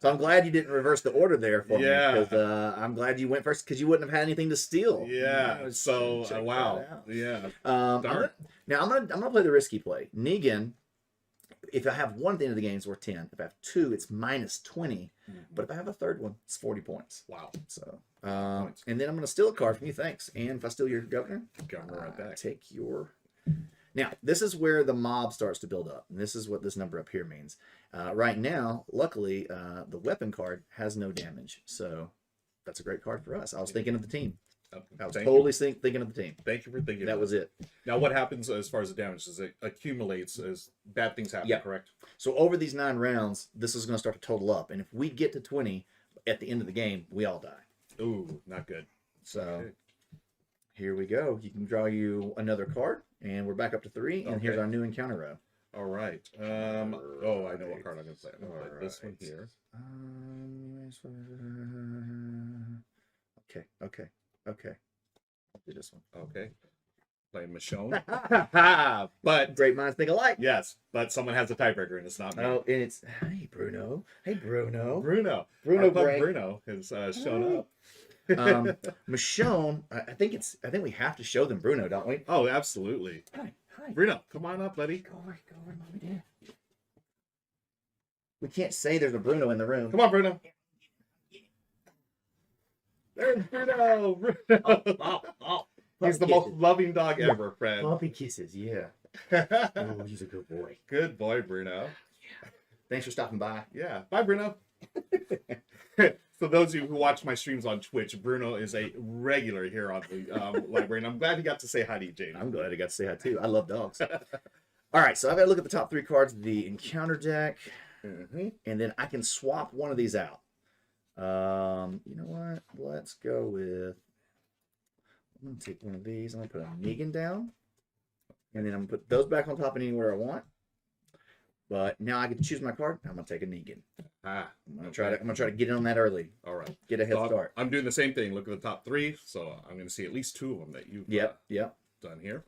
So I'm glad you didn't reverse the order there for me, because I'm glad you went first, because you wouldn't have had anything to steal. Yeah. So wow. Yeah. Darn. Now I'm gonna play the risky play. Negan, if I have one at the end of the game, it's worth 10. If I have two, it's minus 20. But if I have a third one, it's 40 points. Wow. So and then I'm gonna steal a card from you. Thanks. And if I steal your governor, right back. Take your. Now, this is where the mob starts to build up. And this is what this number up here means. Right now, luckily, the weapon card has no damage. So that's a great card for us. I was thinking of the team. I was totally thinking of the team. Thank you for thinking. That was it. Now, what happens as far as the damage is it accumulates as bad things happen, correct? So over these 9 rounds, this is going to start to total up. And if we get to 20 at the end of the game, we all die. Ooh, not good. So here we go. You can draw you another card. And we're back up to 3, and here's our new encounter row. All right. Oh, I know what card I'm going to play. I'm going to play this one here. Okay. I'll do this one. Okay. Playing Michonne. But great minds think alike. Yes, but someone has a tiebreaker, and it's not me. Oh, and it's hey Bruno. Bruno Break. Bruno has shown up. Michonne, I think we have to show them Bruno, don't we? Oh, absolutely. Hi. Bruno, come on up, buddy. Go over, Mommy, Dad. We can't say there's a Bruno in the room. Come on, Bruno. There's Bruno. He's the most loving dog ever, Fred. Puppy kisses, yeah. Oh, he's a good boy. Good boy, Bruno. Thanks for stopping by. Yeah. Bye, Bruno. So those of you who watch my streams on Twitch, Bruno is a regular here on the library, and I'm glad he got to say hi to you, James. I'm glad he got to say hi too. I love dogs. All right, so I've got to look at the top 3 cards of the encounter deck, and then I can swap one of these out. You know what? Let's go with. I'm gonna take one of these. I'm gonna put a Negan down, and then I'm gonna put those back on top anywhere I want. But now I get to choose my card. I'm gonna take a Negan. I'm gonna try to get in on that early. All right, get a head start. I'm doing the same thing. Look at the top 3, so I'm gonna see at least 2 of them that you've done here,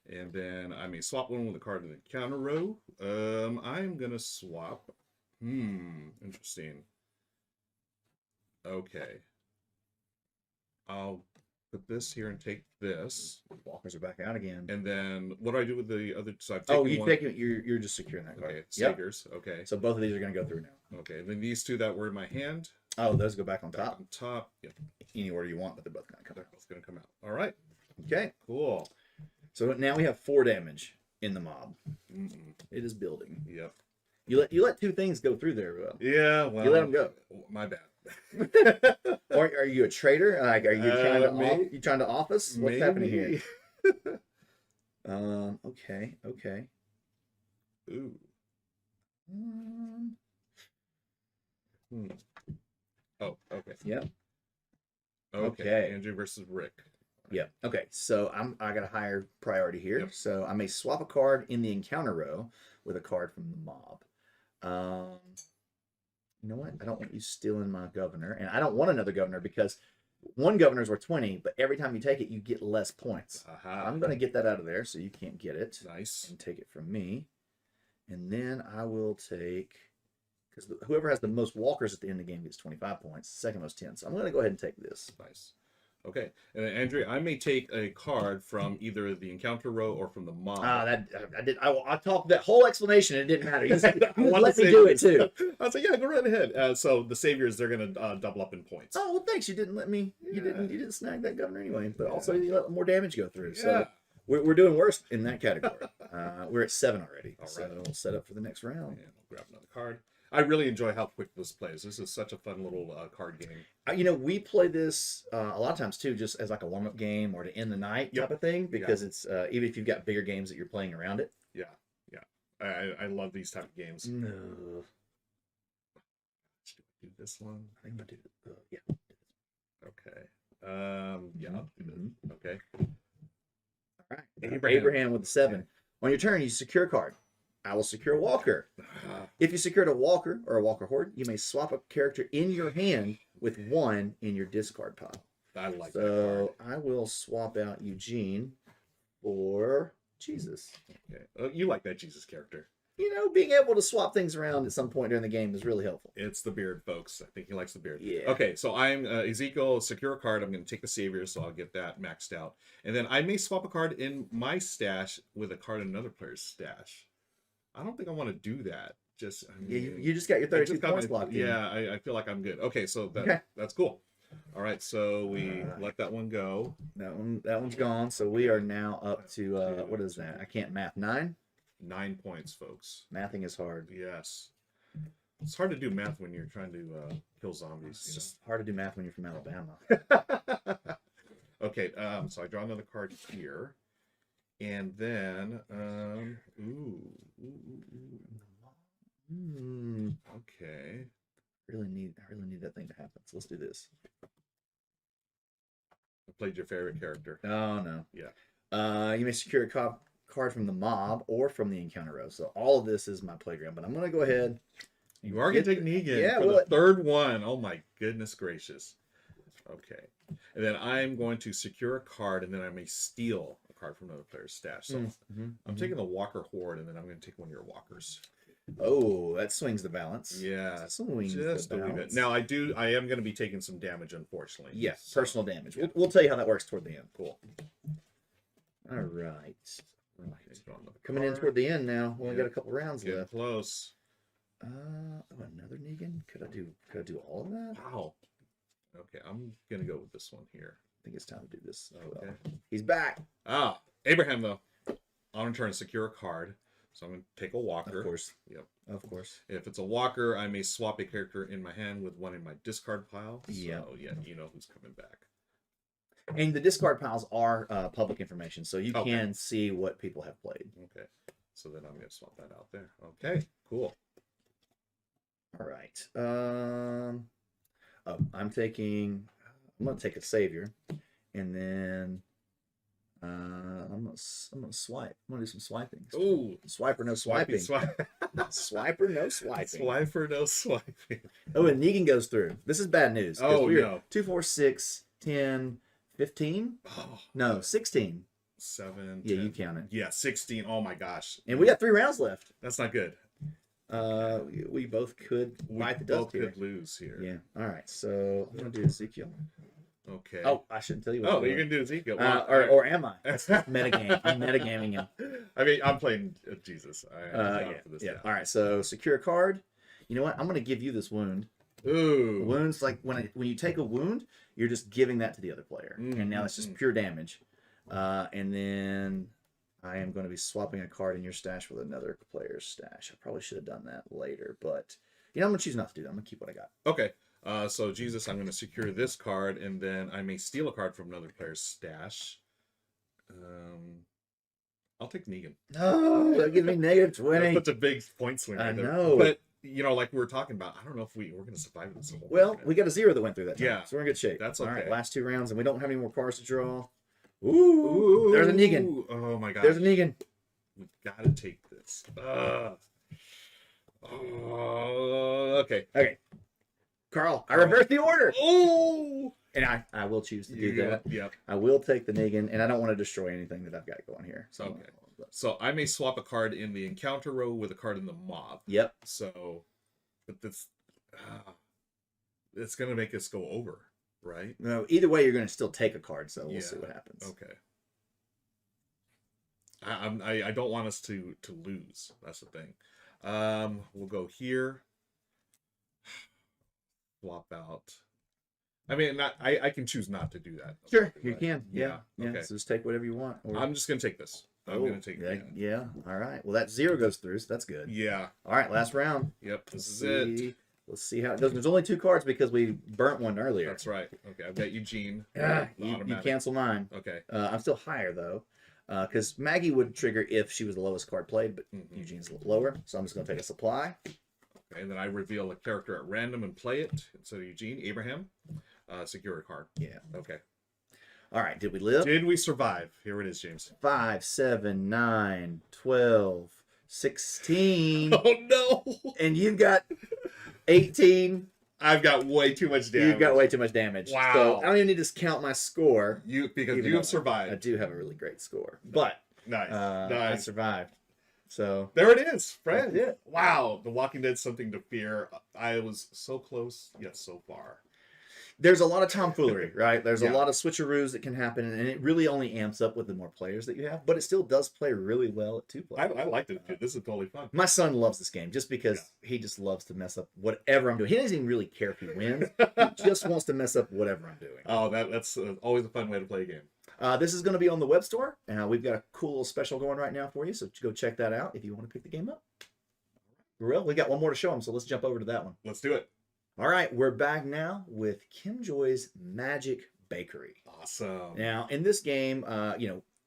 and then I may swap one with the card in the counter row. I'm gonna swap. Interesting. Okay, I'll put this here and take this. Walkers are back out again. And then what do I do with the other side? You're just securing that card. Okay, saviors. Okay. So both of these are going to go through now. Okay, then these 2 that were in my hand. Oh, those go back on top. On top. Yep. Any order you want, but they're both going to come out. They're both going to come out. All right. Okay. Cool. So now we have 4 damage in the mob. It is building. Yep. You let 2 things go through there, Will. Yeah. Well, you let them go. My bad. Or are you a traitor? Like, are you trying to office? What's happening here? Okay. Ooh. Oh, okay. Yep. Okay. Andrew versus Rick. Yep. Okay. So I got a higher priority here. Yep. So I may swap a card in the encounter row with a card from the mob. You know what? I don't want you stealing my governor, and I don't want another governor because one governor's worth 20, but every time you take it, you get less points. I'm going to get that out of there so you can't get it. Nice. And take it from me. And then I will take, because whoever has the most walkers at the end of the game gets 25 points, second most 10. So I'm going to go ahead and take this. Nice. Okay. And then, Andrea, I may take a card from either the encounter row or from the mob. I talked that whole explanation. It didn't matter. You let me do it too. I was like, yeah, go right ahead. So the saviors, they're going to double up in points. Oh, well, thanks. You didn't let me. You didn't snag that governor anyway. But also you let more damage go through. So we're doing worse in that category. We're at 7 already. All right. So we'll set up for the next round. And we'll grab another card. I really enjoy how quick this plays. This is such a fun little card game. You know, we play this a lot of times too, just as like a warm-up game or to end the night type of thing, because it's even if you've got bigger games that you're playing around it. Yeah. I love these type of games. No. Should we do this one? I think I'm gonna do it. Okay. Yeah. I'll do this. Okay. All Abraham with the 7. On your turn, you secure a card. I will secure a walker. If you secured a walker or a walker horde, you may swap a character in your hand with 1 in your discard pile. I like that So I will swap out Eugene for Jesus. Okay. You like that Jesus character. You know, being able to swap things around at some point during the game is really helpful. It's the beard, folks. I think he likes the beard. Yeah. Okay, so I'm Ezekiel, secure a card. I'm going to take the Savior, so I'll get that maxed out. And then I may swap a card in my stash with a card in another player's stash. I don't think I want to do that. Just you just got your 32 points locked in. Yeah, I feel like I'm good. Okay, so that's cool. All right, so we let that one go. That one's gone. So we are now up to what is that? I can't math. 9. 9 points, folks. Mathing is hard. Yes. It's hard to do math when you're trying to kill zombies. It's just hard to do math when you're from Alabama. Okay, so I draw another card here. And then, okay. I really need that thing to happen. So let's do this. I played your favorite character. Oh, no. Yeah. You may secure a card from the mob or from the encounter row. So all of this is my playground, but I'm going to go ahead. You are going to take Negan for the third one. Oh, my goodness gracious. Okay. And then I'm going to secure a card, and then I may steal a card from another player's stash. So I'm taking the Walker Horde, and then I'm going to take one of your walkers. Oh, that swings the balance. Yeah, swings just the a wee bit. balance. Now I am going to be taking some damage, unfortunately. Yes, So, personal damage. We'll tell you how that works toward the end. Cool. All right. Coming in toward the end now. We only got a couple rounds Getting left. close. Another Negan. Could I do all of that? Wow. Okay, I'm gonna go with this one here. I think it's time to do this. Okay. He's back. Abraham though. On turn, secure a card. So I'm gonna take a walker. Of course. Yep. Of course. If it's a walker, I may swap a character in my hand with one in my discard pile. Yeah. So yeah, you know who's coming back. And the discard piles are public information, so you can see what people have played. Okay. So then I'm gonna swap that out there. Okay. Cool. All right. I'm gonna take a savior, and then I'm gonna swipe. I'm gonna do some swiping. Ooh, swiper no swiping. Swiper no swiping. Swiper no swiping. Oh, and Negan goes through. This is bad news. Oh, we're no. 2, 4, 6, 10, 15. No, 16. 7. Yeah, 10. you count it. Yeah, 16. Oh my gosh. And we got 3 rounds left. That's not good. We both could bite the dust here. Both could lose here. Yeah. All right. So I'm gonna do Ezekiel. Okay. Oh, I shouldn't tell you what. Oh, you're gonna do Ezekiel. Or am I? That's metagame. I'm metagaming him. I mean, I'm playing Jesus. Yeah. All right. So secure a card. You know what? I'm gonna give you this wound. Ooh. Wounds, like when you take a wound, you're just giving that to the other player, and now it's just pure damage. And then I am going to be swapping a card in your stash with another player's stash. I probably should have done that later, but I'm going to choose not to do that. I'm going to keep what I got. Okay. So Jesus, I'm going to secure this card, and then I may steal a card from another player's stash. I'll take Negan. No, that gives me negative 20. That's such a big point swing. I right there. know. But like we were talking about, I don't know if we're going to survive this whole. Well, we got a 0 that went through that time, yeah, so we're in good shape. That's okay. Okay. All right, last 2 rounds, and we don't have any more cards to draw. Ooh, there's a Negan. Oh my god. There's a Negan. We gotta take this. Okay. Okay. Carl, I reversed the order. Oh! And I will choose to do that. Yep. I will take the Negan, and I don't want to destroy anything that I've got going here. So, okay. So I may swap a card in the encounter row with a card in the mob. Yep. So, but this, it's gonna make us go over. Right? No, either way, you're going to still take a card, so we'll see what happens. Okay. I don't want us to lose. That's the thing. We'll go here. Swap out. I mean, I can choose not to do that. Sure, you can. Yeah. Okay. So just take whatever you want. Or... I'm just going to take this. I'm going to take that. Yeah. All right. Well, that 0 goes through, so that's good. Yeah. All right, last round. Yep. This is it. Let's see how it goes. There's only 2 cards because we burnt one earlier. That's right. Okay, I've got Eugene. You cancel mine. Okay. I'm still higher, though, because Maggie would trigger if she was the lowest card played, but Eugene's lower, so I'm just going to take a supply. Okay, and then I reveal a character at random and play it. So Eugene, Abraham, secure a card. Yeah. Okay. All right, did we live? Did we survive? Here it is, James. 5, 7, 9, 12, 16. Oh no! And you've got 18. I've got way too much damage. You've got way too much damage. Wow. So I don't even need to count my score. Because even you though have survived. I do have a really great score. But nice. I survived. So there it is, friend. Yeah. Wow. The Walking Dead, Something to Fear. I was so close, yet so far. There's a lot of tomfoolery, right? There's Yeah. a lot of switcheroos that can happen, and it really only amps up with the more players that you have. But it still does play really well at 2 players. I liked it. This is totally fun. My son loves this game just because he just loves to mess up whatever I'm doing. He doesn't even really care if he wins. He just wants to mess up whatever I'm doing. Oh, that's always a fun way to play a game. This is going to be on the web store. We've got a cool little special going right now for you, so go check that out if you want to pick the game up. Well, we got one more to show them, so let's jump over to that one. Let's do it. All right, we're back now with Kim Joy's Magic Bakery. Awesome. Now, in this game,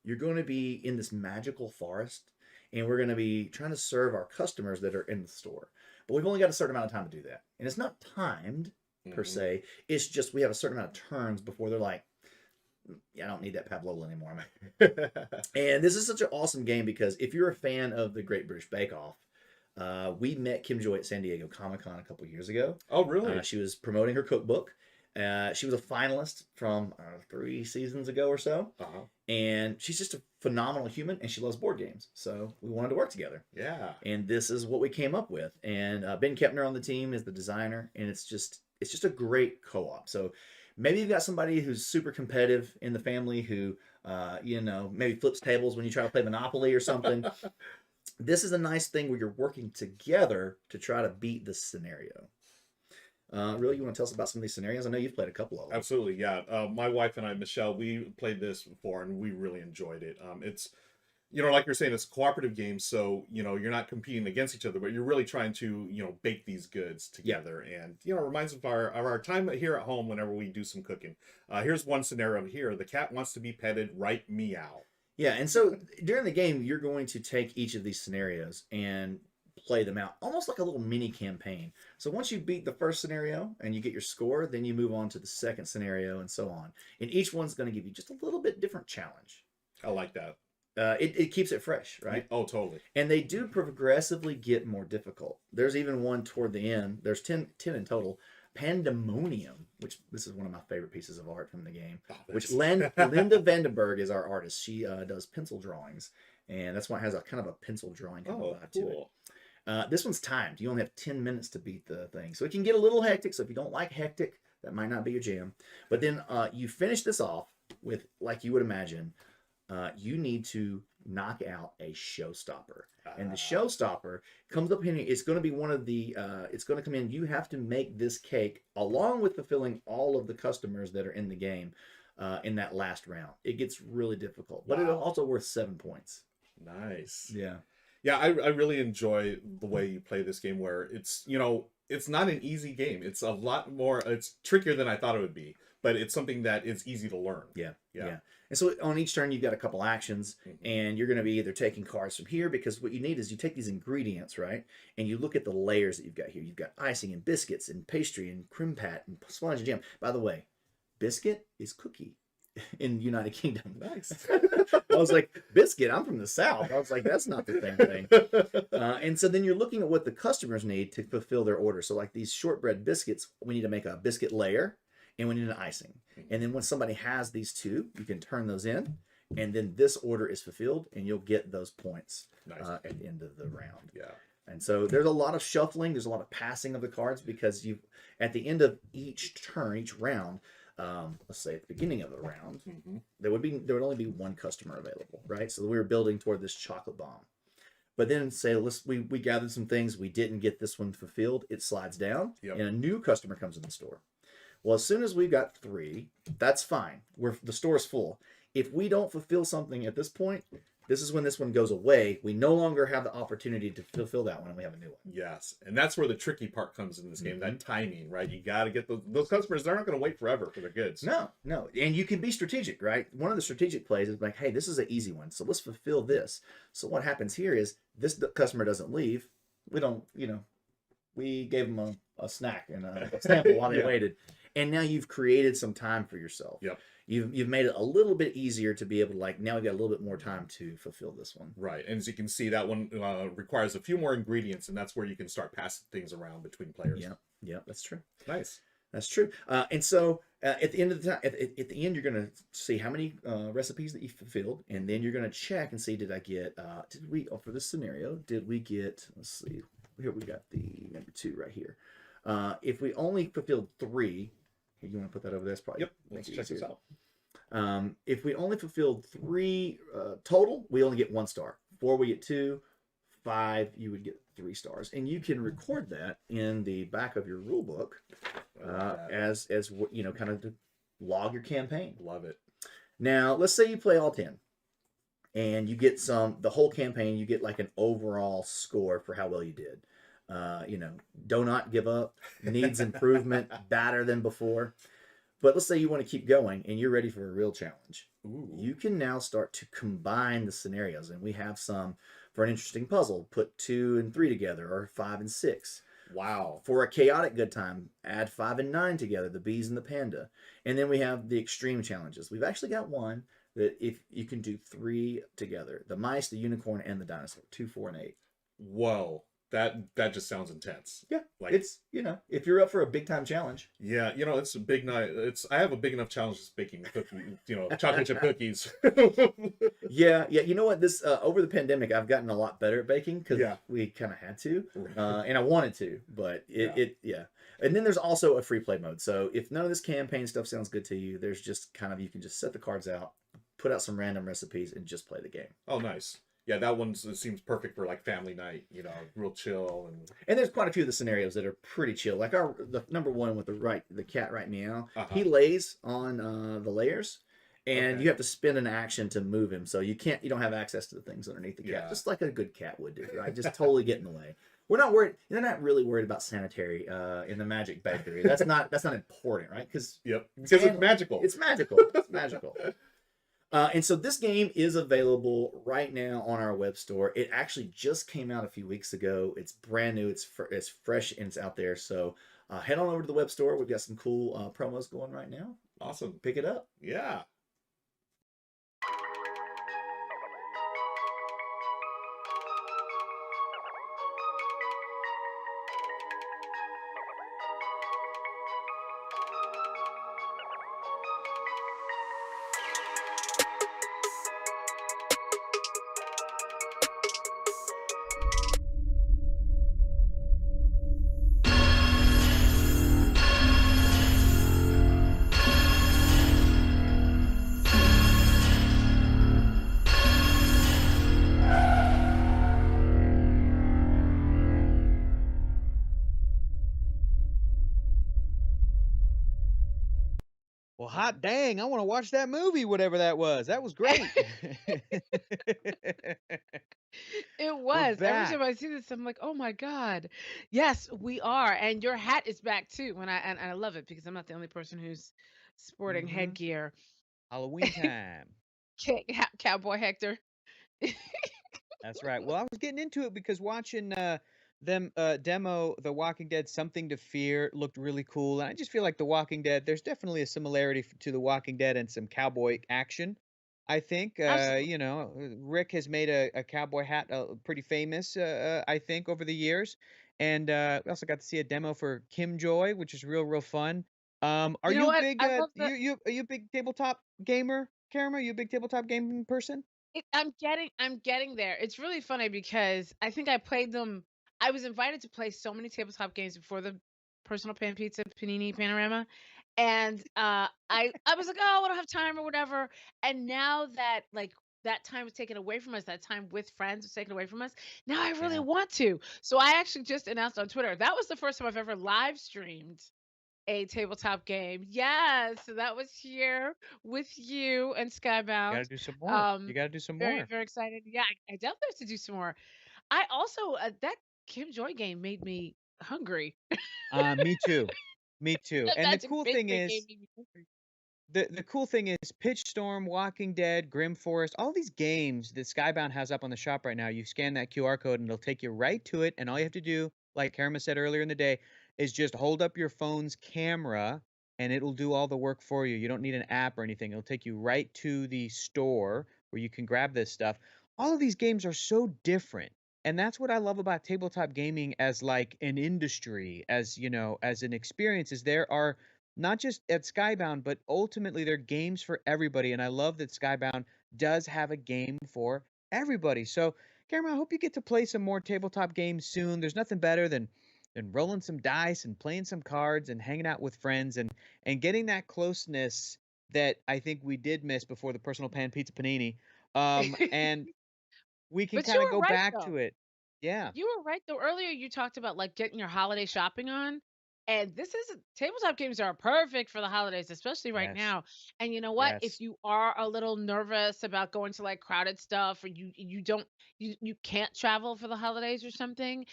you're going to be in this magical forest, and we're going to be trying to serve our customers that are in the store. But we've only got a certain amount of time to do that. And it's not timed, per se. It's just we have a certain amount of turns before they're like, I don't need that pavlova anymore. And this is such an awesome game because if you're a fan of the Great British Bake Off, we met Kim Joy at San Diego Comic-Con a couple years ago. Oh, really? She was promoting her cookbook. She was a finalist from 3 seasons ago or so. And she's just a phenomenal human, and she loves board games. So we wanted to work together. Yeah. And this is what we came up with. And Ben Kepner on the team is the designer, and it's just a great co-op. So maybe you've got somebody who's super competitive in the family who, maybe flips tables when you try to play Monopoly or something. This is a nice thing where you're working together to try to beat this scenario. Really, you want to tell us about some of these scenarios? I know you've played a couple of them. Absolutely, yeah. My wife and I, Michelle, we played this before and we really enjoyed it. It's, like you're saying, it's a cooperative game, so, you're not competing against each other, but you're really trying to, bake these goods together. And, it reminds us of our time here at home whenever we do some cooking. Here's one scenario here. The cat wants to be petted, right meow. Yeah, and so during the game, you're going to take each of these scenarios and play them out, almost like a little mini campaign. So once you beat the first scenario and you get your score, then you move on to the second scenario and so on. And each one's going to give you just a little bit different challenge. I like that. It keeps it fresh, right? Oh, totally. And they do progressively get more difficult. There's even one toward the end. There's 10 in total. Pandemonium, which this is one of my favorite pieces of art from the game, which Linda Vandenberg is our artist. She does pencil drawings, and that's why it has a kind of a pencil drawing kind of vibe to it. This one's timed. You only have 10 minutes to beat the thing. So it can get a little hectic. So if you don't like hectic, that might not be your jam. But then you finish this off with, like you would imagine, you need to knock out a showstopper. And the showstopper comes up in here. It's going to be one of the, it's going to come in. You have to make this cake along with fulfilling all of the customers that are in the game in that last round. It gets really difficult, but it's also worth 7 points. Nice. Yeah. Yeah, I really enjoy the way you play this game where it's, it's not an easy game. It's a lot more, it's trickier than I thought it would be, but it's something that is easy to learn. Yeah. And so on each turn, you've got a couple actions, and you're going to be either taking cards from here, because what you need is you take these ingredients, right? And you look at the layers that you've got here. You've got icing and biscuits and pastry and creme pat and sponge and jam. By the way, biscuit is cookie in the United Kingdom. Nice. I was like, biscuit, I'm from the South. I was like, that's not the same thing. And so then you're looking at what the customers need to fulfill their order. So like these shortbread biscuits, we need to make a biscuit layer, and we need an icing. And then when somebody has these two, you can turn those in, and then this order is fulfilled, and you'll get those points at the end of the round. Yeah. And so there's a lot of shuffling, there's a lot of passing of the cards, because you, at the end of each turn, each round, let's say at the beginning of the round, there would only be one customer available, right? So we were building toward this chocolate bomb. But then say we gathered some things, we didn't get this one fulfilled, it slides down, and a new customer comes in the store. Well, as soon as we've got 3, that's fine. The store's full. If we don't fulfill something at this point, this is when this one goes away. We no longer have the opportunity to fulfill that one, and we have a new one. Yes, and that's where the tricky part comes in this game, that timing, right? You got to get those customers, they're not going to wait forever for their goods. No. And you can be strategic, right? One of the strategic plays is like, hey, this is an easy one, so let's fulfill this. So what happens here is this customer doesn't leave. We don't, we gave them a snack and a sample while they waited. And now you've created some time for yourself. Yep. you've made it a little bit easier to be able to like now we've got a little bit more time to fulfill this one. Right, and as you can see, that one requires a few more ingredients, and that's where you can start passing things around between players. Yeah, that's true. Nice. That's true. And so at the end of the time, at the end, you're going to see how many recipes that you fulfilled, and then you're going to check and see, did I get, for this scenario, did we get, let's see, here we got the number 2 right here. If we only fulfilled 3, here, you want to put that over there? That's probably, yep, let's check this out. If we only fulfilled 3 total, we only get 1 star. 4, we get 2. 5, you would get 3 stars, and you can record that in the back of your rule book as you know, kind of to log your campaign. Love it. Now, let's say you play all 10, and you get the whole campaign. You get like an overall score for how well you did. You know, do not give up, needs improvement, better than before. But let's say you want to keep going and you're ready for a real challenge. Ooh. You can now start to combine the scenarios, and we have some for an interesting puzzle. Put 2 and 3 together, or 5 and 6. Wow. For a chaotic good time, add 5 and 9 together, the bees and the panda. And then we have the extreme challenges. We've actually got one that if you can do 3 together, the mice, the unicorn, and the dinosaur, 2, 4, and 8. Whoa. That just sounds intense. Yeah, like it's, you know, if you're up for a big time challenge. Yeah, you know, it's a big night. I have a big enough challenge just baking cookies, you know, chocolate chip cookies. yeah. You know what? This over the pandemic, I've gotten a lot better at baking because we kind of had to, and I wanted to, but yeah. And then there's also a free play mode. So if none of this campaign stuff sounds good to you, there's just kind of, you can just set the cards out, put out some random recipes, and just play the game. Oh, nice. Yeah, that one seems perfect for like family night, you know, real chill. And there's quite a few of the scenarios that are pretty chill. Like the number 1 with the cat right meow. He lays on the layers, and you have to spend an action to move him. So you don't have access to the things underneath the cat, just like a good cat would do, right? Just totally get in the way. We're not worried. They're not really worried about sanitary in the Magic Bakery. That's not important, right? Because it's magical. It's magical. It's magical. And so this game is available right now on our web store. It actually just came out a few weeks ago. It's brand new. It's fresh and it's out there. So head on over to the web store. We've got some cool promos going right now. Awesome. Pick it up. Yeah. Well, hot dang, I want to watch that movie, whatever that was. That was great. It was. Every time I see this, I'm like, oh my God. Yes, we are. And your hat is back too. And I love it because I'm not the only person who's sporting headgear. Halloween time. Cowboy Hector. That's right. Well, I was getting into it because watching them demo The Walking Dead Something to Fear looked really cool. And I just feel like The Walking Dead, there's definitely a similarity to The Walking Dead and some cowboy action. I think, you know, Rick has made a cowboy hat pretty famous, I think, over the years. And we also got to see a demo for Kim Joy, which is real fun. Are You know you what? big? I love Are you a big tabletop gamer, Karma? Are you a big tabletop gaming person? I'm getting there. It's really funny because I think I played them. I was invited to play so many tabletop games before the Personal Pan Pizza Panini Panorama, and I was like, oh, I don't have time or whatever. And now that like that time was taken away from us, that time with friends was taken away from us. Now I really want to. So I actually just announced on Twitter that was the first time I've ever live streamed a tabletop game. Yes, so that was here with you and You Skybound. gotta do some more. You gotta do some Very, more. very excited. Yeah, I definitely have to do some more. I also that Kim Joy game made me hungry. Me too. Me too. That And the Magic cool Bakery thing game is, made me hungry. the cool thing is Pitch Storm, Walking Dead, Grim Forest, all these games that Skybound has up on the shop right now. You scan that QR code and it'll take you right to it. And all you have to do, like Karma said earlier in the day, is just hold up your phone's camera and it'll do all the work for you. You don't need an app or anything. It'll take you right to the store where you can grab this stuff. All of these games are so different. And that's what I love about tabletop gaming as like an industry, as as an experience, is there are not just at Skybound, but ultimately they're games for everybody. And I love that Skybound does have a game for everybody. So, Cameron, I hope you get to play some more tabletop games soon. There's nothing better than rolling some dice and playing some cards and hanging out with friends and getting that closeness that I think we did miss before the personal pan pizza panini. And we can But you kind of were go right back though. to it. Yeah. You were right though. Earlier you talked about like getting your holiday shopping on. And this is tabletop games are perfect for the holidays, especially right Yes. now. And you know what? If Yes. you are a little nervous about going to like crowded stuff, or you can't travel for the holidays or something,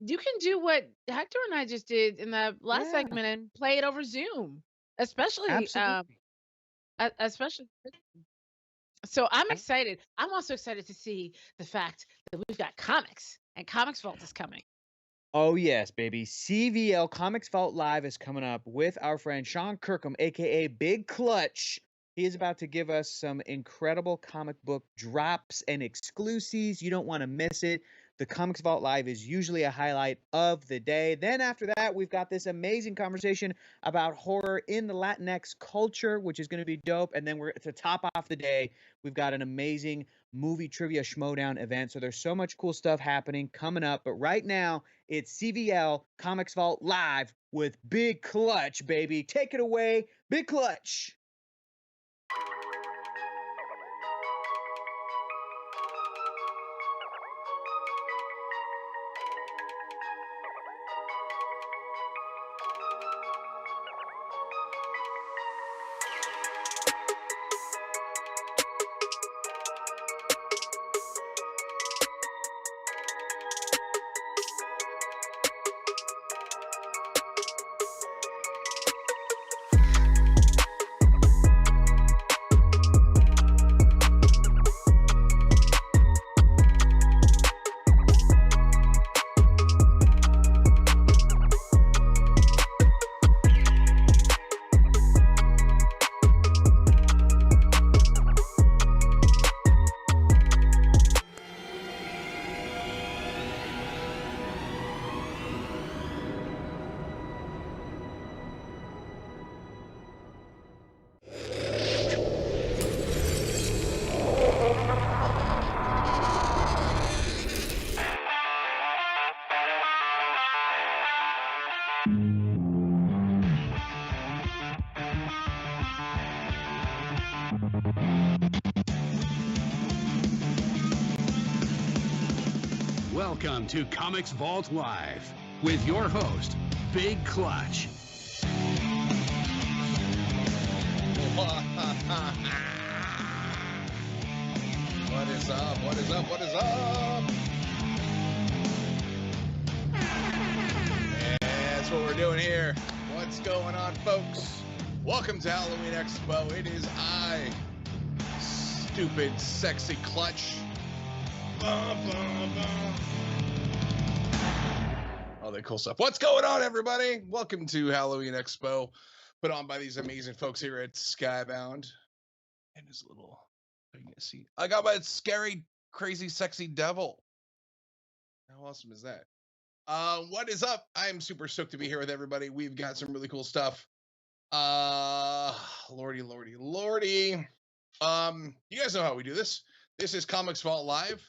you can do what Hector and I just did in the last Yeah. segment and play it over Zoom. Especially Absolutely. especially so I'm excited. I'm also excited to see the fact that we've got comics and Comics Vault is coming. Oh, yes, baby. CVL Comics Vault Live is coming up with our friend Sean Kirkham, aka Big Clutch. He is about to give us some incredible comic book drops and exclusives. You don't want to miss it. The Comics Vault Live is usually a highlight of the day. Then after that, we've got this amazing conversation about horror in the Latinx culture, which is going to be dope. And then we're to top off the day, we've got an amazing movie trivia schmodown event. So there's so much cool stuff happening coming up. But right now, it's CVL Comics Vault Live with Big Clutch, baby. Take it away, Big Clutch. Welcome to Comics Vault Live with your host, Big Clutch. What is up? What is up? What is up? Yeah, that's what we're doing here. What's going on, folks? Welcome to Halloween Expo. It is I, stupid, sexy Clutch. All that cool stuff. What's going on, everybody? Welcome to Halloween Expo, put on by these amazing folks here at Skybound. And his little, you can see, I got my scary, crazy, sexy devil. How awesome is that? What is up? I am super stoked to be here with everybody. We've got some really cool stuff. Lordy. You guys know how we do this. This is Comics Vault Live.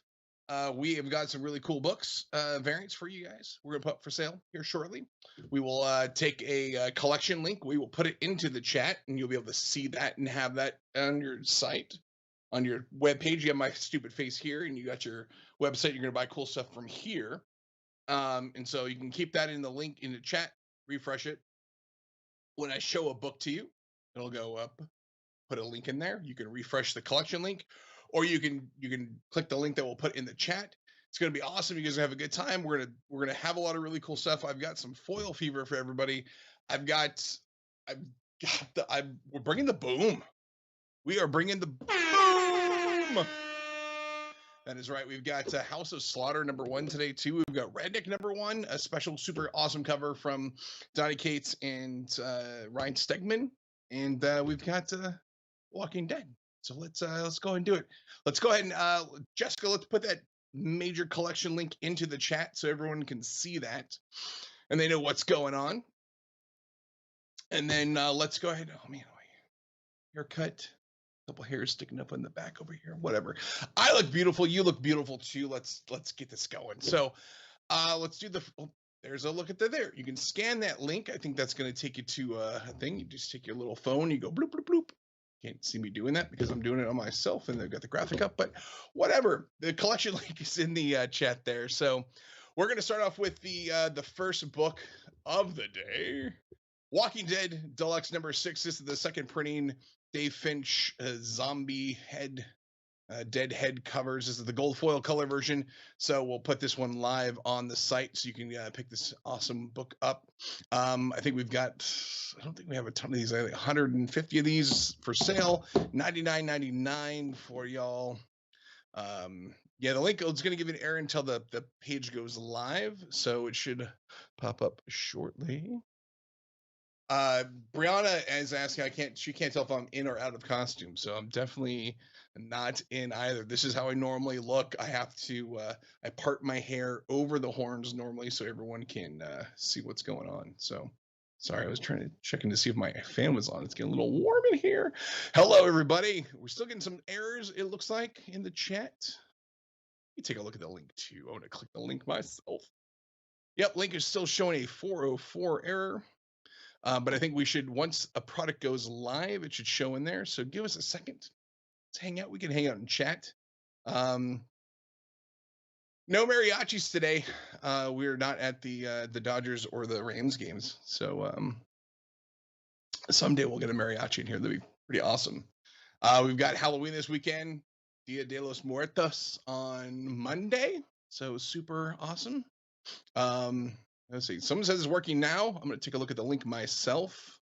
We have got some really cool books, variants for you guys. We're gonna put up for sale here shortly. We will take a collection link. We will put it into the chat, and you'll be able to see that and have that on your site, on your webpage. You have my stupid face here, and you got your website. You're gonna buy cool stuff from here, and so you can keep that in the link in the chat. Refresh it. When I show a book to you, it'll go up. Put a link in there. You can refresh the collection link. Or you can click the link that we'll put in the chat. It's gonna be awesome. You guys have a good time. We're gonna have a lot of really cool stuff. I've got some foil fever for everybody. We're bringing the boom. We are bringing the boom. That is right. We've got House of Slaughter #1 today, too. We've got Redneck #1, a special super awesome cover from Donny Cates and Ryan Stegman. And we've got Walking Dead. So let's go ahead and do it. Let's go ahead and, Jessica, let's put that major collection link into the chat so everyone can see that and they know what's going on. And then let's go ahead. Oh, man. Haircut. Couple hairs sticking up in the back over here. Whatever. I look beautiful. You look beautiful too. Let's get this going. So let's do the. Oh, there's a look at there. You can scan that link. I think that's going to take you to a thing. You just take your little phone. You go bloop bloop bloop. Can't see me doing that because I'm doing it on myself and they've got the graphic up. But whatever. The collection link is in the chat there. So we're going to start off with the first book of the day. Walking Dead Deluxe #6. This is the second printing. Dave Finch zombie head, dead head covers. This is the gold foil color version. So we'll put this one live on the site so you can pick this awesome book up. I think we've got, I don't think we have a ton of these. I think 150 of these for sale. $99.99 for y'all. Yeah, the link is going to give you an error until the page goes live. So it should pop up shortly. Brianna is asking, she can't tell if I'm in or out of costume, so I'm definitely not in either. This is how I normally look. I have to, I part my hair over the horns normally so everyone can see what's going on. So, sorry, I was trying to check in to see if my fan was on. It's getting a little warm in here. Hello, everybody. We're still getting some errors, it looks like, in the chat. Let me take a look at the link, too. I want to click the link myself. Yep, link is still showing a 404 error. But I think we should, once a product goes live, it should show in there. So give us a second. Let's hang out. We can hang out and chat. No mariachis today. We're not at the Dodgers or the Rams games. So someday we'll get a mariachi in here. That'd be pretty awesome. We've got Halloween this weekend. Dia de los Muertos on Monday. So super awesome. Let's see. Someone says it's working now. I'm going to take a look at the link myself.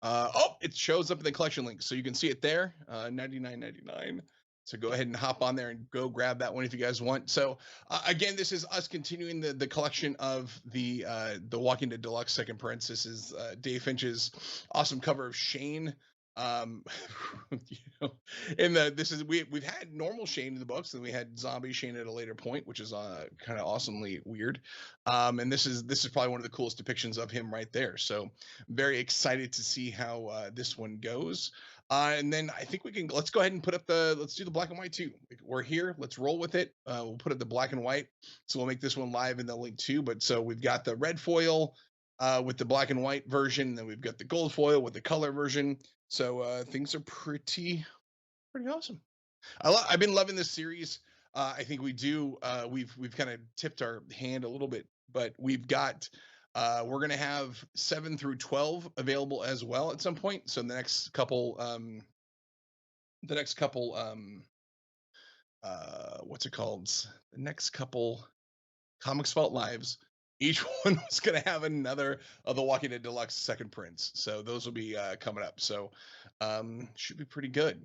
Oh, it shows up in the collection link, so you can see it there. $99.99. So go ahead and hop on there and go grab that one if you guys want. So again, this is us continuing the collection of the Walking Dead Deluxe second prints. This is Dave Finch's awesome cover of Shane. You know, we've had normal Shane in the books, and we had zombie Shane at a later point, which is kind of awesomely weird. And this is probably one of the coolest depictions of him right there. So very excited to see how this one goes. And then I think let's go ahead and let's do the black and white too. We're here, let's roll with it. We'll put it the black and white. So we'll make this one live in the link too. But so we've got the red foil with the black and white version. Then we've got the gold foil with the color version. So things are pretty awesome. I've been loving this series. I think we do. We've kind of tipped our hand a little bit, but we've got. We're gonna have 7 through 12 available as well at some point. So the next couple. What's it called? The next couple Comics Vault Lives. Each one was going to have another of the Walking Dead Deluxe second prints. So those will be coming up. So should be pretty good.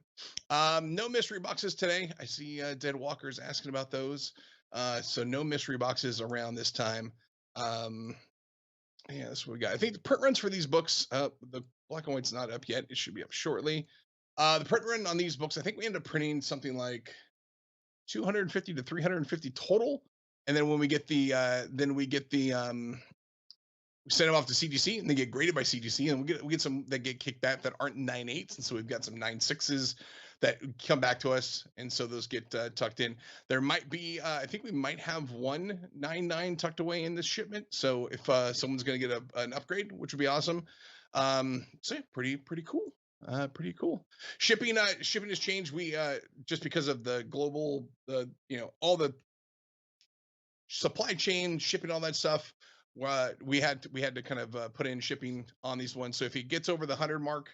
No mystery boxes today. I see Dead Walkers asking about those. So no mystery boxes around this time. Yeah, that's what we got. I think the print runs for these books, the black and white's not up yet. It should be up shortly. The print run on these books, I think we end up printing something like 250 to 350 total. And then when we get we send them off to CGC and they get graded by CGC, and we get some that get kicked back that aren't 9.8s, and so we've got some 9.6s that come back to us, and so those get tucked in. There might be, I think we might have one 9.9 tucked away in this shipment. So if someone's going to get an upgrade, which would be awesome. So yeah, pretty cool. Pretty cool. Shipping has changed. We just because of the global, all the supply chain, shipping, all that stuff. We had to kind of put in shipping on these ones. So if it gets over the 100 mark,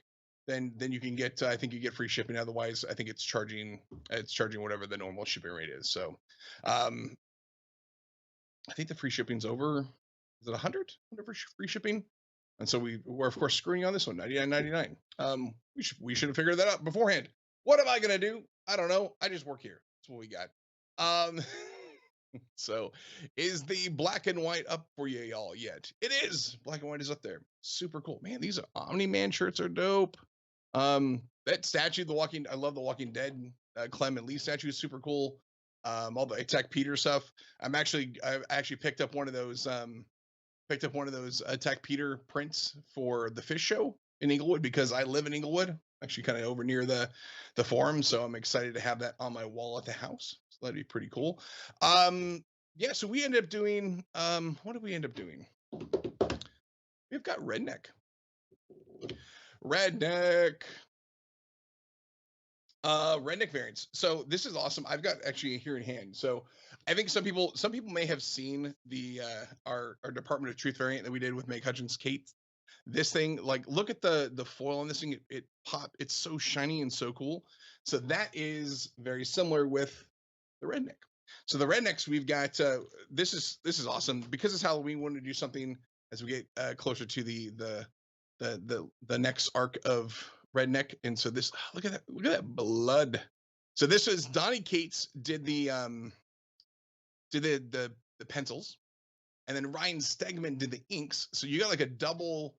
then you can get, I think you get free shipping. Otherwise, I think it's charging whatever the normal shipping rate is. So, I think the free shipping's over. Is it 100 for free shipping? And so we're of course screwing on this one, $99.99. We should have figured that out beforehand. What am I gonna do? I don't know. I just work here. That's what we got. Um, so is the black and white up for you y'all yet? It is. Black and white is up there. Super cool. Man, these Omni-Man shirts are dope. That statue, I love the Walking Dead Clem and Lee statue is super cool. All the Attack Peter stuff. I actually picked up one of those Attack Peter prints for the fish show in Inglewood because I live in Inglewood, actually kind of over near the forum. So I'm excited to have that on my wall at the house. So that'd be pretty cool. Yeah, so we ended up doing, what did we end up doing? We've got Redneck. Redneck variants. So this is awesome. I've got actually here in hand. So I think some people may have seen the our Department of Truth variant that we did with Meg Hutchins Kate. This thing, like, look at the foil on this thing. It's so shiny and so cool. So that is very similar with the Redneck. So the Rednecks, we've got this is awesome because it's Halloween. We want to do something as we get closer to the next arc of Redneck. And so this, look at that blood. So this is Donnie Cates did the pencils, and then Ryan Stegman did the inks. So you got like a double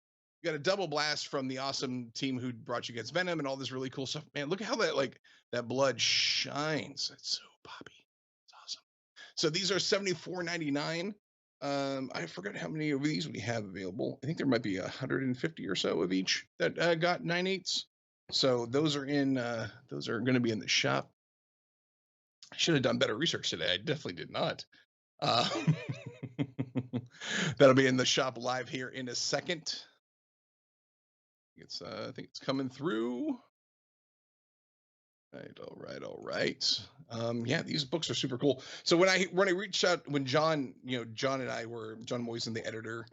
blast from the awesome team who brought you guys Venom and all this really cool stuff. Man, look at how that blood shines. It's so poppy. It's awesome. So these are $74.99. I forgot how many of these we have available. I think there might be 150 or so of each that got 9/8. So those are going to be in the shop. I should have done better research today. I definitely did not. That'll be in the shop live here in a second. I think it's coming through. All right. Yeah, these books are super cool. So when I reached out, when John Moisen, the editor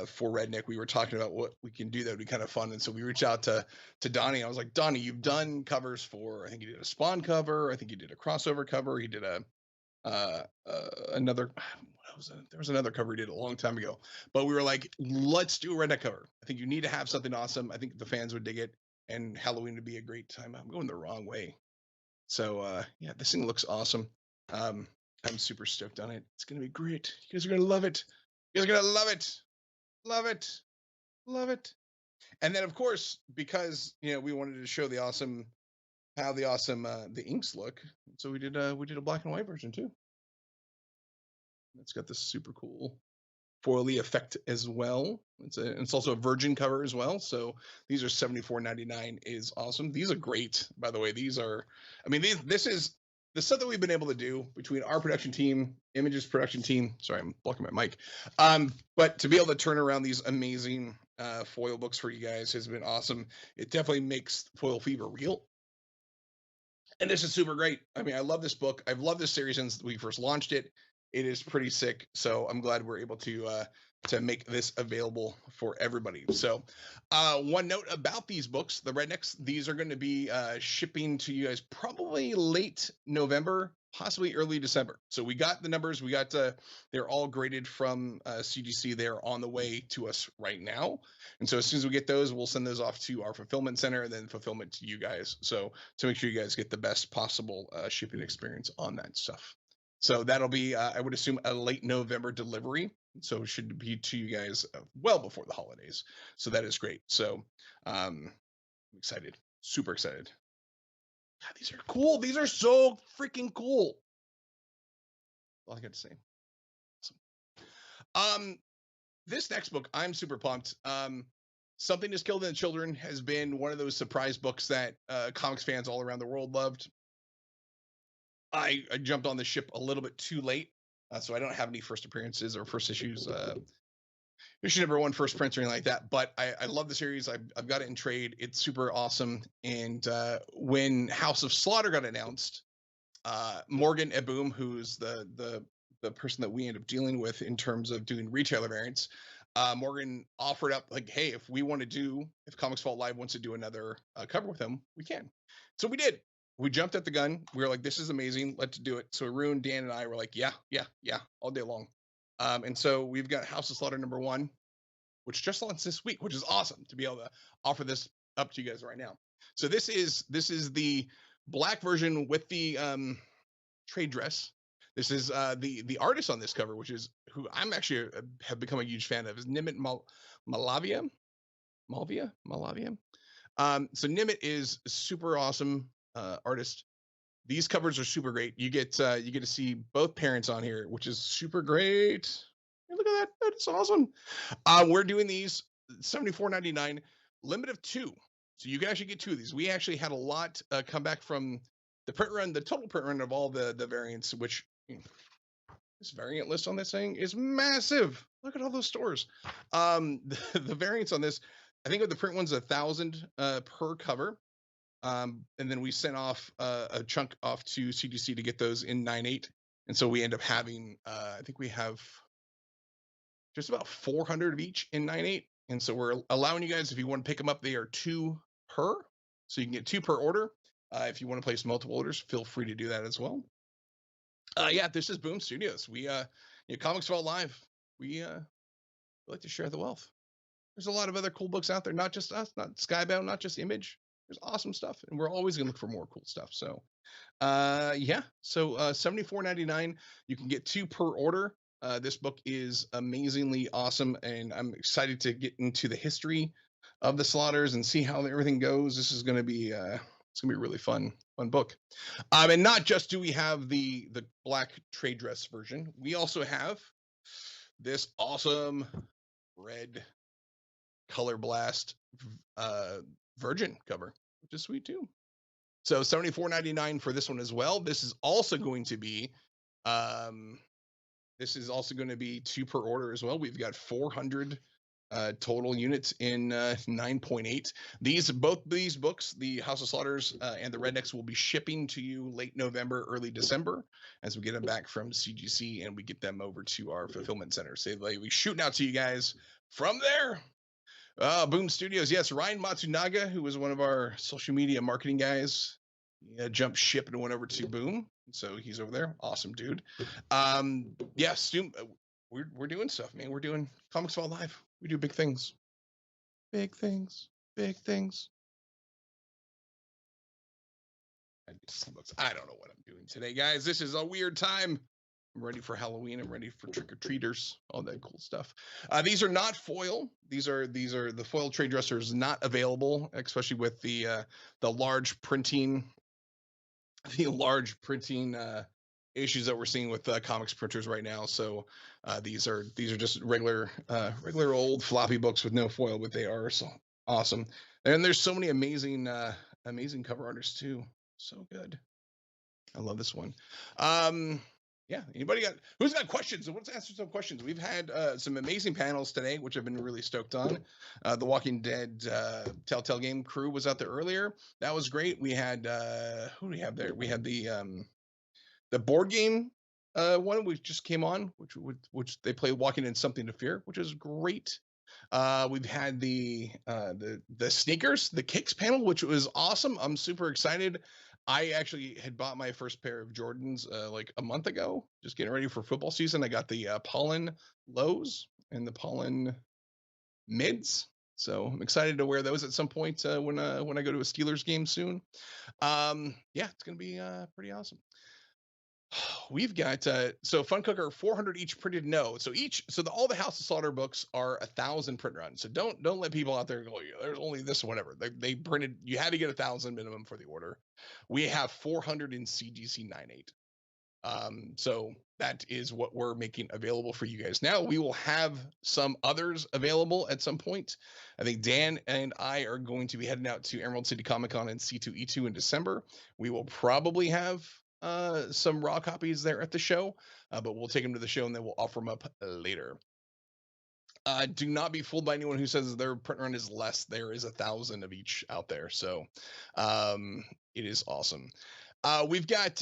for Redneck, we were talking about what we can do that would be kind of fun. And so we reached out to Donnie. I was like, Donnie, you've done covers for, I think you did a Spawn cover. I think you did a crossover cover. He did another, what was it? There was another cover he did a long time ago. But we were like, let's do a Redneck cover. I think you need to have something awesome. I think the fans would dig it. And Halloween would be a great time. I'm going the wrong way. So yeah, this thing looks awesome. I'm super stoked on it. It's gonna be great. You guys are gonna love it. You guys are gonna love it. Love it. Love it. And then of course, because we wanted to show how the inks look. So we did a black and white version too. It's got this super cool foily effect as well. It's also a virgin cover as well. So these are $74.99 is awesome. These are great, by the way. This is the stuff that we've been able to do between our production team, Images production team. Sorry, I'm blocking my mic. But to be able to turn around these amazing foil books for you guys has been awesome. It definitely makes foil fever real. And this is super great. I mean, I love this book. I've loved this series since we first launched it. It is pretty sick. So I'm glad we're able to make this available for everybody. So one note about these books, the Rednecks, these are going to be shipping to you guys probably late November, possibly early December. So we got the numbers. We got they're all graded from CGC. They're on the way to us right now. And so as soon as we get those, we'll send those off to our fulfillment center and then fulfillment to you guys. So to make sure you guys get the best possible shipping experience on that stuff. So that'll be, I would assume, a late November delivery. So it should be to you guys well before the holidays. So that is great. So I'm excited, super excited. God, these are cool. These are so freaking cool. All I got to say. Awesome. This next book, I'm super pumped. Something Is Killed in the Children has been one of those surprise books that comics fans all around the world loved. I jumped on the ship a little bit too late, so I don't have any first appearances or first issues, issue number 1 first prints or anything like that. But I love the series. I've got it in trade. It's super awesome. And when House of Slaughter got announced, Morgan Eboom, who's the person that we end up dealing with in terms of doing retailer variants, Morgan offered up like, hey, if Comics Vault Live wants to do another cover with him, we can. So we did. We jumped at the gun. We were like, this is amazing. Let's do it. So Arun, Dan, and I were like, yeah, all day long. And so we've got House of Slaughter number 1, which just launched this week, which is awesome to be able to offer this up to you guys right now. So this is the black version with the trade dress. This is the artist on this cover, which is who I'm actually have become a huge fan of, is Nimit Malavia. So Nimit is a super awesome artist. These covers are super great. You get to see both parents on here, which is super great. Hey, look at that. That is awesome. We're doing these $74.99, limit of 2. So you can actually get 2 of these. We actually had a lot come back from the print run, the total print run of all the variants, which this variant list on this thing is massive. Look at all those stores. The variants on this, I think of the print one's 1,000 per cover. And then we sent off a chunk off to CGC to get those in 9.8. And so we end up having, I think we have just about 400 of each in 9.8. And so we're allowing you guys, if you want to pick them up, they are 2 per. So you can get 2 per order. If you want to place multiple orders, feel free to do that as well. Yeah, this is Boom Studios. We, Comics Vault Live. We like to share the wealth. There's a lot of other cool books out there, not just us, not Skybound, not just Image. There's awesome stuff, and we're always gonna look for more cool stuff. So, yeah. So, $74.99. You can get 2 per order. This book is amazingly awesome, and I'm excited to get into the history of the Slaughters and see how everything goes. This is gonna be it's gonna be a really fun book. And not just do we have the black trade dress version, we also have this awesome red Color Blast Virgin cover, which is sweet too. So $74.99 for this one as well. This is also going to be 2 per order as well. We've got 400 total units in 9.8. Both these books, the House of Slaughters and the Rednecks, will be shipping to you late November, early December, as we get them back from CGC and we get them over to our fulfillment center. So they'll be shooting out to you guys from there. Boom Studios, yes. Ryan Matsunaga, who was one of our social media marketing guys, jumped ship and went over to Boom. So he's over there. Awesome dude. Yeah, Stu, we're doing stuff, man. We're doing Comics Vault Live. We do big things. Big things. Big things. I don't know what I'm doing today, guys. This is a weird time. I'm ready for Halloween. I'm ready for trick-or-treaters, all that cool stuff. These are not foil. These are the foil trade dressers not available, especially with the large printing, issues that we're seeing with comics printers right now. So these are just regular old floppy books with no foil, but they are so awesome. And there's so many amazing cover artists too. So good. I love this one. Yeah, who's got questions? Let's answer some questions. We've had some amazing panels today, which I've been really stoked on. The Walking Dead Telltale game crew was out there earlier. That was great. We had who do we have there? We had the board game one which just came on, which they played Walking in Something to Fear, which is great. We've had the sneakers, the kicks panel, which was awesome. I'm super excited. I actually had bought my first pair of Jordans like a month ago, just getting ready for football season. I got the Pollen lows and the Pollen mids. So I'm excited to wear those at some point when I go to a Steelers game soon. Yeah, it's going to be pretty awesome. We've got so Fun Cooker 400 each printed. No, so all the House of Slaughter books are 1,000 print runs. So don't let people out there go, there's only this whatever. They printed. You had to get 1,000 minimum for the order. We have 400 in CGC 9.8. So that is what we're making available for you guys. Now we will have some others available at some point. I think Dan and I are going to be heading out to Emerald City Comic Con and C2E2 in December. We will probably have some raw copies there at the show, but we'll take them to the show and then we'll offer them up later. Do not be fooled by anyone who says their print run is less. There is 1,000 of each out there, so it is awesome. We've got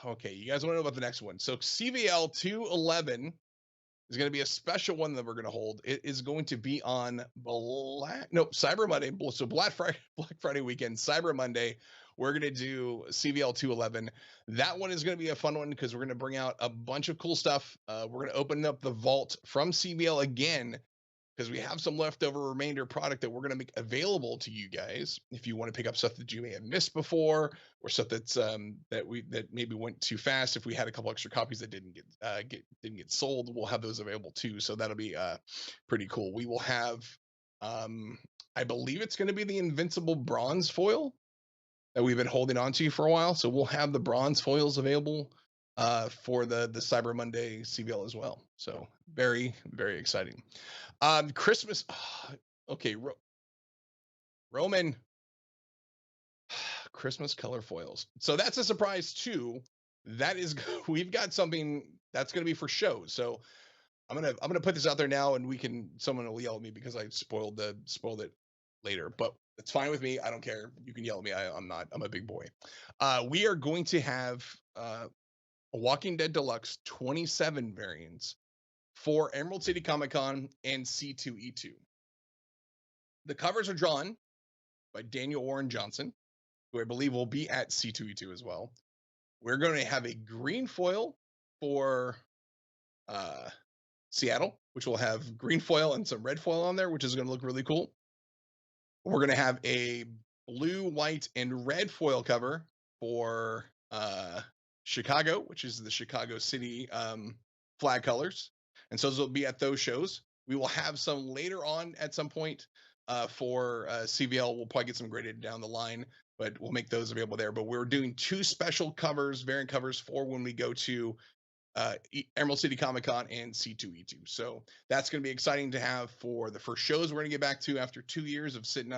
okay, you guys want to know about the next one. So CVL 211 is going to be a special one that we're going to hold. It is going to be on Cyber Monday. So Black Friday weekend, Cyber Monday. We're going to do CVL 211. That one is going to be a fun one because we're going to bring out a bunch of cool stuff. We're going to open up the vault from CVL again because we have some leftover remainder product that we're going to make available to you guys if you want to pick up stuff that you may have missed before, or stuff that's that maybe went too fast. If we had a couple extra copies that didn't get sold, we'll have those available too. So that'll be pretty cool. We will have I believe it's going to be the Invincible bronze foil that we've been holding on to for a while. So we'll have the bronze foils available for the Cyber Monday CVL as well. So very, very exciting. Christmas. Okay. Roman. Christmas color foils. So that's a surprise too. That is, we've got something that's going to be for shows. So I'm going to put this out there now, and someone will yell at me because I spoiled it later, but it's fine with me. I don't care. You can yell at me. I'm a big boy. We are going to have a Walking Dead Deluxe 27 variants for Emerald City Comic Con and C2E2. The covers are drawn by Daniel Warren Johnson, who I believe will be at C2E2 as well. We're going to have a green foil for Seattle, which will have green foil and some red foil on there, which is going to look really cool. We're going to have a blue, white, and red foil cover for Chicago, which is the Chicago City flag colors. And so those will be at those shows. We will have some later on at some point for CVL. We'll probably get some graded down the line, but we'll make those available there. But we're doing 2 special covers, variant covers, for when we go to Emerald City Comic Con and C2E2. So that's going to be exciting to have for the first shows we're going to get back to after 2 years of sitting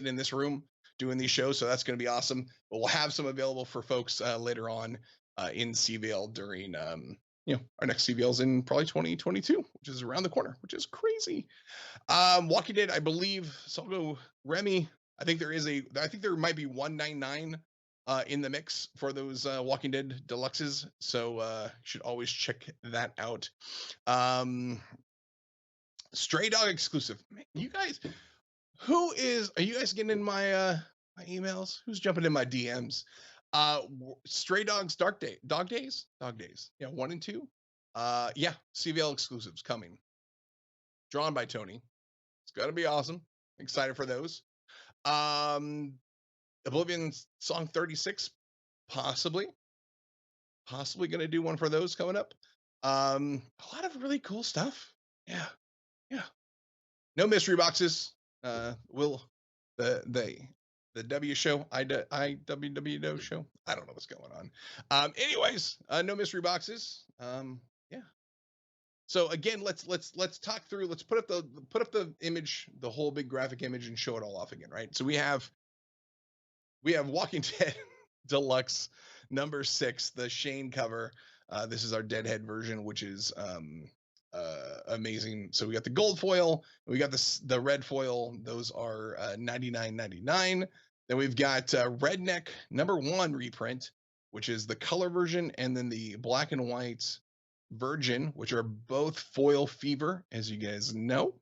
in this room doing these shows. So that's going to be awesome. But we'll have some available for folks later on in CVL during our next CVL's in probably 2022, which is around the corner, which is crazy. Walking Dead, I believe. So I'll go Remy. I think there might be 199 in the mix for those Walking Dead Deluxes. So you should always check that out. Stray Dog exclusive. Man, you guys, are you guys getting in my my emails? Who's jumping in my DMs? Stray Dogs Dog Days. Yeah, 1 and 2. Yeah, CVL exclusives coming. Drawn by Tony. It's gonna be awesome. Excited for those. Oblivion Song 36, possibly gonna do one for those coming up. A lot of really cool stuff. Yeah. No mystery boxes. The W show, IWW show. I don't know what's going on. Anyways, no mystery boxes. Yeah. So again, let's talk through. Let's put up the image, the whole big graphic image, and show it all off again, right? So we have Walking Dead Deluxe number 6, the Shane cover. This is our Deadhead version, which is amazing. So we got the gold foil, we got the red foil. Those are $99.99. Then we've got Redneck number 1 reprint, which is the color version, and then the black and white Virgin, which are both foil fever, as you guys know.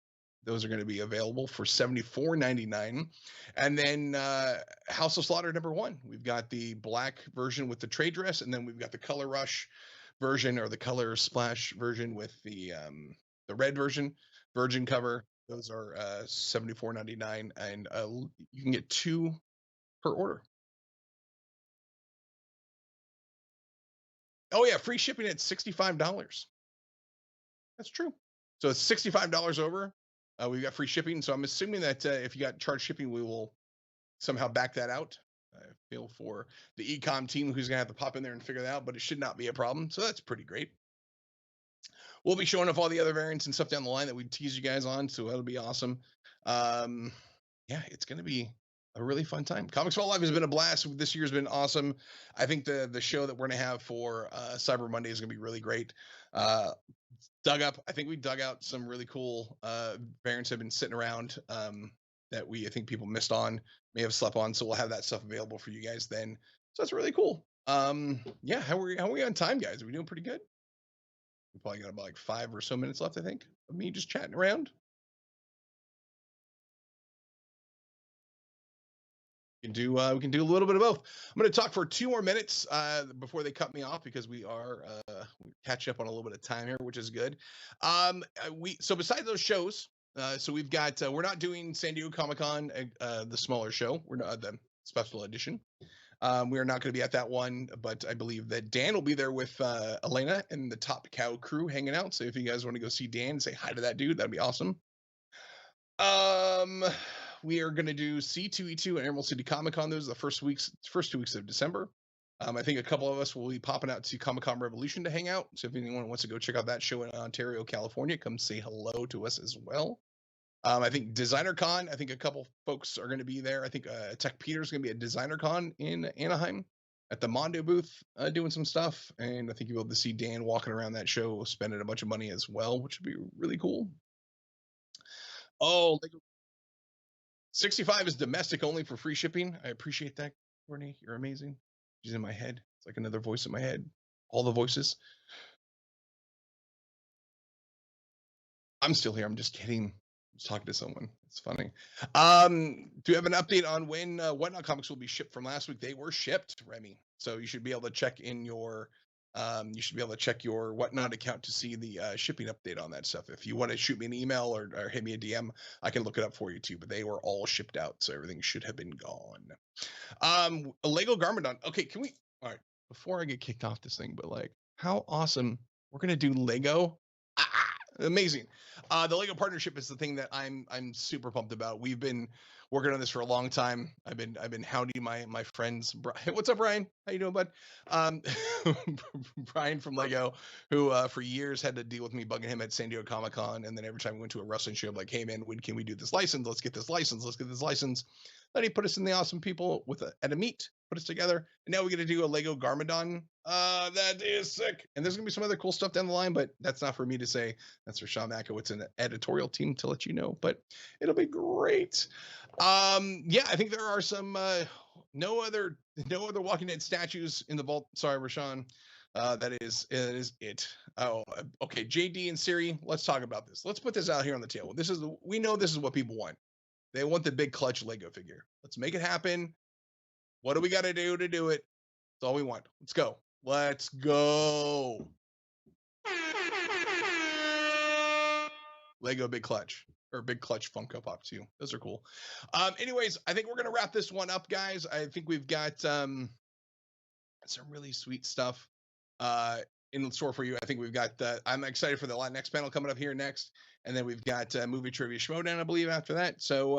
Those are going to be available for $74.99. And then House of Slaughter number 1. We've got the black version with the trade dress, and then we've got the Color Rush version, or the Color Splash version with the red version, Virgin cover. Those are $74.99, and you can get 2 per order. Oh yeah, free shipping at $65. That's true. So it's $65 over. We've got free shipping. So I'm assuming that if you got charged shipping, we will somehow back that out. I feel for the e-com team who's gonna have to pop in there and figure that out, but it should not be a problem. So that's pretty great. We'll be showing off all the other variants and stuff down the line that we tease you guys on, so that'll be awesome. Yeah, it's gonna be a really fun time. Comics Fall Live has been a blast. This year's been awesome. I think the show that we're gonna have for Cyber Monday is gonna be really great. I think we dug out some really cool variants that have been sitting around that I think people missed on, may have slept on. So we'll have that stuff available for you guys then. So that's really cool. Yeah, how are we on time, guys? Are we doing pretty good? We probably got about like 5 or so minutes left, I think, of me just chatting around. We can do a little bit of both. I'm going to talk for 2 more minutes before they cut me off, because we are catching up on a little bit of time here, which is good. So besides those shows, So we've got we're not doing San Diego Comic-Con, the smaller show. We're not the special edition. We are not going to be at that one, but I believe that Dan will be there with Elena and the Top Cow crew hanging out. So if you guys want to go see Dan and say hi to that dude, that'd be awesome. We are going to do C2E2 and Emerald City Comic Con. Those are the first 2 weeks of December. I think a couple of us will be popping out to Comic Con Revolution to hang out. So if anyone wants to go check out that show in Ontario, California, come say hello to us as well. I think Designer Con, I think a couple folks are going to be there. I think Tech Peter's going to be at Designer Con in Anaheim at the Mondo booth doing some stuff. And I think you'll be able to see Dan walking around that show spending a bunch of money as well, which would be really cool. Oh, 65 is domestic only for free shipping. I appreciate that, Courtney. You're amazing. She's in my head. It's like another voice in my head. All the voices. I'm still here. I'm just kidding. I'm just talking to someone. It's funny. Do you have an update on when Whatnot comics will be shipped from last week? They were shipped, Remy. So you should be able to check in your your Whatnot account to see the shipping update on that stuff. If you want to shoot me an email or hit me a DM, I can look it up for you too. But they were all shipped out, so everything should have been gone. A Lego Garmadon. Okay, can we? All right. Before I get kicked off this thing, but like, how awesome! We're gonna do Lego. Amazing. The Lego partnership is the thing that I'm super pumped about. We've been working on this for a long time. I've been hounding my friends. What's up, Brian? How you doing, bud? Brian from Lego, who for years had to deal with me bugging him at San Diego Comic-Con, and then every time we went to a wrestling show, I'm like, hey man, when can we do this license? Let's get this license. Let's get this license. Then he put us in the awesome people at a meet, put us together, and now we get to do a Lego Garmadon. That is sick. And there's gonna be some other cool stuff down the line, but that's not for me to say. That's for Sean Makowitz and the editorial team to let you know. But it'll be great. Yeah, I think there are some no other Walking Dead statues in the vault. Sorry, Rashawn. That is it. Oh, okay. JD and Siri, let's talk about this. Let's put this out here on the table. We know this is what people want. They want the big clutch Lego figure. Let's make it happen. What do we got to do to do it? That's all we want. Let's go. Let's go. Lego Big Clutch or Big Clutch Funko Pop too. Those are cool. Anyways, I think we're going to wrap this one up, guys. I think we've got some really sweet stuff in store for you. I think we've got I'm excited for the Latinx panel coming up here next. And then we've got Movie Trivia Schmodown, I believe, after that. So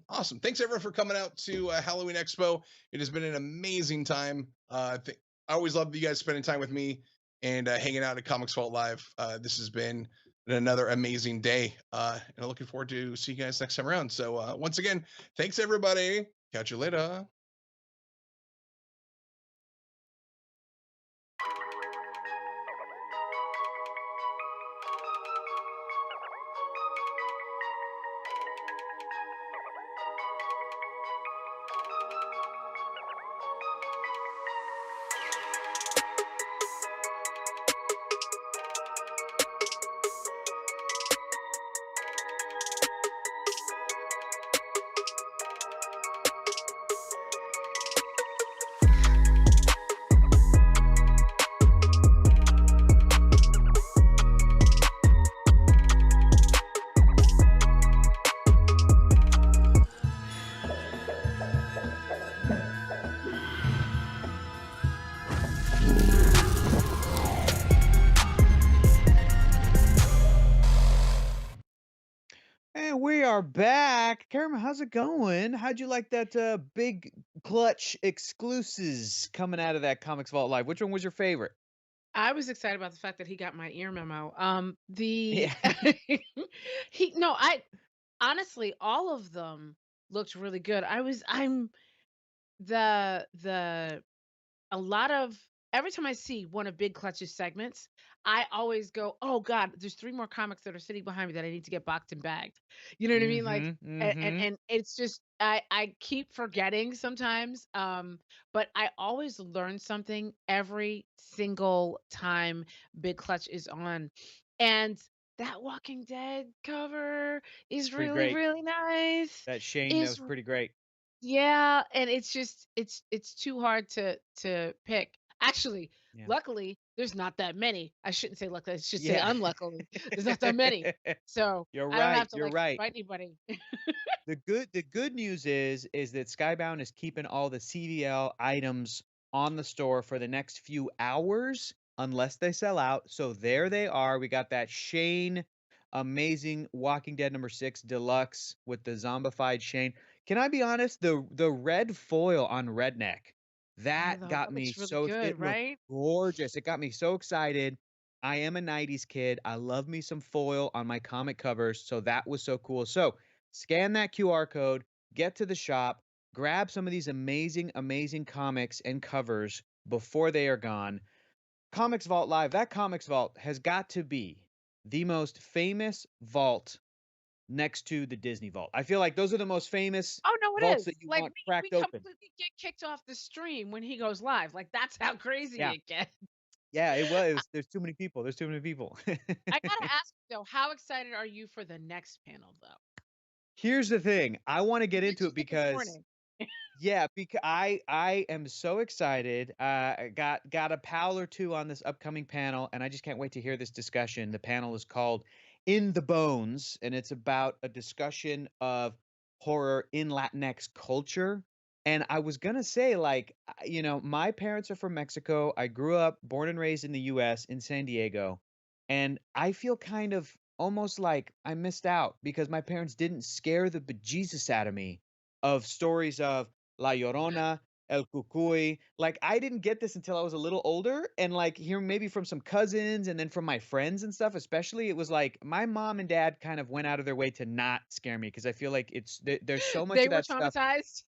awesome. Thanks, everyone, for coming out to Halloween Expo. It has been an amazing time. I always love you guys spending time with me and hanging out at Comics Vault Live. This has been another amazing day. And I'm looking forward to see you guys next time around. So once again, thanks, everybody. Catch you later. We are back. Cameron, how's it going? How'd you like that big clutch exclusives coming out of that Comics Vault Live? Which one was your favorite? I was excited about the fact that he got my ear memo. Yeah. I honestly, all of them looked really good. A lot of every time I see one of Big Clutch's segments, I always go, "Oh God, there's 3 more comics that are sitting behind me that I need to get boxed and bagged." You know what I mean? Like, and it's just I keep forgetting sometimes. But I always learn something every single time Big Clutch is on, and that Walking Dead cover is Pretty really, great. really nice. That Shane, that was pretty great. Yeah, and it's just it's too hard to pick. Actually, Yeah. luckily, there's not that many. I shouldn't say luckily. I should say Yeah. unluckily. There's not that many. So You're I don't have right. to You're like right. invite anybody. The good news is that Skybound is keeping all the CVL items on the store for the next few hours unless they sell out. So there they are. We got that Shane amazing Walking Dead #6 deluxe with the zombified Shane. Can I be honest? The red foil on Redneck, I that know got that me looks really so good, it looked right? gorgeous. It got me so excited. I am a 90s kid. I love me some foil on my comic covers, so that was so cool. So scan that QR code, get to the shop, grab some of these amazing, amazing comics and covers before they are gone. Comics Vault Live, that Comics Vault has got to be the most famous vault next to the Disney Vault. I feel like those are the most famous Oh no, it vaults is. that you Like want we cracked open. completely get kicked off the stream when he goes live. Like that's how crazy Yeah. it gets. Yeah, it was. There's too many people. There's too many people. I gotta ask though, how excited are you for the next panel though? Here's the thing. I want to You get into it mentioned it this because morning. yeah, because I am so excited. I got a pal or two on this upcoming panel, and I just can't wait to hear this discussion. The panel is called "In the Bones," and it's about a discussion of horror in Latinx culture. And I was gonna say, like, my parents are from Mexico. I grew up, born and raised in the U.S. in San Diego, and I feel kind of almost like I missed out because my parents didn't scare the bejesus out of me of stories of La Llorona, El Cucuy. Like I didn't get this until I was a little older, and like hearing maybe from some cousins and then from my friends and stuff. Especially, it was like my mom and dad kind of went out of their way to not scare me because I feel like there's so much They of were that stuff. traumatized.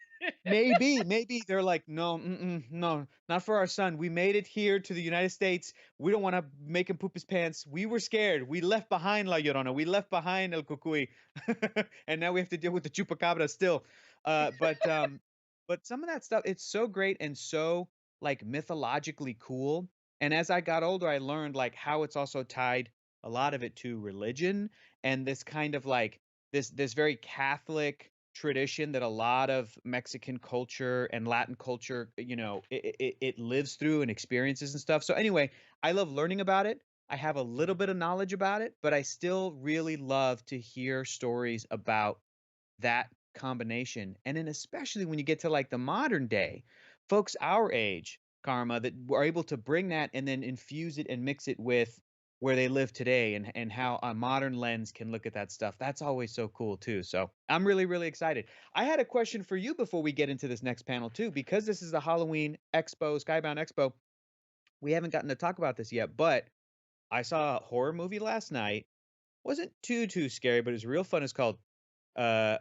Maybe they're like, no, no, not for our son. We made it here to the United States. We don't want to make him poop his pants. We were scared. We left behind La Llorona. We left behind El Cucuy, and now we have to deal with the chupacabra still. But some of that stuff, it's so great and so like mythologically cool. And as I got older, I learned like how it's also tied a lot of it to religion and this kind of like this very Catholic tradition that a lot of Mexican culture and Latin culture, it lives through and experiences and stuff. So anyway, I love learning about it. I have a little bit of knowledge about it, but I still really love to hear stories about that combination. And then especially when you get to like the modern day, folks our age, Karma, that are able to bring that and then infuse it and mix it with where they live today and how a modern lens can look at that stuff. That's always so cool too. So I'm really, really excited. I had a question for you before we get into this next panel too, because this is the Halloween Expo, Skybound Expo. We haven't gotten to talk about this yet, but I saw a horror movie last night. Wasn't too scary, but it was real fun. It's called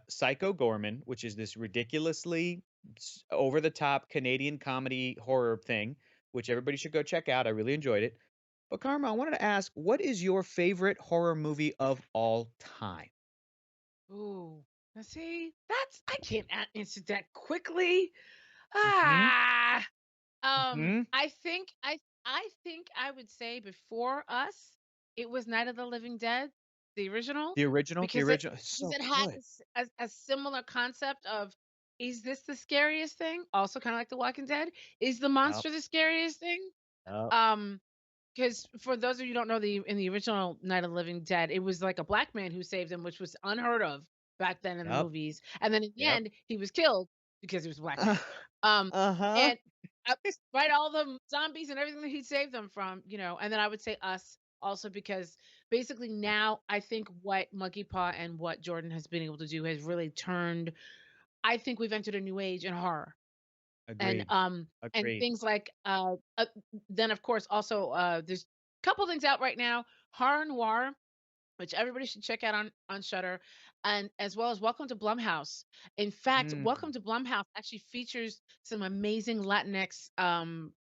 Psycho Gorman, which is this ridiculously over the top Canadian comedy horror thing, which everybody should go check out. I really enjoyed it. But Karma, I wanted to ask, what is your favorite horror movie of all time? Ooh, now see, I can't answer that quickly. Hmm. Ah, Hmm. I think I would say before us, it was Night of the Living Dead, the original, The original, because it so had good. a similar concept of, is this the scariest thing? Also kind of like The Walking Dead. Is the Yep. monster the scariest thing? Yep. Because for those of you who don't know, in the original Night of the Living Dead, it was like a black man who saved him, which was unheard of back then in the Yep. movies. And then in the Yep. end, he was killed because he was a black man. Uh-huh. And right, all the zombies and everything that he saved them from, And then I would say us also because basically now I think what Monkey Paw and what Jordan has been able to do has really turned. I think we've entered a new age in horror, and Agreed. and Agreed. things like then of course also there's a couple things out right now, horror noir, which everybody should check out on Shutter, and as well as Welcome to Blumhouse. In fact, Mm, Welcome to Blumhouse actually features some amazing Latinx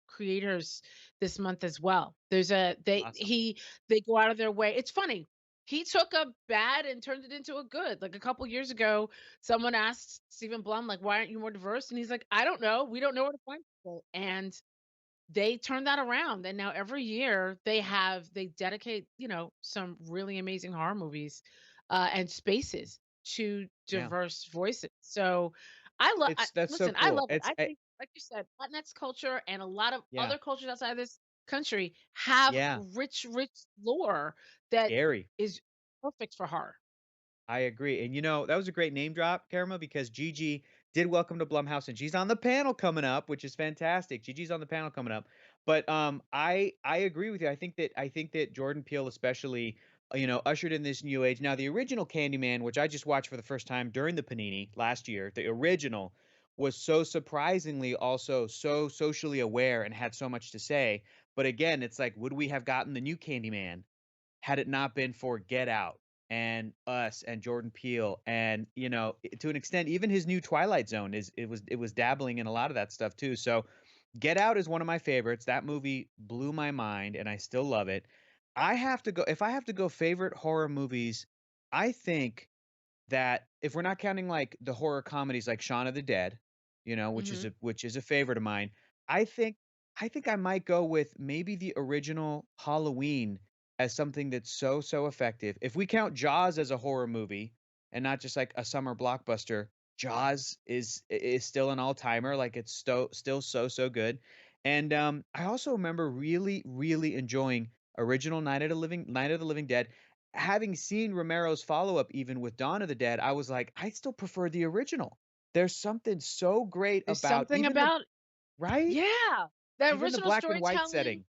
creators this month as well. There's a awesome. they go out of their way. It's funny. He took a bad and turned it into a good. Like a couple years ago, someone asked Stephen Blum, like, "Why aren't you more diverse?" And he's like, "I don't know. We don't know where to find people." And they turned that around, and now every year they dedicate some really amazing horror movies and spaces to Yeah. diverse voices. So I love That's so listen, I cool. love it. I think, like you said, Latinx culture and a lot of Yeah. other cultures outside of this, country have Yeah, rich, rich lore that scary. is perfect for horror. I agree. And that was a great name drop, Karma, because Gigi did welcome to Blumhouse and she's on the panel coming up, which is fantastic. Gigi's on the panel coming up. But I agree with you. I think that Jordan Peele especially ushered in this new age. Now the original Candyman, which I just watched for the first time during the Panini last year, the original was so surprisingly also so socially aware and had so much to say. But again, it's like, would we have gotten the new Candyman had it not been for Get Out and Us and Jordan Peele and to an extent even his new Twilight Zone it was dabbling in a lot of that stuff too. So Get Out is one of my favorites. That movie blew my mind and I still love it. If I have to go favorite horror movies, I think that if we're not counting like the horror comedies like Shaun of the Dead, Hmm. which is a favorite of mine, I think I might go with maybe the original Halloween as something that's so effective. If we count Jaws as a horror movie and not just like a summer blockbuster, Jaws is still an all-timer. Like it's still so good. And I also remember really enjoying original Night of the Living Dead. Having seen Romero's follow-up even with Dawn of the Dead, I was like, I still prefer the original. There's something so great There's about something about right? yeah, the Even the original black and white storytelling. setting.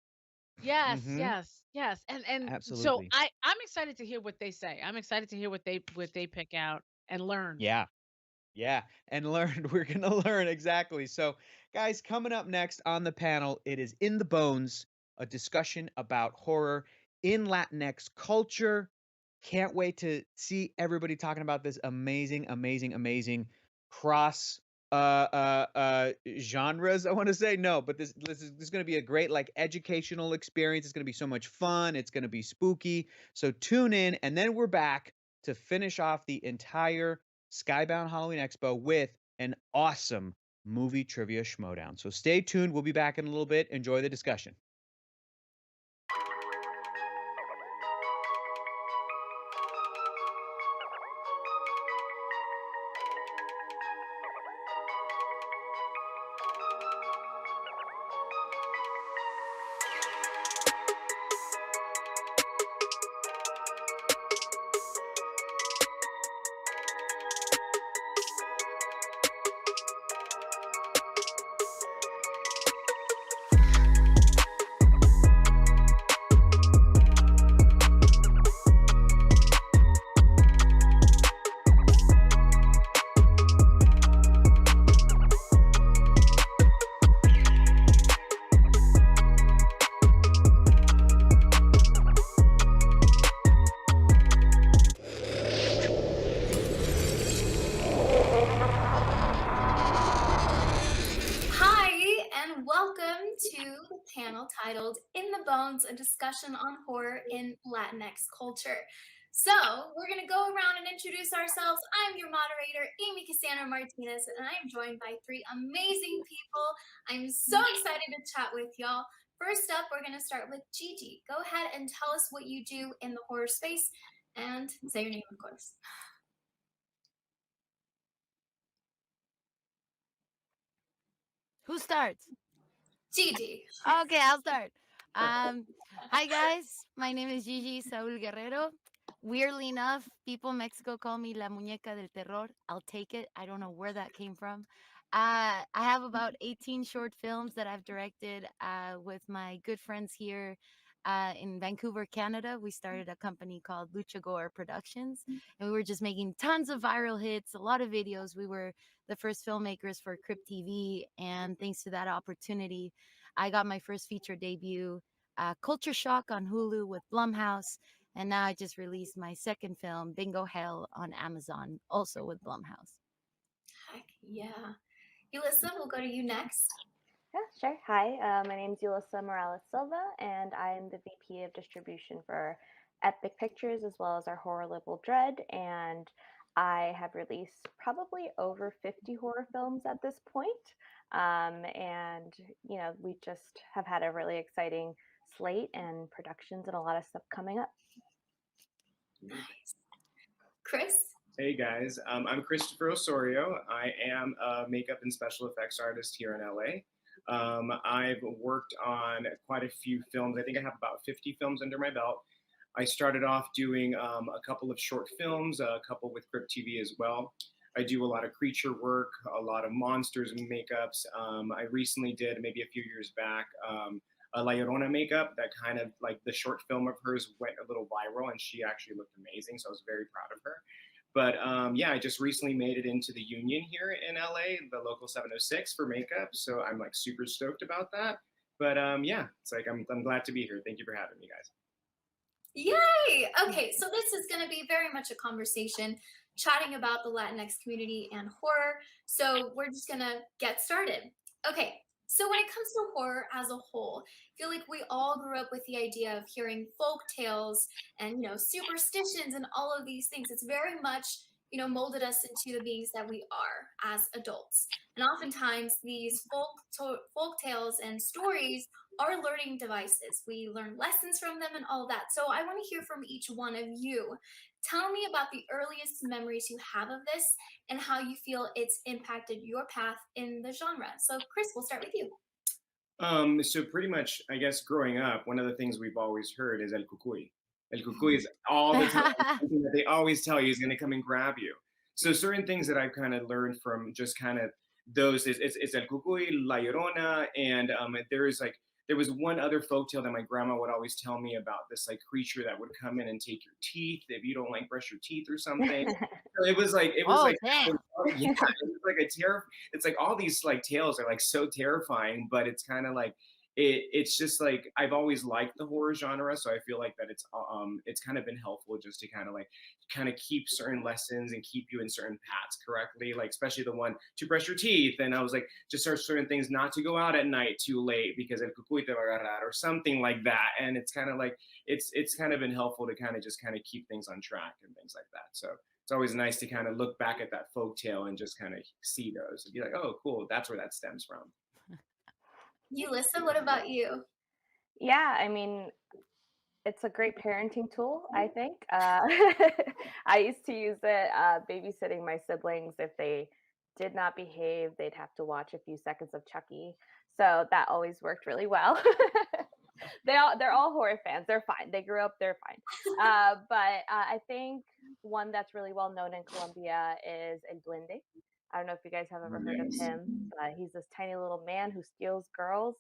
Yes, Mhm. yes, yes. And so Absolutely. I'm excited to hear what they say. I'm excited to hear what they pick out and learn. Yeah. Yeah, and learn. We're going to learn exactly. So, guys, coming up next on the panel, it is In the Bones, a discussion about horror in Latinx culture. Can't wait to see everybody talking about this amazing cross genres. I want to say no, but this is going to be a great like educational experience. It's going to be so much fun. It's going to be spooky. So tune in, and then we're back to finish off the entire Skybound Halloween Expo with an awesome movie trivia schmodown. So stay tuned. We'll be back in a little bit. Enjoy the discussion. Hi, and welcome to the panel titled In the Bones, a discussion on horror in Latinx culture. So, we're going to go around and introduce ourselves. I'm your moderator, Amy Cassandra Martinez, and I am joined by three amazing people. I'm so excited to chat with y'all. First up, we're going to start with Gigi. Go ahead and tell us what you do in the horror space and say your name, of course. Who starts? Gigi. Okay, I'll start. Hi guys, my name is Gigi Saul Guerrero. Weirdly enough, people in Mexico call me La Muñeca del Terror. I'll take it. I don't know where that came from. I have about 18 short films that I've directed with my good friends here in Vancouver, Canada. We started a company called Lucha Gore Productions, and we were just making tons of viral hits, a lot of videos. We were the first filmmakers for Crypt TV, and thanks to that opportunity, I got my first feature debut, Culture Shock on Hulu with Blumhouse, and now I just released my second film, Bingo Hell, on Amazon, also with Blumhouse. Heck yeah. Yulissa, we'll go to you next. Yeah, sure. Hi, my name is Yulissa Morales Silva, and I'm the VP of Distribution for Epic Pictures as well as our horror label Dread. And I have released probably over 50 horror films at this point. And, we just have had a really exciting slate and productions and a lot of stuff coming up. Nice. Chris? Hey guys, I'm Christopher Osorio. I am a makeup and special effects artist here in LA. I've worked on quite a few films. I think I have about 50 films under my belt. I started off doing a couple of short films, a couple with Crypt TV as well. I do a lot of creature work, a lot of monsters and makeups. I recently did, maybe a few years back, a La Llorona makeup that kind of like the short film of hers went a little viral and she actually looked amazing. So I was very proud of her. But yeah, I just recently made it into the Union here in LA, the local 706 for makeup. So I'm like super stoked about that. But yeah, it's like I'm glad to be here. Thank you for having me, guys. Yay! Okay, so this is going to be very much a conversation chatting about the Latinx community and horror. So we're just going to get started. Okay, so when it comes to horror as a whole, I feel like we all grew up with the idea of hearing folk tales and, superstitions and all of these things. It's very much, molded us into the beings that we are as adults. And oftentimes these folk tales and stories are learning devices. We learn lessons from them and all that. So I want to hear from each one of you. Tell me about the earliest memories you have of this and how you feel it's impacted your path in the genre. So Chris, we'll start with you. So pretty much, I guess, growing up, one of the things we've always heard is El Cucuy. El Cucuy is all the time something that they always tell you is going to come and grab you. So certain things that I've kind of learned from just kind of those is El Cucuy, La Llorona, and there was one other folktale that my grandma would always tell me about, this like creature that would come in and take your teeth if you don't like brush your teeth or something. So it was like yeah, it was like a terror. It's like all these like tales are like so terrifying, but it's kind of like it's just like I've always liked the horror genre, so I feel like that it's kind of been helpful just to kind of keep certain lessons and keep you in certain paths correctly, like especially the one to brush your teeth. And I was like, just certain things, not to go out at night too late because el cucuy te va a agarrar or something like that. And it's kind of like it's kind of been helpful to kind of keep things on track and things like that. So it's always nice to kind of look back at that folk tale and just kind of see those and be like, oh, cool, that's where that stems from. Yulissa, what about you? Yeah, I mean, it's a great parenting tool, I think. I used to use it babysitting my siblings. If they did not behave, they'd have to watch a few seconds of Chucky. So that always worked really well. They're all horror fans. They're fine. They grew up. They're fine. But I think one that's really well known in Colombia is El Duende. I don't know if you guys have ever heard of him, but he's this tiny little man who steals girls,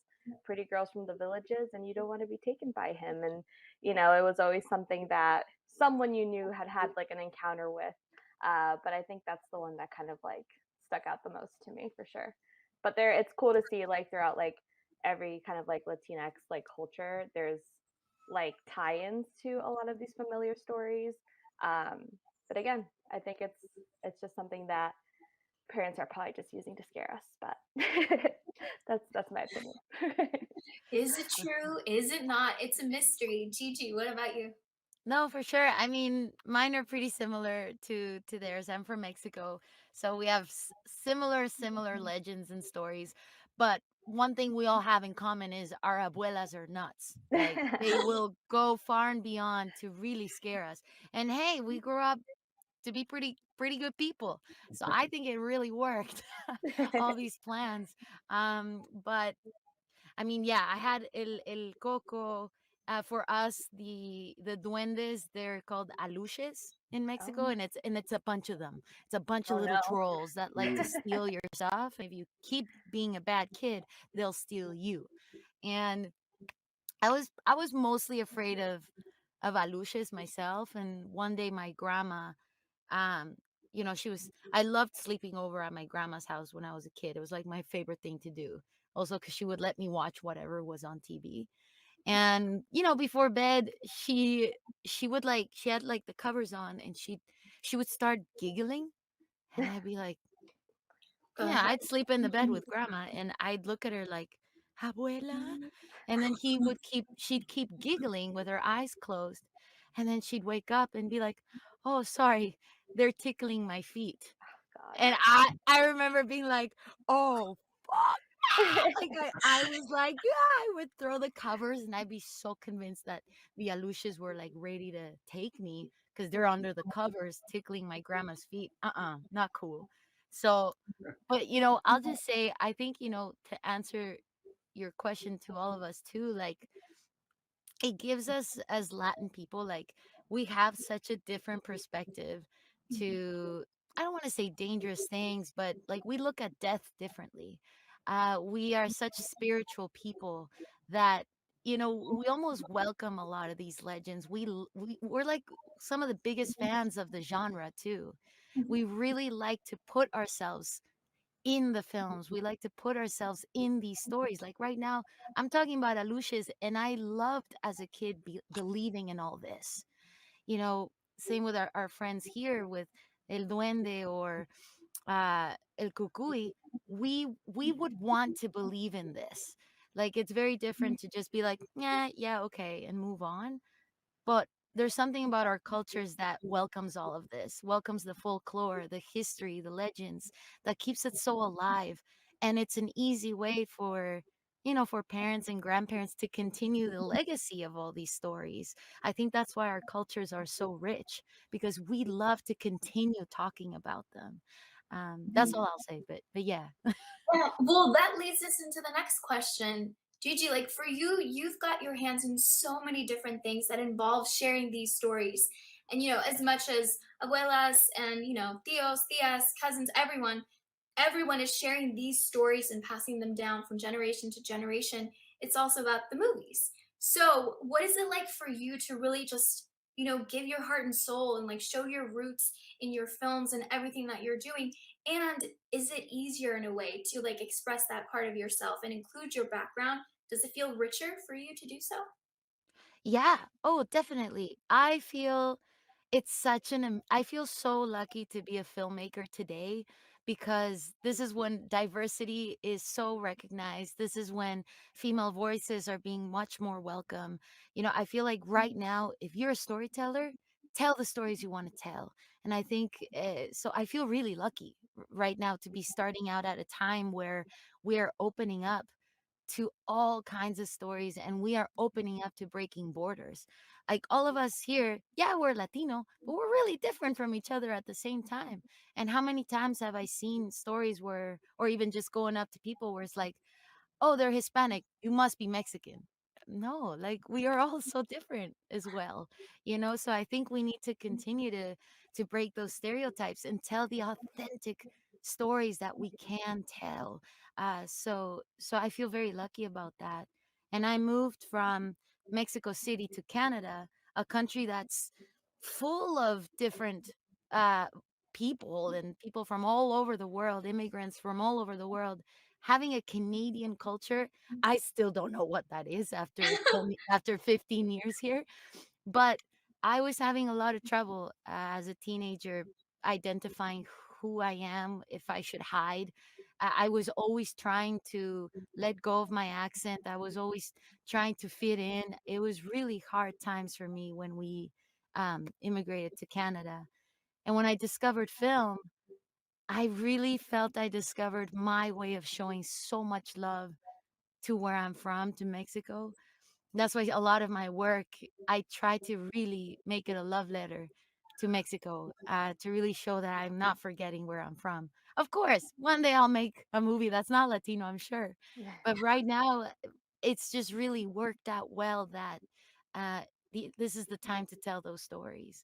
pretty girls from the villages, and you don't want to be taken by him. And it was always something that someone you knew had like an encounter with. But I think that's the one that kind of like stuck out the most to me for sure. But it's cool to see like throughout like every kind of like Latinx like culture, there's like tie-ins to a lot of these familiar stories. But again, I think it's just something that parents are probably just using to scare us, but that's my opinion. Is it true? Is it not? It's a mystery. Gigi, what about you? No, for sure. I mean, mine are pretty similar to theirs. I'm from Mexico, so we have similar legends and stories. But one thing we all have in common is our abuelas are nuts. Like they will go far and beyond to really scare us. And hey, we grew up to be pretty good people, so I think it really worked. All these plans. But I mean, yeah, I had el coco. For us, the duendes, they're called aluches in Mexico, and it's a bunch of them. It's a bunch of little trolls that like to steal your stuff. If you keep being a bad kid, they'll steal you. And I was mostly afraid of aluches myself. And one day my grandma, I loved sleeping over at my grandma's house when I was a kid. It was like my favorite thing to do. Also, because she would let me watch whatever was on TV. And before bed, she had like the covers on, and she would start giggling, and I'd be like, yeah, I'd sleep in the bed with grandma, and I'd look at her like, abuela, and then she'd keep giggling with her eyes closed, and then she'd wake up and be like, oh, sorry, they're tickling my feet. And I remember being like, oh, fuck. Like I was like, yeah, I would throw the covers, and I'd be so convinced that the aluches were like ready to take me because they're under the covers tickling my grandma's feet. Not cool. So, but I'll just say, I think, to answer your question to all of us too, like, it gives us as Latin people, like, we have such a different perspective to, I don't want to say dangerous things, but like we look at death differently. We are such spiritual people that, we almost welcome a lot of these legends. We're like some of the biggest fans of the genre too. We really like to put ourselves in the films. We like to put ourselves in these stories. Like right now, I'm talking about Aluches, and I loved as a kid believing in all this. Same with our friends here with El Duende or El Cucuy. We would want to believe in this. Like it's very different to just be like, yeah, yeah, okay, and move on. But there's something about our cultures that welcomes all of this, welcomes the folklore, the history, the legends, that keeps it so alive. And it's an easy way for parents and grandparents to continue the legacy of all these stories. I think that's why our cultures are so rich, because we love to continue talking about them. That's all I'll say. But yeah. Yeah, well, that leads us into the next question. Gigi, like for you, you've got your hands in so many different things that involve sharing these stories. And, as much as abuelas and, tios, tias, cousins, everyone is sharing these stories and passing them down from generation to generation. It's also about the movies. So, what is it like for you to really just, give your heart and soul and like show your roots in your films and everything that you're doing? And is it easier in a way to like express that part of yourself and include your background? Does it feel richer for you to do so? Yeah. Oh, definitely. I feel it's such I feel so lucky to be a filmmaker today, because this is when diversity is so recognized. This is when female voices are being much more welcome. I feel like right now, if you're a storyteller, tell the stories you want to tell. And I think so. I feel really lucky right now to be starting out at a time where we're opening up to all kinds of stories, and we are opening up to breaking borders. Like all of us here, yeah, we're Latino, but we're really different from each other at the same time. And how many times have I seen stories where, or even just going up to people where it's like, oh, they're Hispanic, you must be Mexican. No, like we are all so different as well, So I think we need to continue to break those stereotypes and tell the authentic stories that we can tell. So I feel very lucky about that. And I moved from Mexico City to Canada, a country that's full of different uh people, and people from all over the world, immigrants from all over the world, having a Canadian culture. I still don't know what that is after after 15 years here, but I was having a lot of trouble as a teenager identifying who I am, if I should hide. I was always trying to let go of my accent. I was always trying to fit in. It was really hard times for me when we immigrated to Canada. And when I discovered film, I really felt I discovered my way of showing so much love to where I'm from, to Mexico. That's why a lot of my work, I try to really make it a love letter to Mexico, to really show that I'm not forgetting where I'm from. Of course, one day I'll make a movie that's not Latino, I'm sure. But right now, it's just really worked out well that uh, this is the time to tell those stories,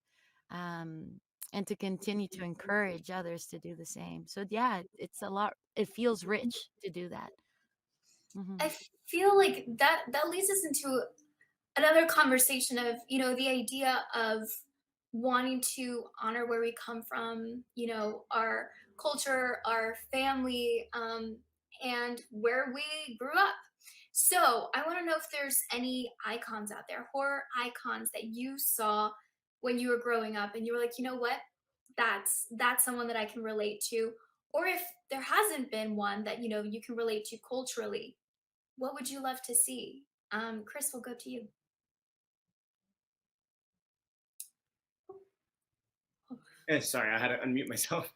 um, and to continue to encourage others to do the same. So, yeah, it's a lot, it feels rich to do that. Mhm. I feel like that leads us into another conversation of, the idea of wanting to honor where we come from, our culture, our family, and where we grew up. So I want to know if there's any icons out there, horror icons that you saw when you were growing up and you were like, you know what, that's someone that I can relate to. Or if there hasn't been one that you can relate to culturally, what would you love to see? Chris, we'll go to you. Sorry, I had to unmute myself.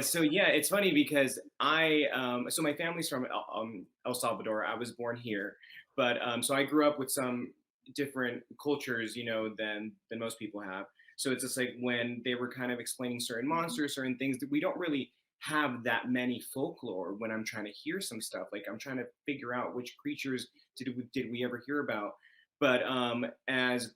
So yeah, it's funny because so my family's from El Salvador. I was born here, but so I grew up with some different cultures, than most people have. So it's just like when they were kind of explaining certain monsters, certain things that we don't really have that many folklore when I'm trying to hear some stuff. Like I'm trying to figure out which creatures did we ever hear about. But as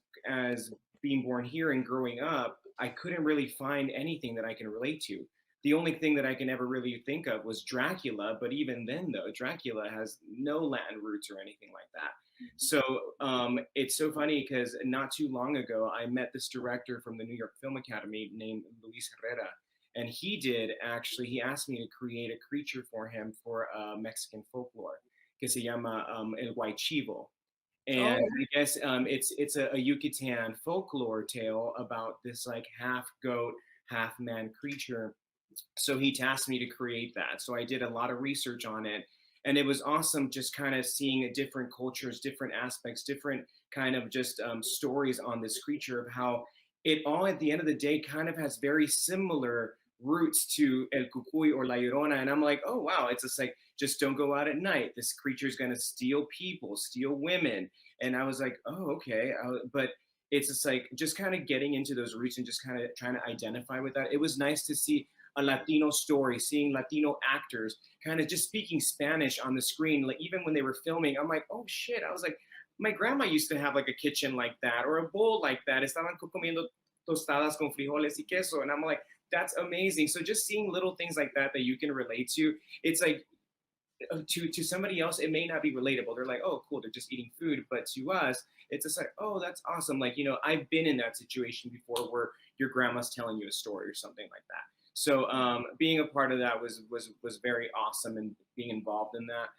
being born here and growing up, I couldn't really find anything that I can relate to. The only thing that I can ever really think of was Dracula, but even then, though, Dracula has no Latin roots or anything like that. So it's so funny because not too long ago, I met this director from the New York Film Academy named Luis Herrera. And he asked me to create a creature for him for Mexican folklore, que se llama El Huaychivo. And I guess it's a Yucatan folklore tale about this like half goat, half man creature. So he tasked me to create that. So I did a lot of research on it. And it was awesome just kind of seeing different cultures, different aspects, different kind of just stories on this creature of how it all at the end of the day kind of has very similar roots to El Cucuy or La Llorona. And I'm like, oh, wow, it's just like, just don't go out at night. This creature is going to steal people, steal women. And I was like, oh, okay. But it's just like, just kind of getting into those roots and just kind of trying to identify with that. It was nice to see a Latino story, seeing Latino actors kind of just speaking Spanish on the screen. Like even when they were filming, I'm like, oh shit. I was like, my grandma used to have like a kitchen like that or a bowl like that. Estaban comiendo tostadas con frijoles y queso. And I'm like, that's amazing. So just seeing little things like that you can relate to, it's like, to somebody else, it may not be relatable. They're like, oh, cool, they're just eating food. But to us, it's just like, oh, that's awesome. Like, I've been in that situation before where your grandma's telling you a story or something like that. So being a part of that was very awesome and being involved in that.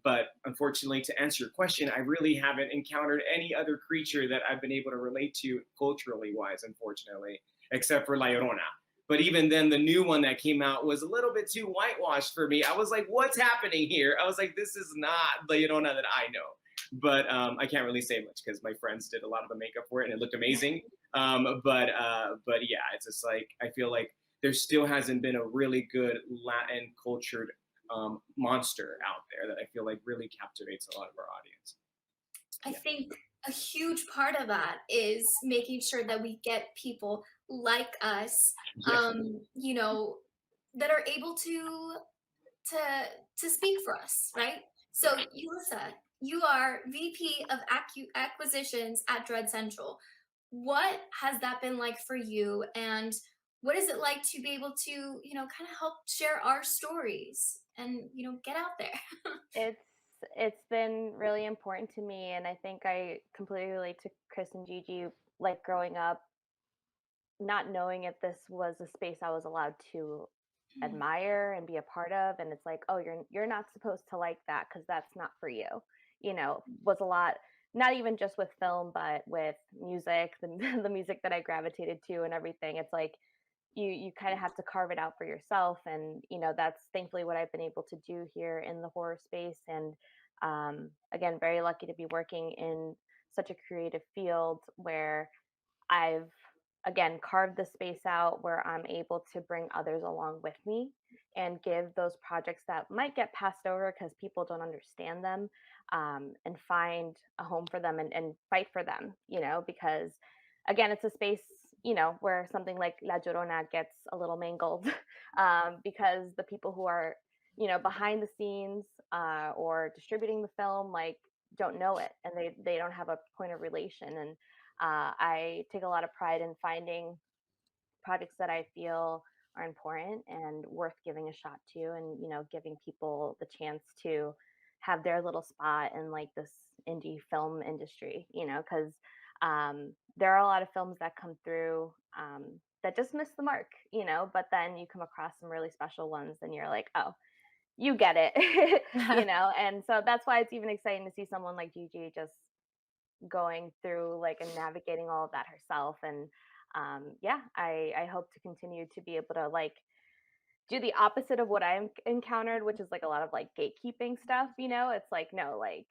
But unfortunately, to answer your question, I really haven't encountered any other creature that I've been able to relate to culturally wise, unfortunately, except for La Llorona. But even then, the new one that came out was a little bit too whitewashed for me. I was like, what's happening here? I was like, this is not the Llorona that I know. But I can't really say much because my friends did a lot of the makeup for it and it looked amazing. But yeah, it's just like, I feel like there still hasn't been a really good Latin cultured monster out there that I feel like really captivates a lot of our audience. I think a huge part of that is making sure that we get people like us, that are able to speak for us, right? So, Yulissa, you are VP of Acquisitions at Dread Central. What has that been like for you, and what is it like to be able to, kind of help share our stories and, get out there? It's been really important to me, and I think I completely relate to Chris and Gigi. Like growing up, not knowing if this was a space I was allowed to admire and be a part of, and it's like, oh, you're not supposed to like that because that's not for you. Was a lot, not even just with film, but with music, the music that I gravitated to and everything. It's like you kind of have to carve it out for yourself, and that's thankfully what I've been able to do here in the horror space. And again, very lucky to be working in such a creative field where I've again carved the space out where I'm able to bring others along with me and give those projects that might get passed over because people don't understand them, and find a home for them and fight for them, because again, it's a space where something like La Llorona gets a little mangled, because the people who are, behind the scenes or distributing the film, like, don't know it, and they don't have a point of relation. And I take a lot of pride in finding projects that I feel are important and worth giving a shot to, and giving people the chance to have their little spot in like this indie film industry, because there are a lot of films that come through that just miss the mark, but then you come across some really special ones and you're like, oh, you get it. And so that's why it's even exciting to see someone like Gigi just going through like and navigating all of that herself. And I hope to continue to be able to like do the opposite of what I've encountered, which is like a lot of like gatekeeping stuff. It's like, no, like,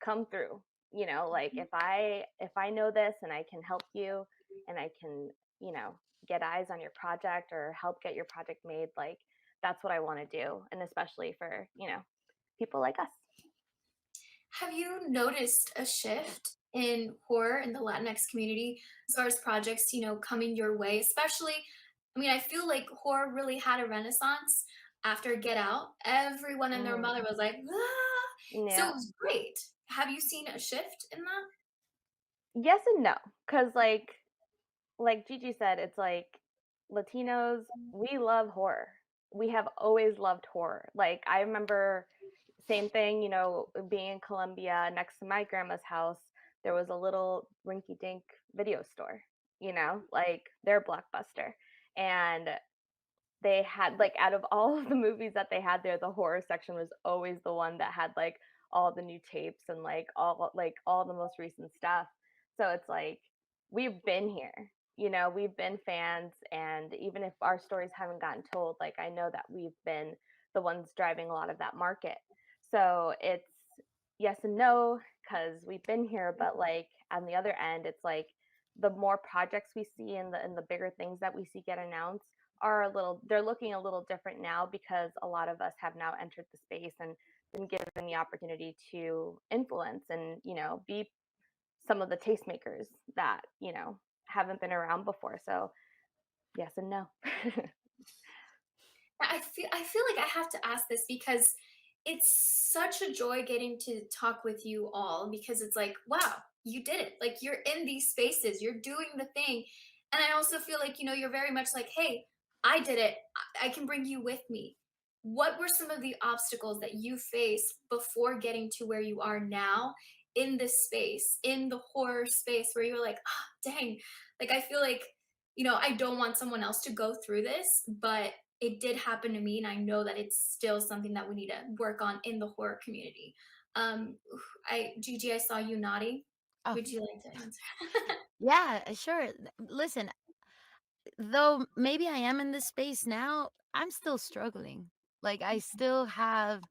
come through, like if I know this and I can help you and I can, get eyes on your project or help get your project made, like that's what I want to do. And especially for, people like us. Have you noticed a shift in horror in the Latinx community as far as projects, coming your way, especially I mean, I feel like horror really had a renaissance after Get Out. Everyone and their mother was like, ah! So Yeah. it was great. Have you seen a shift in that? Yes and no, because like Gigi said, it's like Latinos, we love horror. We have always loved horror. Like I remember same thing, you know, being in Colombia next to my grandma's house, there was a little rinky dink video store, you know, like their Blockbuster. And they had like out of all of the movies that they had there, the horror section was always the one that had like all the new tapes and like all the most recent stuff. So it's like we've been here, you know, we've been fans, and even if our stories haven't gotten told, like I know that we've been the ones driving a lot of that market. So it's yes and no because we've been here, but like on the other end, it's like the more projects we see and the bigger things that we see get announced are a little they're looking a little different now because a lot of us have now entered the space and been given the opportunity to influence and, you know, be some of the tastemakers that, you know, haven't been around before. So yes and no. I feel like I have to ask this because it's such a joy getting to talk with you all because it's like, wow, you did it. Like you're in these spaces, you're doing the thing. And I also feel like, you know, you're very much like, hey, I did it. I can bring you with me. What were some of the obstacles that you faced before getting to where you are now in this space, in the horror space where you're like, ah, dang, like I feel like, you know, I don't want someone else to go through this, but it did happen to me, and I know that it's still something that we need to work on in the horror community. Gigi, I saw you nodding. Oh, Would you like to answer? yeah, sure. Listen, though maybe I am in this space now, I'm still struggling. Like I still have,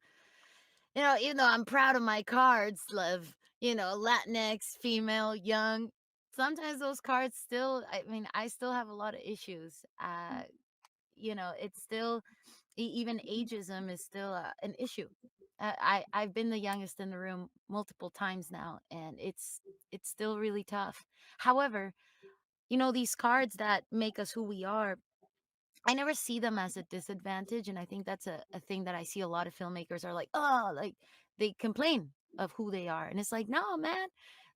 even though I'm proud of my cards, love, Latinx, female, young. Sometimes those cards still, I mean, I still have a lot of issues. It's still, even ageism is still an issue. I've been the youngest in the room multiple times now, and it's still really tough. However, these cards that make us who we are, I never see them as a disadvantage. And I think that's a thing that I see a lot of filmmakers are like, oh, like they complain of who they are. And it's like, no, man,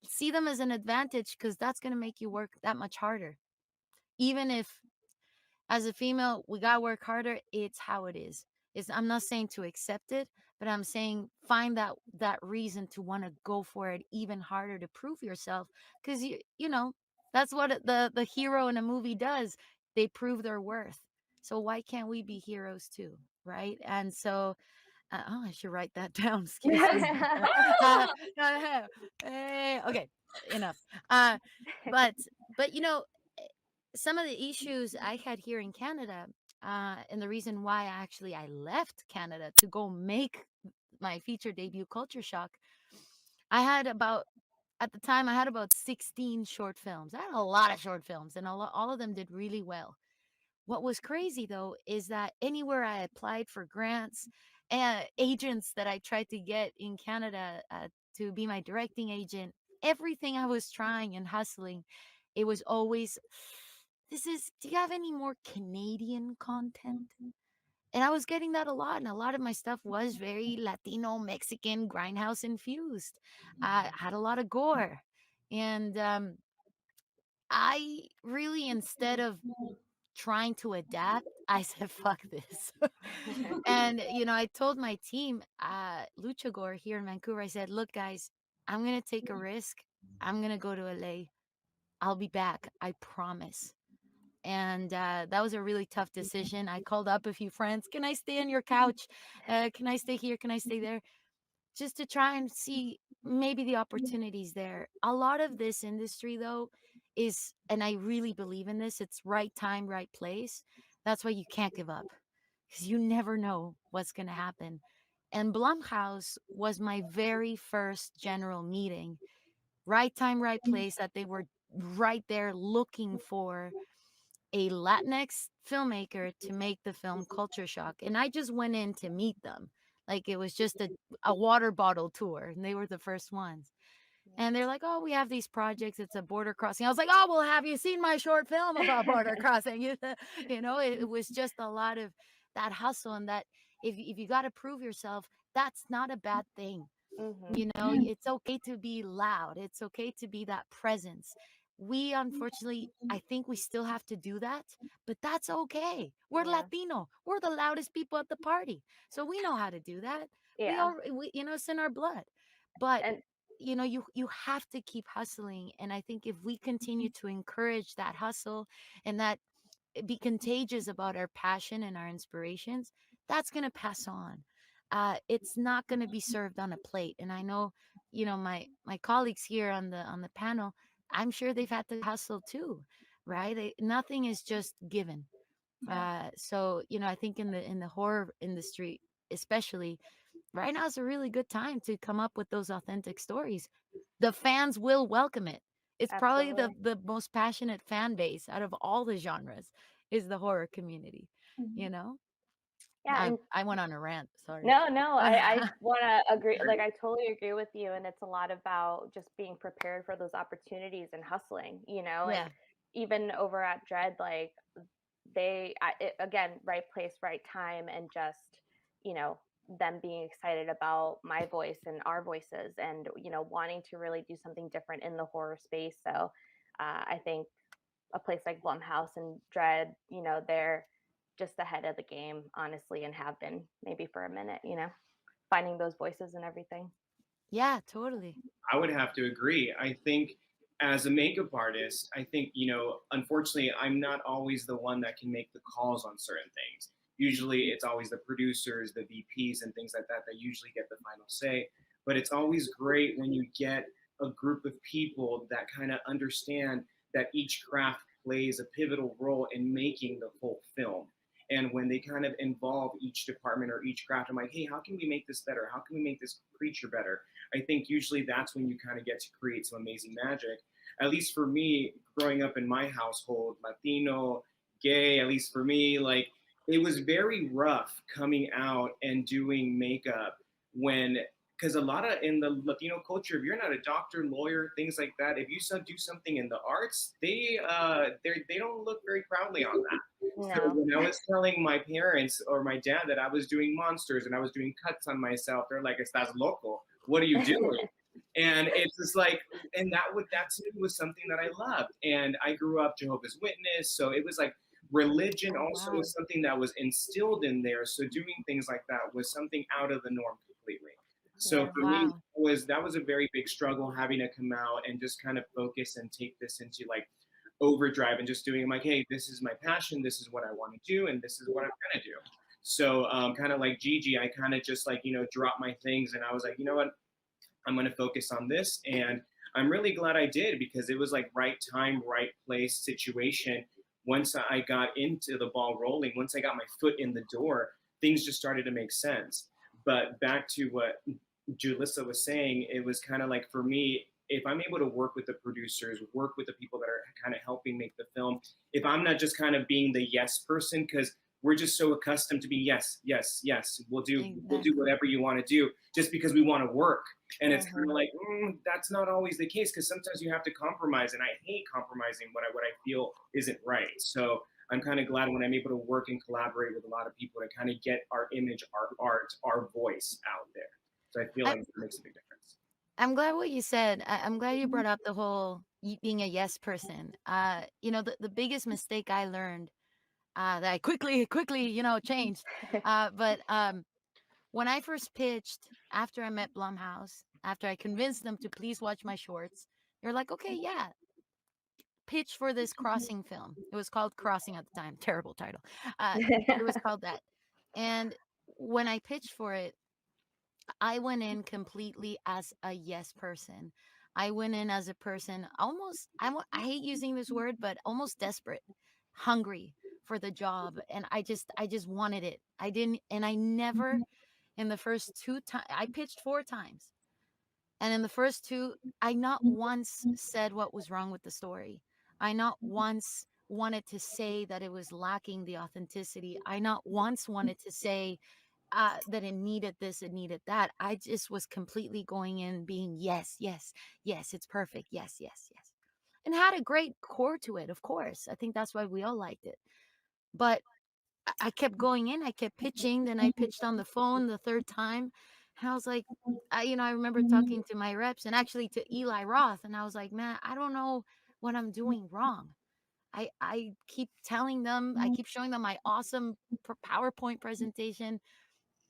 see them as an advantage because that's going to make you work that much harder. Even if as a female, we got to work harder. It's how it is. I'm not saying to accept it, but I'm saying find that reason to want to go for it even harder to prove yourself. Because, that's what the hero in a movie does. They prove their worth. So why can't we be heroes too? Right. And so, I should write that down. Excuse me. Okay, enough. But some of the issues I had here in Canada, and the reason why I left Canada to go make my feature debut, Culture Shock, at the time, I had about 16 short films. I had a lot of short films, and all of them did really well. What was crazy though is that anywhere I applied for grants and agents that I tried to get in Canada to be my directing agent, everything I was trying and hustling, it was always, do you have any more Canadian content? And I was getting that a lot. And a lot of my stuff was very Latino, Mexican, grindhouse infused. I had a lot of gore. And I really, instead of trying to adapt, I said, fuck this. And, I told my team, Lucha Gore here in Vancouver, I said, look, guys, I'm going to take a risk. I'm going to go to LA. I'll be back. I promise. And that was a really tough decision. I called up a few friends. Can I stay on your couch? Can I stay here? Can I stay there? Just to try and see maybe the opportunities there. A lot of this industry, though, is, and I really believe in this, it's right time, right place. That's why you can't give up because you never know what's going to happen. And Blumhouse was my very first general meeting. Right time, right place, that they were right there looking for a Latinx filmmaker to make the film Culture Shock. And I just went in to meet them. Like it was just a water bottle tour, and they were the first ones. And they're like, oh, we have these projects. It's a border crossing. I was like, oh, well, have you seen my short film about border crossing? You know, it was just a lot of that hustle, and that if you got to prove yourself, that's not a bad thing. You know, it's okay to be loud. It's okay to be that presence. We, unfortunately, I think we still have to do that, but that's okay. We're Latino. We're the loudest people at the party. So we know how to do that. We, you know, it's in our blood. But you know, you have to keep hustling. And I think if we continue to encourage that hustle and that be contagious about our passion and our inspirations, that's going to pass on. It's not going to be served on a plate. And I know, you know, my colleagues here on the panel, I'm sure they've had to hustle too, right? Nothing is just given. So, you know, I think in the horror industry, especially right now, is a really good time to come up with those authentic stories. The fans will welcome it. It's probably the most passionate fan base out of all the genres is the horror community, you know? Yeah, I went on a rant. Sorry. No, I want to agree. Like, I totally agree with you. And it's a lot about just being prepared for those opportunities and hustling, you know, Yeah. like even over at Dread, like again, right place, right time. And just, you know, them being excited about my voice and our voices and, you know, wanting to really do something different in the horror space. So I think a place like Blumhouse and Dread, you know, they're just ahead of the game, honestly, and have been maybe for a minute, you know, finding those voices and everything. Yeah, totally. I would have to agree. I think as a makeup artist, I think, you know, unfortunately, I'm not always the one that can make the calls on certain things. Usually it's always the producers, the VPs, and things like that that usually get the final say. But it's always great when you get a group of people that kind of understand that each craft plays a pivotal role in making the whole film. And when they kind of involve each department or each craft, I'm like, hey, how can we make this better? How can we make this creature better? I think usually that's when you kind of get to create some amazing magic. At least for me, growing up in my household, Latino, gay, at least for me, like it was very rough coming out and doing makeup when, because a lot of in the Latino culture, if you're not a doctor, lawyer, things like that, if you do something in the arts, they don't look very proudly on that. No. So when I was telling my parents or my dad that I was doing monsters and I was doing cuts on myself, they're like, "Estás loco? What are you doing?" And it's just like, and that to me was something that I loved. And I grew up Jehovah's Witness, so it was like religion also was something that was instilled in there. So doing things like that was something out of the norm completely. So for me, that was a very big struggle having to come out and just kind of focus and take this into like overdrive and just doing. I'm like, hey, this is my passion. This is what I want to do, and this is what I'm gonna do. So kind of like Gigi, I kind of just like, you know, dropped my things and I was like, you know what, I'm gonna focus on this. And I'm really glad I did, because it was like right time, right place situation. Once I got into the ball rolling, once I got my foot in the door, things just started to make sense. But back to what Julissa was saying, it was kind of like for me, if I'm able to work with the producers, work with the people that are kind of helping make the film, if I'm not just kind of being the yes person, because we're just so accustomed to be yes, we'll do whatever you want to do just because we want to work. And it's kind of like, that's not always the case, because sometimes you have to compromise, and I hate compromising what I feel isn't right. So I'm kind of glad when I'm able to work and collaborate with a lot of people to kind of get our image, our art, our voice out there. So I feel like it makes a big difference. I'm glad what you said. I'm glad you brought up the whole being a yes person. You know, the biggest mistake I learned that I quickly, you know, changed. But when I first pitched, after I met Blumhouse, after I convinced them to please watch my shorts, they're like, okay, yeah, pitch for this Crossing film. It was called Crossing at the time. Terrible title. It was called that. And when I pitched for it, I went in completely as a yes person. I went in as a person almost, I hate using this word, but almost desperate, hungry for the job. And I just wanted it. I never, in the first 2 times, I pitched 4 times. And in the first 2, I not once said what was wrong with the story. I not once wanted to say that it was lacking the authenticity. I not once wanted to say that it needed this, it needed that. I just was completely going in being yes, yes, yes, it's perfect. Yes, yes, yes. And had a great core to it, of course. I think that's why we all liked it. But I kept going in, I kept pitching, then I pitched on the phone the third time. And I was like, I remember talking to my reps and actually to Eli Roth, and I was like, man, I don't know what I'm doing wrong. I keep telling them, I keep showing them my awesome PowerPoint presentation.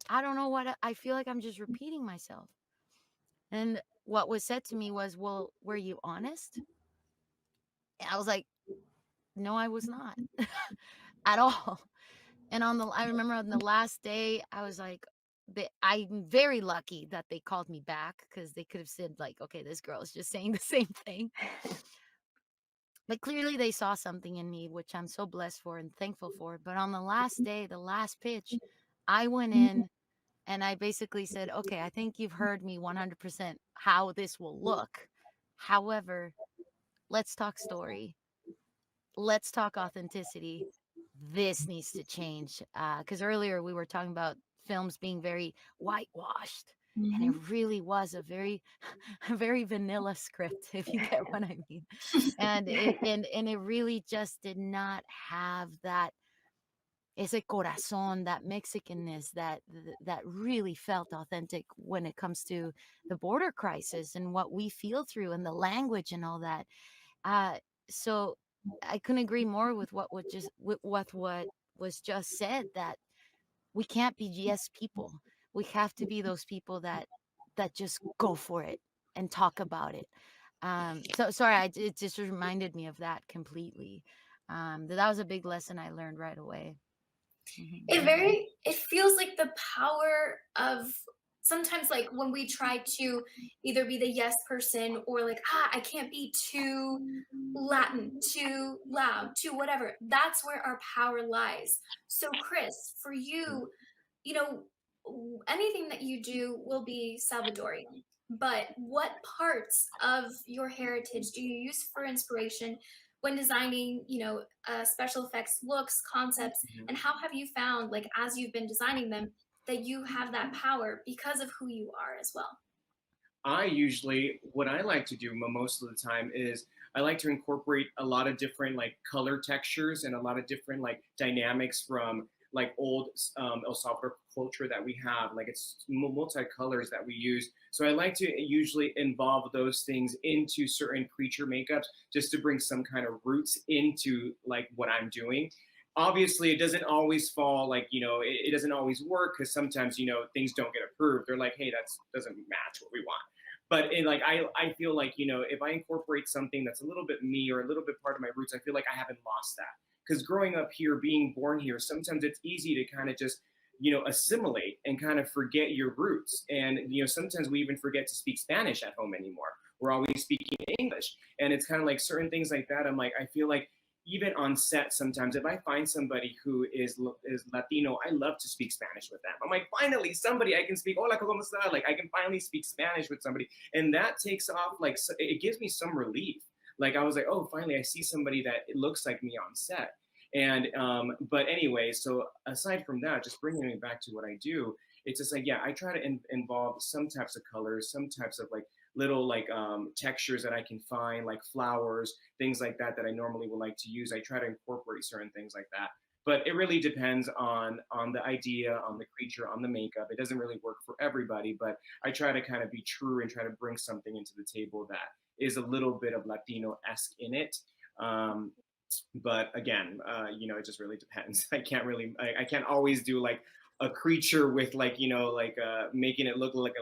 I don't know what I feel like I'm just repeating myself. And what was said to me was, well, were you honest? And I was like, no, I was not at all. And I remember on the last day, I was like, I'm very lucky that they called me back because they could have said like, okay, this girl is just saying the same thing. But clearly they saw something in me, which I'm so blessed for and thankful for. But on the last day, the last pitch, I went in and I basically said, okay, I think you've heard me 100% how this will look. However, let's talk story. Let's talk authenticity. This needs to change. Because earlier we were talking about films being very whitewashed. And it really was a very, a very vanilla script, if you get what I mean. And it really just did not have that ese corazón, that Mexicanness that really felt authentic when it comes to the border crisis and what we feel through and the language and all that. So I couldn't agree more with what was just said, that we can't be yes people. We have to be those people that just go for it and talk about it. So sorry, it just reminded me of that completely. That was a big lesson I learned right away. It feels like the power of sometimes, like when we try to either be the yes person or like, I can't be too Latin, too loud, too whatever. That's where our power lies. So Chris, for you, you know, anything that you do will be Salvadorian, but what parts of your heritage do you use for inspiration when designing, special effects, looks, concepts, and how have you found, like, as you've been designing them, that you have that power because of who you are as well? What I like to do most of the time is I like to incorporate a lot of different like color textures and a lot of different like dynamics from like old El Salvador culture that we have. Like it's multicolors that we use. So I like to usually involve those things into certain creature makeups just to bring some kind of roots into like what I'm doing. Obviously, it doesn't always fall like, it doesn't always work because sometimes, things don't get approved. They're like, hey, that doesn't match what we want. But I feel like, if I incorporate something that's a little bit me or a little bit part of my roots, I feel like I haven't lost that. Because growing up here, being born here, sometimes it's easy to kind of just, assimilate and kind of forget your roots. And, sometimes we even forget to speak Spanish at home anymore. We're always speaking English. And it's kind of like certain things like that. I'm like, I feel like even on set, sometimes if I find somebody who is Latino, I love to speak Spanish with them. I'm like, finally, somebody I can speak, hola, ¿cómo está? Like I can finally speak Spanish with somebody. And that takes off, like, it gives me some relief. Like I was like, oh, finally, I see somebody that it looks like me on set. And, but anyway, so aside from that, just bringing it back to what I do, it's just like, yeah, I try to involve some types of colors, some types of like little like textures that I can find, like flowers, things like that I normally would like to use. I try to incorporate certain things like that. But it really depends on the idea, on the creature, on the makeup. It doesn't really work for everybody, but I try to kind of be true and try to bring something into the table that is a little bit of Latino-esque in it. But again, it just really depends. I can't always do like a creature with like, making it look like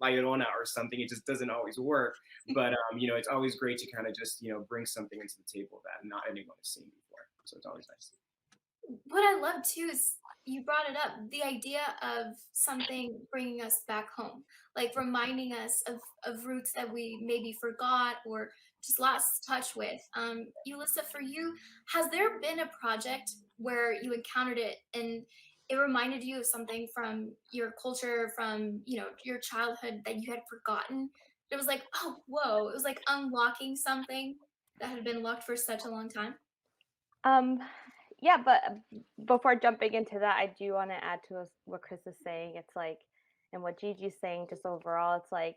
La Llorona or something. It just doesn't always work. But, it's always great to kind of just, bring something into the table that not anyone has seen before. So it's always nice. What I love too is you brought it up, the idea of something bringing us back home, like reminding us of roots that we maybe forgot or just lost touch with. Yulissa, for you, has there been a project where you encountered it and it reminded you of something from your culture, from your childhood that you had forgotten? It was like, oh, whoa! It was like unlocking something that had been locked for such a long time. Yeah, but before jumping into that, I do want to add to what Chris is saying. It's like, and what Gigi's saying, just overall, it's like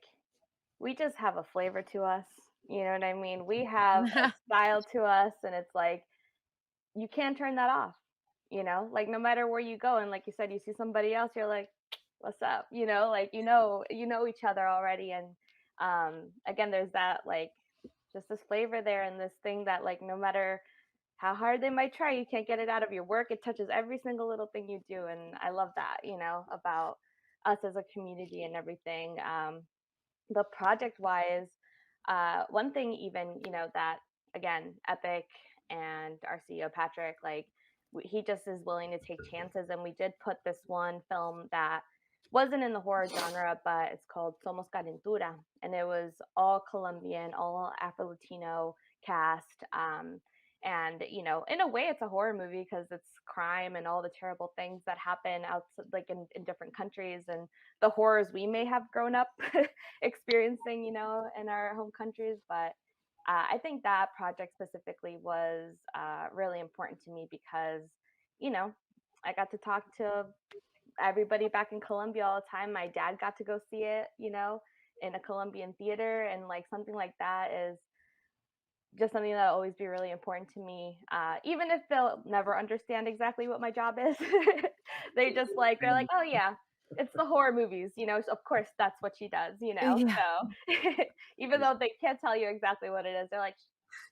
we just have a flavor to us. You know what I mean? We have a style to us, and it's like you can't turn that off. You know, like no matter where you go, and like you said, you see somebody else, you're like, "What's up?" You know, like you know each other already, and again, there's that like just this flavor there, and this thing that like no matter how hard they might try, you can't get it out of your work. It touches every single little thing you do, and I love that, you know, about us as a community and everything. The project wise, one thing even, you know, that again, Epic and our CEO Patrick, like he just is willing to take chances, and we did put this one film that wasn't in the horror genre, but it's called Somos Calentura, and it was all Colombian, all Afro Latino cast. And you know, in a way, it's a horror movie because it's crime and all the terrible things that happen outside, like in different countries, and the horrors we may have grown up experiencing, you know, in our home countries. But I think that project specifically was really important to me because, you know, I got to talk to everybody back in Colombia all the time. My dad got to go see it, you know, in a Colombian theater, and like something like that is just something that'll always be really important to me. Even if they'll never understand exactly what my job is, they just like they're like, oh yeah, it's the horror movies, you know. So of course that's what she does, you know. Yeah. So even though they can't tell you exactly what it is, they're like,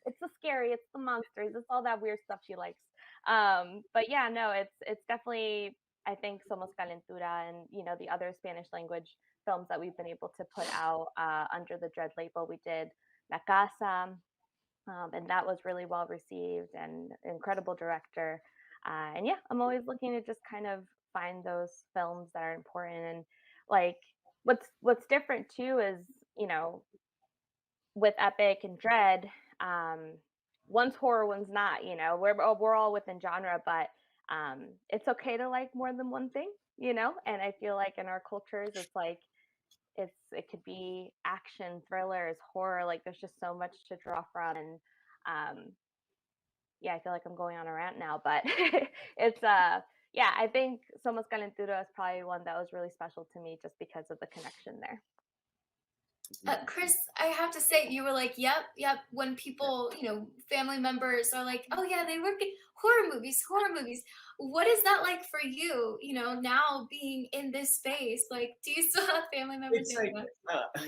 it's the scary, it's the monsters, it's all that weird stuff she likes. But yeah, no, it's definitely I think Somos Calentura and you know the other Spanish language films that we've been able to put out under the Dread label. We did La Casa, and that was really well received and incredible director. And yeah, I'm always looking to just kind of find those films that are important. And like what's different too is, you know, with Epic and Dread, one's horror, one's not. You know, we're all within genre, but it's okay to like more than one thing. You know, and I feel like in our cultures, it's like it could be action, thrillers, horror. Like there's just so much to draw from, and yeah, I feel like I'm going on a rant now, but it's yeah, I think Somos Calentura is probably one that was really special to me just because of the connection there. Chris, I have to say, you were like, yep, yep. When people, you know, family members are like, oh yeah, they work in horror movies, horror movies. What is that like for you? You know, now being in this space, like, do you still have family members? It's like,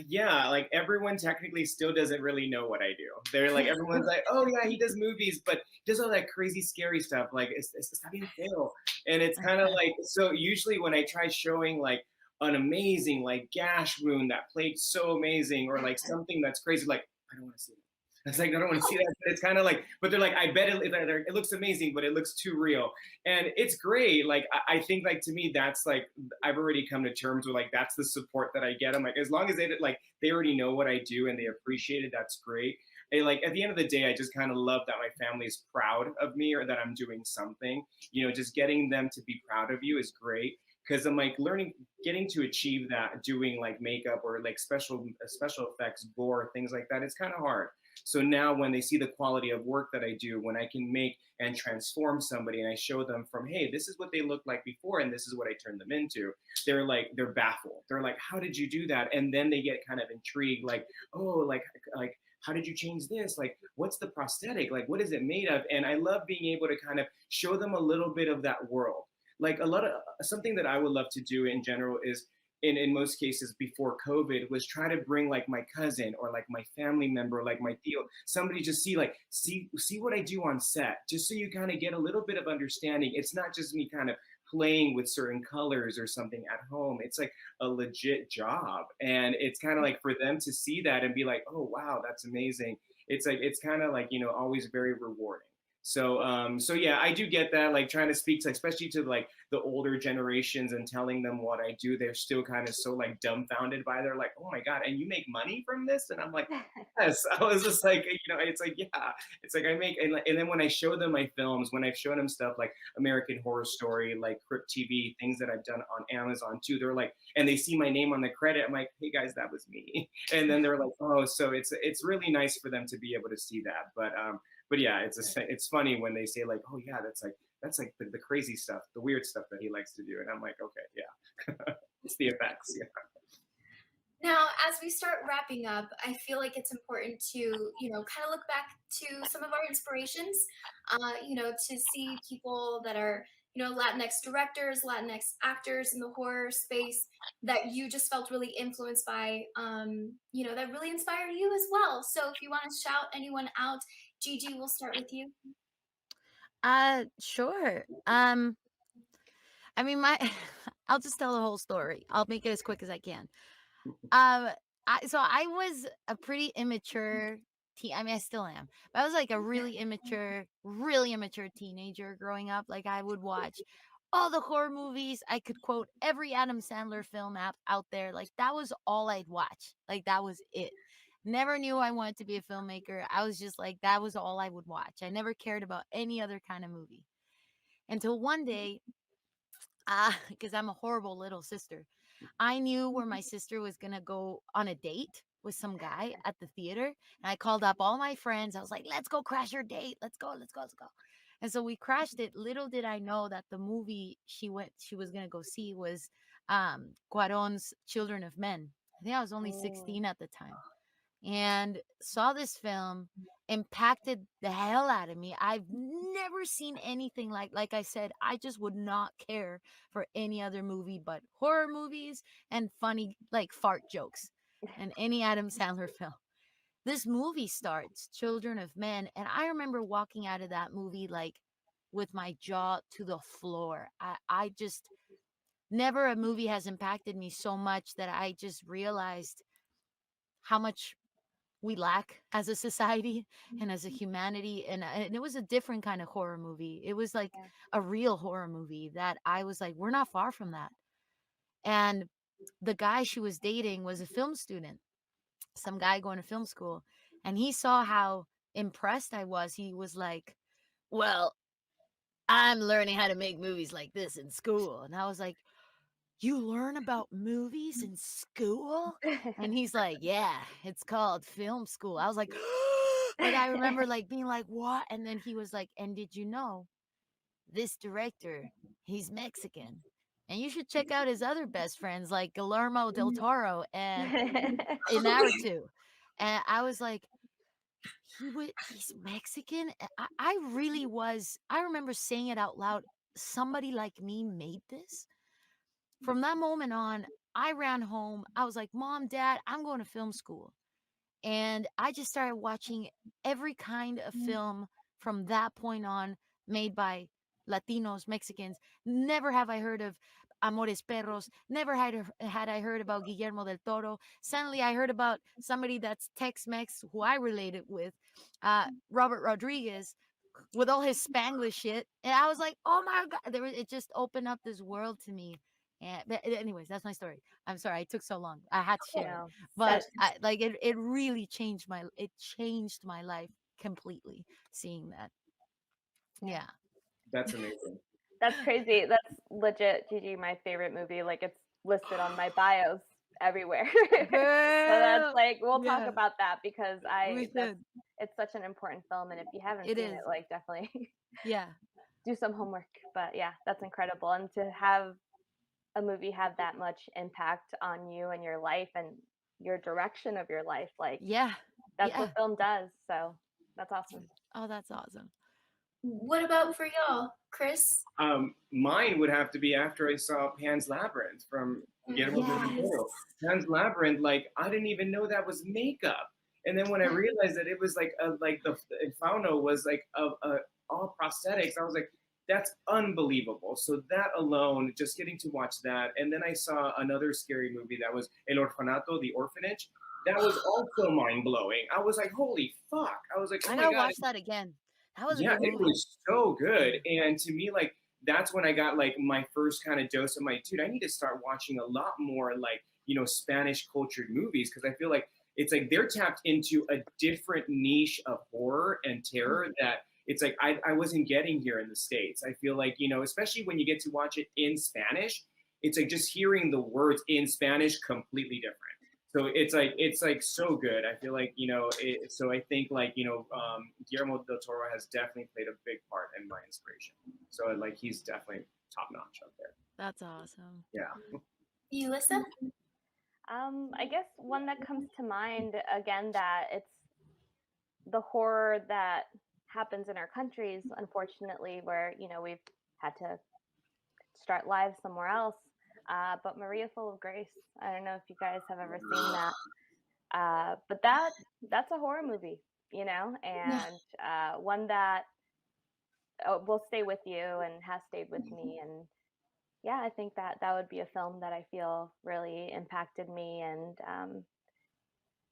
yeah, like everyone technically still doesn't really know what I do. They're like, everyone's like, oh yeah, he does movies, but he does all that crazy, scary stuff. Like, it's not bien feo. And it's kind of like, so usually when I try showing like an amazing like gash wound that played so amazing, or like something that's crazy, like, I don't want to see it. It's like, I don't want to see that. But it's kind of like, but they're like, I bet it looks amazing, but it looks too real. And it's great. Like, I think like, to me, that's like, I've already come to terms with like, that's the support that I get. I'm like, as long as they already know what I do and they appreciate it, that's great. And like, at the end of the day, I just kind of love that my family's proud of me or that I'm doing something, you know, just getting them to be proud of you is great. Because I'm like getting to achieve that, doing like makeup or like special effects, gore, things like that, it's kind of hard. So now when they see the quality of work that I do, when I can make and transform somebody and I show them from, hey, this is what they looked like before and this is what I turned them into, they're baffled. They're like, how did you do that? And then they get kind of intrigued, like, oh, like how did you change this? Like, what's the prosthetic? Like, what is it made of? And I love being able to kind of show them a little bit of that world. Like something that I would love to do in general is in most cases before COVID was try to bring like my cousin or like my family member, like my tío, somebody just see what I do on set, just so you kind of get a little bit of understanding. It's not just me kind of playing with certain colors or something at home. It's like a legit job. And it's kind of like for them to see that and be like, oh, wow, that's amazing. It's like, it's kind of like, you know, always very rewarding. So yeah, I do get that, like trying to speak to, especially to like the older generations and telling them what I do, they're still kind of so like dumbfounded by, they're like, oh my God, and you make money from this? And I'm like, yes. I was just like, you know, it's like, yeah, it's like I make, and then when I show them my films, when I've shown them stuff like American Horror Story, like Crypt TV, things that I've done on Amazon too, they're like, and they see my name on the credit, I'm like, hey guys, that was me. And then they're like, oh, so it's really nice for them to be able to see that. But yeah, it's funny when they say like, oh yeah, that's like the crazy stuff, the weird stuff that he likes to do. And I'm like, okay, yeah, it's the effects. Yeah. Now, as we start wrapping up, I feel like it's important to, kind of look back to some of our inspirations, to see people that are, Latinx directors, Latinx actors in the horror space that you just felt really influenced by, that really inspired you as well. So if you want to shout anyone out, Gigi, we'll start with you. Sure. I mean, I'll just tell the whole story. I'll make it as quick as I can. So I was a pretty immature I mean, I still am, but I was like a really immature teenager growing up. Like, I would watch all the horror movies. I could quote every Adam Sandler film out there. Like, that was all I'd watch. Like, that was it. Never knew I wanted to be a filmmaker. I was just like, that was all I would watch. I never cared about any other kind of movie until one day, because I'm a horrible little sister. I knew where my sister was going to go on a date with some guy at the theater. And I called up all my friends. I was like, let's go crash your date. Let's go. And so we crashed it. Little did I know that the movie she was going to go see was Cuarón's Children of Men. I think I was only 16 at the time. And saw this film, impacted the hell out of me. I've never seen anything like I said, I just would not care for any other movie but horror movies and funny, like, fart jokes and any Adam Sandler film. This movie starts, Children of Men, and I remember walking out of that movie like with my jaw to the floor. I just never a movie has impacted me so much that I just realized how much we lack as a society and as a humanity. And it was a different kind of horror movie. It was like a real horror movie that I was like, we're not far from that. And the guy she was dating was a film student, some guy going to film school. And he saw how impressed I was. He was like, well, I'm learning how to make movies like this in school. And I was like, you learn about movies in school? And he's like, yeah, it's called film school. I was like, like, I remember like being like, what? And then he was like, and did you know this director, he's Mexican, and you should check out his other best friends like Guillermo del Toro and Inarritu. And I was like, he's Mexican? I really was. I remember saying it out loud. Somebody like me made this. From that moment on, I ran home. I was like, Mom, Dad, I'm going to film school. And I just started watching every kind of film from that point on made by Latinos, Mexicans. Never have I heard of Amores Perros. Never had I heard about Guillermo del Toro. Suddenly I heard about somebody that's Tex-Mex who I related with, Robert Rodriguez, with all his Spanglish shit. And I was like, oh my God, it just opened up this world to me. But anyways, that's my story. I'm sorry I took so long. I had to share, but it really changed my life completely. Seeing that, yeah, that's amazing. That's crazy. That's legit, Gigi. My favorite movie. Like, it's listed on my bios everywhere. So that's like, we'll talk about that because it's such an important film, and if you haven't seen it, like, definitely do some homework. But yeah, that's incredible, and to have a movie have that much impact on you and your life and your direction of your life, like, that's what film does. So that's awesome. Oh, that's awesome. What about for y'all, Chris? Mine would have to be after I saw Pan's Labyrinth from Guillermo del Toro. Pan's Labyrinth, like, I didn't even know that was makeup, and then when I realized that it was like the fauno was like all prosthetics, I was like, that's unbelievable. So that alone, just getting to watch that. And then I saw another scary movie that was El Orfanato, The Orphanage. That was also mind-blowing. I was like, holy fuck. I was like, oh I my gotta God. watch that again. That was a good movie. It was so good. And to me, like, that's when I got like my first kind of dose of dude, I need to start watching a lot more like, Spanish cultured movies. Cause I feel like it's like they're tapped into a different niche of horror and terror that it's like I wasn't getting here in the States. I feel like, especially when you get to watch it in Spanish, it's like just hearing the words in Spanish completely different. So it's like so good. I feel like, so I think like, Guillermo del Toro has definitely played a big part in my inspiration. So like he's definitely top notch up there. That's awesome. Yeah. You, Lisa? I guess one that comes to mind again, that it's the horror that happens in our countries, unfortunately, where we've had to start lives somewhere else. But Maria Full of Grace. I don't know if you guys have ever seen that. But that's a horror movie, and one that will stay with you and has stayed with me. And yeah, I think that would be a film that I feel really impacted me. And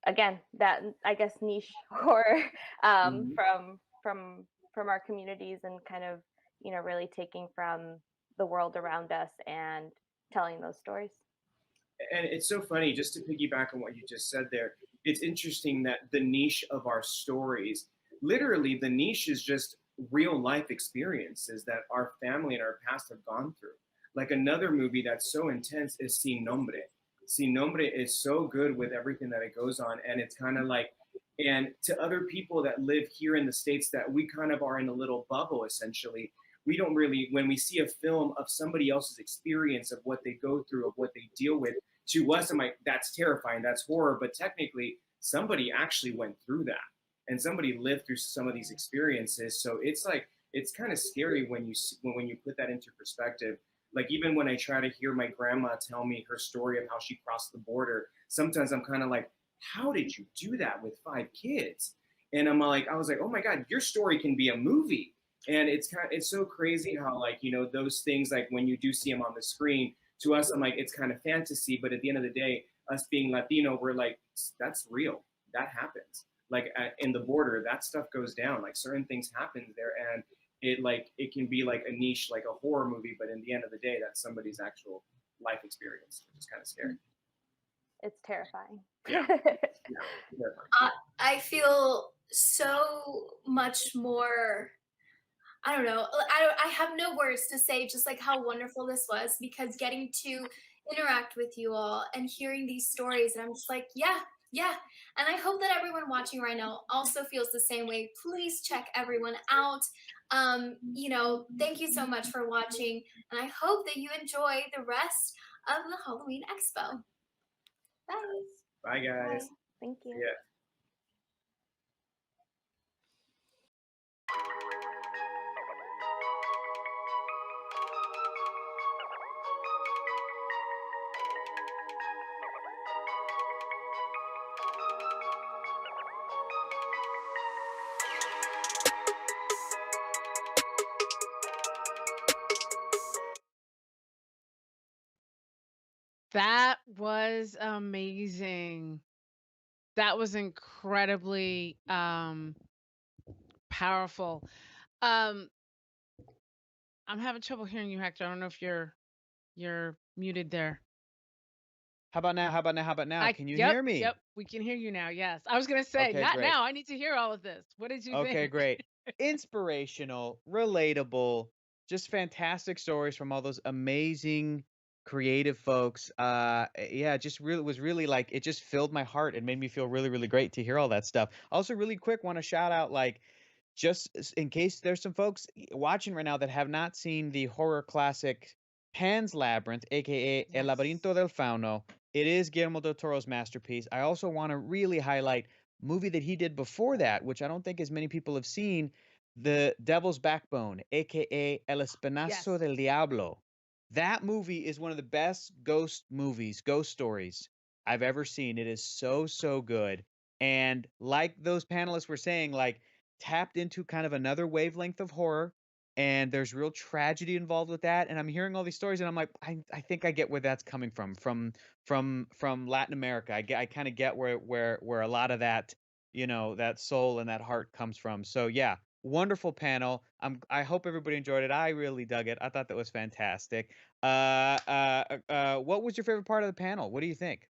again, that I guess niche horror from our communities, and kind of really taking from the world around us and telling those stories. And it's so funny, just to piggyback on what you just said there, it's interesting that the niche of our stories, literally the niche is just real life experiences that our family and our past have gone through. Like another movie that's so intense is Sin Nombre. Sin Nombre is so good with everything that it goes on. And it's kind of like, and to other people that live here in the States, that we kind of are in a little bubble, essentially. We don't really, when we see a film of somebody else's experience of what they go through, of what they deal with, to us, I'm like, that's terrifying, that's horror. But technically, somebody actually went through that, and somebody lived through some of these experiences. So it's like, it's kind of scary when you put that into perspective. Like even when I try to hear my grandma tell me her story of how she crossed the border, sometimes I'm kind of like, how did you do that with 5 kids? And I was like, oh my God, your story can be a movie. And it's so crazy how, like, those things, like when you do see them on the screen, to us, I'm like, it's kind of fantasy. But at the end of the day, us being Latino, we're like, that's real. That happens. Like in the border, that stuff goes down. Like certain things happen there, and it can be like a niche, like a horror movie, but in the end of the day, that's somebody's actual life experience, which is kind of scary. It's terrifying. Yeah. I feel so much more. I don't know. I have no words to say just like how wonderful this was, because getting to interact with you all and hearing these stories, and I'm just like, yeah. And I hope that everyone watching right now also feels the same way. Please check everyone out. Thank you so much for watching, and I hope that you enjoy the rest of the Halloween Expo. Bye. Bye, guys. Bye. Thank you. Yeah. That was amazing. That was incredibly powerful. Um I'm having trouble hearing you, Hector. I don't know if you're muted there. How about now? How about now? How about now? Can you hear me? Yep, we can hear you now. Yes. I was going to say, Okay, not great. now. I need to hear all of this. What did you Okay, think? great. Inspirational, relatable, just fantastic stories from all those amazing creative folks. Yeah, just really was really like, it just filled my heart and made me feel really, really great to hear all that stuff. Also, really quick, want to shout out, like, just in case there's some folks watching right now that have not seen the horror classic Pan's Labyrinth, aka El Laberinto del Fauno. It is Guillermo del Toro's masterpiece. I also want to really highlight a movie that he did before that, which I don't think as many people have seen, The Devil's Backbone, aka El Espinazo del Diablo. That movie is one of the best ghost stories I've ever seen. It is so, so good. And like those panelists were saying, like, tapped into kind of another wavelength of horror, and there's real tragedy involved with that. And I'm hearing all these stories, and I'm like, I think I get where that's coming from Latin America. I kind of get where a lot of that, that soul and that heart comes from. So yeah, wonderful panel. I hope everybody enjoyed it. I really dug it. I thought that was fantastic. What was your favorite part of the panel? What do you think?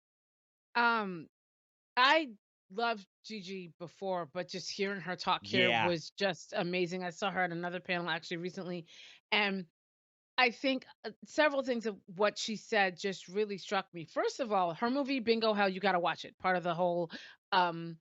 I loved Gigi before, but just hearing her talk here Yeah. was just amazing. I saw her at another panel actually recently, and I think several things of what she said just really struck me. First of all, her movie Bingo Hell, you got to watch it. Part of the whole um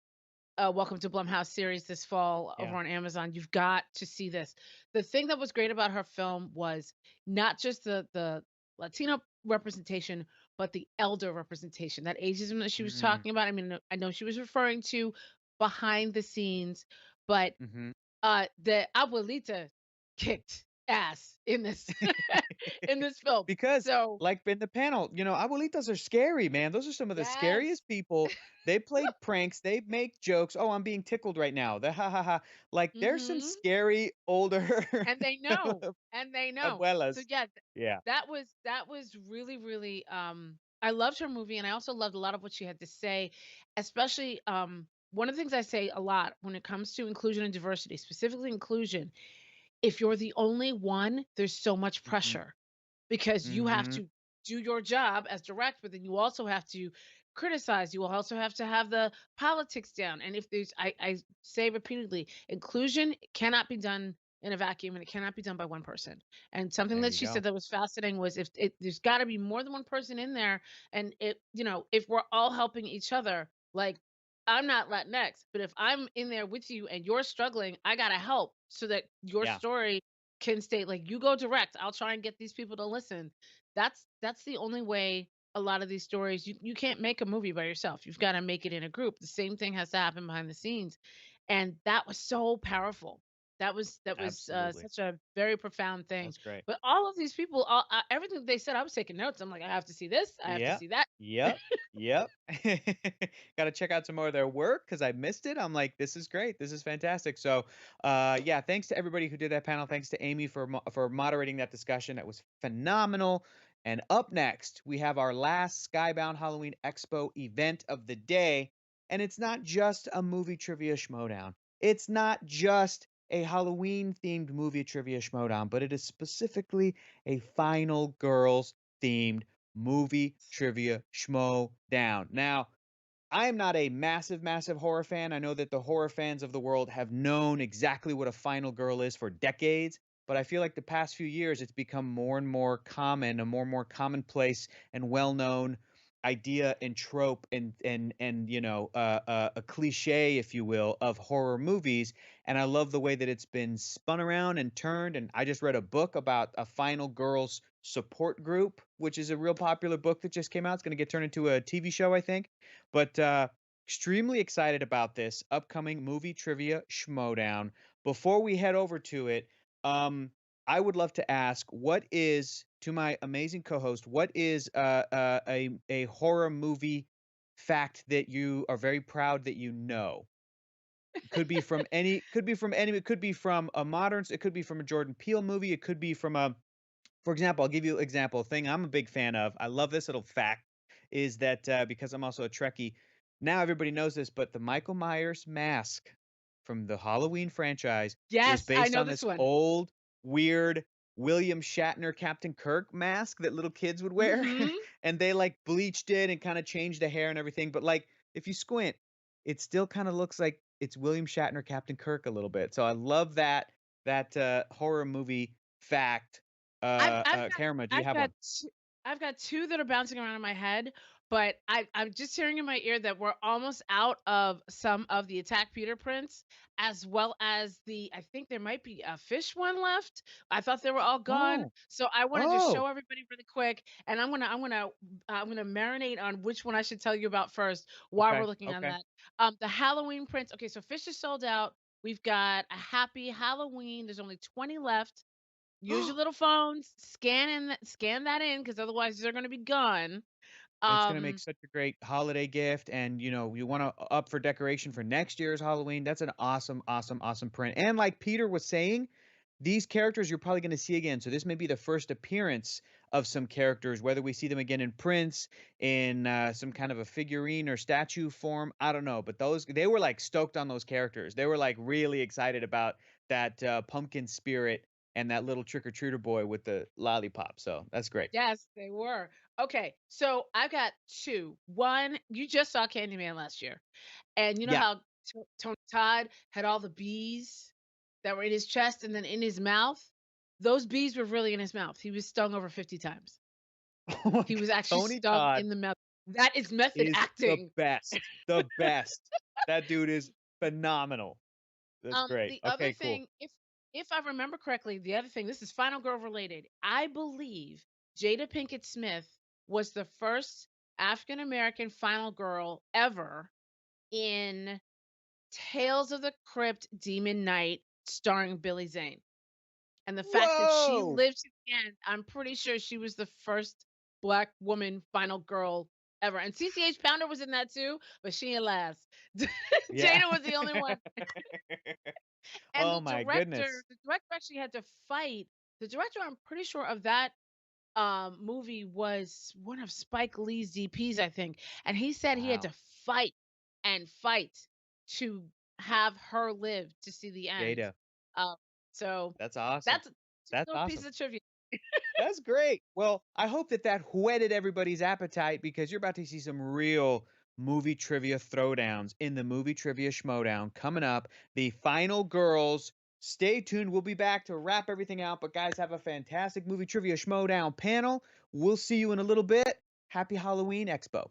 Welcome to Blumhouse series this fall over Yeah. on Amazon. You've got to see this. The thing that was great about her film was not just the Latino representation, but the elder representation, that ageism that she was Mm. talking about. I mean, I know she was referring to behind the scenes, but Mm-hmm. the abuelita kicked ass in this in this film. Because, So like in the panel, abuelitas are scary, man. Those are some of the yes, scariest people. They played pranks. They make jokes. Oh, I'm being tickled right now. The ha ha ha. Like there's some hmm scary older and they know, and they know. So abuelas. yeah, Yeah. that was really really. I loved her movie, and I also loved a lot of what she had to say, especially one of the things I say a lot when it comes to inclusion and diversity, specifically inclusion. If you're the only one, there's so much Mm-hmm. pressure because you have Mm-hmm. to do your job as direct, but then you also have to criticize. You will also have to have the politics down. And if I say repeatedly, inclusion cannot be done in a vacuum and it cannot be done by one person. And something There that you she go. said that was fascinating was if there's got to be more than one person in there. And if we're all helping each other, like I'm not Latinx, but if I'm in there with you and you're struggling, I got to help so that your Yeah. story can stay, like, you go direct. I'll try and get these people to listen. That's the only way. A lot of these stories, you can't make a movie by yourself. You've got to make it in a group. The same thing has to happen behind the scenes, and that was so powerful. That was Absolutely. such a very profound thing. That's great. But all of these people, everything they said, I was taking notes. I'm like, I have to see this. I have to Yeah. see that. Yep. Yep. Got to check out some more of their work because I missed it. I'm like, this is great. This is fantastic. So, yeah, thanks to everybody who did that panel. Thanks to Amy for moderating that discussion. That was phenomenal. And up next, we have our last Skybound Halloween Expo event of the day. And it's not just a movie trivia schmodown. It's not just a Halloween themed movie trivia schmodown, but it is specifically a Final Girls themed movie trivia schmo down. Now, I am not a massive, massive horror fan. I know that the horror fans of the world have known exactly what a final girl is for decades, but I feel like the past few years it's become more and more common, a more and more commonplace and well-known idea and trope and a cliche, if you will, of horror movies. And I love the way that it's been spun around and turned. And I just read a book about a final girls support group, which is a real popular book that just came out. It's going to get turned into a TV show, I think. But extremely excited about this upcoming movie trivia schmodown. Before we head over to it, I would love to ask, what is, to my amazing co-host, what is a horror movie fact that you are very proud that you know? Could be from any, it could be from a modern, it could be from a Jordan Peele movie, it could be from a, for example, I'll give you an example. A thing I'm a big fan of. I love this little fact is that because I'm also a Trekkie, now everybody knows this, but the Michael Myers mask from the Halloween franchise was Yes, I based know on this this one. old, weird William Shatner Captain Kirk mask that little kids would wear. Hmm And they like bleached it and kind of changed the hair and everything. But like, if you squint, it still kind of looks like it's William Shatner Captain Kirk a little bit. So I love that horror movie fact. I've got Karma, do you I've have got one? I've got two that are bouncing around in my head, but I'm just hearing in my ear that we're almost out of some of the Attack Peter prints, as well as I think there might be a fish one left. I thought they were all gone, Oh, so I wanted to oh, show everybody really quick, and I'm gonna marinate on which one I should tell you about first while we're okay, looking on okay. that. The Halloween prints. Okay, so fish is sold out. We've got a Happy Halloween. There's only 20 left. Use your little phones, scan that in, because otherwise they're gonna be gone. It's gonna make Um, such a great holiday gift, and you want to up for decoration for next year's Halloween. That's an awesome, awesome, awesome print. And like Peter was saying, these characters you're probably going to see again. So this may be the first appearance of some characters, whether we see them again in prints, in some kind of a figurine or statue form. I don't know, but they were like stoked on those characters. They were like really excited about that pumpkin spirit and that little trick or treater boy with the lollipop. So that's great. yes, they were. Okay, so I've got two. One, you just saw Candyman last year, and you know Yeah. how Tony Todd had all the bees that were in his chest and then in his mouth. those bees were really in his mouth. He was stung over 50 times. He was actually Tony stung Todd in the mouth. That is method is acting. the best. The best. That dude is phenomenal. That's great. The Okay, other thing, if I remember correctly, the other thing, this is Final Girl related. I believe Jada Pinkett Smith was the first African American final girl ever in Tales of the Crypt Demon Knight starring Billy Zane. And the fact that she Whoa! lived to the end, I'm pretty sure she was the first Black woman final girl ever. And CCH Pounder was in that too, but she ain't last. Yeah. Jada was the only one. And Oh my goodness. the director actually had to fight. The director, I'm pretty sure, of that movie was one of Spike Lee's DPs, I think. And he said he had Wow. to fight and fight to have her live to see the end. Jada. So That's awesome. that's a That's little piece awesome. of trivia. That's great. Well, I hope that whetted everybody's appetite because you're about to see some real movie trivia throwdowns in the movie trivia schmodown coming up. The final girls. Stay tuned. We'll be back to wrap everything out. But guys, have a fantastic movie trivia schmodown panel. We'll see you in a little bit. Happy Halloween Expo.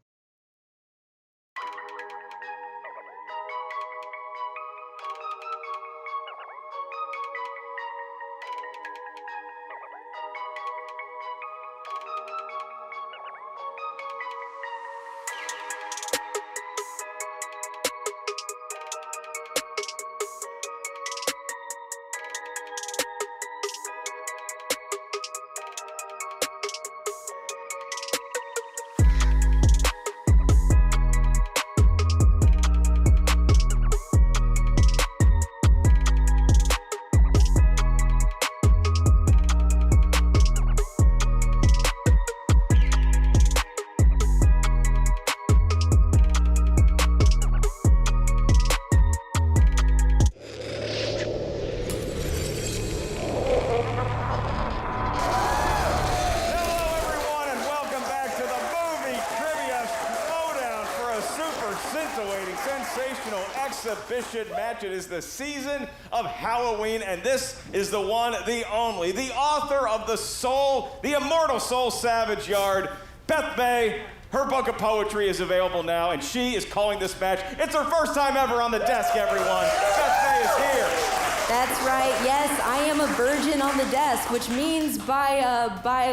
Exhibition match. It is the season of Halloween, and this is the one, the only, the author of the soul, the immortal Soul Savage Yard, Beth Bay. Her book of poetry is available now, and she is calling this match. It's her first time ever on the desk, everyone. Beth Bay is here. That's right. Yes, I am a virgin on the desk, which means by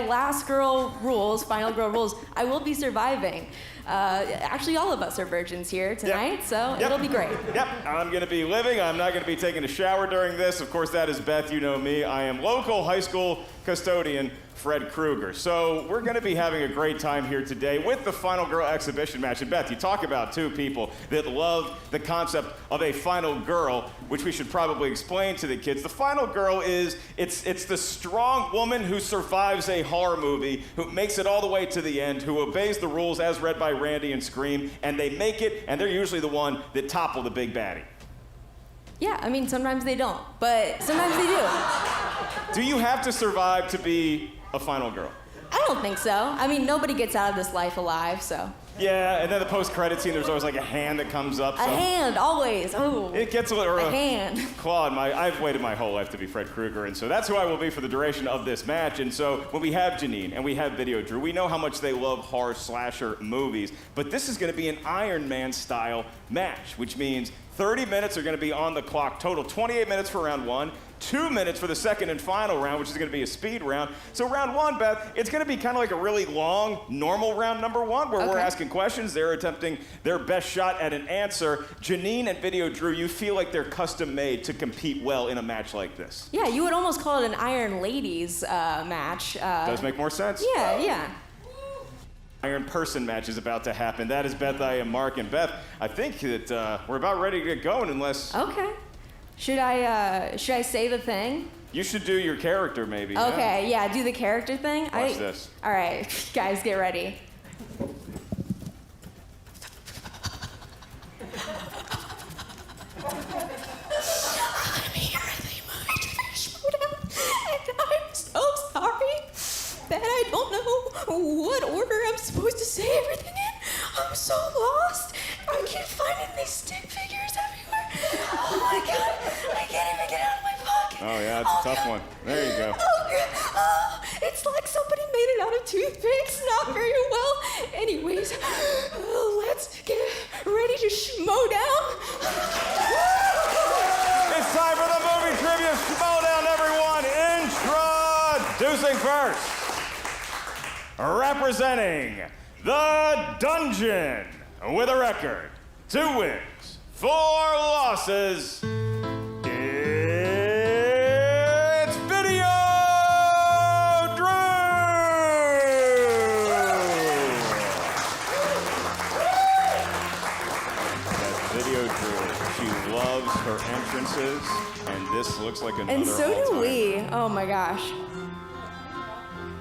last girl rules, final girl rules, I will be surviving. Actually, all of us are virgins here tonight, so it'll be great. Yep, I'm going to be living. I'm not going to be taking a shower during this. Of course, that is Beth. You know me. I am local high school custodian Fred Krueger. So we're going to be having a great time here today with the Final Girl exhibition match. And Beth, you talk about two people that love the concept of a final girl, which we should probably explain to the kids. The final girl is, it's the strong woman who survives a horror movie, who makes it all the way to the end, who obeys the rules as read by Randy and Scream, and they make it, and they're usually the one that topple the big baddie. Yeah, I mean, sometimes they don't, but sometimes they do. Do you have to survive to be a final girl? I don't think so. I mean, nobody gets out of this life alive, so. Yeah, and then the post-credit scene, there's always like a hand that comes up. A hand, always. Oh. It gets a little. A hand. Claude, I've waited my whole life to be Fred Krueger, and so that's who I will be for the duration of this match. And so when we have Janine and we have Video Drew, we know how much they love horror slasher movies, but this is going to be an Iron Man style match, which means 30 minutes are going to be on the clock total. 28 minutes for round one, 2 minutes for the second and final round, which is going to be a speed round. So round one, Beth, it's going to be kind of like a really long, normal round number one, where we're asking questions. They're attempting their best shot at an answer. Janine and Video Drew, you feel like they're custom made to compete well in a match like this. Yeah, you would almost call it an Iron Ladies match. Does make more sense. Yeah, yeah. Iron Person match is about to happen. That is Beth, I am Mark, and Beth, I think that we're about ready to get going unless... Okay. Should I say the thing? You should do your character, maybe. Okay, yeah, do the character thing. Watch this. All right, guys, get ready. I'm so sorry that I don't know what order I'm supposed to say everything in. I'm so lost. I keep finding these stick figures everywhere. Oh my god, I can't even get out of my pocket. Oh yeah, it's a tough one. There you go. Oh It's like somebody made it out of toothpicks. Not very well. Anyways, let's get ready to schmo down. It's time for the movie trivia Showdown, everyone. Introducing first, representing the dungeon with a record, 2 wins, 4 losses. It's Video Drew. That's Video Drew. She loves her entrances, and this looks like another. And so do we. Oh my gosh.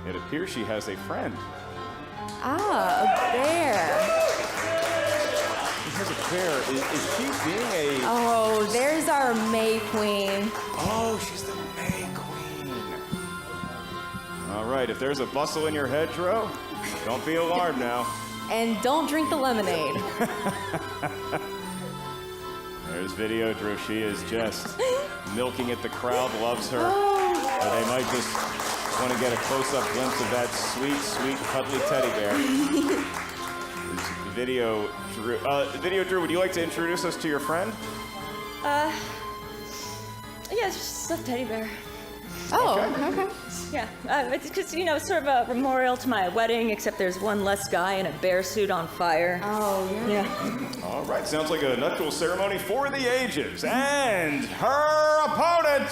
It appears she has a friend. Ah, a bear. She has a bear. Is she being a... Oh, there's our May Queen. Oh, she's the May Queen. All right, if there's a bustle in your hedgerow, don't be alarmed now. And don't drink the lemonade. There's Video Drew. She is just milking it. The crowd loves her. Or they might just want to get a close-up glimpse of that sweet, sweet, cuddly teddy bear. Video Drew. Video Drew, would you like to introduce us to your friend? Yeah, it's just a teddy bear. Oh, okay. Yeah, it's because, it's sort of a memorial to my wedding, except there's one less guy in a bear suit on fire. Oh, Yeah. All right, sounds like a nuptial ceremony for the ages. And her opponent,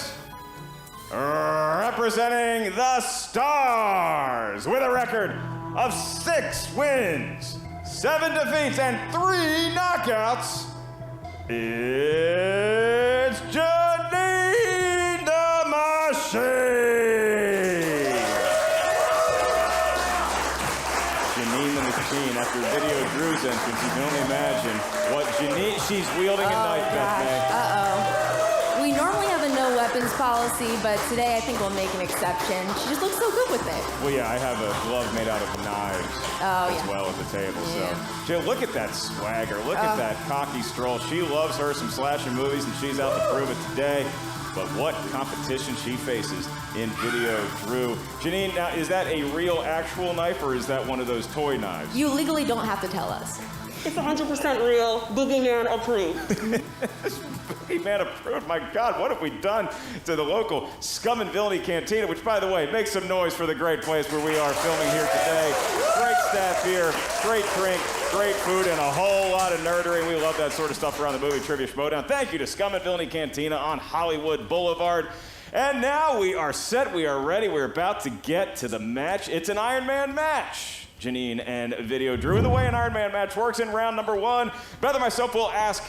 representing the Stars, with a record of 6 wins, 7 defeats, and 3 knockouts, it's Janine the Machine. Janine the Machine, after Video Drew's entrance, you can only imagine what Janine, she's wielding a knife, Beth May. Uh-oh. We normally have a no weapons policy, but today I think we'll make an exception. She just looks so good with it. Well, yeah, I have a glove made out of knives as well at the table. So, Jay, look at that swagger. Look at that cocky stroll. She loves her some slasher movies, and she's out to prove it today. But what competition she faces in Video Drew. Janine, now, is that a real, actual knife, or is that one of those toy knives? You legally don't have to tell us. It's 100% real. Boogeyman approved. Hey, man, approved. My God, what have we done to the local Scum and Villainy Cantina, which, by the way, make some noise for the great place where we are filming here today. Great staff here, great drink, great food, and a whole lot of nerdery. We love that sort of stuff around the movie Trivia Showdown. Thank you to Scum and Villainy Cantina on Hollywood Boulevard. And now we are set. We are ready. We're about to get to the match. It's an Iron Man match. Janine and Video Drew. And the way an Iron Man match works in round number 1, Beth and myself will ask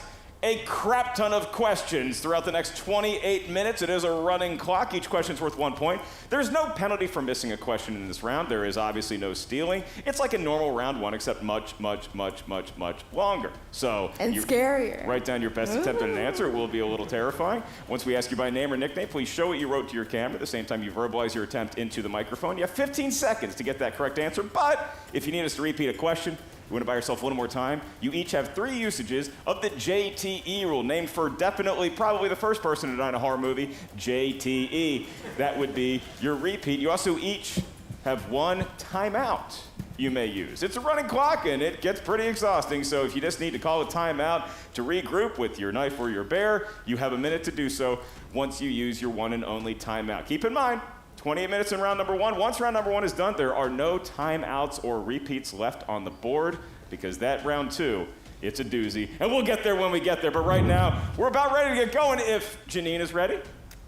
a crap ton of questions throughout the next 28 minutes. It is a running clock. Each question's worth 1 point. There's no penalty for missing a question in this round. There is obviously no stealing. It's like a normal round 1, except much, much, much, much, much longer. So and scarier. Write down your best attempt at an answer. It will be a little terrifying. Once we ask you by name or nickname, please show what you wrote to your camera. At the same time, you verbalize your attempt into the microphone. You have 15 seconds to get that correct answer. But if you need us to repeat a question, you want to buy yourself a little more time, you each have 3 usages of the JTE rule, named for definitely probably the first person to die in a horror movie, JTE. That would be your repeat. You also each have 1 timeout you may use. It's a running clock, and it gets pretty exhausting, so if you just need to call a timeout to regroup with your knife or your bear, you have a minute to do so once you use your one and only timeout. Keep in mind, 28 minutes in round number 1. Once round number 1 is done, there are no timeouts or repeats left on the board, because that round 2, it's a doozy. And we'll get there when we get there. But right now, we're about ready to get going if Janine is ready.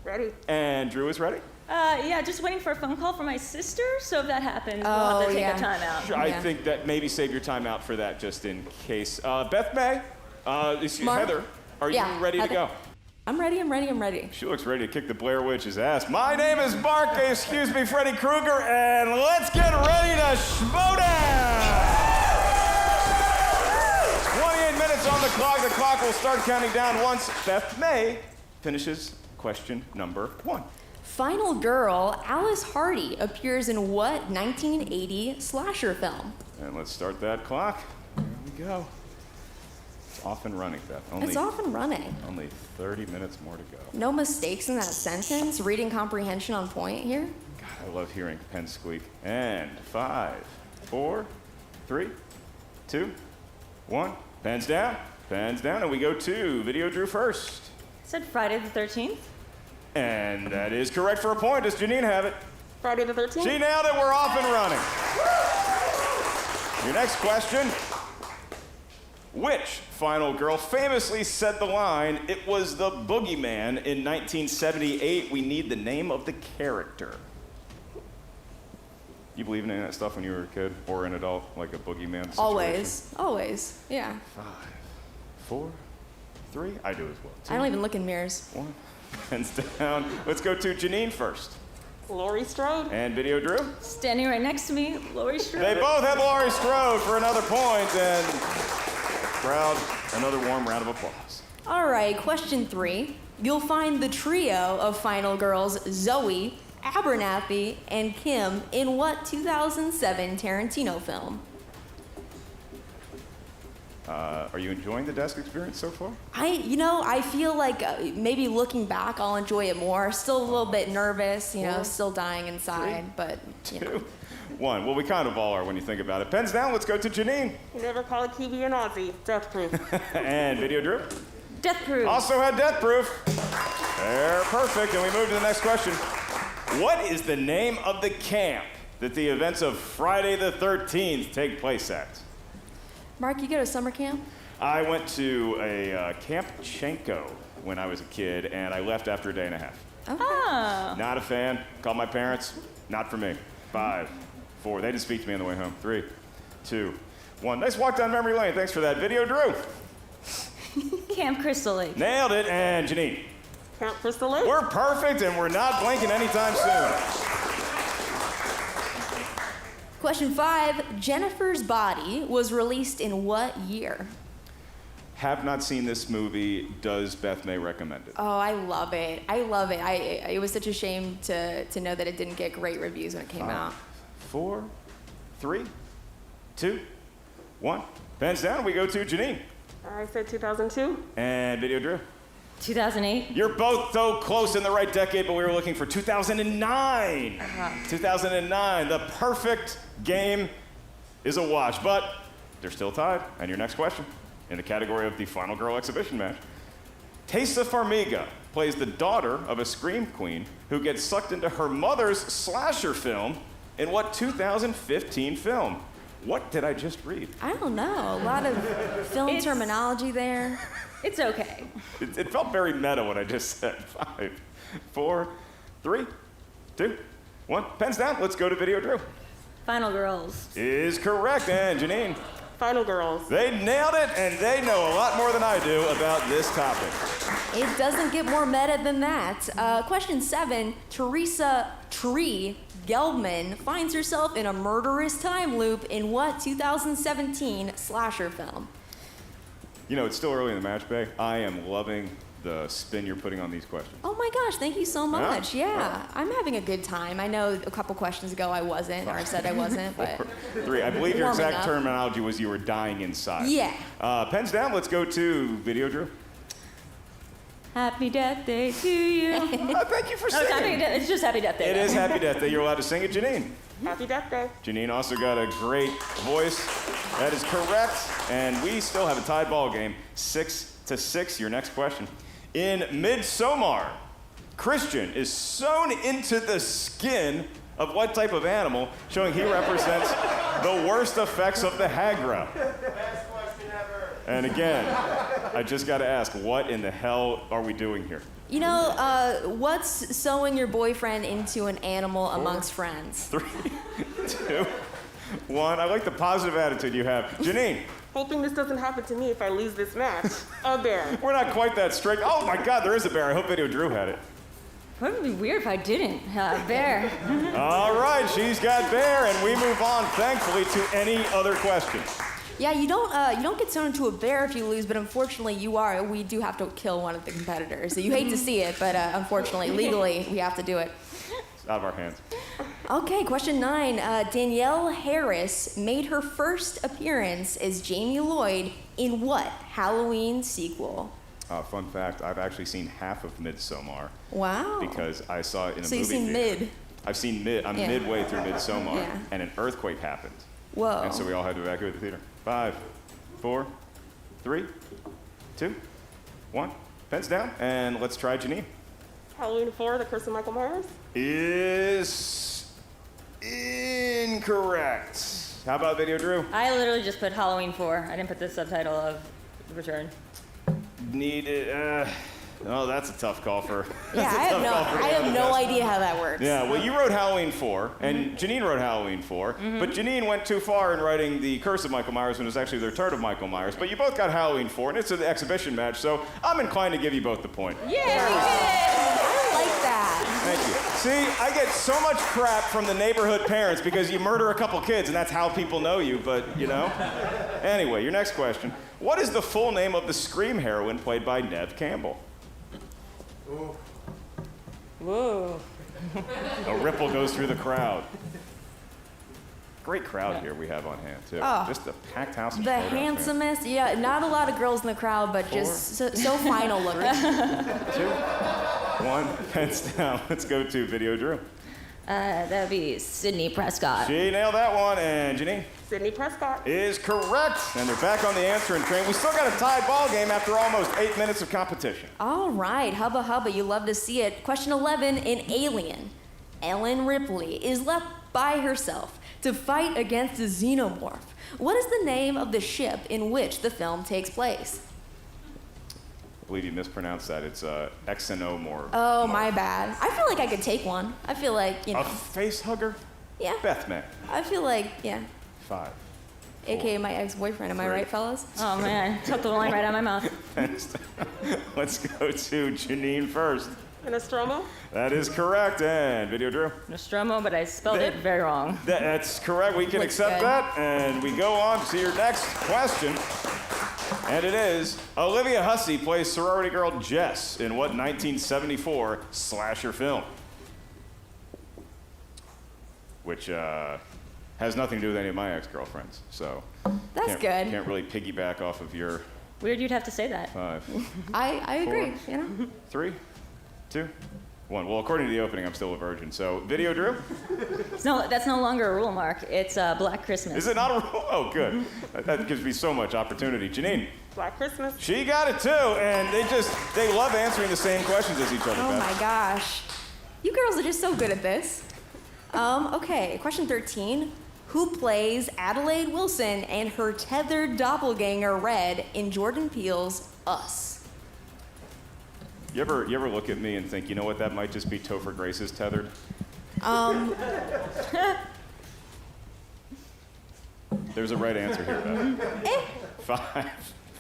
Ready. And Drew is ready. Yeah, just waiting for a phone call from my sister, so if that happens, we'll have to take a timeout. I think that maybe save your timeout for that just in case. Beth May, Heather, are you ready to go? I'm ready, I'm ready, I'm ready. She looks ready to kick the Blair Witch's ass. My name is Mark, excuse me, Freddy Krueger, and let's get ready to schmodown! 28 minutes on the clock. The clock will start counting down once Beth May finishes question number 1. Final girl, Alice Hardy, appears in what 1980 slasher film? And let's start that clock. Here we go. It's off and running, Beth. It's off and running. Only 30 minutes more to go. No mistakes in that sentence? Reading comprehension on point here? I love hearing pen squeak. And 5, 4, 3, 2, 1. Pens down. Pens down. And we go to Video Drew first. I said Friday the 13th. And that is correct for a point. Does Janine have it? Friday the 13th. She nailed it. We're off and running. Your next question. Which final girl famously said the line, "It was the boogeyman" in 1978? We need the name of the character. You believe in any of that stuff when you were a kid or an adult, like a boogeyman situation? Always, yeah. 5, 4, 3. I do as well. 2, I don't even look in mirrors. 1. Hands down. Let's go to Janine first. Laurie Strode. And Video Drew. Standing right next to me, Laurie Strode. They both have Laurie Strode for another point, and crowd, another warm round of applause. All right, question 3. You'll find the trio of final girls, Zoe, Abernathy, and Kim, in what 2007 Tarantino film? Are you enjoying the desk experience so far? I feel like maybe looking back, I'll enjoy it more. Still a little bit nervous, still dying inside, but, 2, 1. Well, we kind of all are when you think about it. Pens down, let's go to Janine. You never call a Kiwi an Aussie. Death Proof. And Video Drew. Death Proof. Also had Death Proof. They're perfect, and we move to the next question. What is the name of the camp that the events of Friday the 13th take place at? Mark, you go to summer camp? I went to a Camp Chenko when I was a kid, and I left after a day and a half. Okay. Oh. Not a fan. Called my parents. Not for me. 5, 4. They didn't speak to me on the way home. 3, 2, 1. Nice walk down memory lane. Thanks for that. Video Drew. Camp Crystal Lake. Nailed it. And Janine. Camp Crystal Lake. We're perfect, and we're not blinking anytime soon. Question 5. Jennifer's Body was released in what year? Have not seen this movie. Does Beth May recommend it? Oh, I love it. It was such a shame to know that it didn't get great reviews when it came 5, out. 4, 3, 2, 1. Pens down. We go to Janine. I said 2002. And Video Drew. 2008. You're both so close in the right decade, but we were looking for 2009. 2009. The perfect game is a wash, but they're still tied. And your next question, in the category of the final girl exhibition match. Taysa Farmiga plays the daughter of a scream queen who gets sucked into her mother's slasher film in what 2015 film? What did I just read? I don't know. A lot of film terminology there. It's okay. It felt very meta what I just said. 5, 4, 3, 2, 1. Pens down. Let's go to Video Drew. Final Girls. Is correct. And Janine. Final Girls. They nailed it, and they know a lot more than I do about this topic. It doesn't get more meta than that. Question 7. Teresa Tree Gelbman finds herself in a murderous time loop in what 2017 slasher film? It's still early in the match, Bay. I am loving the spin you're putting on these questions. Oh my gosh, thank you so much. Yeah, I'm having a good time. I know a couple questions ago I wasn't, or I said I wasn't, but... 3. I believe your exact up. terminology was you were dying inside. Yeah. Pens down. Let's go to Video Drew. Happy Death Day to you. Thank you for singing. It's just Happy Death Day. It is Happy Death Day. You're allowed to sing it, Janine. Happy Death Day. Janine also got a great voice. That is correct. And we still have a tied ball game, 6-6. Your next question. In Midsommar, Christian is sewn into the skin of what type of animal, showing he represents the worst effects of the Hagra. Best question ever. And again, I just got to ask, what in the hell are we doing here? What's sewing your boyfriend into an animal amongst friends? 3, 2, 1. I like the positive attitude you have. Janine. Hoping this doesn't happen to me if I lose this match. A bear. We're not quite that strict. Oh my God, there is a bear. I hope Video Drew had it. It would be weird if I didn't. Bear. All right, she's got bear, and we move on, thankfully, to any other questions. Yeah, you don't get sewn into a bear if you lose, but unfortunately we do have to kill one of the competitors. So you hate to see it, but unfortunately, legally, we have to do it. It's out of our hands. Okay, question 9. Danielle Harris made her first appearance as Jamie Lloyd in what Halloween sequel? Fun fact, I've actually seen half of Midsommar. Wow. Because I saw it in a movie So you've seen theater. mid. I've seen I'm midway through Midsommar, Yeah. and an earthquake happened. Whoa. And so we all had to evacuate the theater. 5, 4, 3, 2, 1. Pens down, and let's try Janine. Halloween 4, The Curse of Michael Myers. Is incorrect. How about Video Drew? I literally just put Halloween 4. I didn't put the subtitle of The Return. Oh, that's a tough call for. Yeah, I have no idea how that works. Yeah, well, you wrote Halloween 4, and Janine wrote Halloween 4, but Janine went too far in writing The Curse of Michael Myers when it was actually The Return of Michael Myers. But you both got Halloween 4, and it's an exhibition match, so I'm inclined to give you both the point. Yeah, we did it! I like that. Thank you. See, I get so much crap from the neighborhood parents because you murder a couple kids, and that's how people know you, but, you know. Anyway, your next question. What is the full name of the Scream heroine played by Neve Campbell? Whoa. A ripple goes through the crowd. Great crowd here we have on hand, too. Oh. Just a packed house of The Throwdown fans. handsomest, yeah, not a lot of girls in the crowd, but just so final looking. 2, 1, pens down. Let's go to Video Drew. That'd be Sydney Prescott. She nailed that one, and Janine Sydney Prescott. is correct. And they're back on the answering train. We still got a tied ball game after almost 8 minutes of competition. All right, hubba hubba, you love to see it. Question 11, in Alien, Ellen Ripley is left by herself to fight against a xenomorph. What is the name of the ship in which the film takes place? I believe you mispronounced that. It's Xenomorph. Oh, my bad. I feel like I could take one. I feel like, you know. A face hugger? Yeah. Bethman. I feel like, yeah. 5. AKA my ex-boyfriend. Am I 3. right, fellas? Oh, man. Took the line right out of my mouth. Let's go to Janine first. Nostromo. That is correct. And Video Drew. Nostromo, but I spelled it very wrong. That's correct. We can Looks accept good. that. And we go on to your next question. And it is, Olivia Hussey plays sorority girl Jess in what 1974 slasher film? Which has nothing to do with any of my ex-girlfriends. So That's good. Can't really piggyback off of your Weird you'd have to say that. 5. I agree, you know. 3, 2, 1. Well, according to the opening, I'm still a virgin. So, Video Drew? No, that's no longer a rule, Mark. It's Black Christmas. Is it not a rule? Oh, good. That gives me so much opportunity. Janine? Black Christmas. She got it too, and they love answering the same questions as each other. Oh Beth. my gosh. You girls are just so good at this. Okay, question 13. Who plays Adelaide Wilson and her tethered doppelganger Red in Jordan Peele's Us? You ever look at me and think, you know what, that might just be Topher Grace's tethered? There's a right answer here, Beth. 5,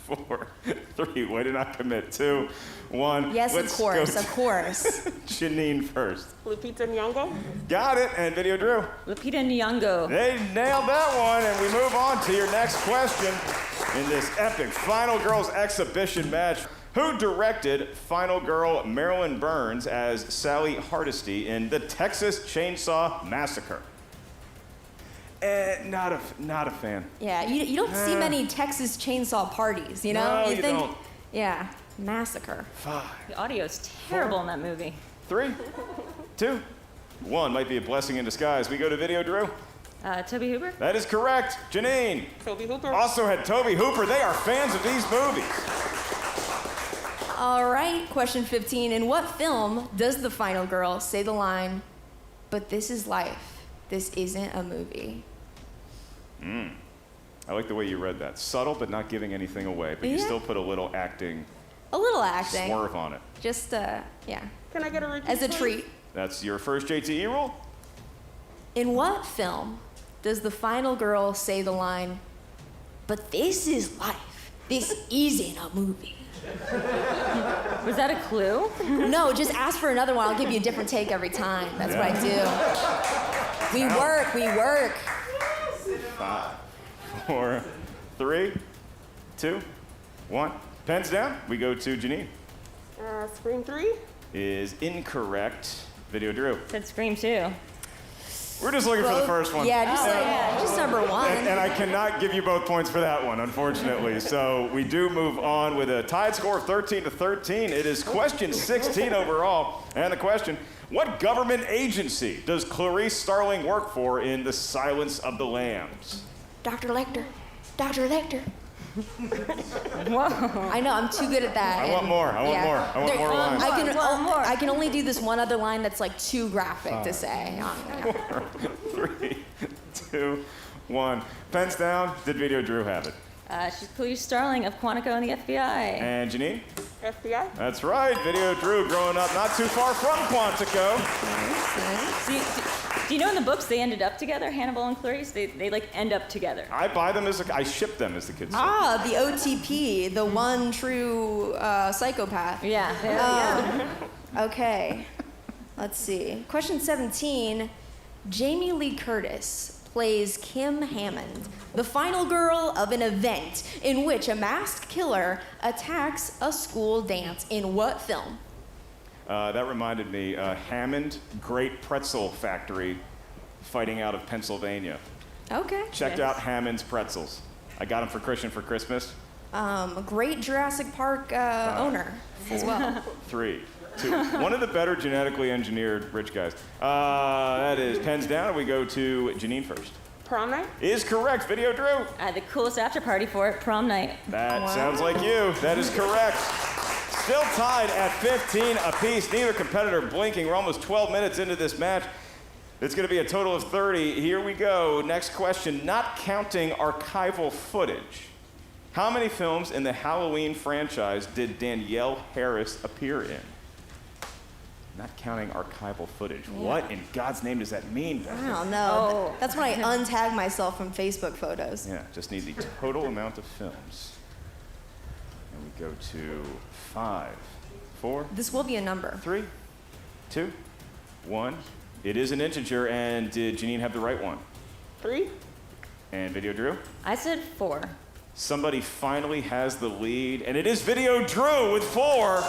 4, 3. Way to not commit. 2, 1. Yes, Let's of course, go of course. Janine first. Lupita Nyong'o. Got it. And Video Drew. Lupita Nyong'o. They nailed that one, and we move on to your next question in this epic Final Girls exhibition match. Who directed Final Girl Marilyn Burns as Sally Hardesty in the Texas Chainsaw Massacre? Not a fan. Yeah, you don't see many Texas chainsaw parties, you know? No, you think, don't. Yeah, massacre. 5. The audio's terrible in that movie. 3, 2, 1. Might be a blessing in disguise. We go to Video Drew. Toby Hooper? That is correct. Janine. Toby Hooper. Also had Toby Hooper. They are fans of these movies. All right, question 15. In what film does the final girl say the line, "But this is life. This isn't a movie"? I like the way you read that. Subtle, but not giving anything away. But you Yeah. still put a little acting A little acting. swerve on it. Just, yeah. Can I get a repeat? As a please? treat. That's your first JTE rule? In what film does the final girl say the line, "But this is life. This isn't a movie"? Was that a clue? No, just ask for another one. I'll give you a different take every time. That's what I do. We work. 5, 4, 3, 2, 1. Pens down. We go to Janine. Scream 3. Is incorrect. Video Drew. Said Scream 2. We're just looking for the first one. Yeah, just number one. And I cannot give you both points for that one, unfortunately. So we do move on with a tied score of 13-13. It is question 16 overall. And the question, what government agency does Clarice Starling work for in The Silence of the Lambs? Dr. Lecter. Dr. Lecter. Whoa. I know, I'm too good at that. I want more. I want more lines. I can only do this one other line that's like too graphic to say. 4, 3, 2, 1. Pens down. Did Video Drew have it? She's Clarice Starling of Quantico and the FBI. And Janine? FBI. That's right. Video Drew growing up not too far from Quantico. Do you know in the books they ended up together, Hannibal and Clarice? They like end up together. I buy them I ship them, as the kids say. Ah, the OTP, the one true psychopath. Yeah. Okay. Let's see. Question 17. Jamie Lee Curtis plays Kim Hammond, the final girl of an event in which a masked killer attacks a school dance. In what film? That reminded me, Hammond, Great Pretzel Factory, fighting out of Pennsylvania. Okay. Checked out Hammond's Pretzels. I got them for Christian for Christmas. A great Jurassic Park owner as well. 3, 2. One of the better genetically engineered rich guys. That is pens down, and we go to Janine first. Prom night? Is correct. Video Drew. I had the coolest after party for it, prom night. That sounds like you. That is correct. Still tied at 15 apiece. Neither competitor blinking. We're almost 12 minutes into this match. It's going to be a total of 30. Here we go. Next question. Not counting archival footage, how many films in the Halloween franchise did Danielle Harris appear in? Not counting archival footage. Yeah. What in God's name does that mean, Beth? I don't know. That's when I untag myself from Facebook photos. Yeah, just need the total amount of films. And we go to 5, 4. This will be a number. 3, 2, 1. It is an integer, and did Janine have the right one? 3. And Video Drew? I said 4. Somebody finally has the lead, and it is Video Drew with 4.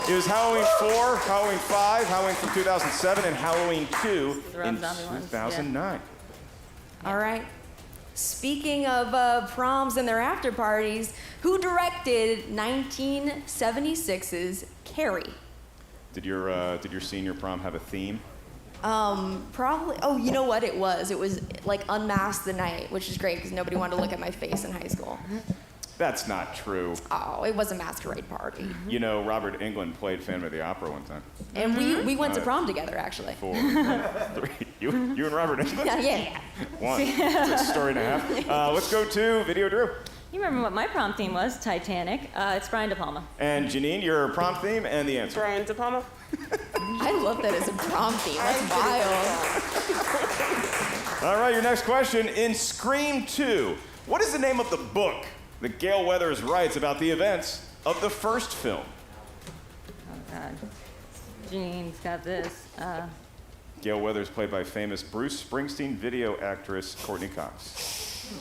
It was Halloween 4, Halloween 5, Halloween from 2007, and Halloween 2 in 2009. Yeah. All right. Speaking of proms and their after parties, who directed 1976's Carrie? Did your senior prom have a theme? Probably. Oh, you know what it was? It was like Unmasked the Night, which is great because nobody wanted to look at my face in high school. That's not true. Oh, it was a masquerade party. You know, Robert Englund played Phantom of the Opera one time. And we went to prom together, actually. 4, 3. You and Robert Englund? Yeah. 1. It's a story and a half. Let's go to Video Drew. You remember what my prom theme was? Titanic. It's Brian De Palma. And Janine, your prom theme and the answer. Brian De Palma. I love that as a prom theme. That's wild. All right, your next question. In Scream 2, what is the name of the book that Gale Weathers writes about the events of the first film? Oh, God. Jean's got this. Gale Weathers, played by famous Bruce Springsteen video actress Courtney Cox.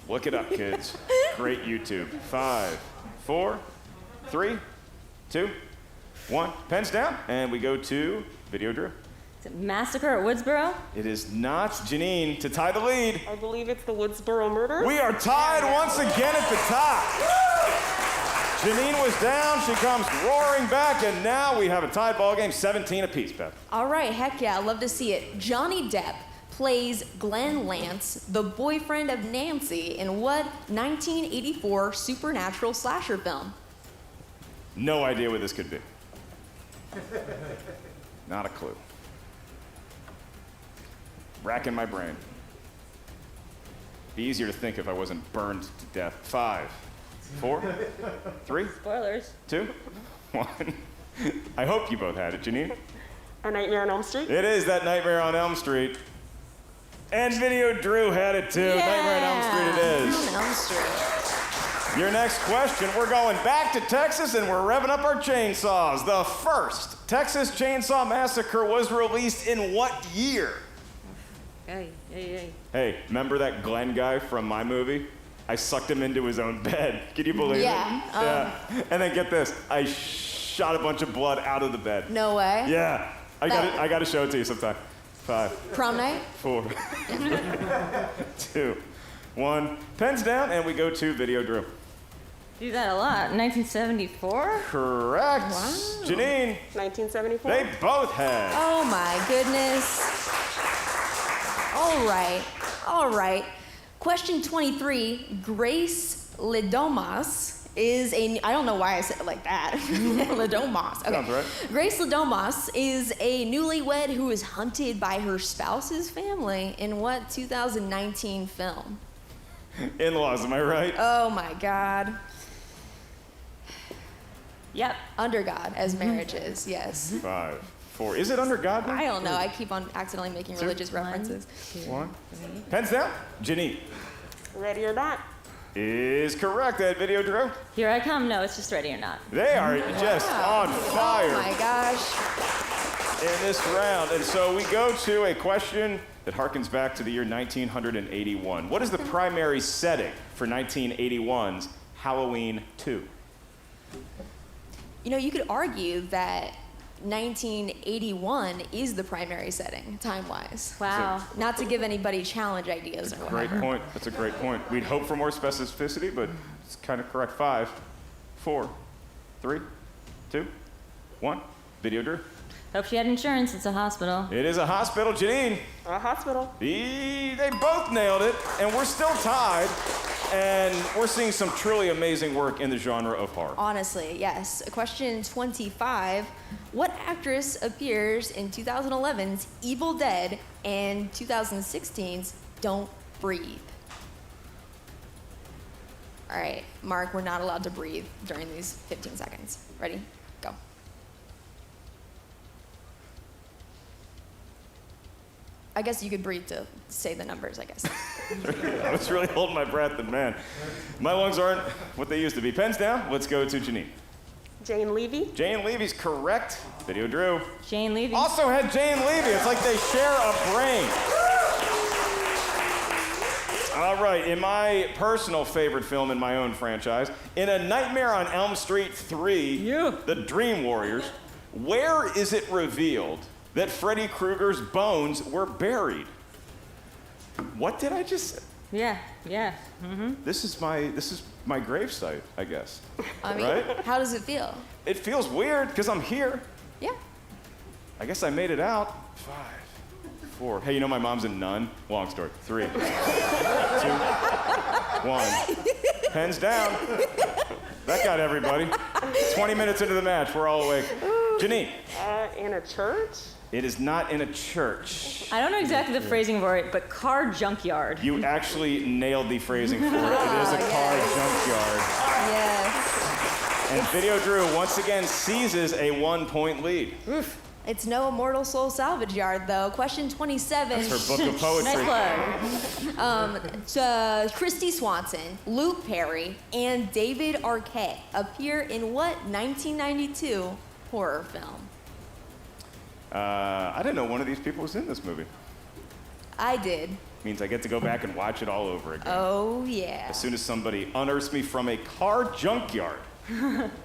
Look it up, kids. Great YouTube. 5, 4, 3, 2, 1. Pens down, and we go to Video Drew. Is it Massacre at Woodsboro? It is not. Janine, to tie the lead. I believe it's the Woodsboro murder. We are tied once again at the top. Janine was down. She comes roaring back, and now we have a tied ball game, 17 apiece, Beth. All right, heck yeah, I love to see it. Johnny Depp plays Glenn Lance, the boyfriend of Nancy, in what 1984 supernatural slasher film? No idea what this could be. Not a clue. Racking my brain. Be easier to think if I wasn't burned to death. 5, 4, 3, Spoilers. 2, 1. I hope you both had it, Janine. A Nightmare on Elm Street. It is that Nightmare on Elm Street. And Video Drew had it too. Yeah. Nightmare on Elm Street it is. On Elm Street. Your next question, we're going back to Texas and we're revving up our chainsaws. The first Texas Chainsaw Massacre was released in what year? Hey. Hey, remember that Glenn guy from my movie? I sucked him into his own bed. Can you believe it? Yeah. And then get this, I shot a bunch of blood out of the bed. No way. Yeah. I got to show it to you sometime. 5. Prom night? 4. 2. 1. Pens down, and we go to Video Drew. Do that a lot. 1974? Correct. Wow. Janine. 1974. They both had. Oh my goodness. All right. Question 23. Grace Lidomas is a, I don't know why I said it like that. Lidomas. Okay. Sounds right. Grace Lidomas is a newlywed who is hunted by her spouse's family in what 2019 film? In-laws, am I right? Oh my God. Yep. Under God, as marriage is, yes. 5, 4. Is it under God? I don't know. I keep on accidentally making religious references. 1. Pens down. Janine. Ready or not? Is correct. That Video Drew. Here I come. No, it's just ready or not. They are just on fire. Oh my gosh. In this round. And so we go to a question that harkens back to the year 1981. What is the primary setting for 1981's Halloween 2? You know, you could argue that 1981 is the primary setting, time-wise. Wow. Not to give anybody challenge ideas or Great whatever. point. That's a great point. We'd hope for more specificity, but it's kind of correct. 5, 4, 3, 2, 1. Video Drew. Hope she had insurance. It's a hospital. It is a hospital. Janine. A hospital. They both nailed it, and we're still tied. And we're seeing some truly amazing work in the genre of horror. Honestly, yes. Question 25. What actress appears in 2011's Evil Dead and 2016's Don't Breathe? All right, Mark, we're not allowed to breathe during these 15 seconds. Ready? Go. I guess you could breathe to say the numbers, I guess. I was really holding my breath, and man, my lungs aren't what they used to be. Pens down. Let's go to Janine. Jane Levy. Jane Levy's correct. Video Drew. Jane Levy. Also had Jane Levy. It's like they share a brain. All right, in my personal favorite film in my own franchise, in A Nightmare on Elm Street 3, The Dream Warriors, where is it revealed that Freddy Krueger's bones were buried? What did I just say? Yeah. Mm-hmm. This is my gravesite, I guess. I mean, right? how does it feel? It feels weird because I'm here. Yeah. I guess I made it out. 5, 4. Hey, you know my mom's a nun? Long story. 3, 2, 1. Pens down. That got everybody. 20 minutes into the match, we're all awake. Janine. In a church? It is not in a church. I don't know exactly the phrasing for it, but car junkyard. You actually nailed the phrasing for it. It is a car junkyard. Yes. And Video Drew once again seizes a 1-point lead. Oof. It's no Immortal Soul Salvage Yard, though. Question 27. That's her book of poetry. Nice plug. Christy Swanson, Luke Perry, and David Arquette appear in what 1992 horror film? I didn't know one of these people was in this movie. I did. Means I get to go back and watch it all over again. Oh, yeah. As soon as somebody unearths me from a car junkyard.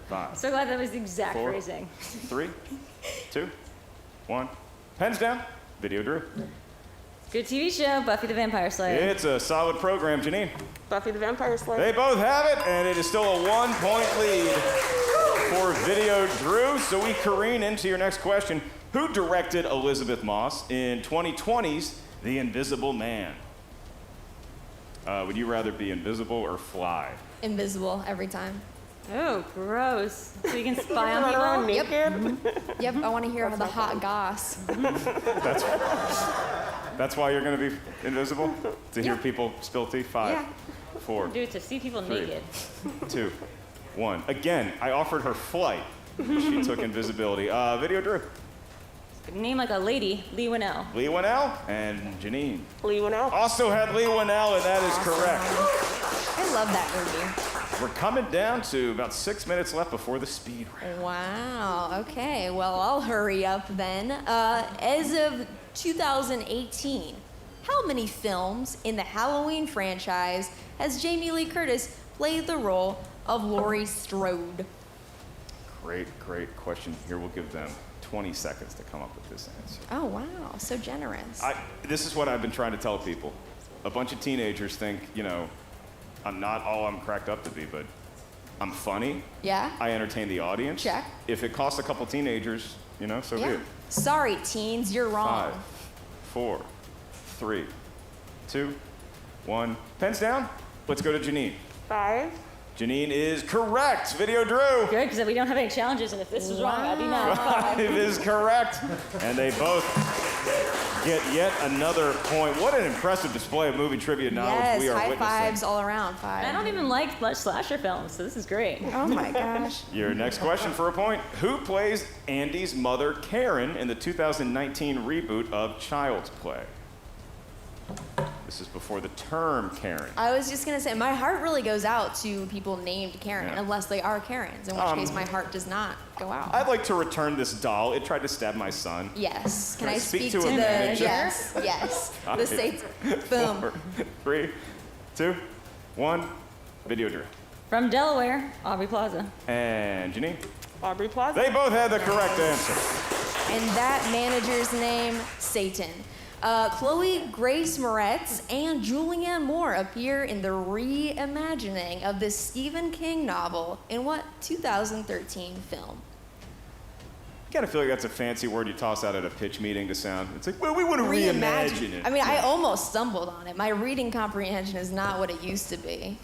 5, So glad that was the exact 4, phrasing. 3, 2, 1. Pens down. Video Drew. Good TV show, Buffy the Vampire Slayer. It's a solid program, Janine. Buffy the Vampire Slayer. They both have it, and it is still a 1-point lead for Video Drew. So we careen into your next question. Who directed Elizabeth Moss in 2020's The Invisible Man? Would you rather be invisible or fly? Invisible every time. Oh, gross. So you can spy on Run around people? naked? Yep, I want to hear the hot goss. That's why you're going to be invisible? To hear people spill tea? 5, Yeah. 4, Dude, to see people 3, naked. 2, 1. Again, I offered her flight. She took invisibility. Video Drew. Name like a lady, Lee Winnell. Lee Winnell and Janine. Lee Winnell. Also had Lee Winnell, and that is correct. I love that movie. We're coming down to about 6 minutes left before the speed round. Wow. Okay. Well, I'll hurry up then. As of 2018, how many films in the Halloween franchise has Jamie Lee Curtis played the role of Laurie Strode? great question. Here, we'll give them 20 seconds to come up with this answer. Oh, wow. So generous. This is what I've been trying to tell people. A bunch of teenagers think, I'm not all I'm cracked up to be, but I'm funny. Yeah. I entertain the audience. Check. If it costs a couple teenagers, so be it. Sorry, teens, you're wrong. 5, 4, 3, 2, 1. Pens down. Let's go to Janine. 5. Janine is correct. Video Drew. Good, because we don't have any challenges, and if this was wrong, I'd be mad. 5 is correct. And they both get yet another point. What an impressive display of movie trivia knowledge Yes, we are high witnessing. fives all around. 5. I don't even like slasher films, so this is great. Oh my gosh. Your next question for a point. Who plays Andy's mother, Karen, in the 2019 reboot of Child's Play? This is before the term Karen. I was just going to say, my heart really goes out to people named Karen, unless they are Karens, in which case my heart does not go out. I'd like to return this doll. It tried to stab my son. Yes. Can I speak to a the manager? Yes. The state. Boom. 4, 3, 2, 1. Video Drew. From Delaware, Aubrey Plaza. And Janine. Aubrey Plaza. They both had the correct answer. And that manager's name, Satan. Chloe Grace Moretz and Julianne Moore appear in the reimagining of this Stephen King novel in what 2013 film? You gotta feel like that's a fancy word you toss out at a pitch meeting to sound. It's like, well, we want to reimagine it. I mean, I almost stumbled on it. My reading comprehension is not what it used to be.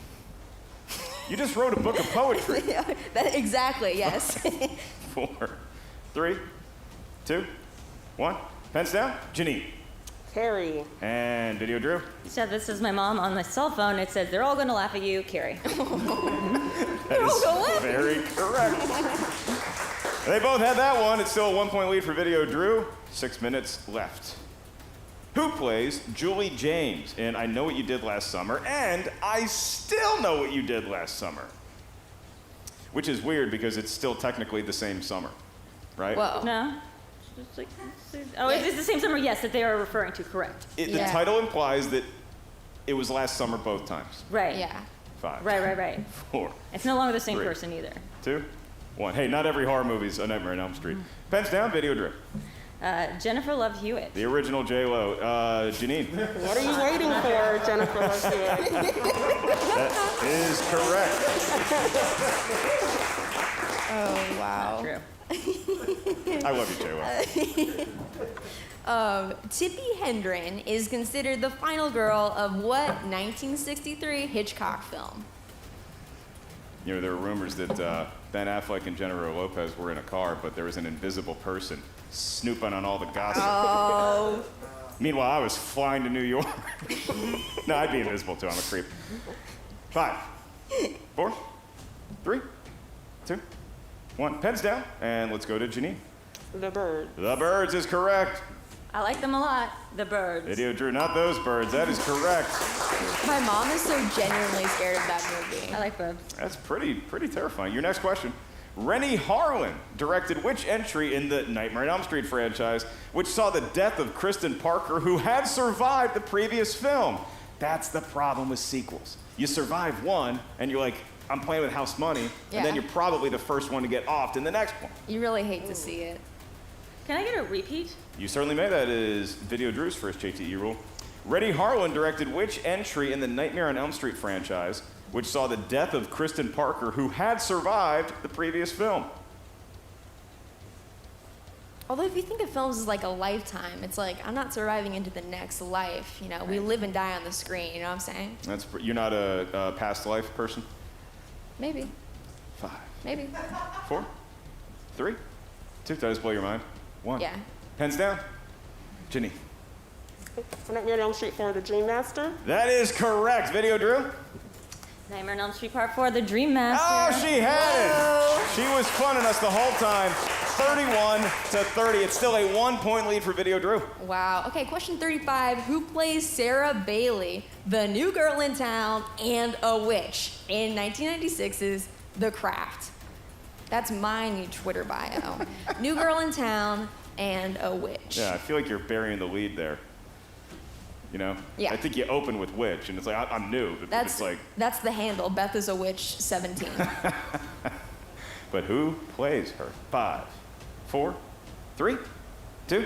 You just wrote a book of poetry. Exactly, yes. 4, 3, 2, 1. Pens down. Janine. Carrie. And Video Drew. So this is my mom on my cell phone. It says, they're all going to laugh at you, Carrie. That is very correct. They both had that one. It's still a 1-point lead for Video Drew. 6 minutes left. Who plays Julie James in I Know What You Did Last Summer and I Still Know What You Did Last Summer? Which is weird because it's still technically the same summer, right? Whoa. No. It's the same summer, yes, that they are referring to, correct. The title implies that it was last summer both times. Right. Yeah. 5. Right. 4. It's no longer the same 3, person either. 2, 1. Hey, not every horror movie's A Nightmare on Elm Street. Pens down, Video Drew. Jennifer Love Hewitt. The original J-Lo. Janine. What are you waiting for, Jennifer Love Hewitt? That is correct. Oh, wow. True. I love you, J-Lo. Tippi Hedren is considered the final girl of what 1963 Hitchcock film? There were rumors that Ben Affleck and Jennifer Lopez were in a car, but there was an invisible person snooping on all the gossip. Oh. Meanwhile, I was flying to New York. No, I'd be invisible too. I'm a creep. 5, 4, 3, 2, 1. Pens down, and let's go to Janine. The Birds. The Birds is correct. I like them a lot, the Birds. Video Drew, not those birds. That is correct. My mom is so genuinely scared of that movie. I like birds. That's pretty terrifying. Your next question. Rennie Harlan directed which entry in the Nightmare on Elm Street franchise, which saw the death of Kristen Parker, who had survived the previous film? That's the problem with sequels. You survive one, and you're like, I'm playing with house money, and then you're probably the first one to get offed in the next one. You really hate to see it. Can I get a repeat? You certainly may. That is Video Drew's first JTE rule. Rennie Harlan directed which entry in the Nightmare on Elm Street franchise, which saw the death of Kristen Parker, who had survived the previous film? Although if you think of films as like a lifetime, it's like, I'm not surviving into the next life. We live and die on the screen, you know what I'm saying? You're not a past life person? Maybe. 5. Maybe. 4, 3, 2. Did I just blow your mind? 1. Yeah. Pens down. Ginny. Nightmare on Elm Street 4, The Dream Master. That is correct. Video Drew. Nightmare on Elm Street Part 4, The Dream Master. Oh, she had it. She was funning us the whole time. 31-30. It's still a 1-point lead for Video Drew. Wow. Okay, question 35. Who plays Sarah Bailey, the new girl in town and a witch in 1996's The Craft? That's my new Twitter bio. New girl in town and a witch. Yeah, I feel like you're burying the lead there. Yeah. I think you open with witch, and it's like, I'm new. But it's like... That's the handle. Beth is a witch 17. But who plays her? 5, 4, 3, 2,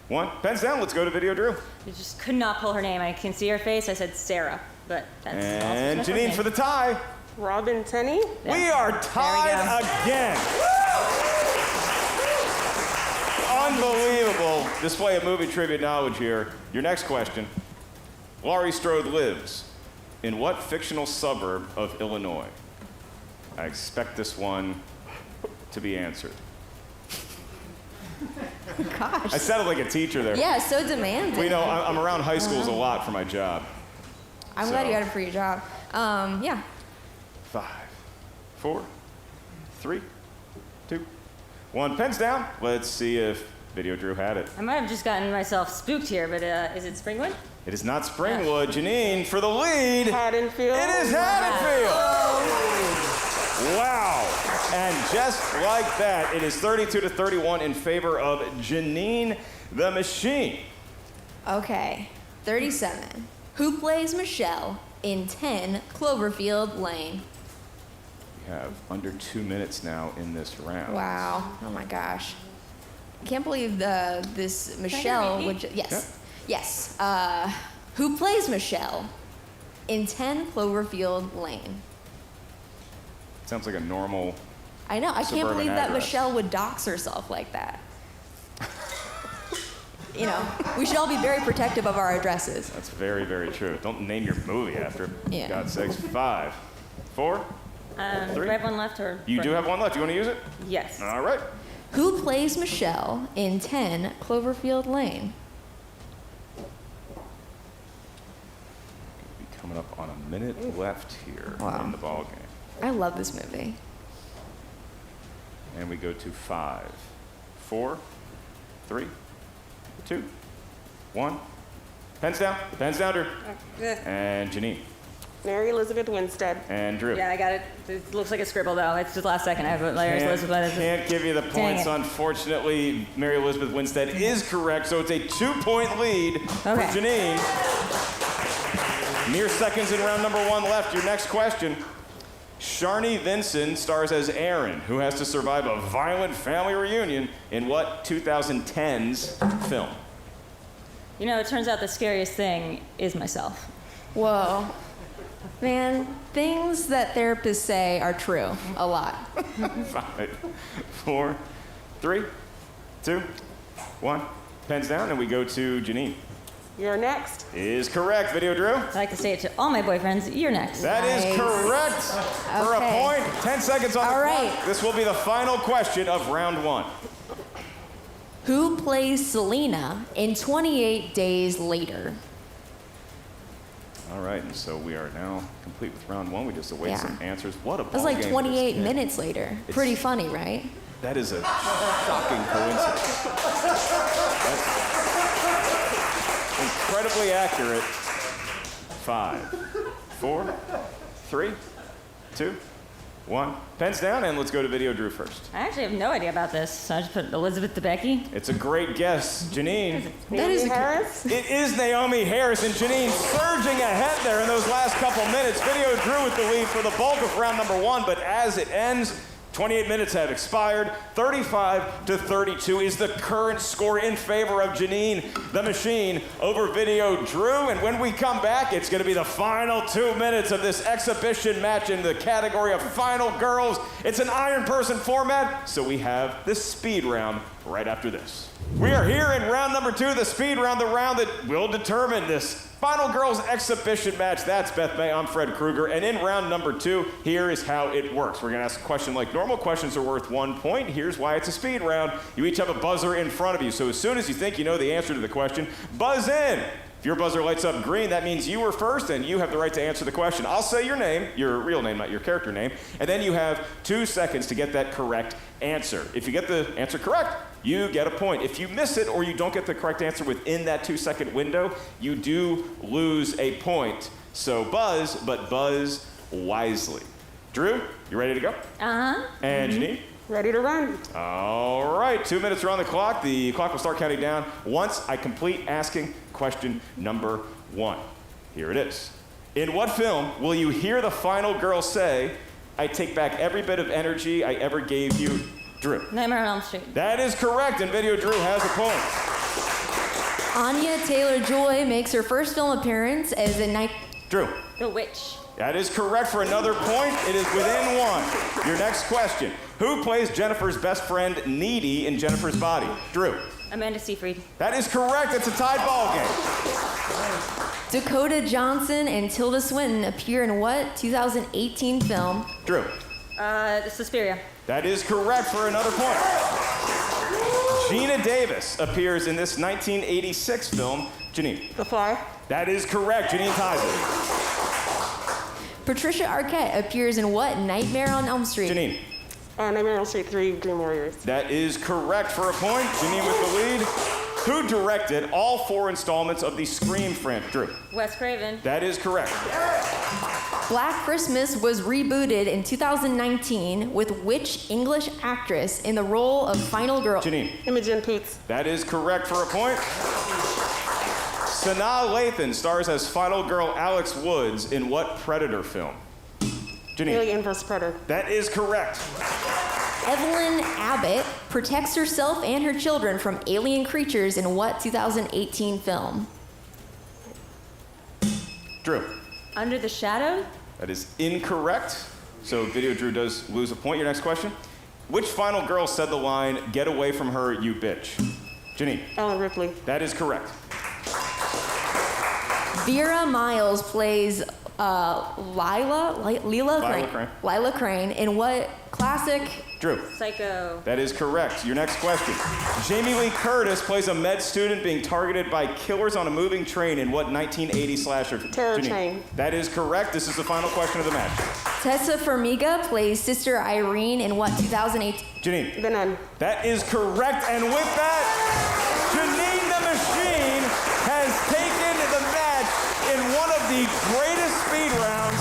1. Pens down. Let's go to Video Drew. You just could not pull her name. I can see her face. I said Sarah, but that's And also Janine for the tie. Robin Tenney. We are tied again. Unbelievable display of movie trivia knowledge here. Your next question. Laurie Strode lives in what fictional suburb of Illinois? I expect this one to be answered. Gosh. I sounded like a teacher there. Yeah, so demanding. Well, you know, I'm around high schools a lot for my job. I'm glad you got it for your job. Yeah. 5, 4, 3, 2, 1. Pens down. Let's see if Video Drew had it. I might have just gotten myself spooked here, but is it Springwood? It is not Springwood. Janine for the lead. Haddonfield. It is Haddonfield. Wow. And just like that, it is 32-31 in favor of Janine the Machine. Okay. 37. Who plays Michelle in 10 Cloverfield Lane? We have under 2 minutes now in this round. Wow. Oh my gosh. I can't believe this Michelle would. Yes. Yeah. Yes. Who plays Michelle in 10 Cloverfield Lane? Sounds like a normal. I know. I can't suburban believe that address. Michelle would dox herself like that. You know, we should all be very protective of our addresses. That's very, very true. Don't name your movie after. Yeah. God's sakes. 5, 4, 3. Do I have one left or? You do have one left. You want to use it? Yes. All right. Who plays Michelle in 10 Cloverfield Lane? Be coming up on a minute left here in the ball game. I love this movie. And we go to 5, 4, 3, 2, 1. Pens down. Pens down, Drew. And Janine. Mary Elizabeth Winstead. And Drew. Yeah, I got it. It looks like a scribble though. It's just last second. I have it. Can't give you the points, unfortunately. Mary Elizabeth Winstead is correct, so it's a 2-point lead for Janine. Mere seconds in round number 1 left. Your next question. Sharni Vinson stars as Erin, who has to survive a violent family reunion in what 2010's film? You know, it turns out the scariest thing is myself. Whoa. Man, things that therapists say are true a lot. 5, 4, 3, 2, 1. Pens down, and we go to Janine. You're next. Is correct. Video Drew. I like to say it to all my boyfriends. You're next. That is correct. For a point. 10 seconds on the clock. This will be the final question of round 1. Who plays Selena in 28 Days Later? All right, and so we are now complete with round 1. We just await some answers. What a ball It was like game 28 this is. minutes later. Pretty funny, right? That is a shocking coincidence. That's incredibly accurate. 5, 4, 3, 2, 1. Pens down, and let's go to Video Drew first. I actually have no idea about this, so I just put Elizabeth Debicki. It's a great guess. Janine. Naomi Harris? It is Naomi Harris, and Janine surging ahead there in those last couple minutes. Video Drew with the lead for the bulk of round number 1, but as it ends, 28 minutes have expired. 35-32 is the current score in favor of Janine the Machine over Video Drew. And when we come back, it's going to be the final 2 minutes of this exhibition match in the category of Final Girls. It's an iron person format, so we have the speed round right after this. We are here in round number 2, the speed round, the round that will determine this Final Girls exhibition match. That's Beth May. I'm Fred Krueger. And in round number 2, here is how it works. We're going to ask a question like normal. Questions are worth 1 point. Here's why it's a speed round. You each have a buzzer in front of you. So as soon as you think you know the answer to the question, buzz in. If your buzzer lights up green, that means you were first and you have the right to answer the question. I'll say your name, your real name, not your character name, and then you have 2 seconds to get that correct answer. If you get the answer correct, you get a point. If you miss it or you don't get the correct answer within that 2-second window, you do lose a point. So buzz, but buzz wisely. Drew, you ready to go? Uh-huh. And Janine? Ready to run. All right, 2 minutes are on the clock. The clock will start counting down once I complete asking question number 1. Here it is. In what film will you hear the final girl say, I take back every bit of energy I ever gave you. Drew. Nightmare on Elm Street. That is correct, and Video Drew has a point. Anya Taylor-Joy makes her first film appearance as a night. Drew. The Witch. That is correct for another point. It is within one. Your next question. Who plays Jennifer's best friend, Needy, in Jennifer's Body? Drew. Amanda Seyfried. That is correct. It's a tied ball game. Dakota Johnson and Tilda Swinton appear in what 2018 film? Drew. Suspiria. That is correct for another point. Gina Davis appears in this 1986 film. Janine. The Fly. That is correct. Janine ties it. Patricia Arquette appears in what Nightmare on Elm Street? Janine. Nightmare on Elm Street 3, Dream Warriors. That is correct for a point. Janine with the lead. Who directed all 4 installments of the Scream franchise? Drew. Wes Craven. That is correct. Black Christmas was rebooted in 2019 with which English actress in the role of Final Girl? Janine. Imogen Poots. That is correct for a point. Sanaa Lathan stars as Final Girl Alex Woods in what Predator film? Janine. Alien vs. Predator. That is correct. Evelyn Abbott protects herself and her children from alien creatures in what 2018 film? Drew. Under the Shadow? That is incorrect. So Video Drew does lose a point. Your next question. Which final girl said the line, "Get away from her, you bitch"? Janine. Ellen Ripley. That is correct. Vera Miles plays Lila Crane in what classic? Drew. Psycho. That is correct. Your next question. Jamie Lee Curtis plays a med student being targeted by killers on a moving train in what 1980 slasher? Terror Janine. Train. That is correct. This is the final question of the match. Tessa Farmiga plays Sister Irene in what 2008? Janine. The Nun. That is correct. And with that, Janine the Machine has taken the match in one of the greatest speed rounds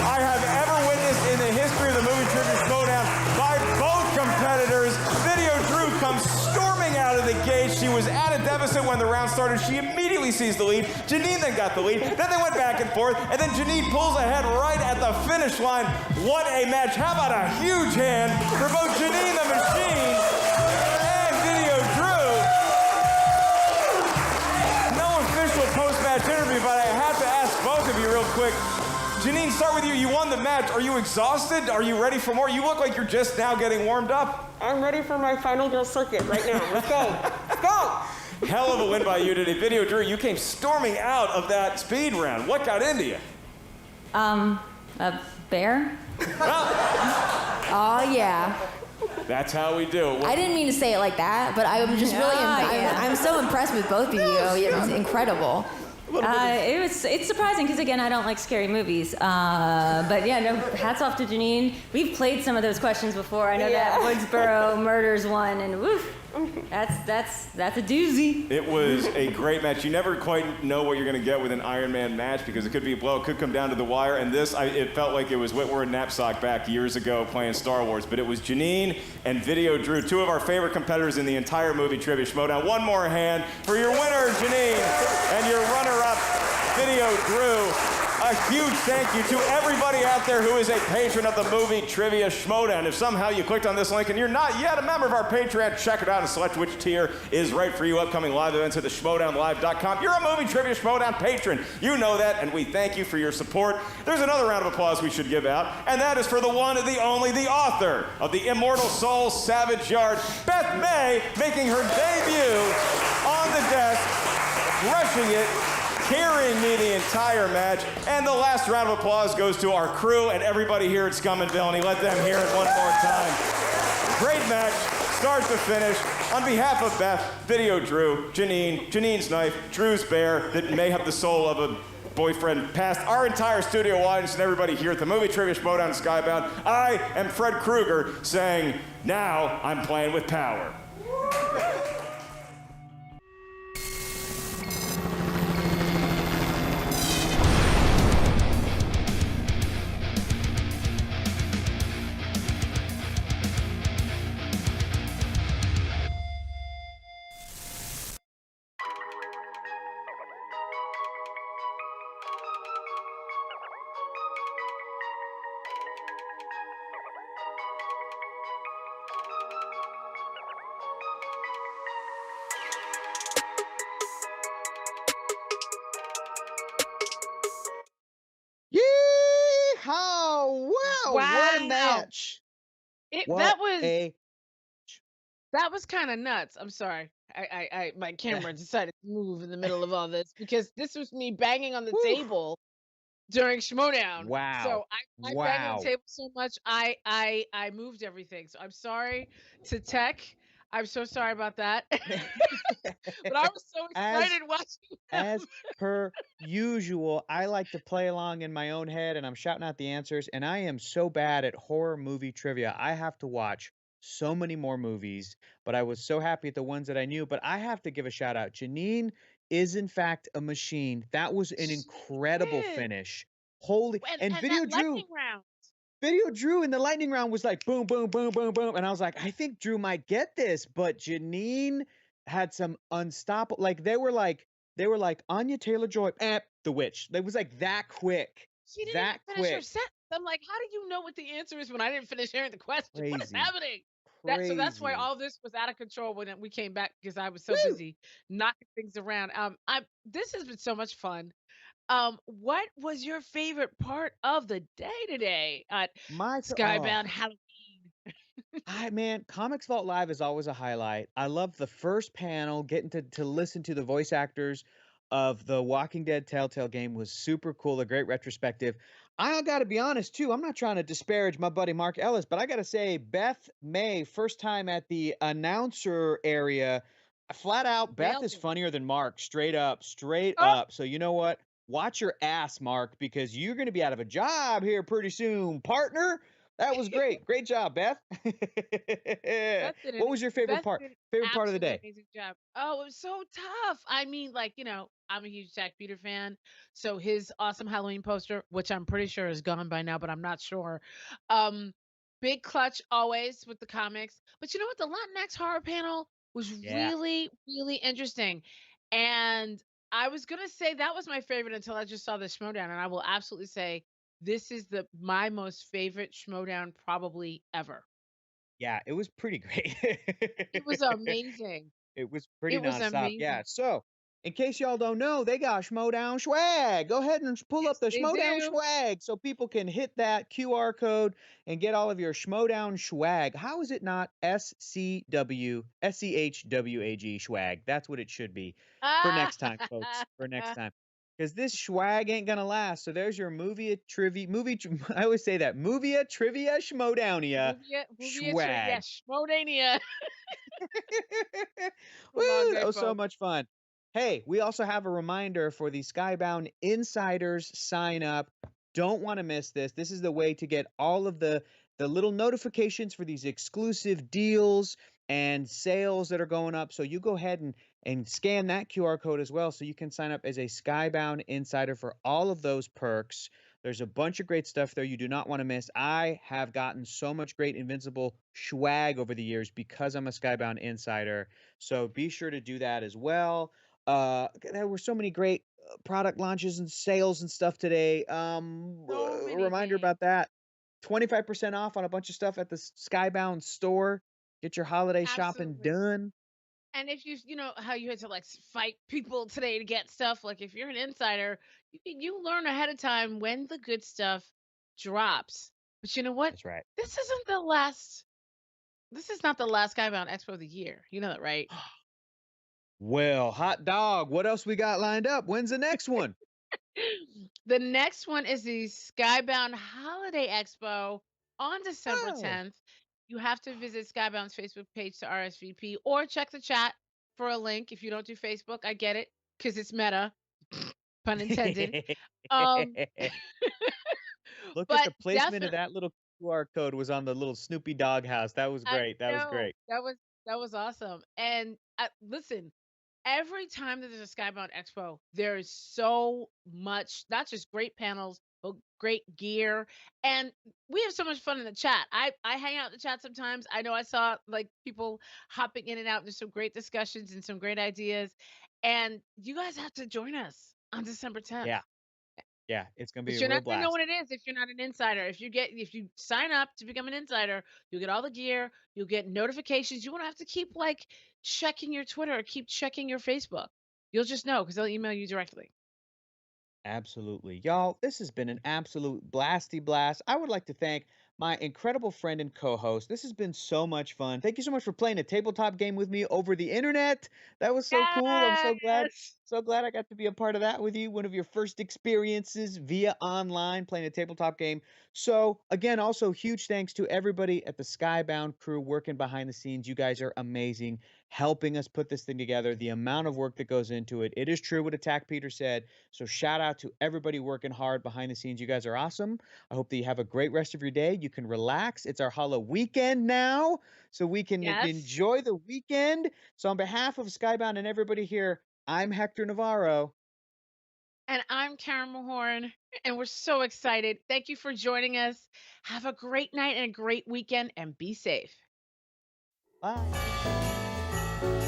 I have ever witnessed in the history of the Movie Trivia Showdown by both competitors. Video Drew comes storming out of the gate. She was at a deficit when the round started. She immediately sees the lead. Janine then got the lead. Then they went back and forth, and then Janine pulls ahead right at the finish line. What a match. How about a huge hand for both Janine the Machine and Video Drew. No official post-match interview, but I have to ask both of you real quick. Janine, start with you. You won the match. Are you exhausted? Are you ready for more? You look like you're just now getting warmed up. I'm ready for my final girl circuit right now. Let's go. Let's go. Hell of a win by you today. Video Drew, you came storming out of that speed round. What got into you? A bear? Oh yeah. That's how we do it. I didn't mean to say it like that, but I'm just really I'm so impressed with both of you. It was incredible. It's surprising because again I don't like scary movies, but yeah, no, hats off to Janine. We've played some of those questions before. I know that Woodsboro Murders one, and woof, that's a doozy. It was a great match. You never quite know what you're going to get with an Iron Man match because it could be a blow, it could come down to the wire. And this, it felt like it was Whitwer and Knapsack back years ago playing Star Wars. But it was Janine and Video Drew, two of our favorite competitors in the entire Movie Trivia Showdown. One more hand for your winner, Janine, and your runner-up, Video Drew. A huge thank you to everybody out there who is a patron of the Movie Trivia Schmodown. If somehow you clicked on this link and you're not yet a member of our Patreon, check it out and select which tier is right for you. Upcoming live events at theschmodownlive.com. You're a Movie Trivia Schmodown patron. You know that, and we thank you for your support. There's another round of applause we should give out, and that is for the one, the only, the author of the Immortal Soul Savage Yard, Beth May, making her debut on the desk, crushing it, carrying me the entire match. And the last round of applause goes to our crew and everybody here at Scum and Villainy. Let them hear it one more time. Great match, start to finish. On behalf of Beth, Video Drew, Janine, Janine's knife, Drew's bear that may have the soul of a boyfriend past, our entire studio audience and everybody here at the Movie Trivia Showdown Skybound, I am Fred Krueger saying, now I'm playing with power. Wow, what a Wow. match. That What was a kind of nuts. I'm sorry. My camera decided to move in the middle of all this because this was me banging on the table during Schmodown. Wow. So I banged on the Wow. table so much I moved everything. So I'm sorry to tech. I'm so sorry about that. But I was so As excited watching as per usual, I like to play along in my own head and I'm shouting out the answers. And I am so bad at horror movie trivia. I have to watch so many more movies, but I was so happy at the ones that I knew. But I have to give a shout out. Janine is, in fact, a machine. That was an incredible is. finish. Holy. And And Video that Drew. lightning round. Video Drew in the lightning round was like boom, boom, boom, boom, boom. And I was like, I think Drew might get this, but Janine had some unstoppable, like they were like Anya Taylor-Joy, the witch. It was like that quick. She didn't That even finish her quick. sentence. I'm like, how do you know what the answer is when I didn't finish hearing the question? What is Crazy. happening? So that's why Crazy. all this was out of control when we came back because I was so busy knocking things around. This has been so much fun. What was your favorite part of the day today at Skybound Halloween? Man, Comics Vault Live is always a highlight. I love the first panel, getting to listen to the voice actors of the Walking Dead Telltale game was super cool, a great retrospective. I got to be honest too, I'm not trying to disparage my buddy Mark Ellis, but I got to say Beth May, first time at the announcer area, flat out, Beth Nailed is it. funnier than Mark, straight up. Oh. So you know what? Watch your ass, Mark, because you're going to be out of a job here pretty soon, partner. That was great. Great job, Beth. What was your favorite part? Favorite part of the Absolutely day? amazing job. Oh, it was so tough. I mean, like, I'm a huge Jack Peter fan. So his awesome Halloween poster, which I'm pretty sure is gone by now, but I'm not sure. Big clutch always with the comics. But you know what? The Latinx horror panel was really, really interesting. And I was gonna say that was my favorite until I just saw the Schmodown, and I will absolutely say this is my most favorite Schmodown probably ever. Yeah, it was pretty great. It was amazing. It was pretty It was nonstop. Yeah. amazing. So, in case y'all don't know, they got Schmodown swag. Go ahead and pull up the They Schmodown do. swag so people can hit that QR code and get all of your Schmodown swag. How is it not SCHWAG swag? That's what it should be for next time, folks. For next time. Because this swag ain't gonna last. So there's your movie trivia. I always say that movie trivia Schmodownia swag. Yeah, Schmodania. Woo, that was so much fun. Hey, we also have a reminder for the Skybound Insiders sign up. Don't want to miss this. This is the way to get all of the little notifications for these exclusive deals and sales that are going up. So you go ahead and scan that QR code as well so you can sign up as a Skybound Insider for all of those perks. There's a bunch of great stuff there you do not want to miss. I have gotten so much great Invincible swag over the years because I'm a Skybound Insider. So be sure to do that as well. There were so many great product launches and sales and stuff today. A reminder about that. 25% off on a bunch of stuff at the Skybound store. Get your holiday shopping done. And if you know how you had to like fight people today to get stuff, like if you're an insider, you learn ahead of time when the good stuff drops. But you know what? That's right. This is not the last Skybound Expo of the year. You know that, right? Well, hot dog. What else we got lined up? When's the next one? The next one is the Skybound Holiday Expo on December 10th. You have to visit Skybound's Facebook page to RSVP or check the chat for a link. If you don't do Facebook, I get it because it's meta, pun intended. Look at the placement of that little QR code was on the little Snoopy dog house. That was great. That was great. That was awesome. And listen, every time that there's a Skybound Expo, there is so much, not just great panels, but great gear. And we have so much fun in the chat. I hang out in the chat sometimes. I know I saw like people hopping in and out. There's some great discussions and some great ideas. And you guys have to join us on December 10th. Yeah. Yeah, it's gonna be But a you're real not gonna blast. know what it is if you're not an insider. If you sign up to become an insider, you'll get all the gear, you'll get notifications. You won't have to keep like checking your Twitter or keep checking your Facebook. You'll just know because they'll email you directly. Absolutely. Y'all, this has been an absolute blasty blast. I would like to thank my incredible friend and co-host. This has been so much fun. Thank you so much for playing a tabletop game with me over the internet. That was so cool. I'm so glad I got to be a part of that with you. One of your first experiences via online playing a tabletop game. So again, also huge thanks to everybody at the Skybound crew working behind the scenes. You guys are amazing, helping us put this thing together. The amount of work that goes into it. It is true what Attack Peter said. So shout out to everybody working hard behind the scenes. You guys are awesome. I hope that you have a great rest of your day. You can relax. It's our Halloween weekend now, so we can enjoy the weekend. So on behalf of Skybound and everybody here, I'm Hector Navarro. And I'm Karen Mahorn, and we're so excited. Thank you for joining us. Have a great night and a great weekend, and be safe. Bye.